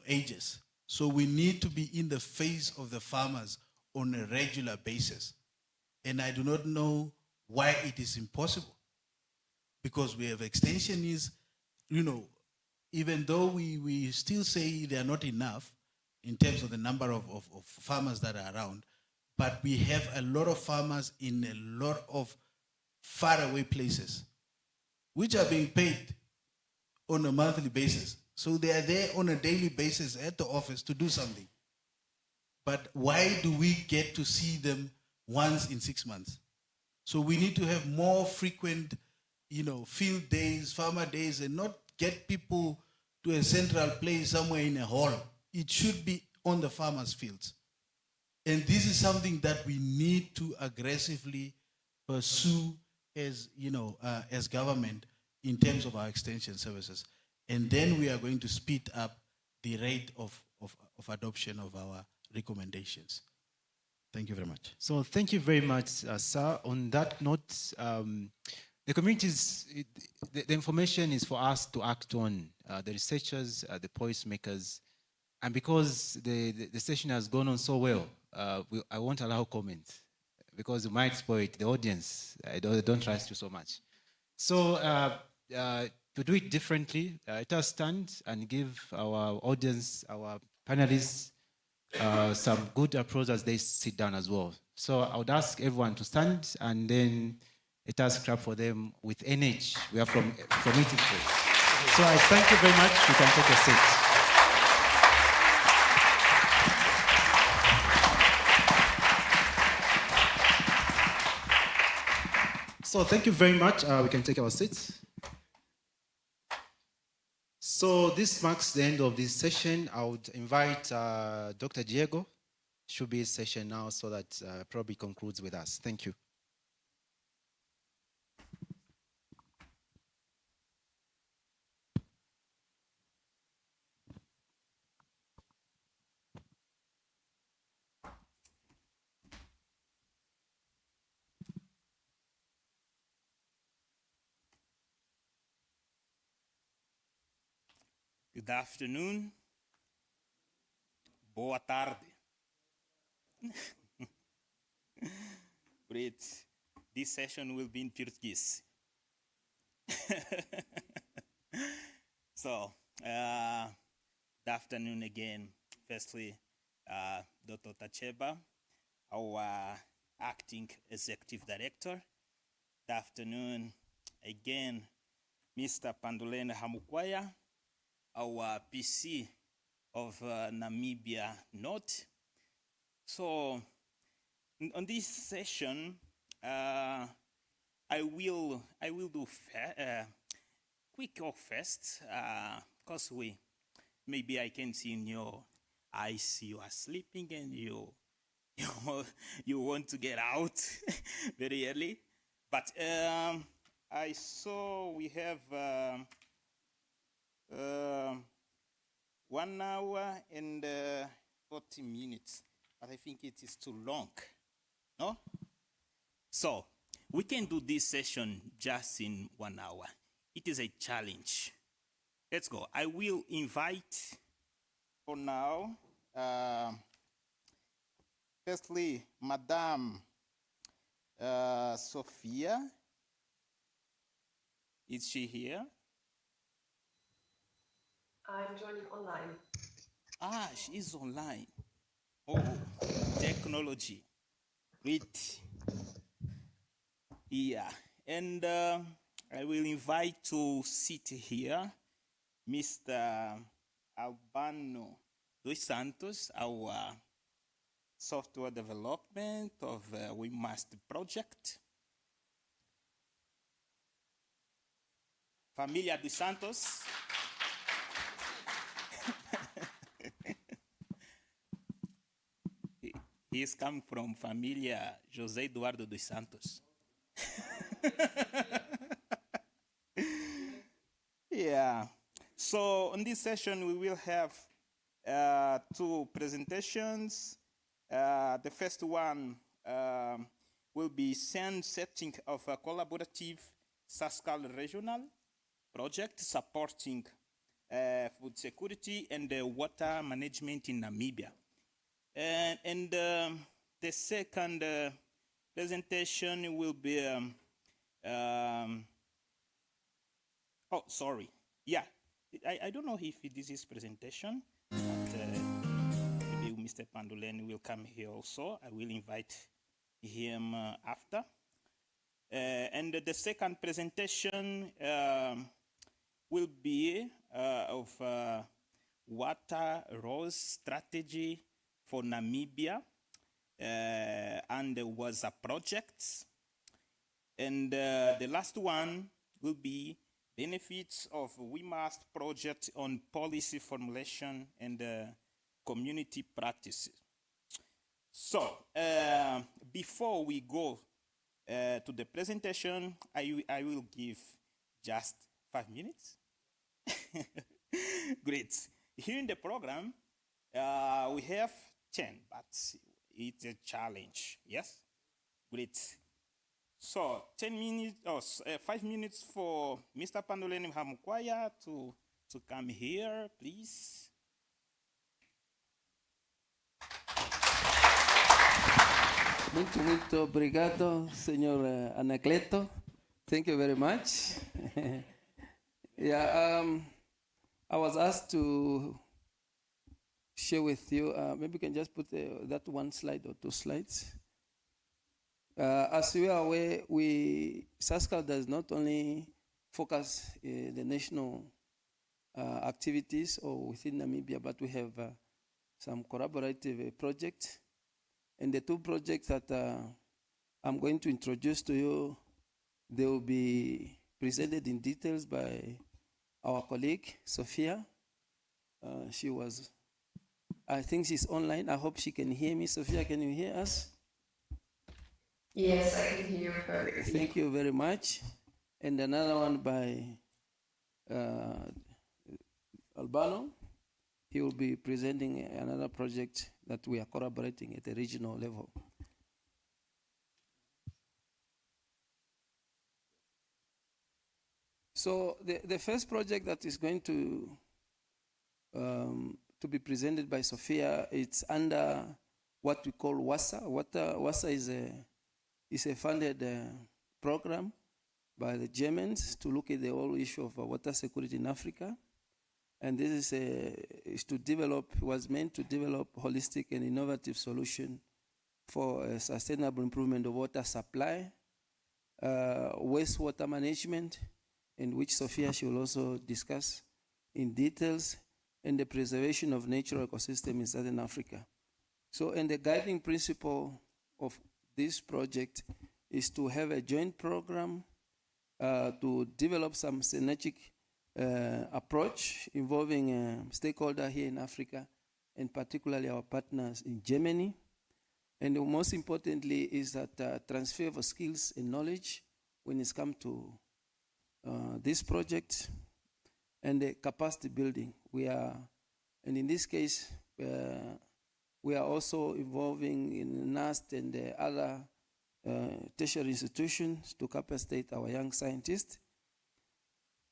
ages. So we need to be in the face of the farmers on a regular basis. And I do not know why it is impossible. Because we have extensionists, even though we still say they are not enough in terms of the number of farmers that are around, but we have a lot of farmers in a lot of faraway places, which are being paid on a monthly basis. So they are there on a daily basis at the office to do something. But why do we get to see them once in 6 months? So we need to have more frequent, field days, farmer days, and not get people to a central place somewhere in a hall. It should be on the farmers' fields. And this is something that we need to aggressively pursue as, as government in terms of our extension services. And then we are going to speed up the rate of adoption of our recommendations. Thank you very much. So thank you very much, sir. On that note, the communities, the information is for us to act on, the researchers, the policymakers, And because the session has gone on so well, I won't allow comments because you might spoil it. The audience, I don't trust you so much. So to do it differently, let us stand and give our audience, our panelists, some good approach as they sit down as well. So I would ask everyone to stand and then let us clap for them with energy. We are from meeting place. So I thank you very much. You can take a seat. So thank you very much. We can take our seats. So this marks the end of this session. I would invite Dr. Diego. Should be his session now so that probably concludes with us. Thank you. Good afternoon. Boa tarde. Great. This session will be in Portuguese. So, good afternoon again. Firstly, Dr. Tacheba, our acting executive director. Good afternoon again, Mr. Pandulene Hamukwaya, our PC of Namibia North. So, on this session, I will do quick off first, because maybe I can see in your eyes you are sleeping and you want to get out very early. But I saw we have 1 hour and 40 minutes, but I think it is too long, no? So we can do this session just in 1 hour. It is a challenge. Let's go. I will invite for now, firstly, Madame Sophia. Is she here? I'm joining online. Ah, she is online. Oh, technology. Great. Yeah, and I will invite to sit here Mr. Albano dos Santos, our software development of We Must project. Familia dos Santos. He is coming from Familia José Eduardo dos Santos. Yeah. So on this session, we will have 2 presentations. The first one will be setting of a collaborative Sasscal regional project supporting food security and water management in Namibia. And the second presentation will be, oh, sorry. Yeah, I don't know if this is presentation, but maybe Mr. Panduleni will come here also. I will invite him after. And the second presentation will be of water rose strategy for Namibia, and there was a project. And the last one will be benefits of We Must project on policy formulation and community practices. So before we go to the presentation, I will give just 5 minutes. Great. Here in the program, we have 10, but it's a challenge, yes? Great. So 10 minutes, or 5 minutes for Mr. Panduleni Hamukwaya to come here, please. Muito obrigado, Senor Anacleto. Thank you very much. Yeah, I was asked to share with you, maybe you can just put that one slide or two slides. As you are aware, Sasscal does not only focus the national activities or within Namibia, but we have some collaborative projects. And the two projects that I'm going to introduce to you, they will be presented in details by our colleague, Sophia. I think she's online. I hope she can hear me. Sophia, can you hear us? Yes, I can hear you perfectly. Thank you very much. And another one by Albano. He will be presenting another project that we are collaborating at the regional level. So the first project that is going to be presented by Sophia, it's under what we call WASA. WASA is a funded program by the Germans to look at the whole issue of water security in Africa. And this was meant to develop holistic and innovative solution for a sustainable improvement of water supply, wastewater management, in which Sophia she will also discuss in details, and the preservation of natural ecosystem in Southern Africa. So, and the guiding principle of this project is to have a joint program to develop some synergistic approach involving stakeholders here in Africa, and particularly our partners in Germany. And most importantly is that transfer of skills and knowledge when it's come to this project, and the capacity building. And in this case, we are also involving in NAST and the other tertiary institutions to capacitate our young scientists.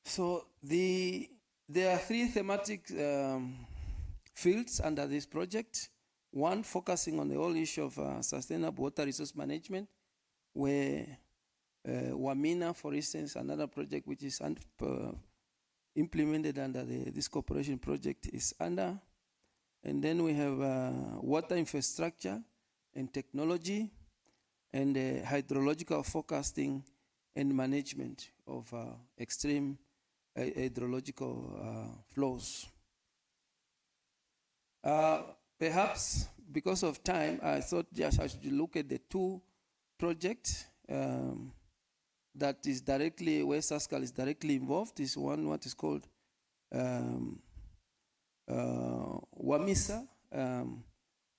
So there are three thematic fields under this project. One, focusing on the whole issue of sustainable water resource management, where WAMINA, for instance, another project which is implemented under this cooperation project is under. And then we have water infrastructure and technology, and hydrological forecasting and management of extreme hydrological flows. Perhaps because of time, I thought just I should look at the two projects that is directly, where Sasscal is directly involved. Is one what is called WAMISA,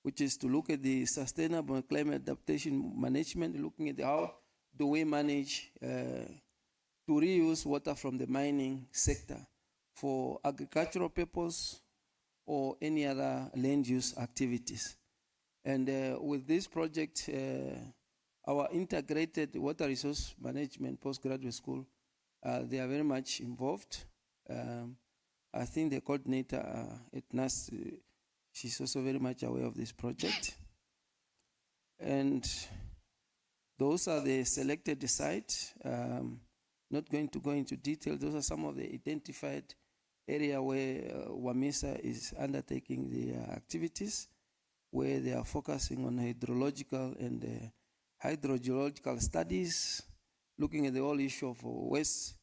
which is to look at the sustainable climate adaptation management, looking at how do we manage to reuse water from the mining sector for agricultural purpose or any other land use activities. And with this project, our integrated water resource management postgraduate school, they are very much involved. I think the coordinator at NAS, she's also very much aware of this project. And those are the selected sites. Not going to go into detail. Those are some of the identified area where WAMISA is undertaking the activities, where they are focusing on hydrological and hydrogeological studies, looking at the whole issue of waste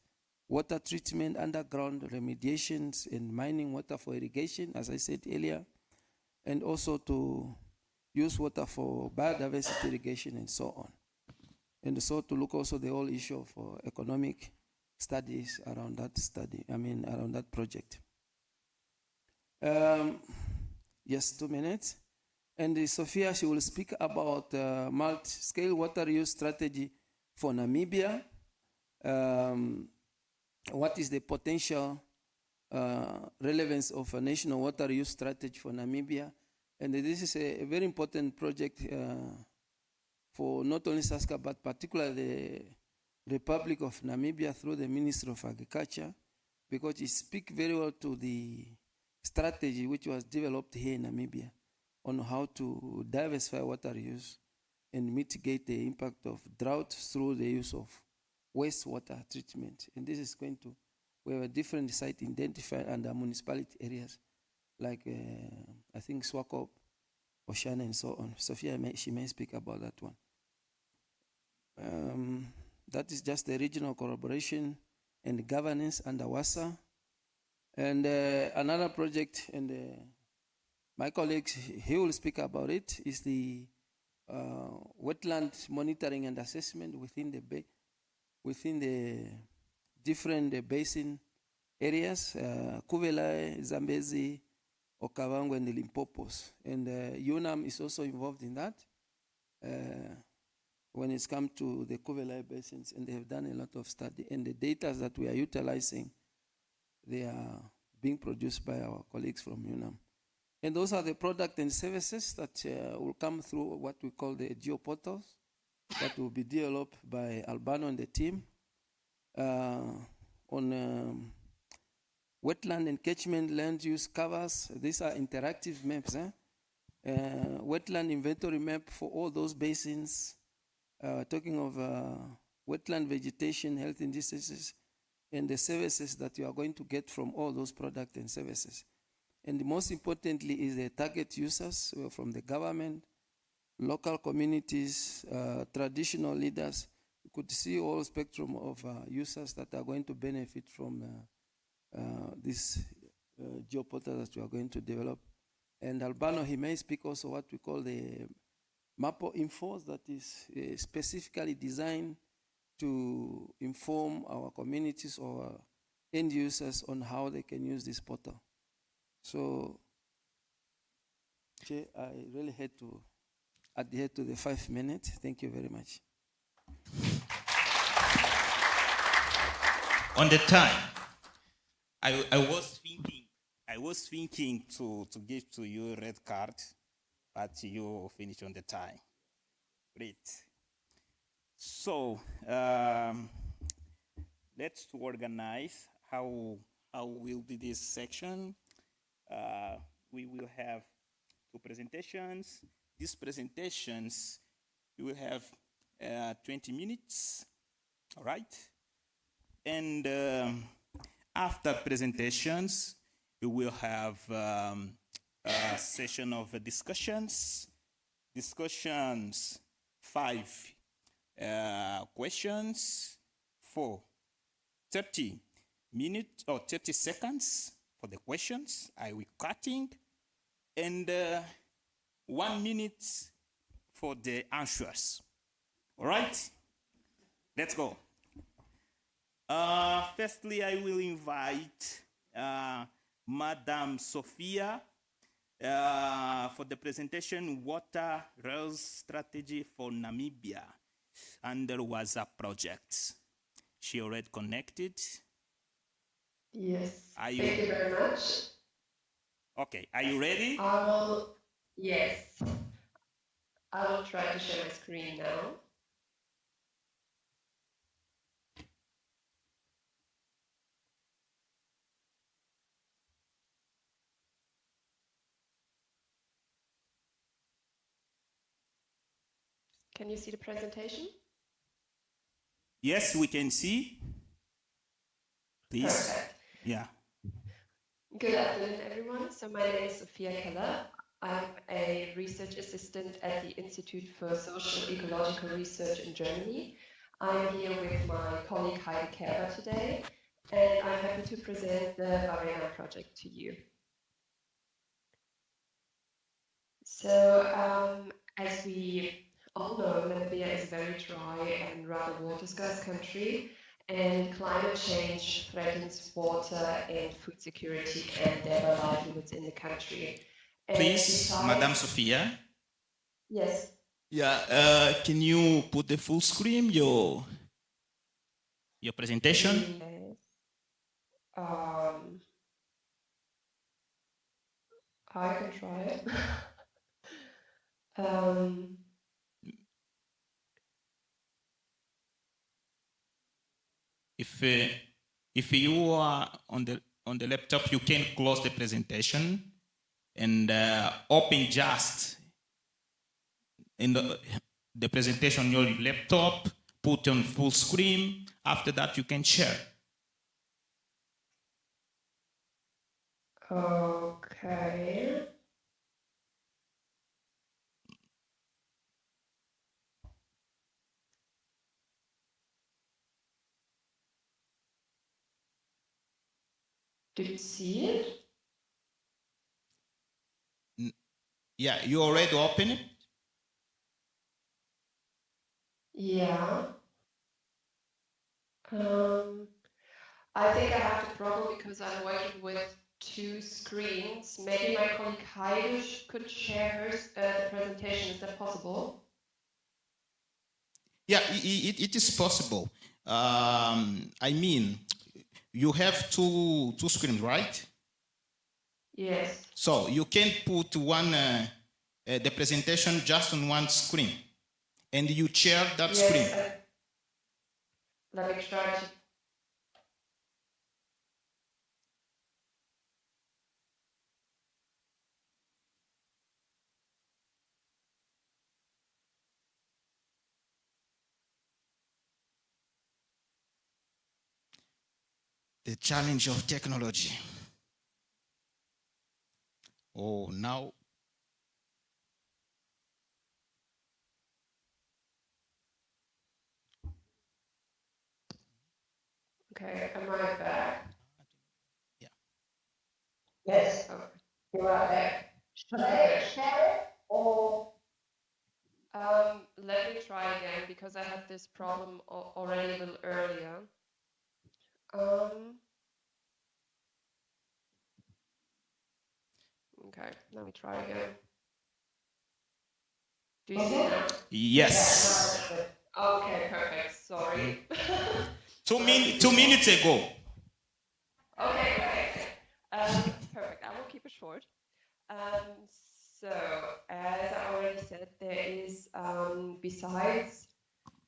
water treatment, underground remediations, and mining water for irrigation, as I said earlier, and also to use water for biodiversity irrigation and so on. And so to look also the whole issue of economic studies around that project. Yes, 2 minutes. And Sophia, she will speak about multi-scale water use strategy for Namibia. What is the potential relevance of a national water use strategy for Namibia? And this is a very important project for not only Sasscal, but particularly the Republic of Namibia through the Ministry of Agriculture, because it speaks very well to the strategy which was developed here in Namibia on how to diversify water use and mitigate the impact of drought through the use of wastewater treatment. And this is going to, we have a different site identified under municipality areas, like I think Swakop, Oceana, and so on. Sophia, she may speak about that one. That is just the regional collaboration and governance under WASA. And another project, and my colleagues, he will speak about it, is the wetland monitoring and assessment within the different basin areas, Kuvela, Zambezi, Okavango, and the Limpopos. And UNAM is also involved in that when it's come to the Kuvela basins, and they have done a lot of study. And the data that we are utilizing, they are being produced by our colleagues from UNAM. And those are the products and services that will come through what we call the geoportals that will be developed by Albano and the team on wetland and catchment land use covers. These are interactive maps. Wetland inventory map for all those basins. Talking of wetland vegetation, health indices, and the services that you are going to get from all those products and services. And most importantly is the target users from the government, local communities, traditional leaders. You could see all spectrum of users that are going to benefit from this geoportal that we are going to develop. And Albano, he may speak also what we call the Mapo Info, that is specifically designed to inform our communities or end users on how they can use this portal. So, Chair, I really had to adhere to the 5 minutes. Thank you very much. On the time, I was thinking to give to you a red card, but you finished on the time. Great. So let's organize how will be this section. We will have 2 presentations. These presentations, we will have 20 minutes, all right? And after presentations, we will have a session of discussions. 5 questions for 30 minutes or 30 seconds for the questions. I will cutting, and 1 minute for the answers. All right, let's go. Firstly, I will invite Madam Sophia for the presentation, Water Rails Strategy for Namibia under WASA projects. She already connected. Yes, thank you very much. Okay, are you ready? Yes. I will try to share my screen now. Can you see the presentation? Yes, we can see. Please. Perfect. Yeah. Good afternoon, everyone. So my name is Sophia Keller. I'm a research assistant at the Institute for Social Ecological Research in Germany. I'm here with my colleague Heidi Kerber today, and I'm happy to present the Varena project to you. So, as we all know, Namibia is a very dry and rather water-scarce country, and climate change threatens water and food security and thereby livelihoods in the country. And Please, Madam Sophia. Yes. Yeah, can you put the full screen, your presentation? Yes. I can try it. If you are on the laptop, you can close the presentation and open just in the presentation on your laptop, put on full screen. After that, you can share. Okay. Do you see it? Yeah, you already open it? Yeah. I think I have the problem because I'm working with two screens. Maybe my colleague Heide could share hers, the presentation. Is that possible? Yeah, it is possible. I mean, you have two screens, right? Yes. So you can put one the presentation just on one screen, and you share that screen. Let me try to. The challenge of technology. Oh, now. Okay, am I back? Yeah. Yes. Okay. You are back. Should I share it or? Let me try again because I had this problem already a little earlier. Okay, let me try again. Do you see now? Yes. Okay, perfect. Sorry. 2 minutes ago. Okay. Perfect. I will keep it short. So, as I already said, there is, besides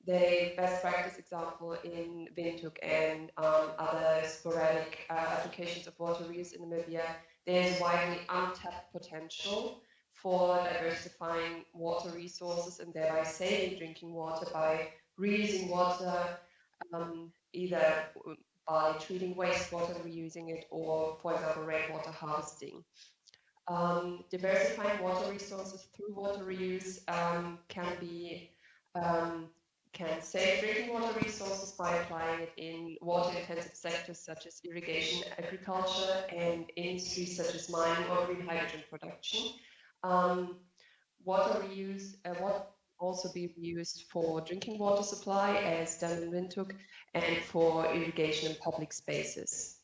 the best practice example in Windhoek and other sporadic applications of water reuse in Namibia, there's widely untapped potential for diversifying water resources and thereby saving drinking water by reusing water, either by treating wastewater and reusing it, or, for example, rainwater harvesting. Diversifying water resources through water reuse can save drinking water resources by applying it in water-intensive sectors such as irrigation, agriculture, and industries such as mining or green hydrogen production. Water reuse also be reused for drinking water supply, as done in Windhoek, and for irrigation in public spaces.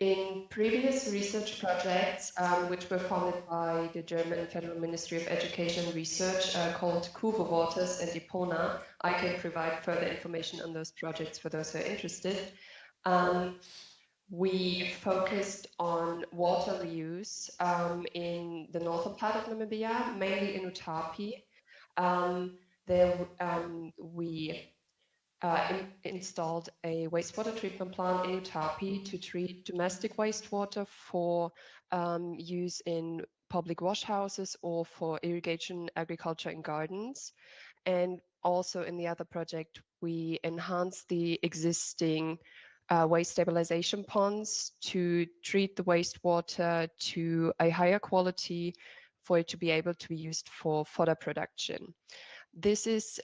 In previous research projects, which were funded by the German Federal Ministry of Education and Research, called Kuva Waters and Ipona, I can provide further information on those projects for those who are interested. We focused on water reuse in the northern part of Namibia, mainly in Utapi. We installed a wastewater treatment plant in Utapi to treat domestic wastewater for use in public wash houses or for irrigation, agriculture, and gardens. And also in the other project, we enhanced the existing waste stabilization ponds to treat the wastewater to a higher quality for it to be able to be used for fodder production. This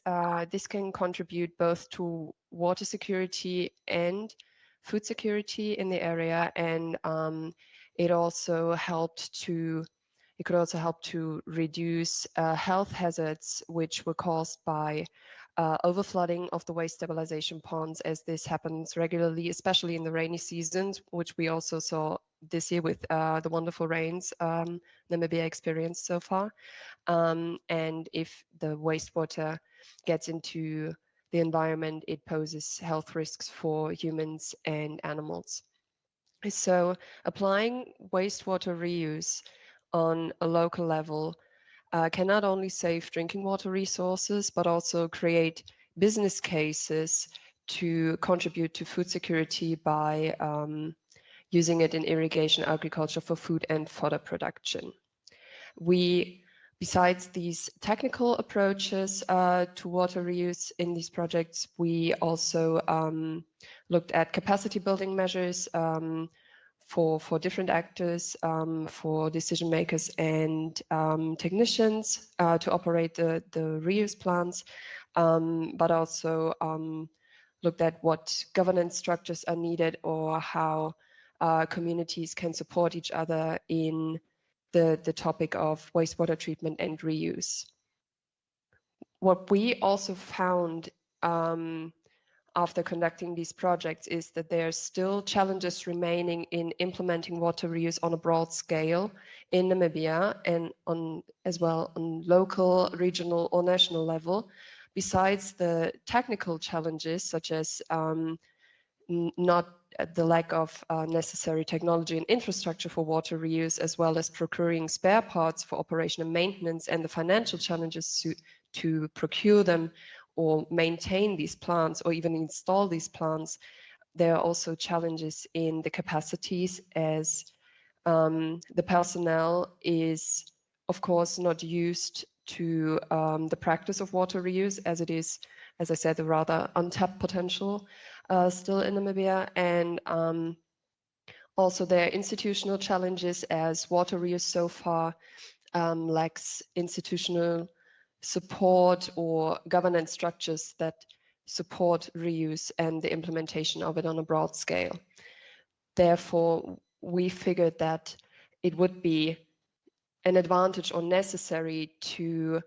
can contribute both to water security and food security in the area, and it could also help to reduce health hazards which were caused by overflooding of the waste stabilization ponds, as this happens regularly, especially in the rainy seasons, which we also saw this year with the wonderful rains Namibia experienced so far. And if the wastewater gets into the environment, it poses health risks for humans and animals. So applying wastewater reuse on a local level can not only save drinking water resources, but also create business cases to contribute to food security by using it in irrigation, agriculture for food and fodder production. We Besides these technical approaches to water reuse in these projects, we also looked at capacity building measures for different actors, for decision makers and technicians to operate the reuse plants, but also looked at what governance structures are needed or how communities can support each other in the topic of wastewater treatment and reuse. What we also found after conducting these projects is that there are still challenges remaining in implementing water reuse on a broad scale in Namibia and as well on local, regional or national level. Besides the technical challenges such as not the lack of necessary technology and infrastructure for water reuse, as well as procuring spare parts for operation and maintenance, and the financial challenges to procure them or maintain these plants or even install these plants. There are also challenges in the capacities, as the personnel is of course not used to the practice of water reuse, as it is, as I said, a rather untapped potential still in Namibia. And also there are institutional challenges, as water reuse so far lacks institutional support or governance structures that support reuse and the implementation of it on a broad scale. Therefore, we figured that it would be an advantage or necessary to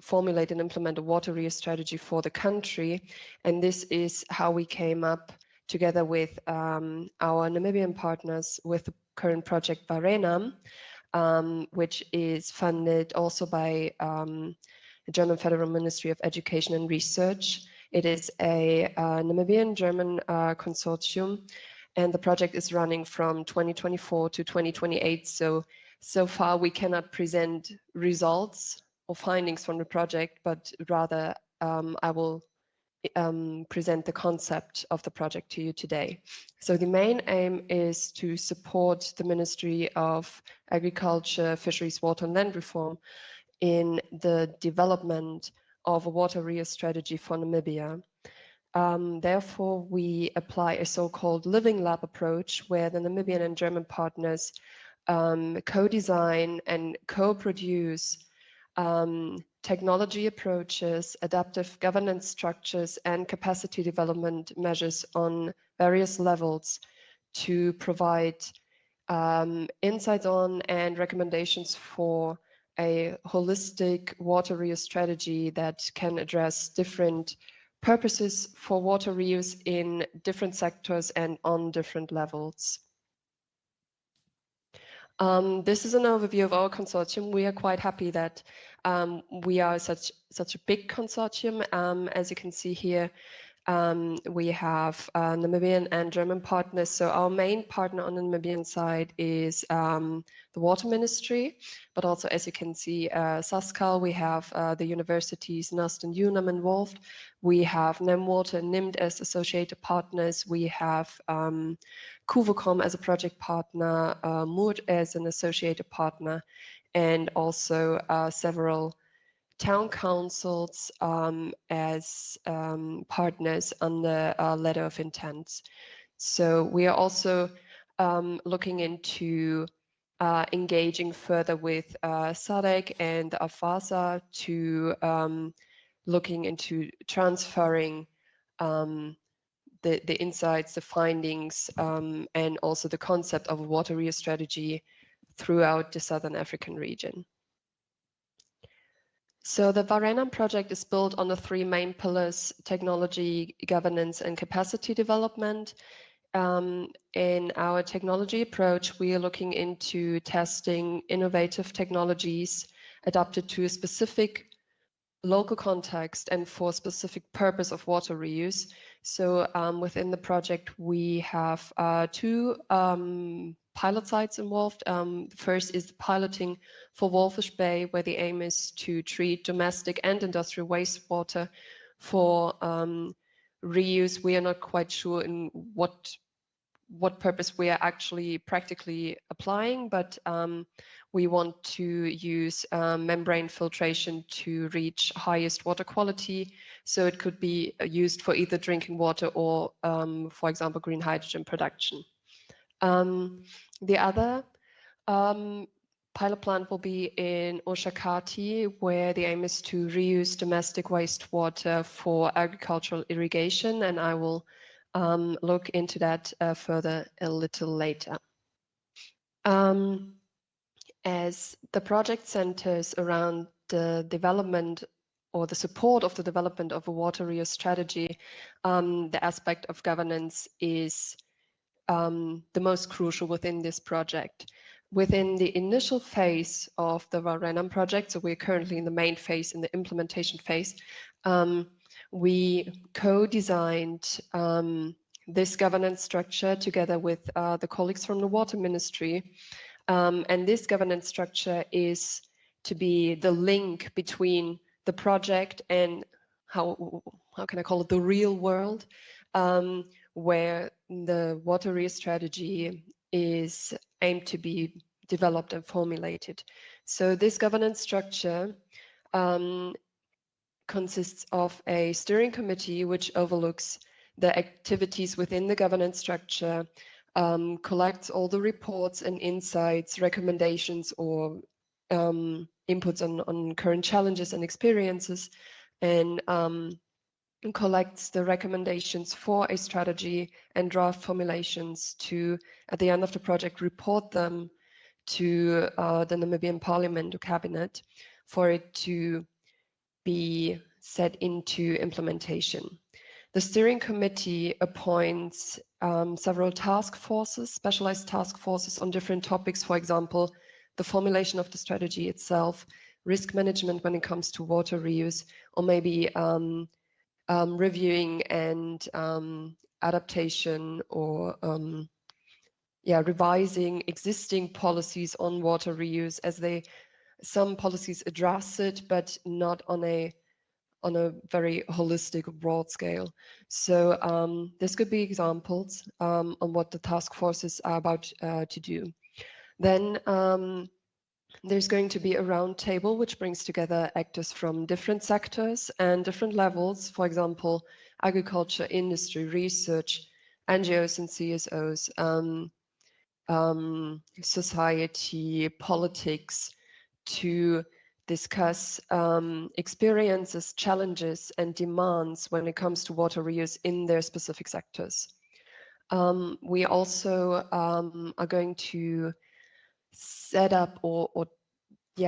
formulate and implement a water reuse strategy for the country. And this is how we came up together with our Namibian partners with the current project Varenam, which is funded also by the German Federal Ministry of Education and Research. It is a Namibian-German consortium, and the project is running from 2024 to 2028. So far we cannot present results or findings from the project, but rather I will present the concept of the project to you today. So the main aim is to support the Ministry of Agriculture, Fisheries, Water and Land Reform in the development of a water reuse strategy for Namibia. Therefore, we apply a so-called living lab approach, where the Namibian and German partners co-design and co-produce technology approaches, adaptive governance structures, and capacity development measures on various levels to provide insights on and recommendations for a holistic water reuse strategy that can address different purposes for water reuse in different sectors and on different levels. This is an overview of our consortium. We are quite happy that we are such a big consortium. As you can see here, we have Namibian and German partners. So our main partner on the Namibian side is the Water Ministry, but also, as you can see, Sasscal, we have the universities NUST and UNAM involved. We have NemWater and NIMD as associated partners. We have Kuvocom as a project partner, MURT as an associated partner, and also several town councils as partners under a letter of intent. So we are also looking into engaging further with SADC and the AFASA to looking into transferring the insights, the findings, and also the concept of a water reuse strategy throughout the Southern African region. So the Varenam project is built on the three main pillars: technology, governance, and capacity development. In our technology approach, we are looking into testing innovative technologies adapted to a specific local context and for a specific purpose of water reuse. So within the project, we have two pilot sites involved. The first is the piloting for Wolfish Bay, where the aim is to treat domestic and industrial wastewater for reuse. We are not quite sure in what purpose we are actually practically applying, but we want to use membrane filtration to reach highest water quality. So it could be used for either drinking water or, for example, green hydrogen production. The other pilot plant will be in Oshakati, where the aim is to reuse domestic wastewater for agricultural irrigation, and I will look into that further a little later. As the project centers around the development or the support of the development of a water reuse strategy, the aspect of governance is the most crucial within this project. Within the initial phase of the Varenam project, so we're currently in the main phase, in the implementation phase, we co-designed this governance structure together with the colleagues from the Water Ministry. And this governance structure is to be the link between the project and how can I call it, the real world, where the water reuse strategy is aimed to be developed and formulated. So this governance structure consists of a steering committee which overlooks the activities within the governance structure, collects all the reports and insights, recommendations, or inputs on current challenges and experiences, and collects the recommendations for a strategy and draft formulations to, at the end of the project, report them to the Namibian Parliament or Cabinet for it to be set into implementation. The steering committee appoints several task forces, specialized task forces on different topics, for example, the formulation of the strategy itself, risk management when it comes to water reuse, or maybe reviewing and adaptation or revising existing policies on water reuse, as some policies address it, but not on a very holistic, broad scale. So this could be examples on what the task forces are about to do. Then there's going to be a round table which brings together actors from different sectors and different levels, for example, agriculture, industry, research, NGOs and CSOs, society, politics, to discuss experiences, challenges, and demands when it comes to water reuse in their specific sectors. We also are going to set up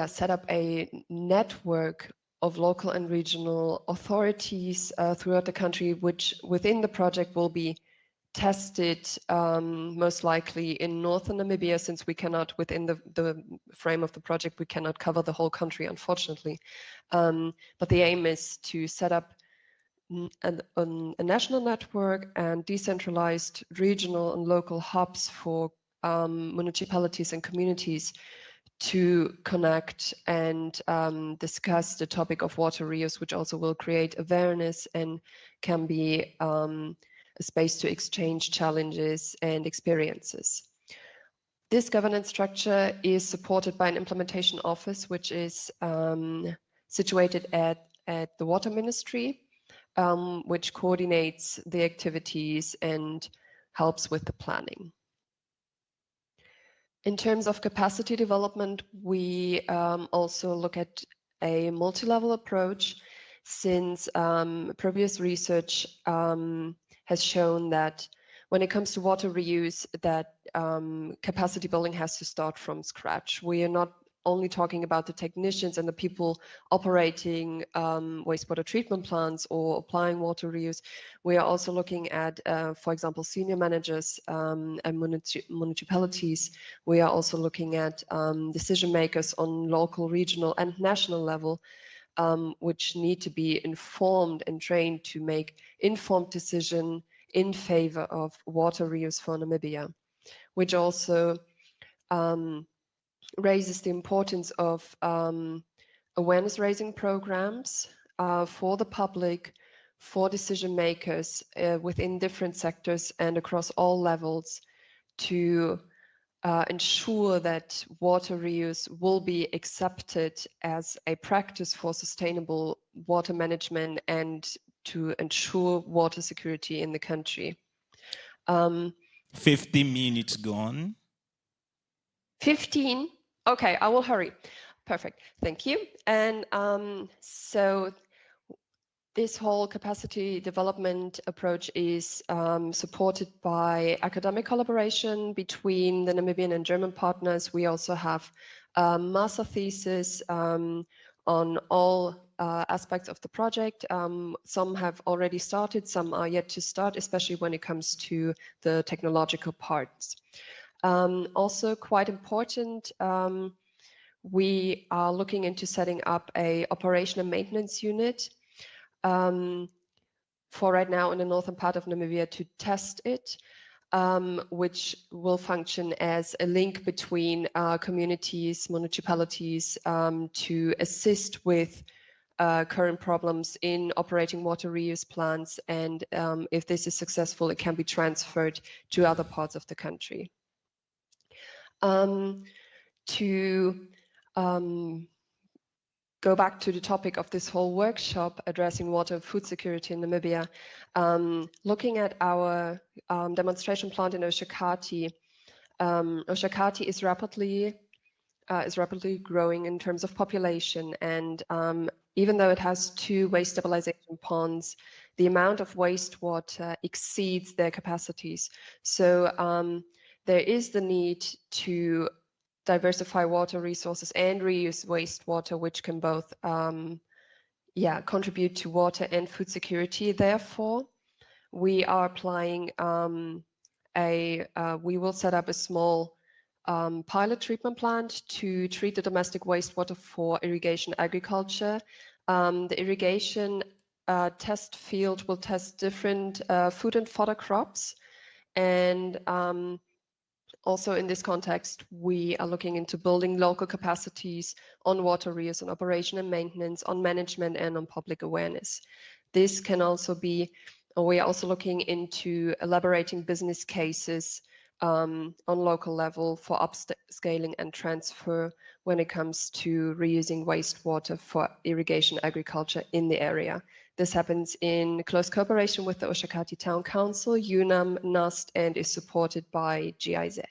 set up a network of local and regional authorities throughout the country, which within the project will be tested most likely in northern Namibia, since we cannot, within the frame of the project, we cannot cover the whole country, unfortunately. But the aim is to set up a national network and decentralized regional and local hubs for municipalities and communities to connect and discuss the topic of water reuse, which also will create awareness and can be a space to exchange challenges and experiences. This governance structure is supported by an implementation office, which is situated at the Water Ministry, which coordinates the activities and helps with the planning. In terms of capacity development, we also look at a multi-level approach, since previous research has shown that when it comes to water reuse, that capacity building has to start from scratch. We are not only talking about the technicians and the people operating wastewater treatment plants or applying water reuse. We are also looking at, for example, senior managers and municipalities. We are also looking at decision makers on local, regional, and national level, which need to be informed and trained to make informed decision in favor of water reuse for Namibia, which also raises the importance of awareness raising programs for the public, for decision makers within different sectors and across all levels, to ensure that water reuse will be accepted as a practice for sustainable water management and to ensure water security in the country. 15 minutes gone. 15? Okay, I will hurry. Perfect, thank you. And so this whole capacity development approach is supported by academic collaboration between the Namibian and German partners. We also have a master thesis on all aspects of the project. Some have already started, some are yet to start, especially when it comes to the technological parts. Also quite important, we are looking into setting up a operation and maintenance unit for right now in the northern part of Namibia to test it, which will function as a link between communities, municipalities, to assist with current problems in operating water reuse plants. And if this is successful, it can be transferred to other parts of the country. To go back to the topic of this whole workshop addressing water and food security in Namibia, looking at our demonstration plant in Oshakati, Oshakati is rapidly growing in terms of population, and even though it has 2 waste stabilization ponds, the amount of wastewater exceeds their capacities. So there is the need to diversify water resources and reuse wastewater, which can both contribute to water and food security. Therefore, we are applying we will set up a small pilot treatment plant to treat the domestic wastewater for irrigation agriculture. The irrigation test field will test different food and fodder crops, and also in this context, we are looking into building local capacities on water reuse, on operation and maintenance, on management, and on public awareness. This can also be, we are also looking into elaborating business cases on local level for upscaling and transfer when it comes to reusing wastewater for irrigation agriculture in the area. This happens in close cooperation with the Oshakati Town Council, UNAM, NAST, and is supported by GIZ.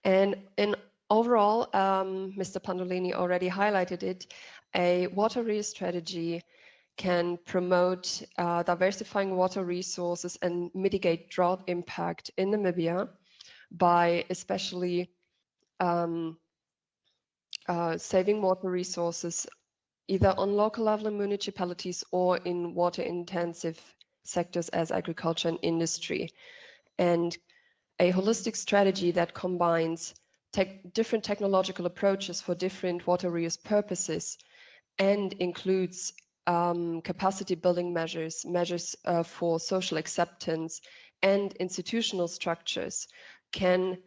And in overall, Mr. Pandolini already highlighted it, a water reuse strategy can promote diversifying water resources and mitigate drought impact in Namibia by especially saving water resources either on local level in municipalities or in water intensive sectors as agriculture and industry. And a holistic strategy that combines different technological approaches for different water reuse purposes and includes capacity building measures, for social acceptance and institutional structures can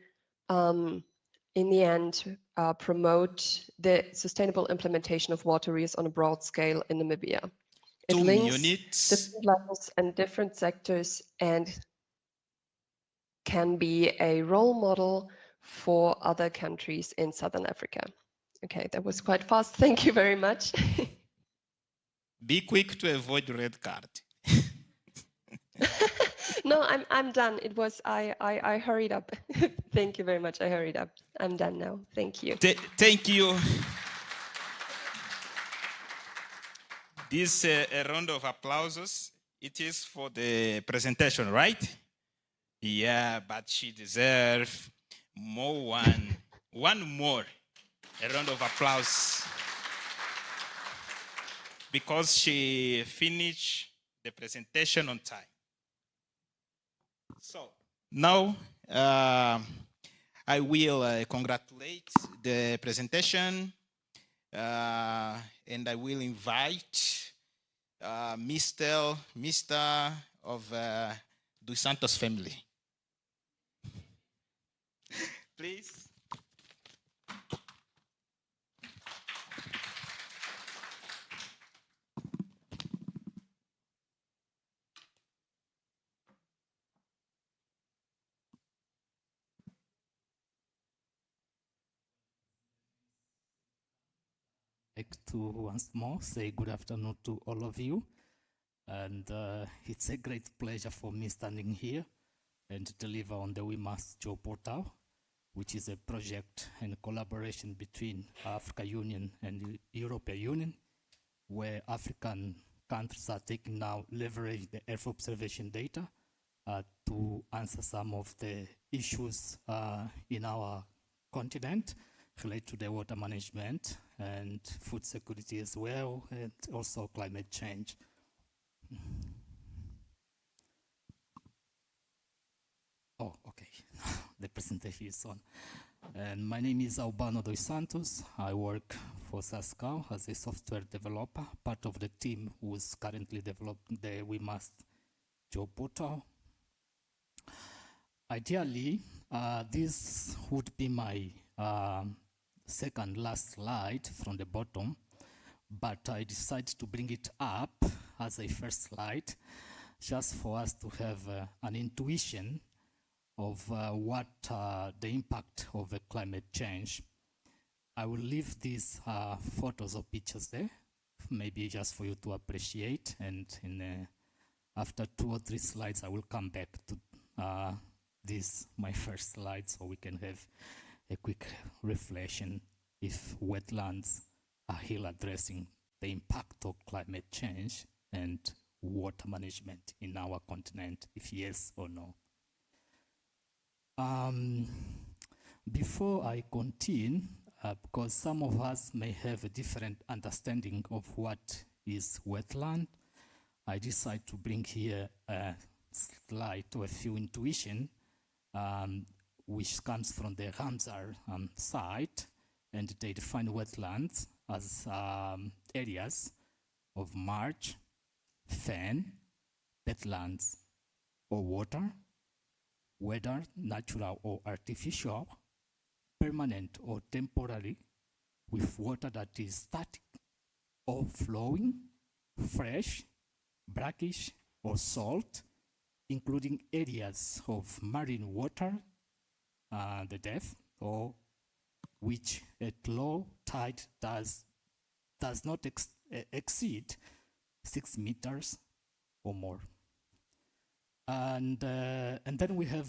in the end, promote the sustainable implementation of water reuse on a broad scale in Namibia. It links different levels and different sectors and can be a role model for other countries in Southern Africa. Okay, that was quite fast. Thank you very much. Be quick to avoid red card. No, I'm done. It was I hurried up. Thank you very much. I hurried up. I'm done now. Thank you. Thank you. This a round of applause. It is for the presentation, right? Yeah, but she deserves more one more. A round of applause. Because she finished the presentation on time. So now I will congratulate the presentation and I will invite Mr. of Dos Santos family. Please. like to once more say good afternoon to all of you. And it's a great pleasure for me standing here and deliver on the We Must Job portal, which is a project and collaboration between Africa Union and the European Union, where African countries are taking now leverage the Earth observation data to answer some of the issues in our continent related to the water management and food security as well, and also climate change. Oh, okay. The presentation is on. And my name is Albano dos Santos. I work for Sasscal as a software developer, part of the team who is currently developing the We Must Job portal. Ideally, this would be my second last slide from the bottom, but I decided to bring it up as a first slide, just for us to have an intuition of what the impact of the climate change. I will leave these photos or pictures there, maybe just for you to appreciate, and after 2 or 3 slides, I will come back to this, my first slide, so we can have a quick reflection if wetlands are here addressing the impact of climate change and water management in our continent, if yes or no. Before I continue, because some of us may have a different understanding of what is wetland, I decided to bring here a slide to a few intuition, which comes from the Ramsar site, and they define wetlands as areas of marsh, fen, peatlands, or water, whether natural or artificial, permanent or temporary, with water that is static or flowing, fresh, brackish, or salt, including areas of marine water, the depth, or which at low tide does not exceed 6 meters or more. And then we have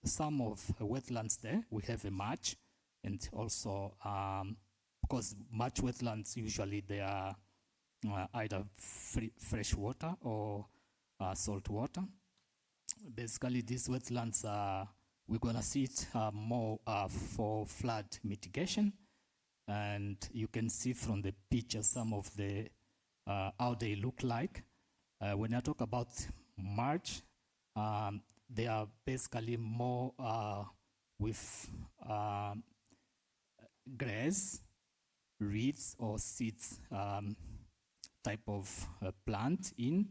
some of wetlands there. We have a marsh, and also because marsh wetlands usually they are either fresh water or salt water. Basically, these wetlands we're gonna see it more for flood mitigation, and you can see from the picture some of the how they look like. When I talk about marsh, they are basically more with grass, reeds, or seeds type of plant in.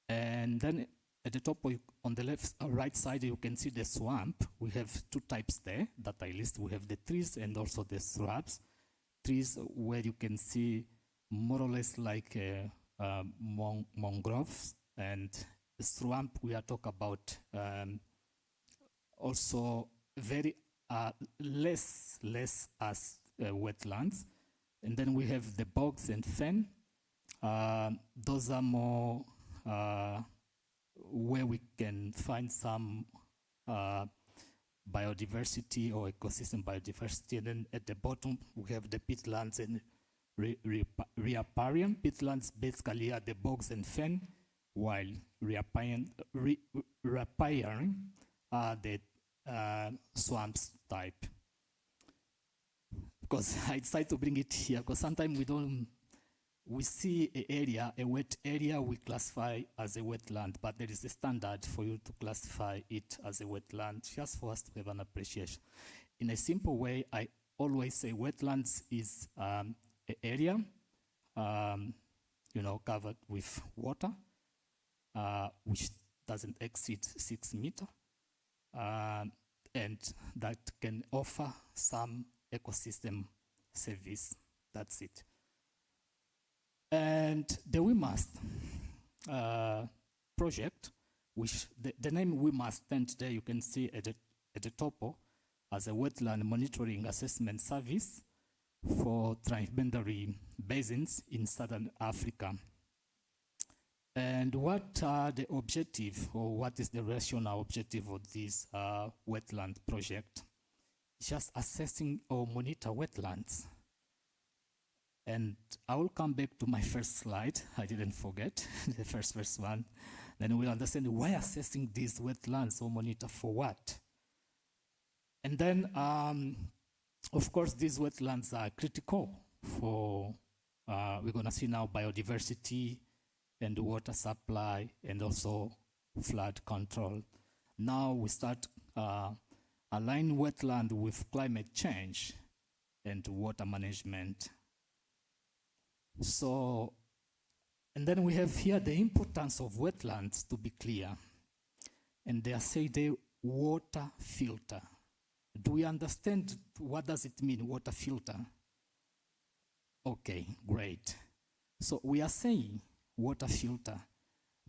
And then at the top, on the left or right side, you can see the swamp. We have 2 types there that I list. We have the trees and also the shrubs. Trees where you can see more or less like mangroves, and the swamp we are talking about also very less as wetlands. And then we have the bogs and fen. Those are more where we can find some biodiversity or ecosystem biodiversity. And then at the bottom, we have the peatlands and riparian. Peatlands basically are the bogs and fen, while riparian are the swamps type. Because I decided to bring it here, because sometimes we see an area, a wet area, we classify as a wetland, but there is a standard for you to classify it as a wetland, just for us to have an appreciation. In a simple way, I always say wetlands is an area, covered with water, which doesn't exceed 6 meters, and that can offer some ecosystem service. That's it. And the We Must project, which the name We Must stand there, you can see at the top as a wetland monitoring assessment service. for tri-boundary basins in Southern Africa. And what are the objective, or what is the rational objective of this wetland project? Just assessing or monitor wetlands. And I will come back to my first slide. I didn't forget the first one. Then we'll understand why assessing these wetlands or monitor for what. And then, of course, these wetlands are critical for, we're gonna see now biodiversity and water supply and also flood control. Now we start align wetland with climate change and water management. So, and then we have here the importance of wetlands to be clear. And they are saying the water filter. Do we understand what does it mean, water filter? Okay, great. So we are saying water filter.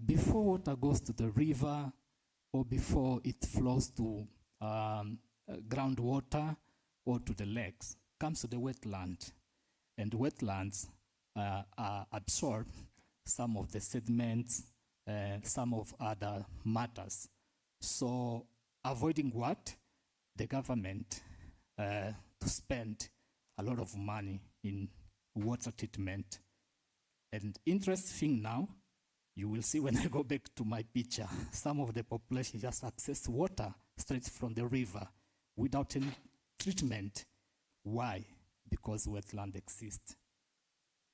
Before water goes to the river or before it flows to groundwater or to the lakes, comes to the wetland. And wetlands absorb some of the sediments, some of other matters. So avoiding what? The government to spend a lot of money in water treatment. And interesting now, you will see when I go back to my picture, some of the population just access water straight from the river without any treatment. Why? Because wetland exists,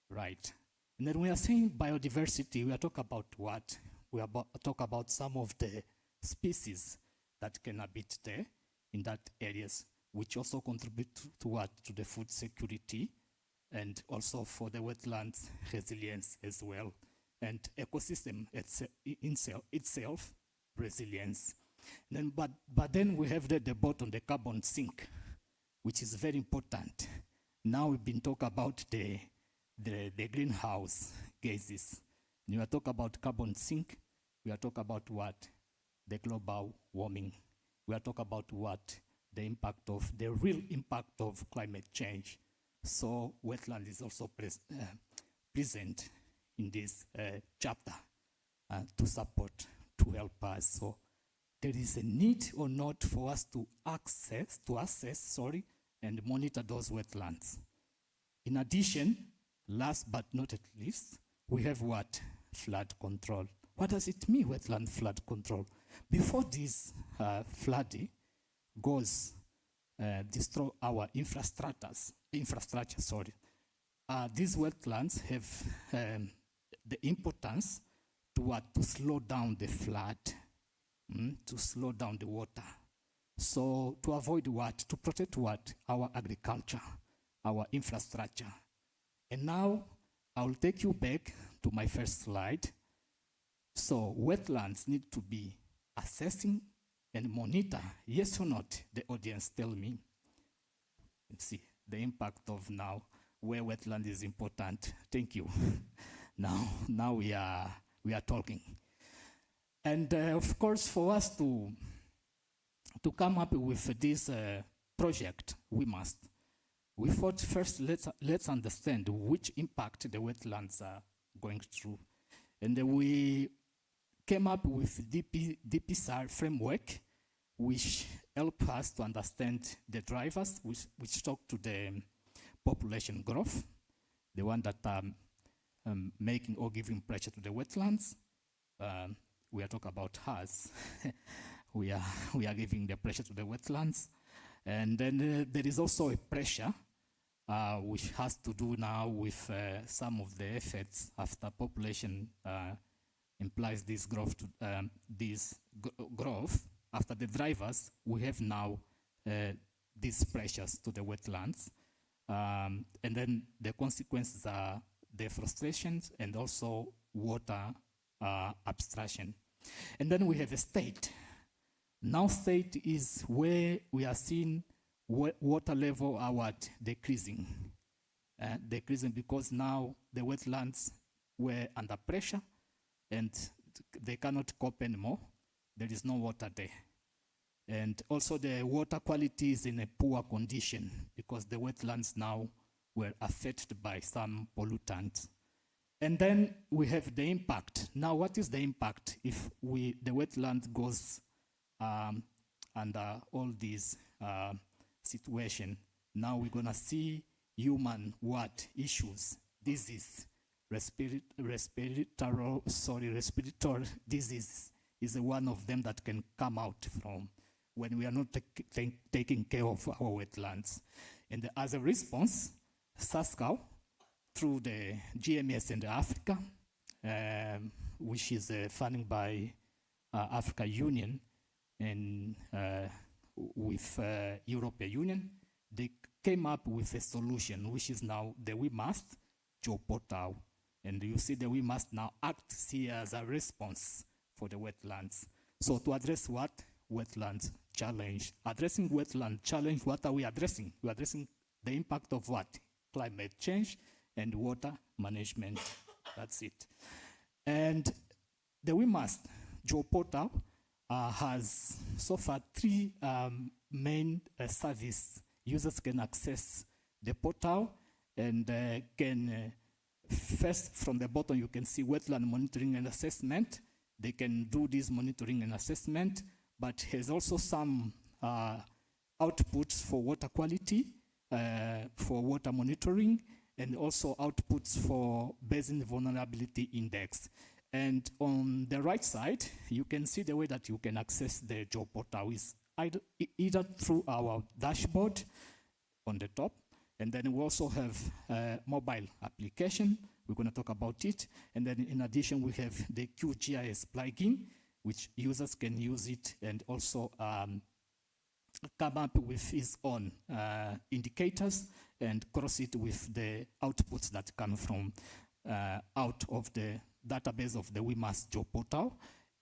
right? And then we are saying biodiversity, we are talking about what? We are talk about some of the species that can habit there in that areas, which also contribute to what? To the food security and also for the wetlands resilience as well. And ecosystem itself resilience. Then, but then we have the bottom, the carbon sink, which is very important. Now we've been talking about the greenhouse gases. When we are talking about carbon sink, we are talking about what? The global warming. We are talking about what? The impact of, the real impact of climate change. So wetland is also present in this chapter to support, to help us. So there is a need or not for us to assess, and monitor those wetlands. In addition, last but not at least, we have what? Flood control. What does it mean, wetland flood control? Before this flooding goes, destroy our infrastructure, these wetlands have the importance to what? To slow down the flood, to slow down the water. So to avoid what? To protect what? Our agriculture, our infrastructure. And now I will take you back to my first slide. So wetlands need to be assessing and monitor, yes or not? The audience tell me. Let's see the impact of now where wetland is important. Thank you. Now we are talking. And of course, for us to come up with this project, we thought first let's understand which impact the wetlands are going through. And then we came up with DPSR framework, which help us to understand the drivers, which talk to the population growth, the one that are making or giving pressure to the wetlands. We are talking about us. we are giving the pressure to the wetlands. And then there is also a pressure which has to do now with some of the effects after population implies this growth. Growth after the drivers, we have now these pressures to the wetlands, and then the consequences are deforestation and also water abstraction. And then we have a state. Now state is where we are seeing water level are what? Decreasing. Decreasing because now the wetlands were under pressure and they cannot cope anymore. There is no water there. And also the water quality is in a poor condition because the wetlands now were affected by some pollutants. And then we have the impact. Now, what is the impact if the wetland goes under all these situation? Now we're gonna see human what issues. Disease, respiratory disease is one of them that can come out from when we are not taking care of our wetlands. And as a response, Sasscal, through the GMS in Africa, which is funded by Africa Union and with European Union, they came up with a solution, which is now the We Must geoportal. And you see that we must now act here as a response for the wetlands. So to address what? Wetlands challenge. Addressing wetland challenge, what are we addressing? We're addressing the impact of what? Climate change and water management. That's it. And the We Must geoportal has so far 3 main service. Users can access the portal and can first from the bottom you can see wetland monitoring and assessment. They can do this monitoring and assessment, but has also some outputs for water quality, for water monitoring, and also outputs for basin vulnerability index. And on the right side, you can see the way that you can access the job portal is either through our dashboard on the top, and then we also have a mobile application. We're going to talk about it. And then in addition, we have the QGIS plugin, which users can use it and also come up with his own indicators and cross it with the outputs that come from out of the database of the We Must job portal.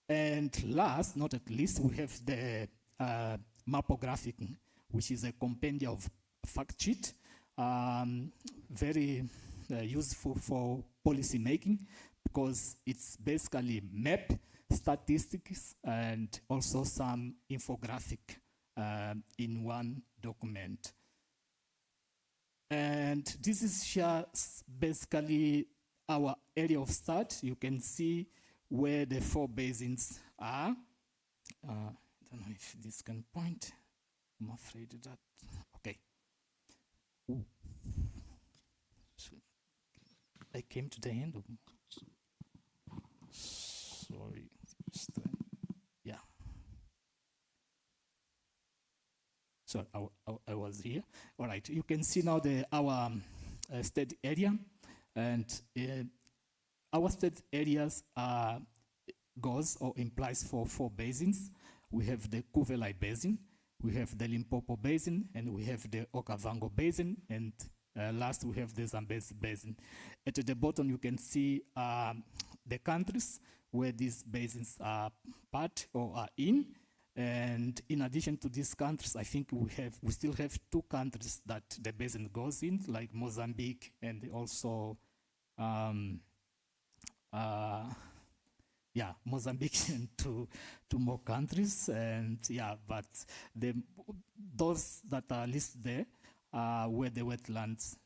And last, not at least, we have the mapographic, which is a compendium of fact sheet, very useful for policy making because it's basically map, statistics, and also some infographic in one document. And this is just basically our area of start. You can see where the 4 basins are. I don't know if this can point. I'm afraid of that. Okay. Ooh. So I came to the end of. Sorry. Yeah. So I was here. All right. You can see now our state area, and our state areas goes or implies for 4 basins. We have the Kuvelai Basin, we have the Limpopo Basin, and we have the Okavango Basin, and last we have the Zambezi Basin. At the bottom you can see the countries where these basins are part or are in. And in addition to these countries, I think we still have 2 countries that the basin goes in, like Mozambique and also Mozambique and 2 more countries. And but those that are listed there where the wetlands,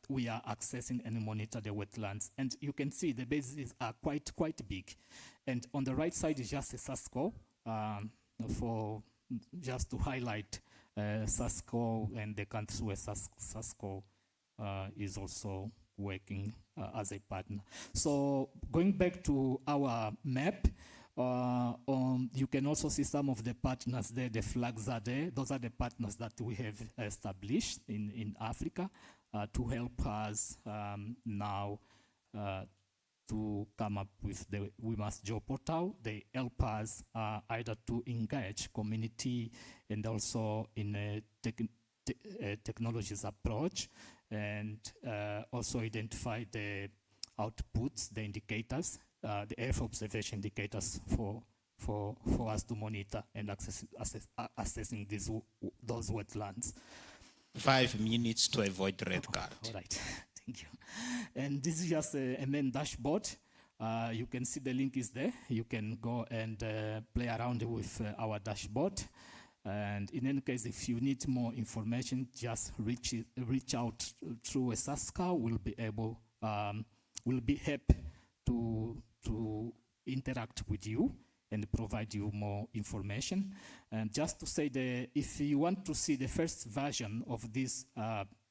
we are accessing and monitor the wetlands. And you can see the basins are quite big. And on the right side is just a Sasscal, for just to highlight Sasscal and the countries where Sasscal is also working as a partner. So going back to our map, you can also see some of the partners there. The flags are there. Those are the partners that we have established in Africa to help us now to come up with the We Must job portal. They help us either to engage community and also in a technologies approach, and also identify the outputs, the indicators, the Earth observation indicators for us to monitor and assessing those wetlands. 5 minutes to avoid red card. All right, thank you. And this is just a main dashboard. You can see the link is there. You can go and play around with our dashboard. And in any case, if you need more information, just reach out through a Sasscal. We'll be happy to interact with you and provide you more information. And just to say that if you want to see the first version of this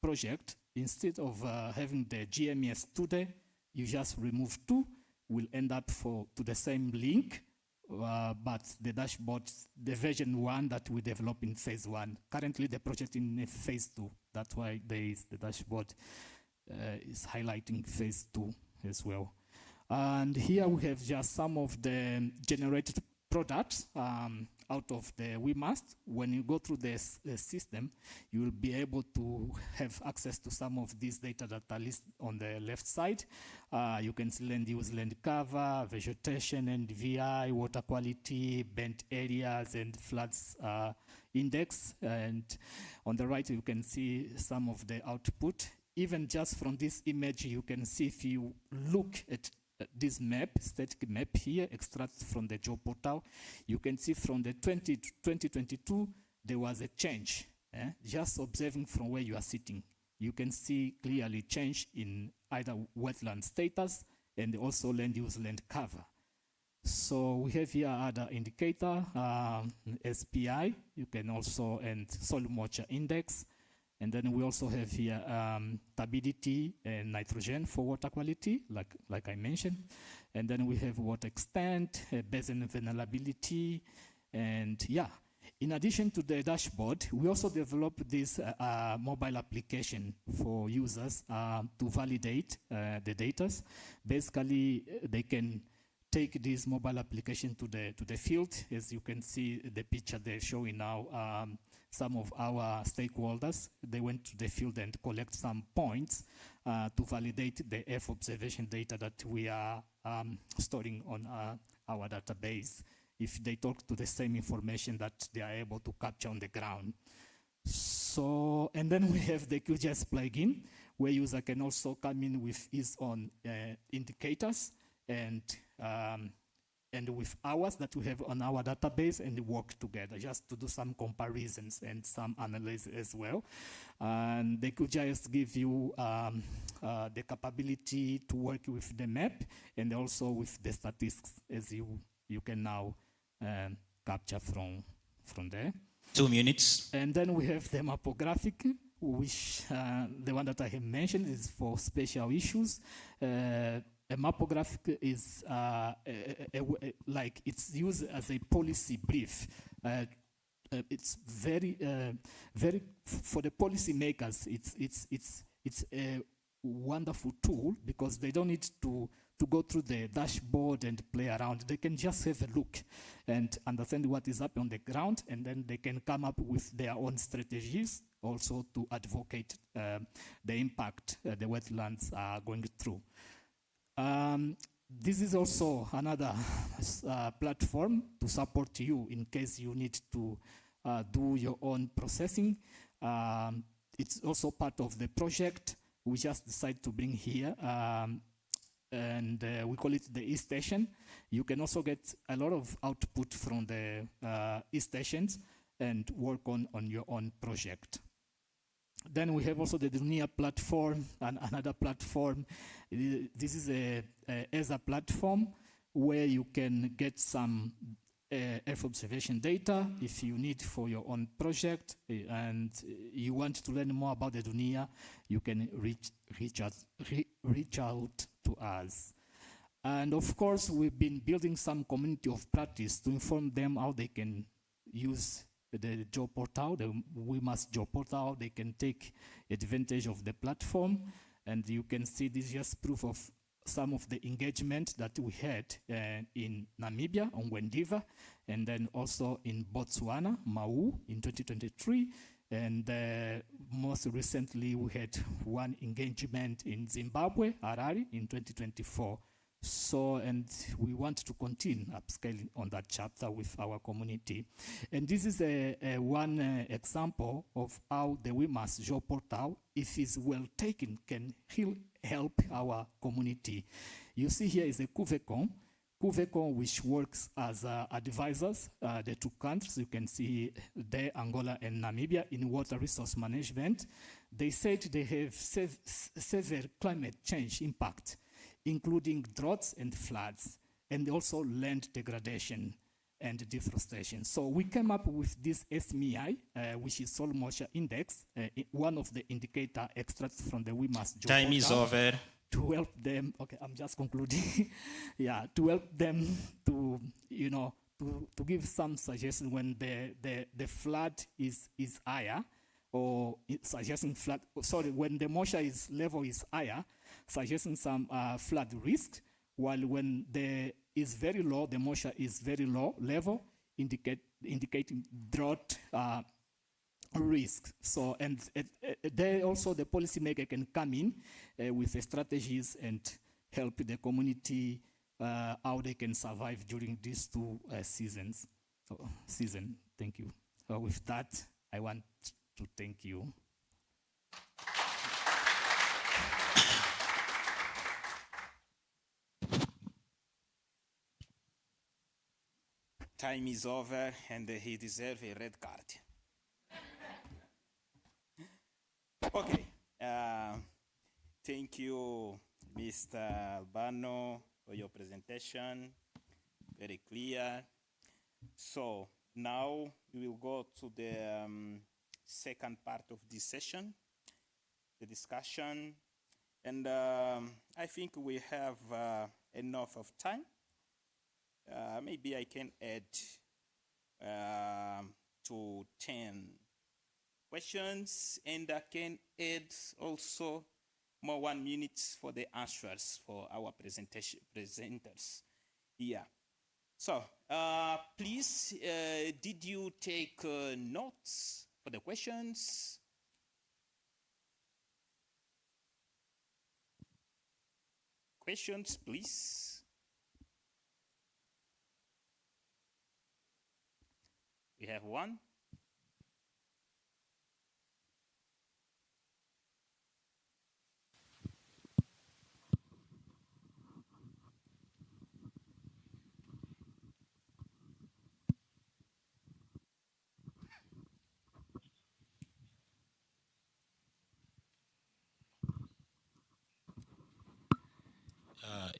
project, instead of having the GMS today, you just remove 2, will end up to the same link, but the dashboard, the version 1 that we develop in phase 1. Currently the project in phase 2. That's why the dashboard is highlighting phase 2 as well. And here we have just some of the generated products out of the WeMust. When you go through the system, you will be able to have access to some of these data that are listed on the left side. You can see land use, land cover, vegetation and VI, water quality, bent areas and floods index. And on the right, you can see some of the output. Even just from this image, you can see if you look at this map, static map here, extract from the job portal, you can see from the 2022, there was a change. Just observing from where you are sitting, you can see clearly change in either wetland status and also land use, land cover. So we have here other indicator, SPI, you can also, and soil moisture index. And then we also have here turbidity and nitrogen for water quality, like I mentioned. And then we have water extent, basin vulnerability, and yeah. In addition to the dashboard, we also developed this mobile application for users to validate the data. Basically, they can take this mobile application to the field. As you can see, the picture they're showing now, some of our stakeholders, they went to the field and collect some points to validate the Earth observation data that we are storing on our database, if they talk to the same information that they are able to capture on the ground. So, and then we have the QGIS plugin, where user can also come in with his own indicators and with hours that we have on our database and work together just to do some comparisons and some analysis as well. And they could just give you the capability to work with the map and also with the statistics, as you can now capture from there. 2 minutes. And then we have the mapographic, which the one that I have mentioned is for special issues. A mapographic is like it's used as a policy brief. It's very for the policy makers. It's a wonderful tool because they don't need to go through the dashboard and play around. They can just have a look and understand what is up on the ground, and then they can come up with their own strategies also to advocate the impact the wetlands are going through. This is also another platform to support you in case you need to do your own processing. It's also part of the project. We just decided to bring here, and we call it the e-station. You can also get a lot of output from the e-stations and work on your own project. Then we have also the Dunia platform and another platform. This is a ESA platform where you can get some Earth observation data if you need for your own project, and you want to learn more about the Dunia, you can reach out to us. And of course, we've been building some community of practice to inform them how they can use the job portal, the WeMust job portal. They can take advantage of the platform, and you can see this is just proof of some of the engagement that we had in Namibia on Wendiva, and then also in Botswana, Mau in 2023, and most recently we had one engagement in Zimbabwe, Harare, in 2024. So, and we want to continue upscaling on that chapter with our community. And this is one example of how the WeMust job portal, if it's well taken, can help our community. You see here is a Kuvecon. Cuveco, which works as advisors, the two countries, you can see there, Angola and Namibia, in water resource management. They said they have severe climate change impact, including droughts and floods, and also land degradation and deforestation. So we came up with this SMEI, which is Soil Moisture Index, one of the indicator extracts from the WIMAS. Time is over. To help them, okay, I'm just concluding. Yeah, to help them to, you know, to give some suggestion when the flood is higher, or suggesting flood, sorry, when the moisture level is higher, suggesting some flood risk, while when is very low, the moisture is very low level, indicating drought risk. So, and there also the policymaker can come in with strategies and help the community how they can survive during these two seasons. Thank you. With that, I want to thank you. Time is over, and he deserves a red card. Okay. Thank you, Mr. Albano, for your presentation. Very clear. So now we will go to the second part of this session, the discussion. And I think we have enough of time. Maybe I can add to 10 questions, and I can add also more 1 minute for the answers for our presenters. Yeah. So please, did you take notes for the questions? Questions, please. We have one.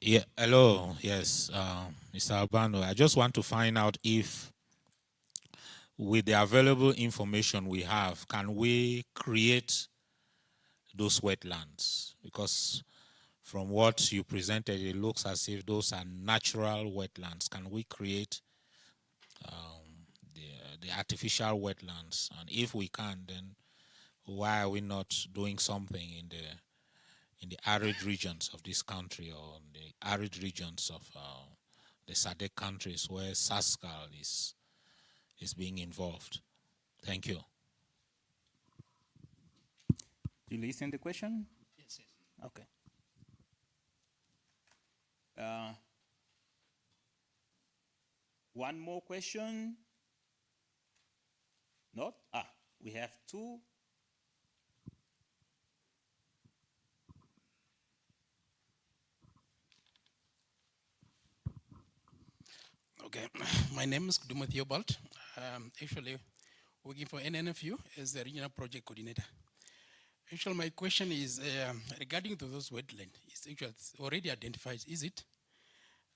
Yeah, hello, yes, Mr. Albano. I just want to find out if, with the available information we have, can we create those wetlands? Because from what you presented, it looks as if those are natural wetlands. Can we create the artificial wetlands? And if we can, then why are we not doing something in the arid regions of this country, or the arid regions of the SADC countries where Sasscal is being involved? Thank you. Do you listen to the question? Yes, yes. Okay. One more question? Not? We have two. Okay, my name is Kuduma Theobald. Actually, working for NNFU as the regional project coordinator. Actually, my question is regarding to those wetlands. It's already identified, is it?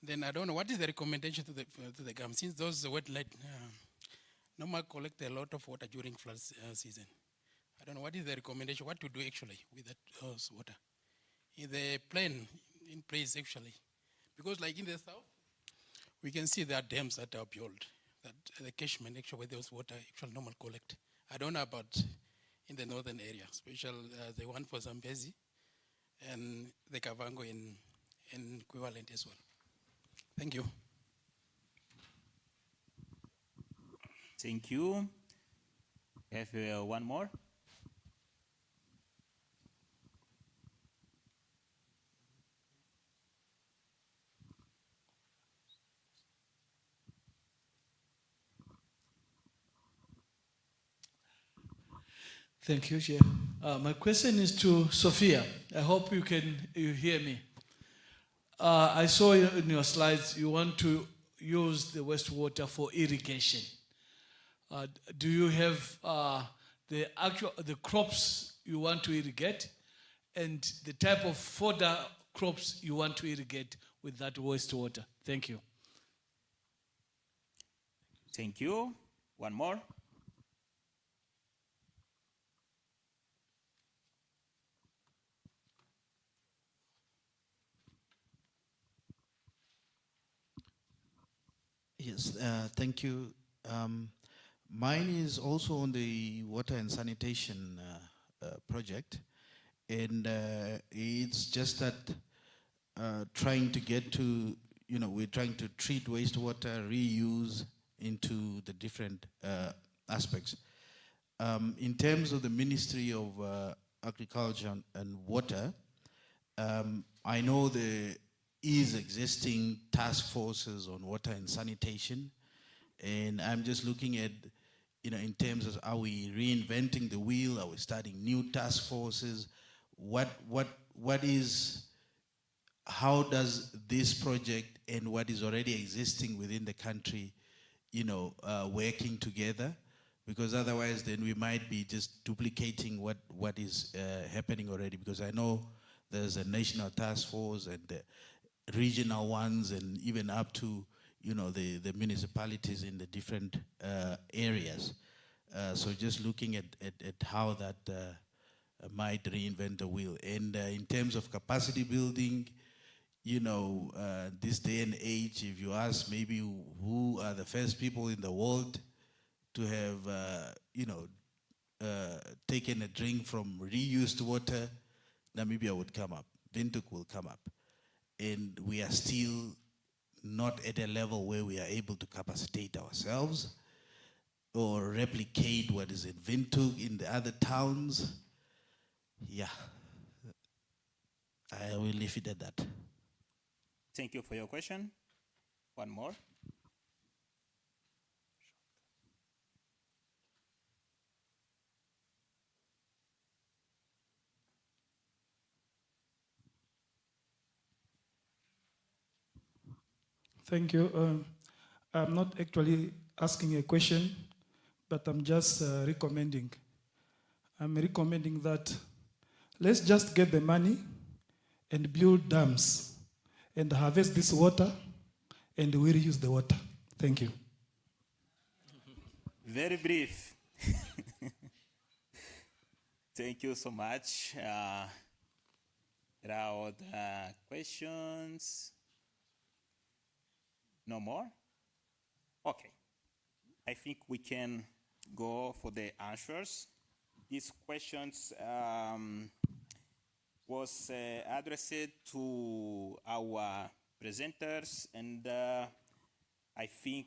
Then I don't know, what is the recommendation to the government, since those wetlands normally collect a lot of water during flood season. I don't know, what is the recommendation, what to do actually with that water? In the plan in place actually, because like in the south, we can see there are dams that are built, that the catchment actually where those water actually normal collect. I don't know about in the northern area, especially the one for Zambezi and the Kavango in equivalent as well. Thank you. Thank you. Have one more? Thank you, Chair. My question is to Sophia. I hope you hear me. I saw in your slides you want to use the wastewater for irrigation. Do you have the crops you want to irrigate and the type of fodder crops you want to irrigate with that wastewater? Thank you. Thank you. One more. Yes, thank you. Mine is also on the water and sanitation project, and it's just that trying to get to, we're trying to treat wastewater, reuse into the different aspects. In terms of the Ministry of Agriculture and Water, I know there is existing task forces on water and sanitation, and I'm just looking at, in terms of, are we reinventing the wheel? Are we starting new task forces? How does this project and what is already existing within the country, working together? Because otherwise then we might be just duplicating what is happening already, because I know there's a national task force and the regional ones, and even up to the municipalities in the different areas. So just looking at how that might reinvent the wheel. And in terms of capacity building, this day and age, if you ask maybe who are the first people in the world to have, taken a drink from reused water, Namibia would come up, Windhoek will come up. And we are still not at a level where we are able to capacitate ourselves or replicate what is in Windhoek in the other towns. Yeah, I will leave it at that. Thank you for your question. One more. Thank you. I'm not actually asking a question, but I'm just recommending. I'm recommending that let's just get the money and build dams and harvest this water, and we reuse the water. Thank you. Very brief. Thank you so much. There are other questions. No more? Okay. I think we can go for the answers. These questions was addressed to our presenters, and I think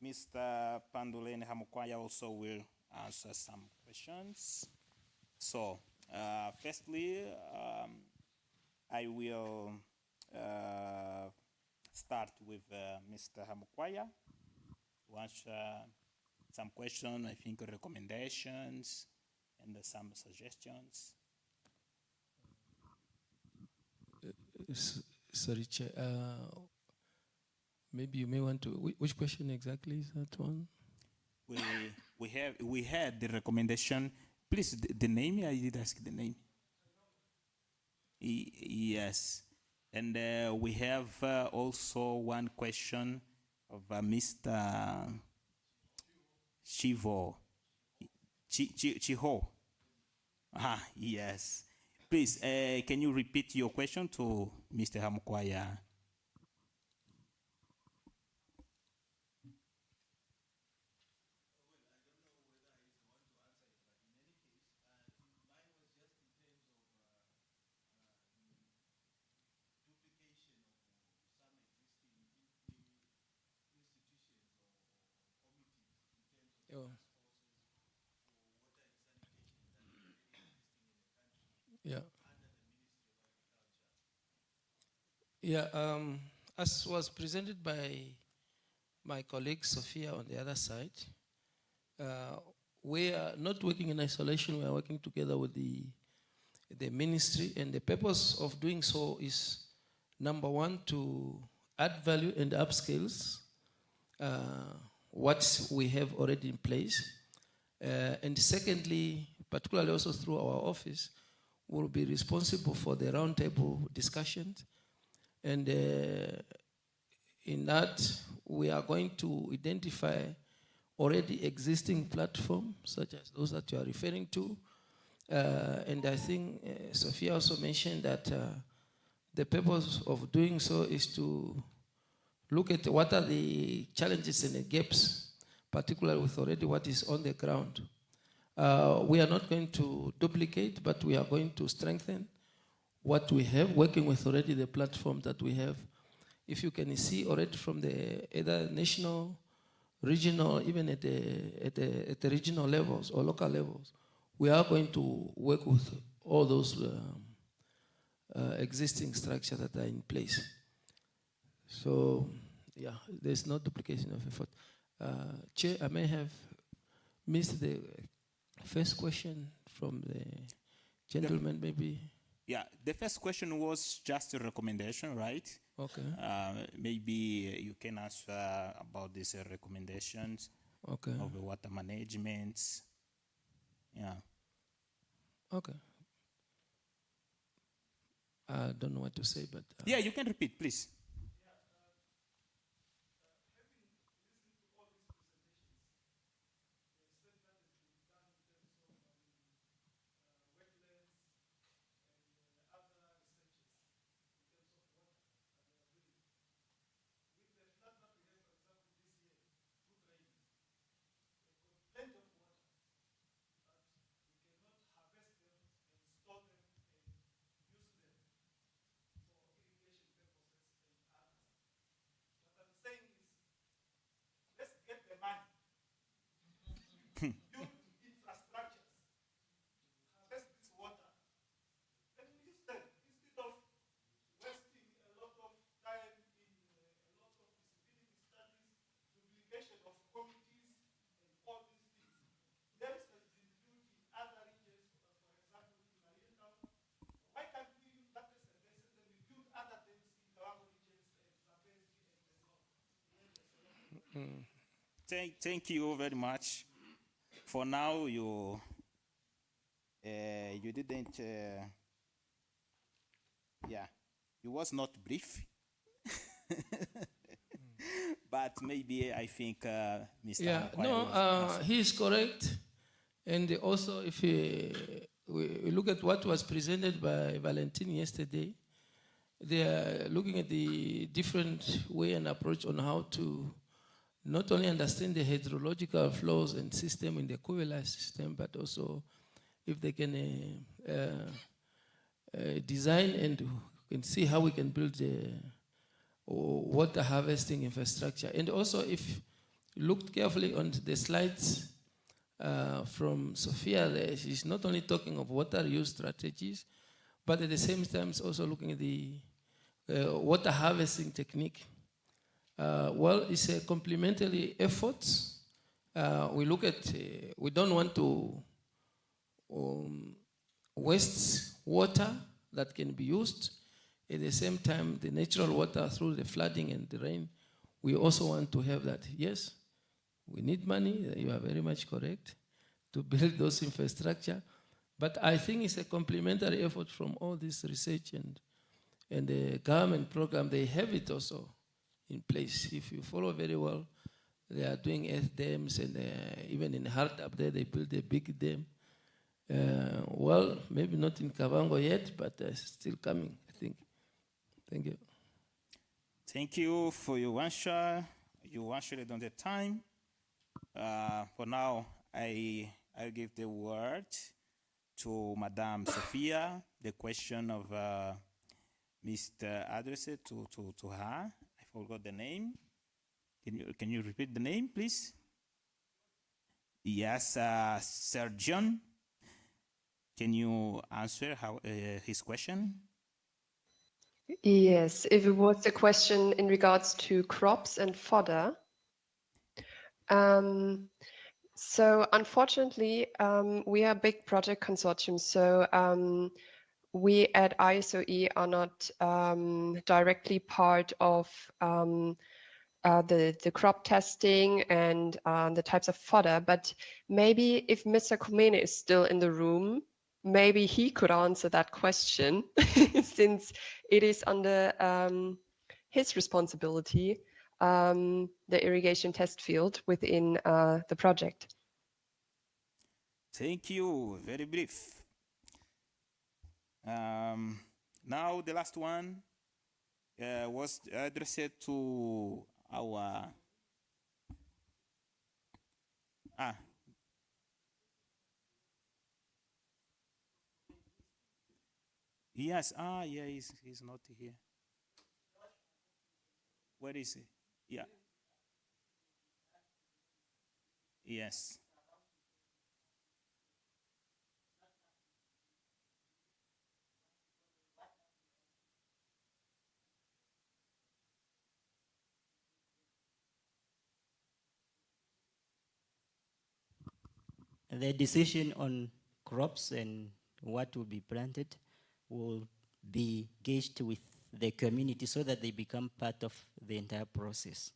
Mr. Pandulene Hamukwaya also will answer some questions. So, firstly, I will start with Mr. Hamukwaya to answer some questions, I think recommendations, and some suggestions. Sorry, Chair. Maybe you may want to. Which question exactly is that one? We had the recommendation. Please, the name. I did ask the name. Yes, and we have also one question of Mr. Chiho. Ah, yes. Please, can you repeat your question to Mr. Hamukwaya? Oh. Yeah. Yeah, as was presented by my colleague Sophia on the other side, we are not working in isolation, we are working together with the ministry, and the purpose of doing so is Number one, to add value and upskills what we have already in place. And secondly, particularly also through our office, we'll be responsible for the roundtable discussions. And in that, we are going to identify already existing platforms, such as those that you are referring to. And I think Sophia also mentioned that the purpose of doing so is to look at what are the challenges and the gaps, particularly with already what is on the ground. We are not going to duplicate, but we are going to strengthen what we have, working with already the platform that we have. If you can see already from the either national, regional, even at the regional levels or local levels, we are going to work with all those existing structures that are in place. So, yeah, there's no duplication of effort. Chair, I may have missed the first question from the gentleman, maybe. Yeah, the first question was just a recommendation, right? Okay. Maybe you can answer about these recommendations of the water management. Yeah. Okay. I don't know what to say, but... yeah, you can repeat, please. Thank you very much. For now, you didn't. Yeah, it was not brief. But maybe I think Mr. Yeah, no, he is correct. And also, if we look at what was presented by Valentin yesterday, they are looking at the different way and approach on how to not only understand the hydrological flows and system in the Kuwela system, but also if they can design and see how we can build the water harvesting infrastructure. And also, if you looked carefully on the slides from Sophia, she's not only talking of water use strategies, but at the same time, also looking at the water harvesting technique. Well, it's a complementary effort. We look at, we don't want to waste water that can be used. At the same time, the natural water through the flooding and the rain, we also want to have that. Yes, we need money, you are very much correct, to build those infrastructure. But I think it's a complementary effort from all this research and the government program, they have it also in place. If you follow very well, they are doing earth dams, and even in Hart up there, they built a big dam. Well, maybe not in Kavango yet, but still coming, I think. Thank you. Thank you for your answer. You answered it on the time. For now, I'll give the word to Madame Sophia. The question of Mr. addressed to her. I forgot the name. Can you repeat the name, please? Yes, Sir John. Can you answer his question? Yes, if it was a question in regards to crops and fodder. So unfortunately, we are a big project consortium. So we at ISOE are not directly part of the crop testing and the types of fodder, but maybe if Mr. Komene is still in the room, maybe he could answer that question since it is under his responsibility, the irrigation test field within the project. Thank you. Very brief. Now the last one was addressed to our yes, yeah, he's not here. Where is he? Yeah. Yes. The decision on crops and what will be planted will be gauged with the community so that they become part of the entire process.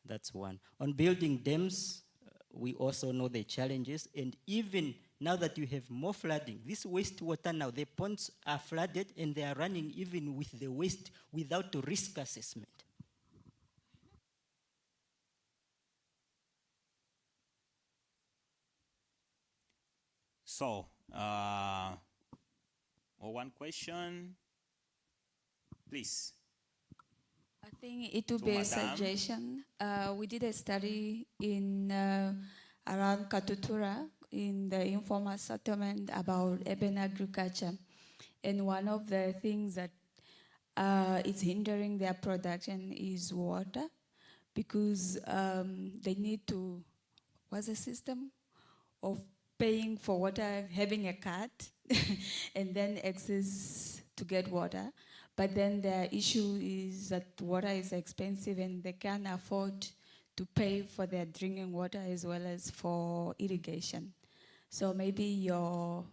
That's one. On building dams, we also know the challenges, and even now that you have more flooding, this wastewater now, the ponds are flooded and they are running even with the waste without a risk assessment. So, one question, please. I think it would be a suggestion. We did a study in around Katutura in the informal settlement about urban agriculture. And one of the things that is hindering their production is water, because they need to, what's the system of paying for water, having a card, and then access to get water. But then the issue is that water is expensive and they can't afford to pay for their drinking water as well as for irrigation. So maybe your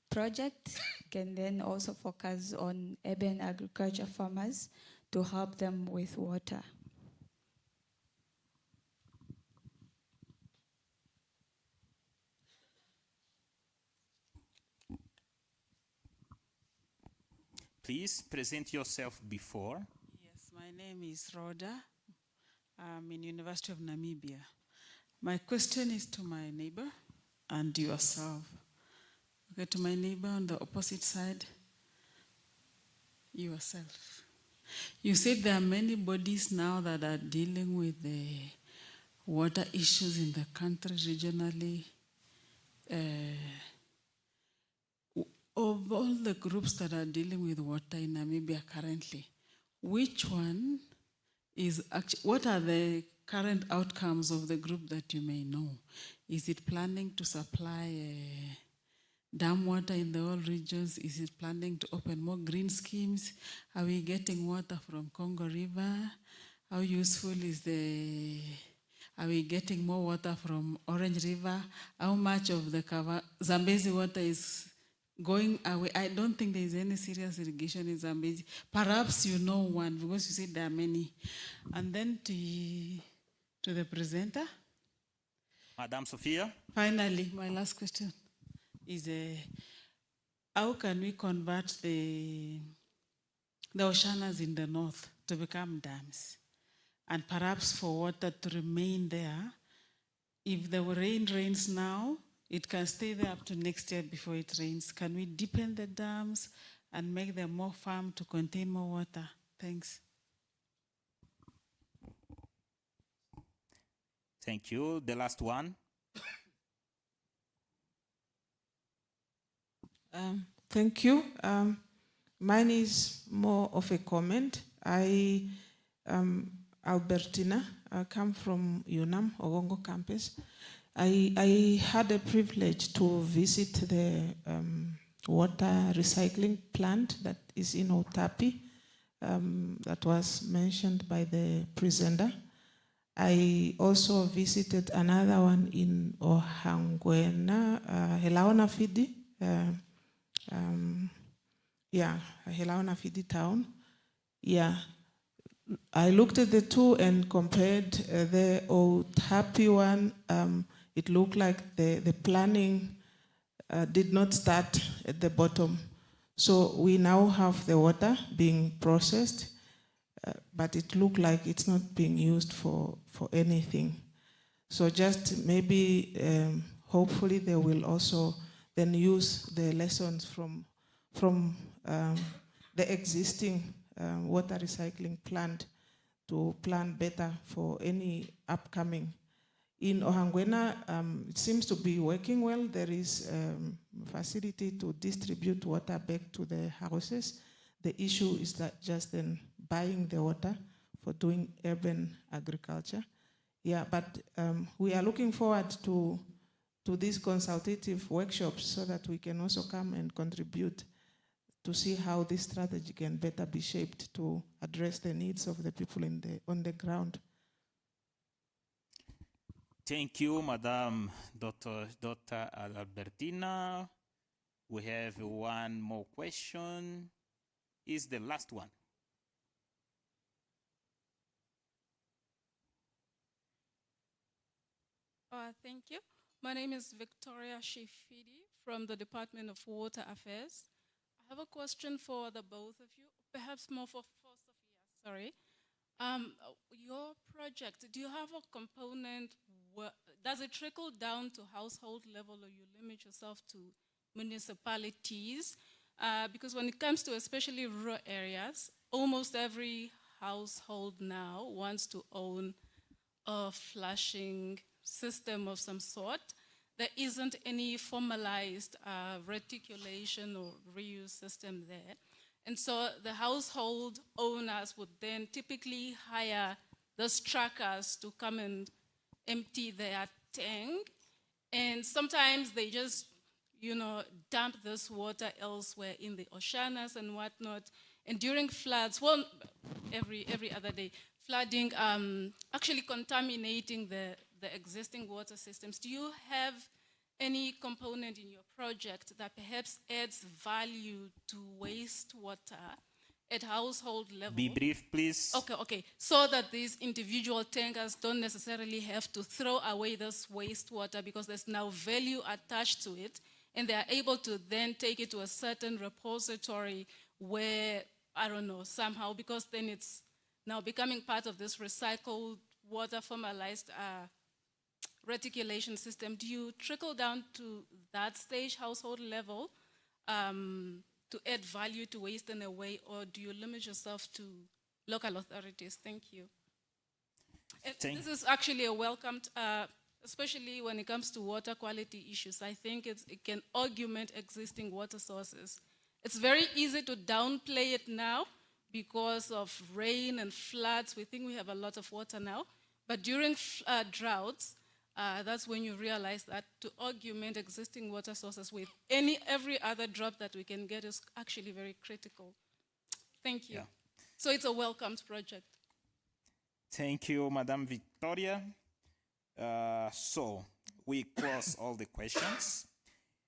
project can then also focus on urban agriculture farmers to help them with water. Please present yourself before. Yes, my name is Rhoda. I'm in University of Namibia. My question is to my neighbor and yourself. Okay, to my neighbor on the opposite side, yourself. You said there are many bodies now that are dealing with the water issues in the country regionally. Of all the groups that are dealing with water in Namibia currently, which one is actually, what are the current outcomes of the group that you may know? Is it planning to supply dam water in the all regions? Is it planning to open more green schemes? Are we getting water from Congo River? How useful is are we getting more water from Orange River? How much of the Zambezi water is going away? I don't think there is any serious irrigation in Zambezi. Perhaps you know one, because you said there are many. And then to the presenter. Madam Sophia. Finally, my last question is how can we convert the oceanas in the north to become dams? And perhaps for water to remain there, if the rain rains now, it can stay there up to next year before it rains. Can we deepen the dams and make them more firm to contain more water? Thanks. Thank you. The last one. Thank you. Mine is more of a comment. I am Albertina. I come from UNAM, Ogongo campus. I had a privilege to visit the water recycling plant that is in Otapi, that was mentioned by the presenter. I also visited another one in Ohangwena, Helaona Fidi, Yeah, Helaona Fidi town. Yeah, I looked at the two and compared the old happy one. It looked like the planning did not start at the bottom. So we now have the water being processed, but it looked like it's not being used for anything. So just maybe, hopefully they will also then use the lessons from the existing water recycling plant to plan better for any upcoming. In Ohangwena, it seems to be working well. There is facility to distribute water back to the houses. The issue is that just then buying the water for doing urban agriculture. Yeah, but we are looking forward to these consultative workshops so that we can also come and contribute to see how this strategy can better be shaped to address the needs of the people on the ground. Thank you, Madam Dr. Albertina. We have one more question. Is the last one. Thank you. My name is Victoria Shifidi from the Department of Water Affairs. I have a question for the both of you, perhaps more for Sophia, sorry. Your project, do you have a component, does it trickle down to household level or you limit yourself to municipalities? Because when it comes to especially rural areas, almost every household now wants to own a flushing system of some sort. There isn't any formalized reticulation or reuse system there. And so the household owners would then typically hire those truckers to come and empty their tank. And sometimes they just, dump this water elsewhere in the oceans and whatnot. And during floods, well, every other day, flooding, actually contaminating the existing water systems. Do you have any component in your project that perhaps adds value to wastewater at household level? Be brief, please. Okay. So that these individual tankers don't necessarily have to throw away this wastewater because there's now value attached to it, and they are able to then take it to a certain repository where, I don't know, somehow, because then it's now becoming part of this recycled water formalized reticulation system. Do you trickle down to that stage, household level, to add value to waste in a way, or do you limit yourself to local authorities? Thank you. This is actually a welcomed, especially when it comes to water quality issues. I think it can augment existing water sources. It's very easy to downplay it now because of rain and floods. We think we have a lot of water now, but during droughts, that's when you realize that to augment existing water sources with every other drop that we can get is actually very critical. Thank you. Yeah. So it's a welcomed project. Thank you, Madam Victoria. So we close all the questions.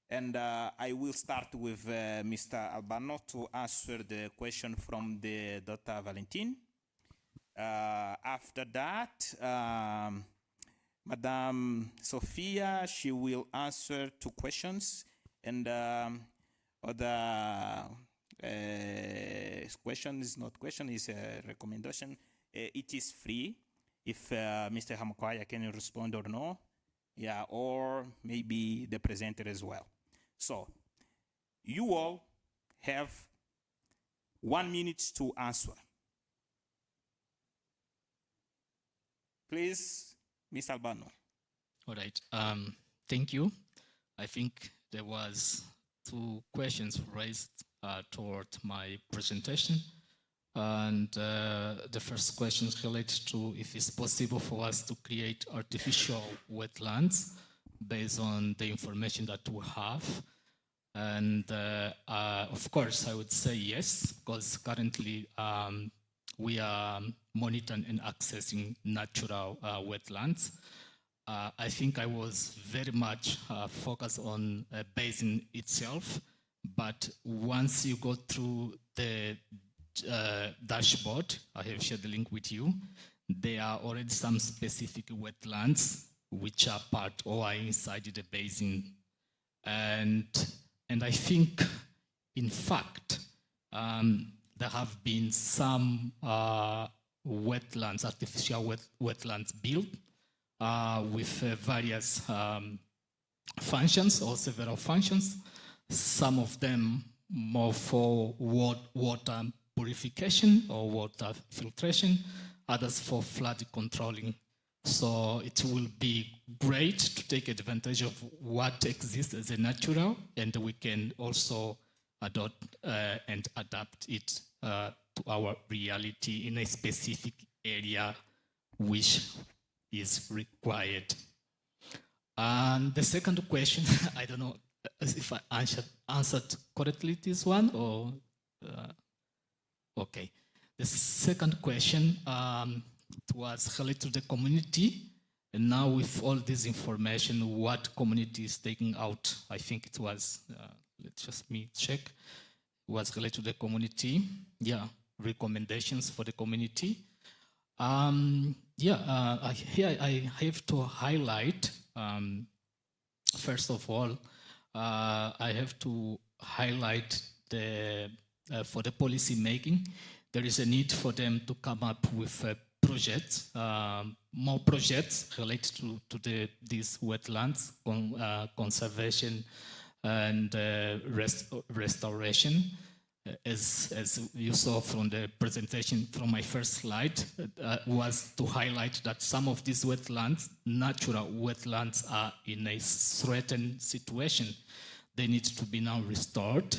And I will start with Mr. Albano to answer the question from the Dr. Valentin. After that, Madame Sophia, she will answer 2 questions, and other question is not question, is a recommendation. It is free if Mr. Hamakwaya can respond or no, yeah, or maybe the presenter as well. So you all have 1 minute to answer. Please, Ms. Albano. All right. Thank you. I think there was 2 questions raised toward my presentation. And the first question relates to if it's possible for us to create artificial wetlands based on the information that we have. And of course, I would say yes, because currently we are monitoring and accessing natural wetlands. I think I was very much focused on a basin itself, But once you go through the dashboard, I have shared the link with you, there are already some specific wetlands which are part or are inside the basin. And I think, in fact, there have been some wetlands, artificial wetlands built with various functions or several functions. Some of them more for water purification or water filtration, others for flood controlling. So it will be great to take advantage of what exists as a natural, and we can also adopt and adapt it to our reality in a specific area which is required. And the second question, I don't know if I answered correctly this one or, okay. The second question was related to the community. And now with all this information, what community is taking out? I think it was, let's just me check, it was related to the community. Yeah, recommendations for the community. Here I have to highlight, first of all, I have to highlight for the policy making, there is a need for them to come up with projects, more projects related to these wetlands, conservation and restoration. As you saw from the presentation from my first slide, was to highlight that some of these wetlands, natural wetlands, are in a threatened situation. They need to be now restored.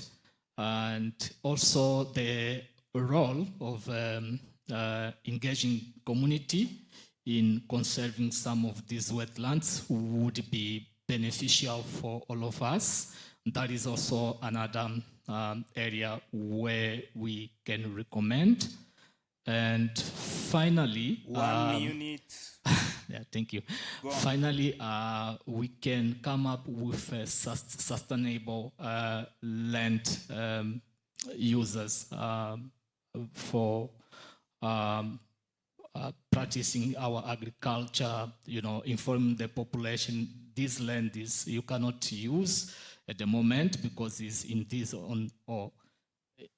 And also the role of engaging community in conserving some of these wetlands would be beneficial for all of us. That is also another area where we can recommend. And finally, 1 minute. Yeah, thank you. Finally, we can come up with a sustainable land users for practicing our agriculture, informing the population this land is you cannot use at the moment because it's in this or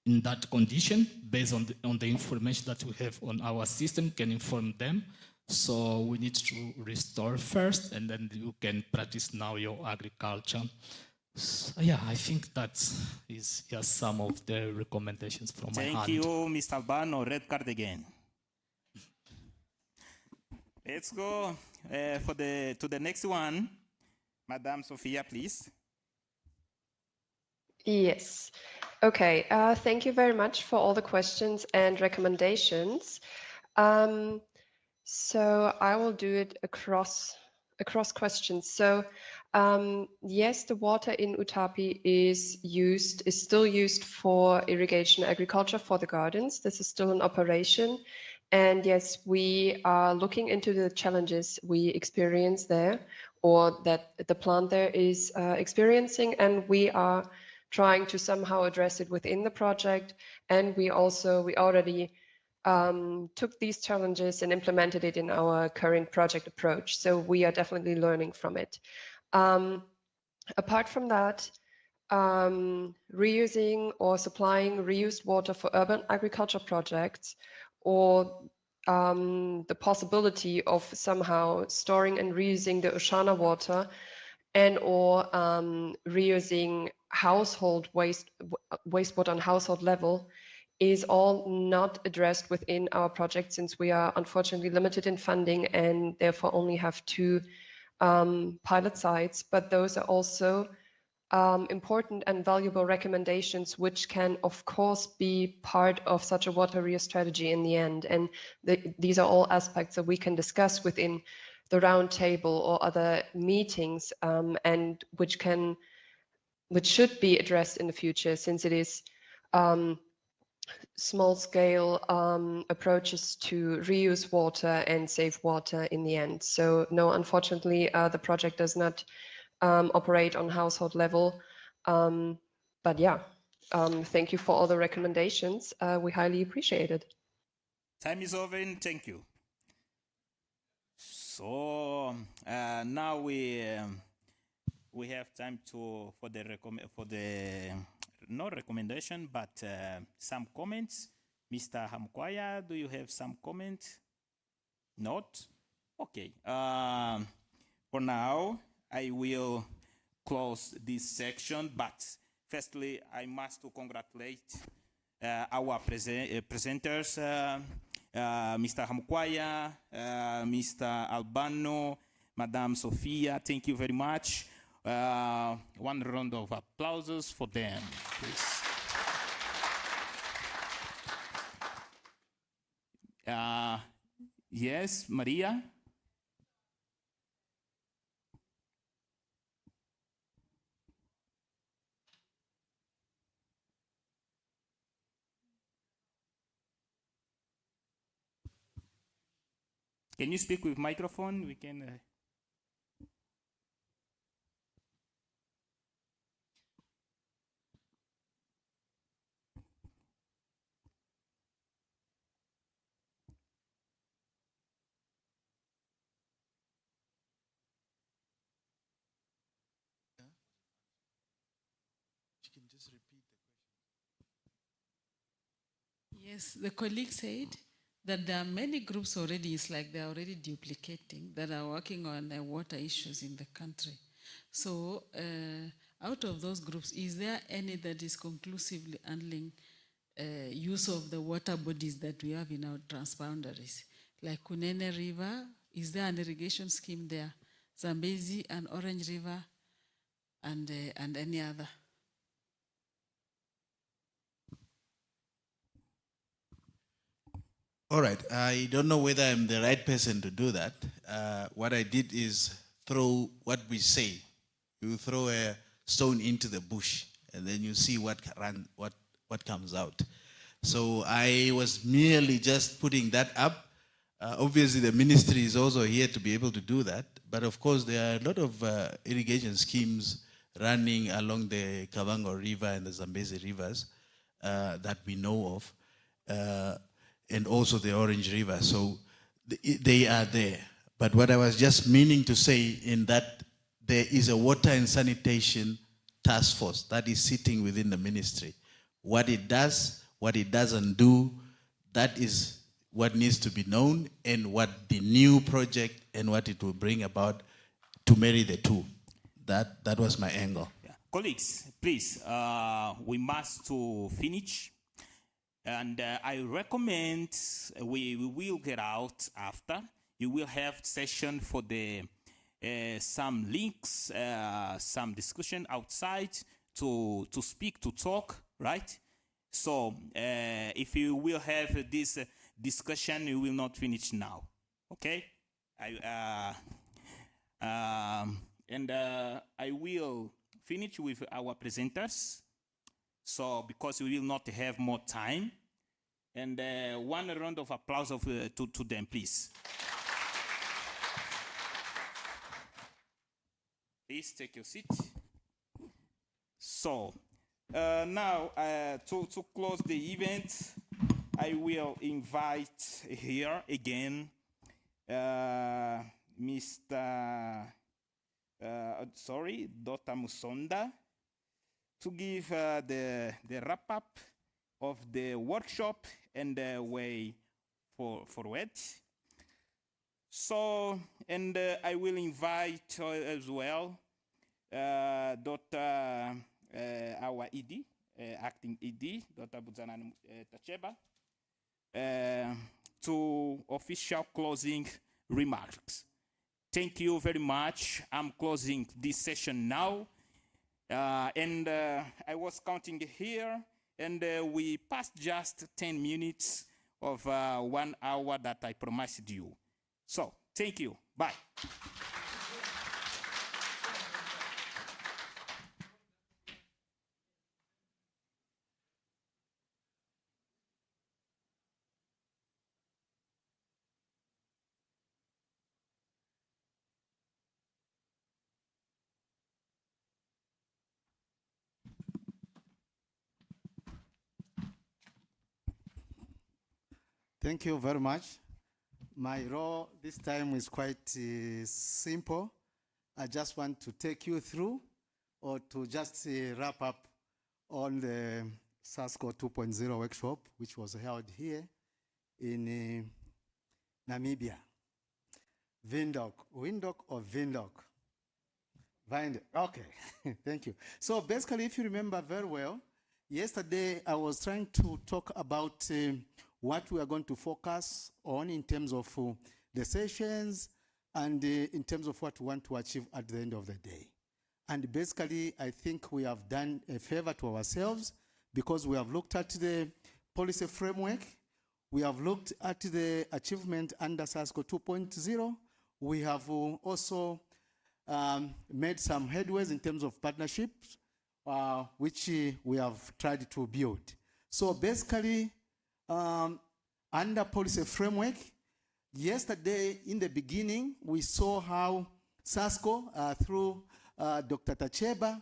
in that condition based on the information that we have on our system can inform them. So we need to restore first, and then you can practice now your agriculture. So, yeah, I think that is just some of the recommendations from my hand. Thank you, Mr. Albano. Red card again. Let's go to the next one. Madame Sophia, please. Yes. Okay. Thank you very much for all the questions and recommendations. So I will do it across questions. So yes, the water in Utapi is still used for irrigation agriculture for the gardens. This is still in operation. And yes, we are looking into the challenges we experience there, or that the plant there is experiencing, and we are trying to somehow address it within the project. And we already took these challenges and implemented it in our current project approach. So we are definitely learning from it. Apart from that, reusing or supplying reused water for urban agriculture projects, or the possibility of somehow storing and reusing the Oshana water, and or reusing household wastewater on household level, is all not addressed within our project, since we are unfortunately limited in funding and therefore only have 2 pilot sites. But those are also important and valuable recommendations, which can of course be part of such a water reuse strategy in the end. And these are all aspects that we can discuss within the roundtable or other meetings, and which should be addressed in the future, since it is small-scale approaches to reuse water and save water in the end. So no, unfortunately, the project does not operate on household level, But yeah, thank you for all the recommendations. We highly appreciate it. Time is over, and thank you. So now we have time for the not recommendation but some comments. Mr. Hamkwaya, do you have some comments? Not? Okay. For now, I will close this section, but firstly, I must congratulate our presenters, Mr. Hamkwaya, Mr. Albano, Madame Sophia. Thank you very much. One round of applause for them, please. Yes, Maria? Can you speak with microphone? We can... Yes, the colleague said that there are many groups already, it's like they're already duplicating, that are working on water issues in the country. So out of those groups, is there any that is conclusively handling use of the water bodies that we have in our transboundaries? Like Kunene River, is there an irrigation scheme there? Zambezi and Orange River and any other? All right, I don't know whether I'm the right person to do that. What I did is throw what we say. You throw a stone into the bush and then you see what comes out. So I was merely just putting that up. Obviously the ministry is also here to be able to do that. But of course there are a lot of irrigation schemes running along the Kavango River and the Zambezi rivers that we know of. And also the Orange River. So they are there. But what I was just meaning to say in that there is a water and sanitation task force that is sitting within the ministry. What it does, what it doesn't do, that is what needs to be known and what the new project and what it will bring about to marry the two. That was my angle. Yeah. Colleagues, please, we must finish. And I recommend we will get out after. You will have session for the some links, some discussion outside to speak, to talk, right? So if you will have this discussion, you will not finish now, okay? And I will finish with our presenters. So, because we will not have more time. And one round of applause to them, please. Please take your seat. So, now to close the event, I will invite here again Dr. Musonda, to give the wrap-up of the workshop and the way forward. So, and I will invite as well Dr. our ED, acting ED, Dr. Budzana Tacheba, to official closing remarks. Thank you very much. I'm closing this session now. And I was counting here, and we passed just 10 minutes of 1 hour that I promised you. So, thank you. Bye. Thank you very much. My role this time is quite simple. I just want to take you through or to just wrap up on the Sasscal 2.0 workshop, which was held here in Namibia. Windhoek or Windhoek? Okay, thank you. So basically, if you remember very well, yesterday I was trying to talk about what we are going to focus on in terms of the sessions and in terms of what we want to achieve at the end of the day. And basically, I think we have done a favor to ourselves because we have looked at the policy framework, we have looked at the achievement under Sasscal 2.0, we have also made some headways in terms of partnerships, which we have tried to build. So basically, under policy framework, yesterday in the beginning, we saw how Sasscal, through Dr. Tacheba,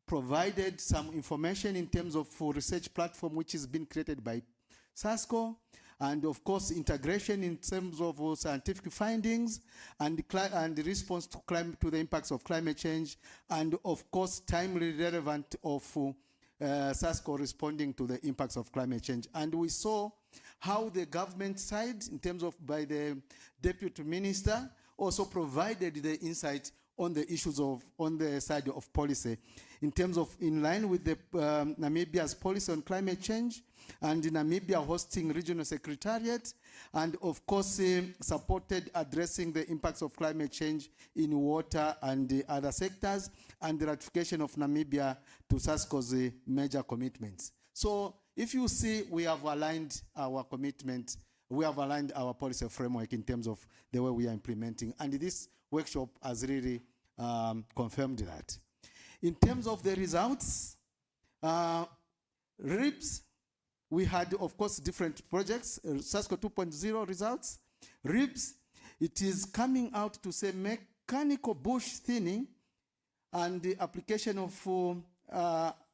provided some information in terms of research platform which has been created by Sasscal, and of course integration in terms of scientific findings and the response to the impacts of climate change, and of course timely relevant of Sasscal responding to the impacts of climate change. And we saw how the government side, in terms of by the deputy minister, also provided the insight on the issues on the side of policy, in terms of in line with the Namibia's policy on climate change, and Namibia hosting regional secretariat, and of course supported addressing the impacts of climate change in water and other sectors, and the ratification of Namibia to Sasscal's major commitments. So if you see, we have aligned our commitment, we have aligned our policy framework in terms of the way we are implementing, and this workshop has really confirmed that. In terms of the results, RIBS, we had, of course, different projects, Sasscal 2.0 results. RIBS, it is coming out to say mechanical bush thinning and the application of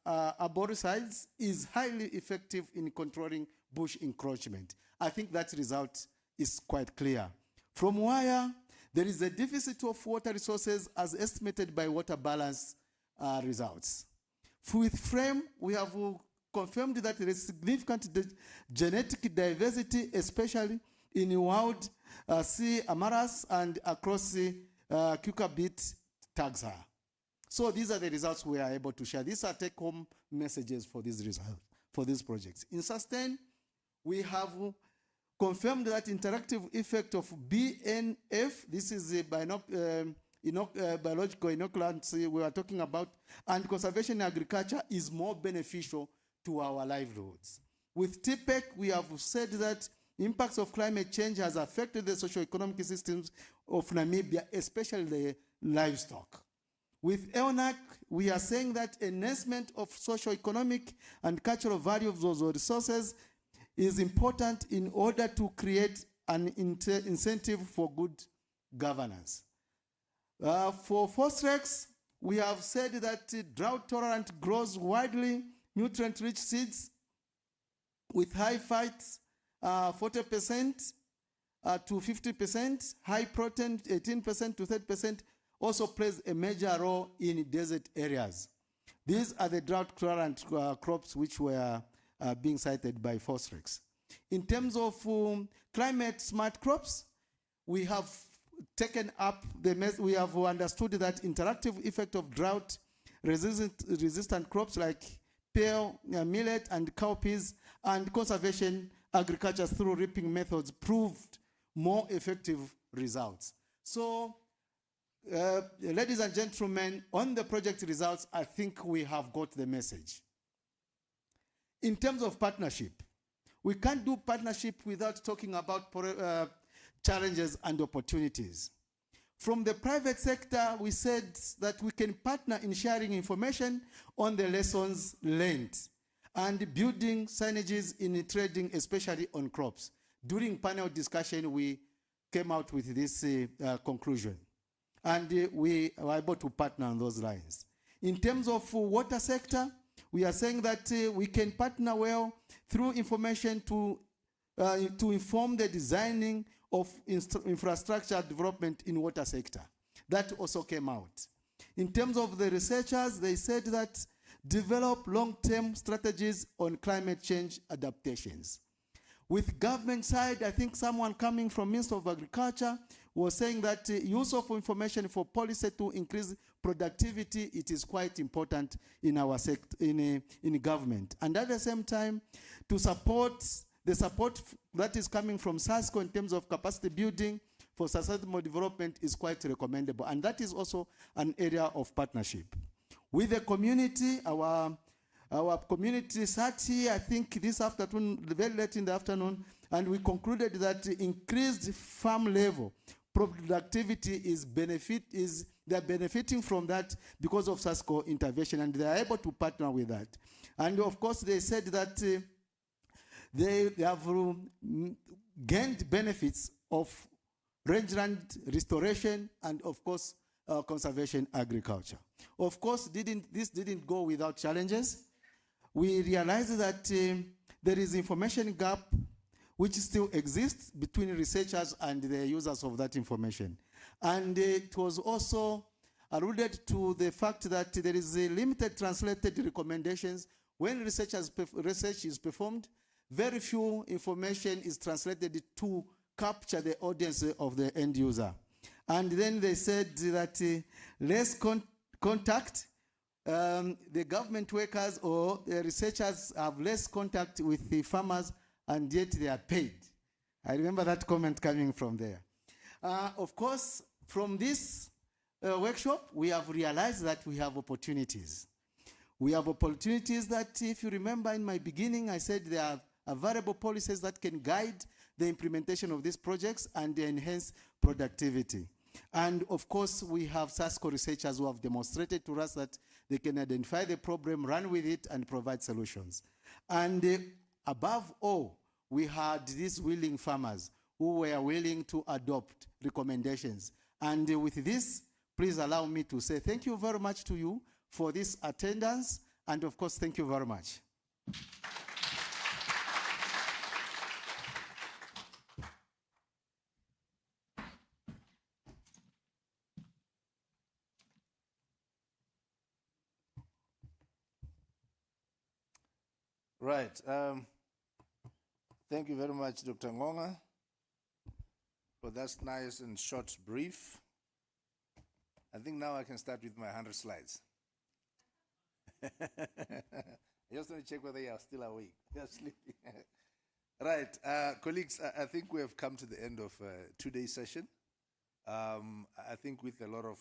arboricides is highly effective in controlling bush encroachment. I think that result is quite clear. From where there is a deficit of water resources as estimated by water balance results. With FRAME, we have confirmed that there is significant genetic diversity, especially in wild sea amaras and across the cucurbit taxa. So these are the results we are able to share. These are take-home messages for these results, for these projects. In SUSTAIN, we have confirmed that interactive effect of BNF, this is a biological inoculant we were talking about, and conservation agriculture is more beneficial to our livelihoods. With TPEC, we have said that impacts of climate change has affected the socio-economic systems of Namibia, especially the livestock. With EONAC, we are saying that enhancement of socio-economic and cultural value of those resources is important in order to create an incentive for good governance. For Fosrex, we have said that drought-tolerant grows widely, nutrient-rich seeds with high fights, 40% to 50%, high protein, 18% to 30%, also plays a major role in desert areas. These are the drought-tolerant crops which were being cited by Fosrex. In terms of climate-smart crops, we have taken up we have understood that interactive effect of drought-resistant crops like pear, millet, and cowpeas, and conservation agriculture through reaping methods proved more effective results. So, ladies and gentlemen, on the project results, I think we have got the message. In terms of partnership, we can't do partnership without talking about challenges and opportunities. From the private sector, we said that we can partner in sharing information on the lessons learned and building synergies in trading, especially on crops. During panel discussion, we came out with this conclusion. And we were able to partner on those lines. In terms of water sector, we are saying that we can partner well through information to to inform the designing of infrastructure development in water sector. That also came out. In terms of the researchers, they said that develop long-term strategies on climate change adaptations. With government side, I think someone coming from Minister of Agriculture was saying that use of information for policy to increase productivity, it is quite important in our sector, in government. And at the same time, to support the support that is coming from Sasscal in terms of capacity building for sustainable development is quite recommendable. And that is also an area of partnership. With the community, our community sat here, I think this afternoon, very late in the afternoon, and we concluded that increased farm level productivity they're benefiting from that because of Sasscal intervention, and they are able to partner with that. And of course, they said that they have gained benefits of rangeland restoration and of course conservation agriculture. Of course, this didn't go without challenges. We realized that there is information gap which still exists between researchers and the users of that information. And it was also alluded to the fact that there is a limited translated recommendations. When research is performed, very few information is translated to capture the audience of the end user. And then they said that less contact, the government workers or the researchers have less contact with the farmers and yet they are paid. I remember that comment coming from there. Of course, from this workshop, we have realized that we have opportunities. We have opportunities that, if you remember in my beginning, I said there are variable policies that can guide the implementation of these projects and enhance productivity. And of course, we have Sasscal researchers who have demonstrated to us that they can identify the problem, run with it, and provide solutions. And above all, we had these willing farmers who were willing to adopt recommendations. And with this, please allow me to say thank you very much to you for this attendance. And of course, thank you very much. Right. Thank you very much, Dr. Ngonga, for that nice and short brief. I think now I can start with my 100 slides. I just want to check whether you are still awake. You're sleeping. Right. Colleagues, I think we have come to the end of today's session. I think with a lot of,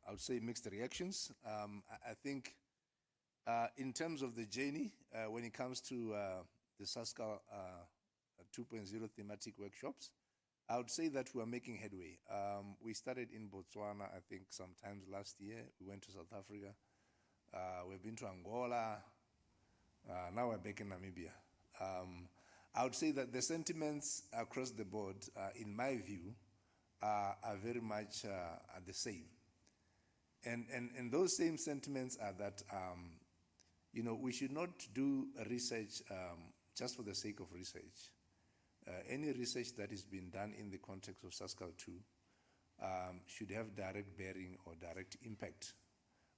I would say, mixed reactions. I think in terms of the journey, when it comes to the Sasscal 2.0 thematic workshops, I would say that we are making headway. We started in Botswana, I think, sometimes last year. We went to South Africa. We've been to Angola. Now we're back in Namibia. I would say that the sentiments across the board, in my view, are very much the same. And those same sentiments are that you know, we should not do research just for the sake of research. Any research that is being done in the context of Sasscal 2 should have direct bearing or direct impact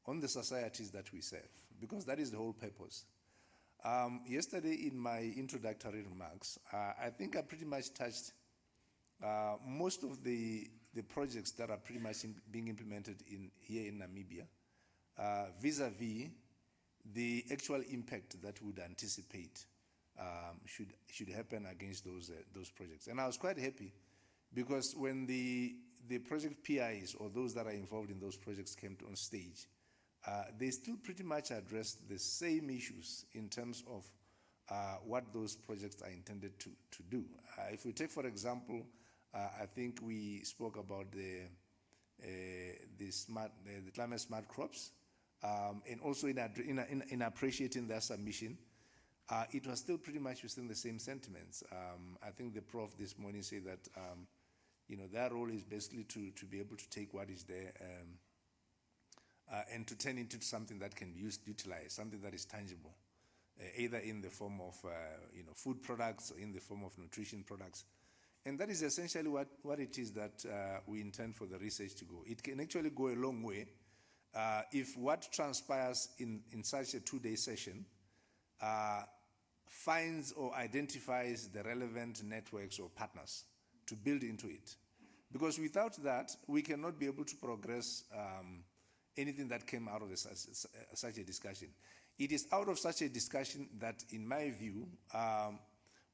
on the societies that we serve, because that is the whole purpose. Yesterday in my introductory remarks, I think I pretty much touched most of the projects that are pretty much being implemented here in Namibia, vis-a-vis the actual impact that we would anticipate should happen against those projects. And I was quite happy because when the project PIs or those that are involved in those projects came on stage, they still pretty much addressed the same issues in terms of what those projects are intended to do. If we take, for example, I think we spoke about the climate smart crops, and also in appreciating their submission, it was still pretty much within the same sentiments. I think the prof this morning said that you know, their role is basically to be able to take what is there and to turn into something that can be utilized, something that is tangible. either in the form of food products or in the form of nutrition products. And that is essentially what it is that we intend for the research to go. It can actually go a long way if what transpires in such a 2-day session finds or identifies the relevant networks or partners to build into it. Because without that, we cannot be able to progress anything that came out of such a discussion. It is out of such a discussion that, in my view,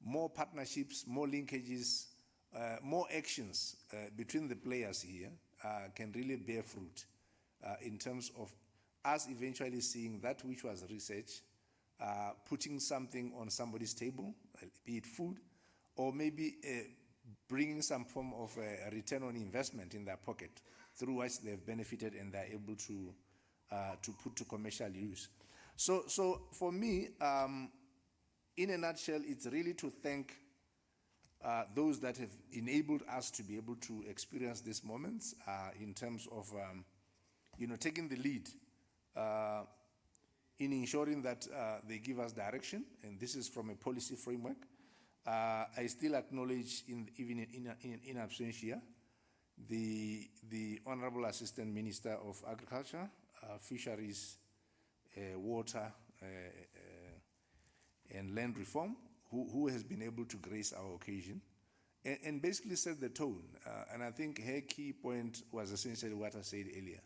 more partnerships, more linkages, more actions between the players here can really bear fruit in terms of us eventually seeing that which was research, putting something on somebody's table, be it food, or maybe bringing some form of a return on investment in their pocket through which they've benefited and they're able to put to commercial use. So for me, in a nutshell, it's really to thank those that have enabled us to be able to experience these moments in terms of taking the lead in ensuring that they give us direction, and this is from a policy framework. I still acknowledge, even in absentia, the Honorable Assistant Minister of Agriculture, Fisheries, Water, and Land Reform, who has been able to grace our occasion and basically set the tone. And I think her key point was essentially what I said earlier.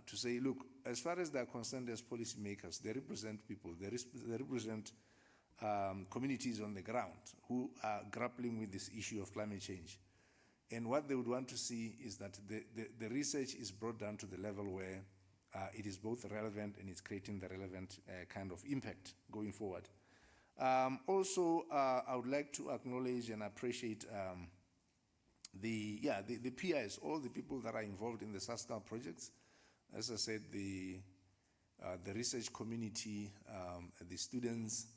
To say, look, as far as they're concerned as policymakers, they represent people, they represent communities on the ground who are grappling with this issue of climate change. And what they would want to see is that the research is brought down to the level where it is both relevant and it's creating the relevant kind of impact going forward. Also, I would like to acknowledge and appreciate the PIs, all the people that are involved in the Sasscal projects. As I said, the research community, the students.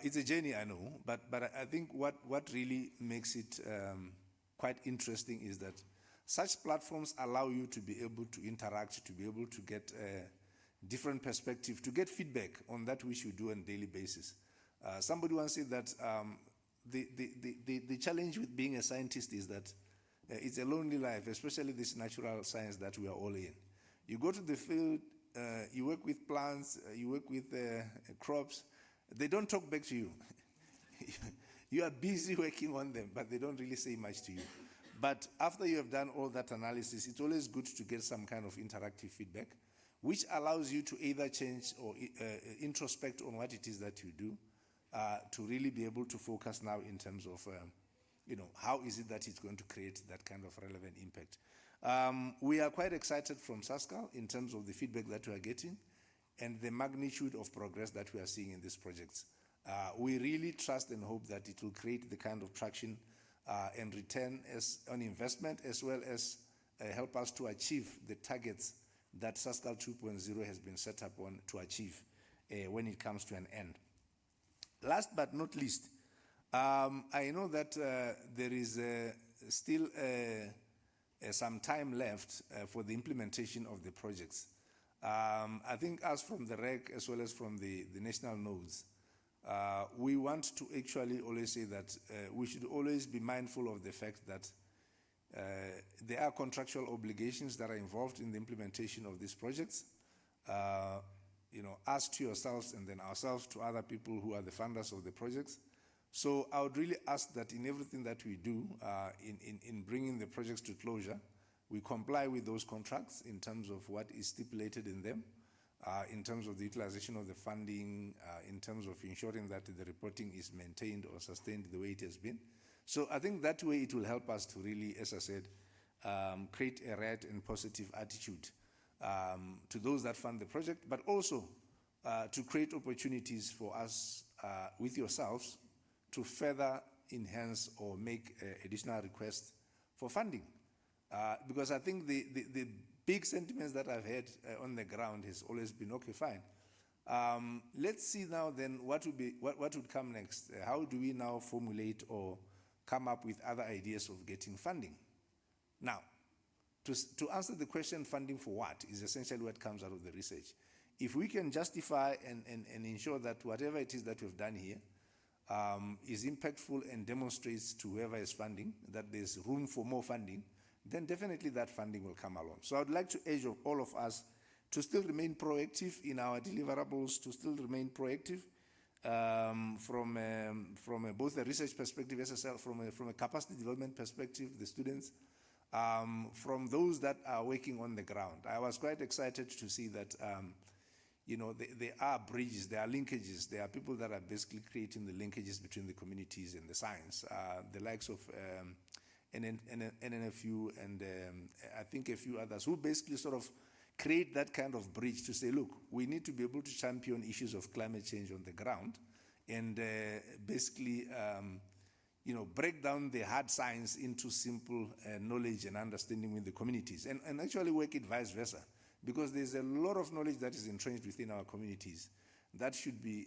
It's a journey, I know, but I think what really makes it quite interesting is that such platforms allow you to be able to interact, to be able to get different perspective, to get feedback on that which you do on a daily basis. Somebody once said that the challenge with being a scientist is that it's a lonely life, especially this natural science that we are all in. You go to the field, you work with plants, you work with crops, they don't talk back to you. You are busy working on them, but they don't really say much to you. But after you have done all that analysis, it's always good to get some kind of interactive feedback, which allows you to either change or introspect on what it is that you do, to really be able to focus now in terms of, how is it that it's going to create that kind of relevant impact. We are quite excited from Sasscal in terms of the feedback that we are getting and the magnitude of progress that we are seeing in these projects. We really trust and hope that it will create the kind of traction and return on investment, as well as help us to achieve the targets that Sasscal 2.0 has been set up on to achieve when it comes to an end. Last but not least, I know that there is still some time left for the implementation of the projects. I think us from the REC as well as from the national nodes, we want to actually always say that we should always be mindful of the fact that there are contractual obligations that are involved in the implementation of these projects. Us to yourselves and then ourselves to other people who are the funders of the projects. So I would really ask that in everything that we do, in bringing the projects to closure, we comply with those contracts in terms of what is stipulated in them, in terms of the utilization of the funding, in terms of ensuring that the reporting is maintained or sustained the way it has been. So I think that way it will help us to really, as I said, create a right and positive attitude to those that fund the project, but also to create opportunities for us with yourselves to further enhance or make additional requests for funding. Because I think the big sentiments that I've heard on the ground has always been, okay, fine. Let's see now then what would come next. How do we now formulate or come up with other ideas of getting funding? Now, to answer the question, funding for what, is essentially what comes out of the research. if we can justify and ensure that whatever it is that we've done here is impactful and demonstrates to whoever is funding that there's room for more funding, then definitely that funding will come along. So I'd like to urge all of us to still remain proactive in our deliverables, to still remain proactive from both a research perspective, SSL, from a capacity development perspective, the students, from those that are working on the ground. I was quite excited to see that there are bridges, there are linkages, there are people that are basically creating the linkages between the communities and the science, the likes of NNFU and I think a few others who basically sort of create that kind of bridge to say, look, we need to be able to champion issues of climate change on the ground and basically break down the hard science into simple knowledge and understanding with the communities and actually work it vice versa. Because there's a lot of knowledge that is entrenched within our communities that should be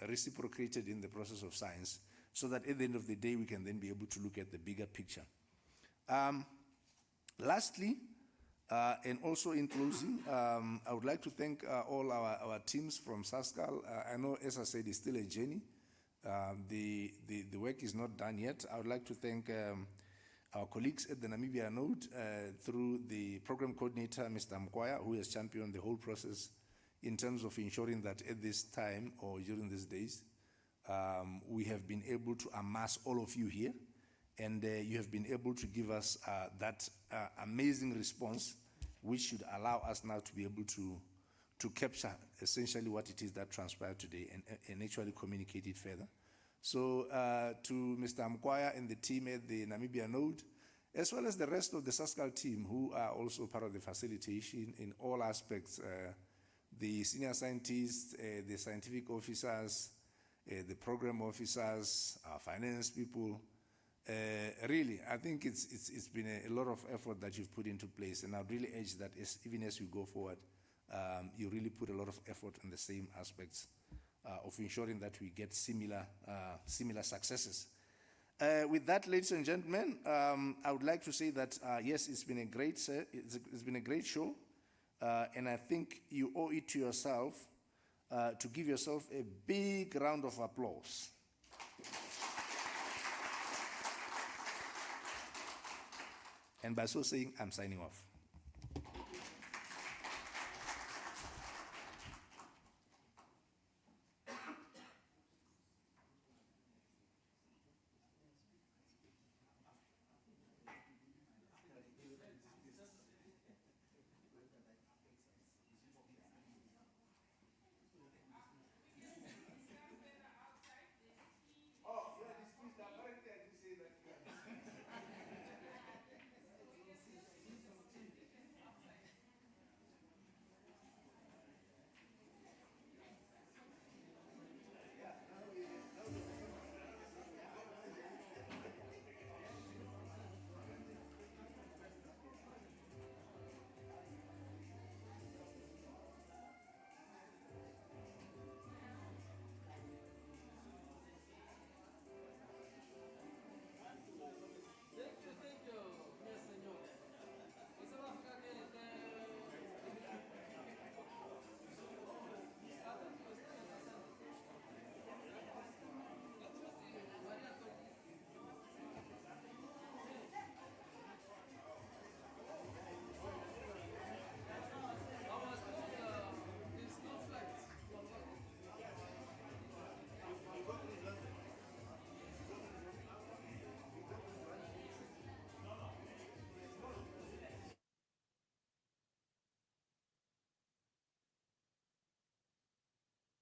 reciprocated in the process of science so that at the end of the day we can then be able to look at the bigger picture. Lastly, and also in closing, I would like to thank all our teams from Sasscal. I know, as I said, it's still a journey. The work is not done yet. I would like to thank our colleagues at the Namibia node through the program coordinator, Mr. Mkwaya, who has championed the whole process in terms of ensuring that at this time or during these days, we have been able to amass all of you here and you have been able to give us that amazing response, which should allow us now to be able to capture essentially what it is that transpired today and actually communicate it further. So to Mr. Mkwaya and the team at the Namibia node, as well as the rest of the Sasscal team who are also part of the facilitation in all aspects, the senior scientists, the scientific officers, the program officers, our finance people, really, I think it's been a lot of effort that you've put into place, and I'd really urge that even as you go forward, you really put a lot of effort in the same aspects of ensuring that we get similar successes. With that, ladies and gentlemen, I would like to say that yes, it's been a great show, and I think you owe it to yourself to give yourself a big round of applause. And by so saying, I'm signing off.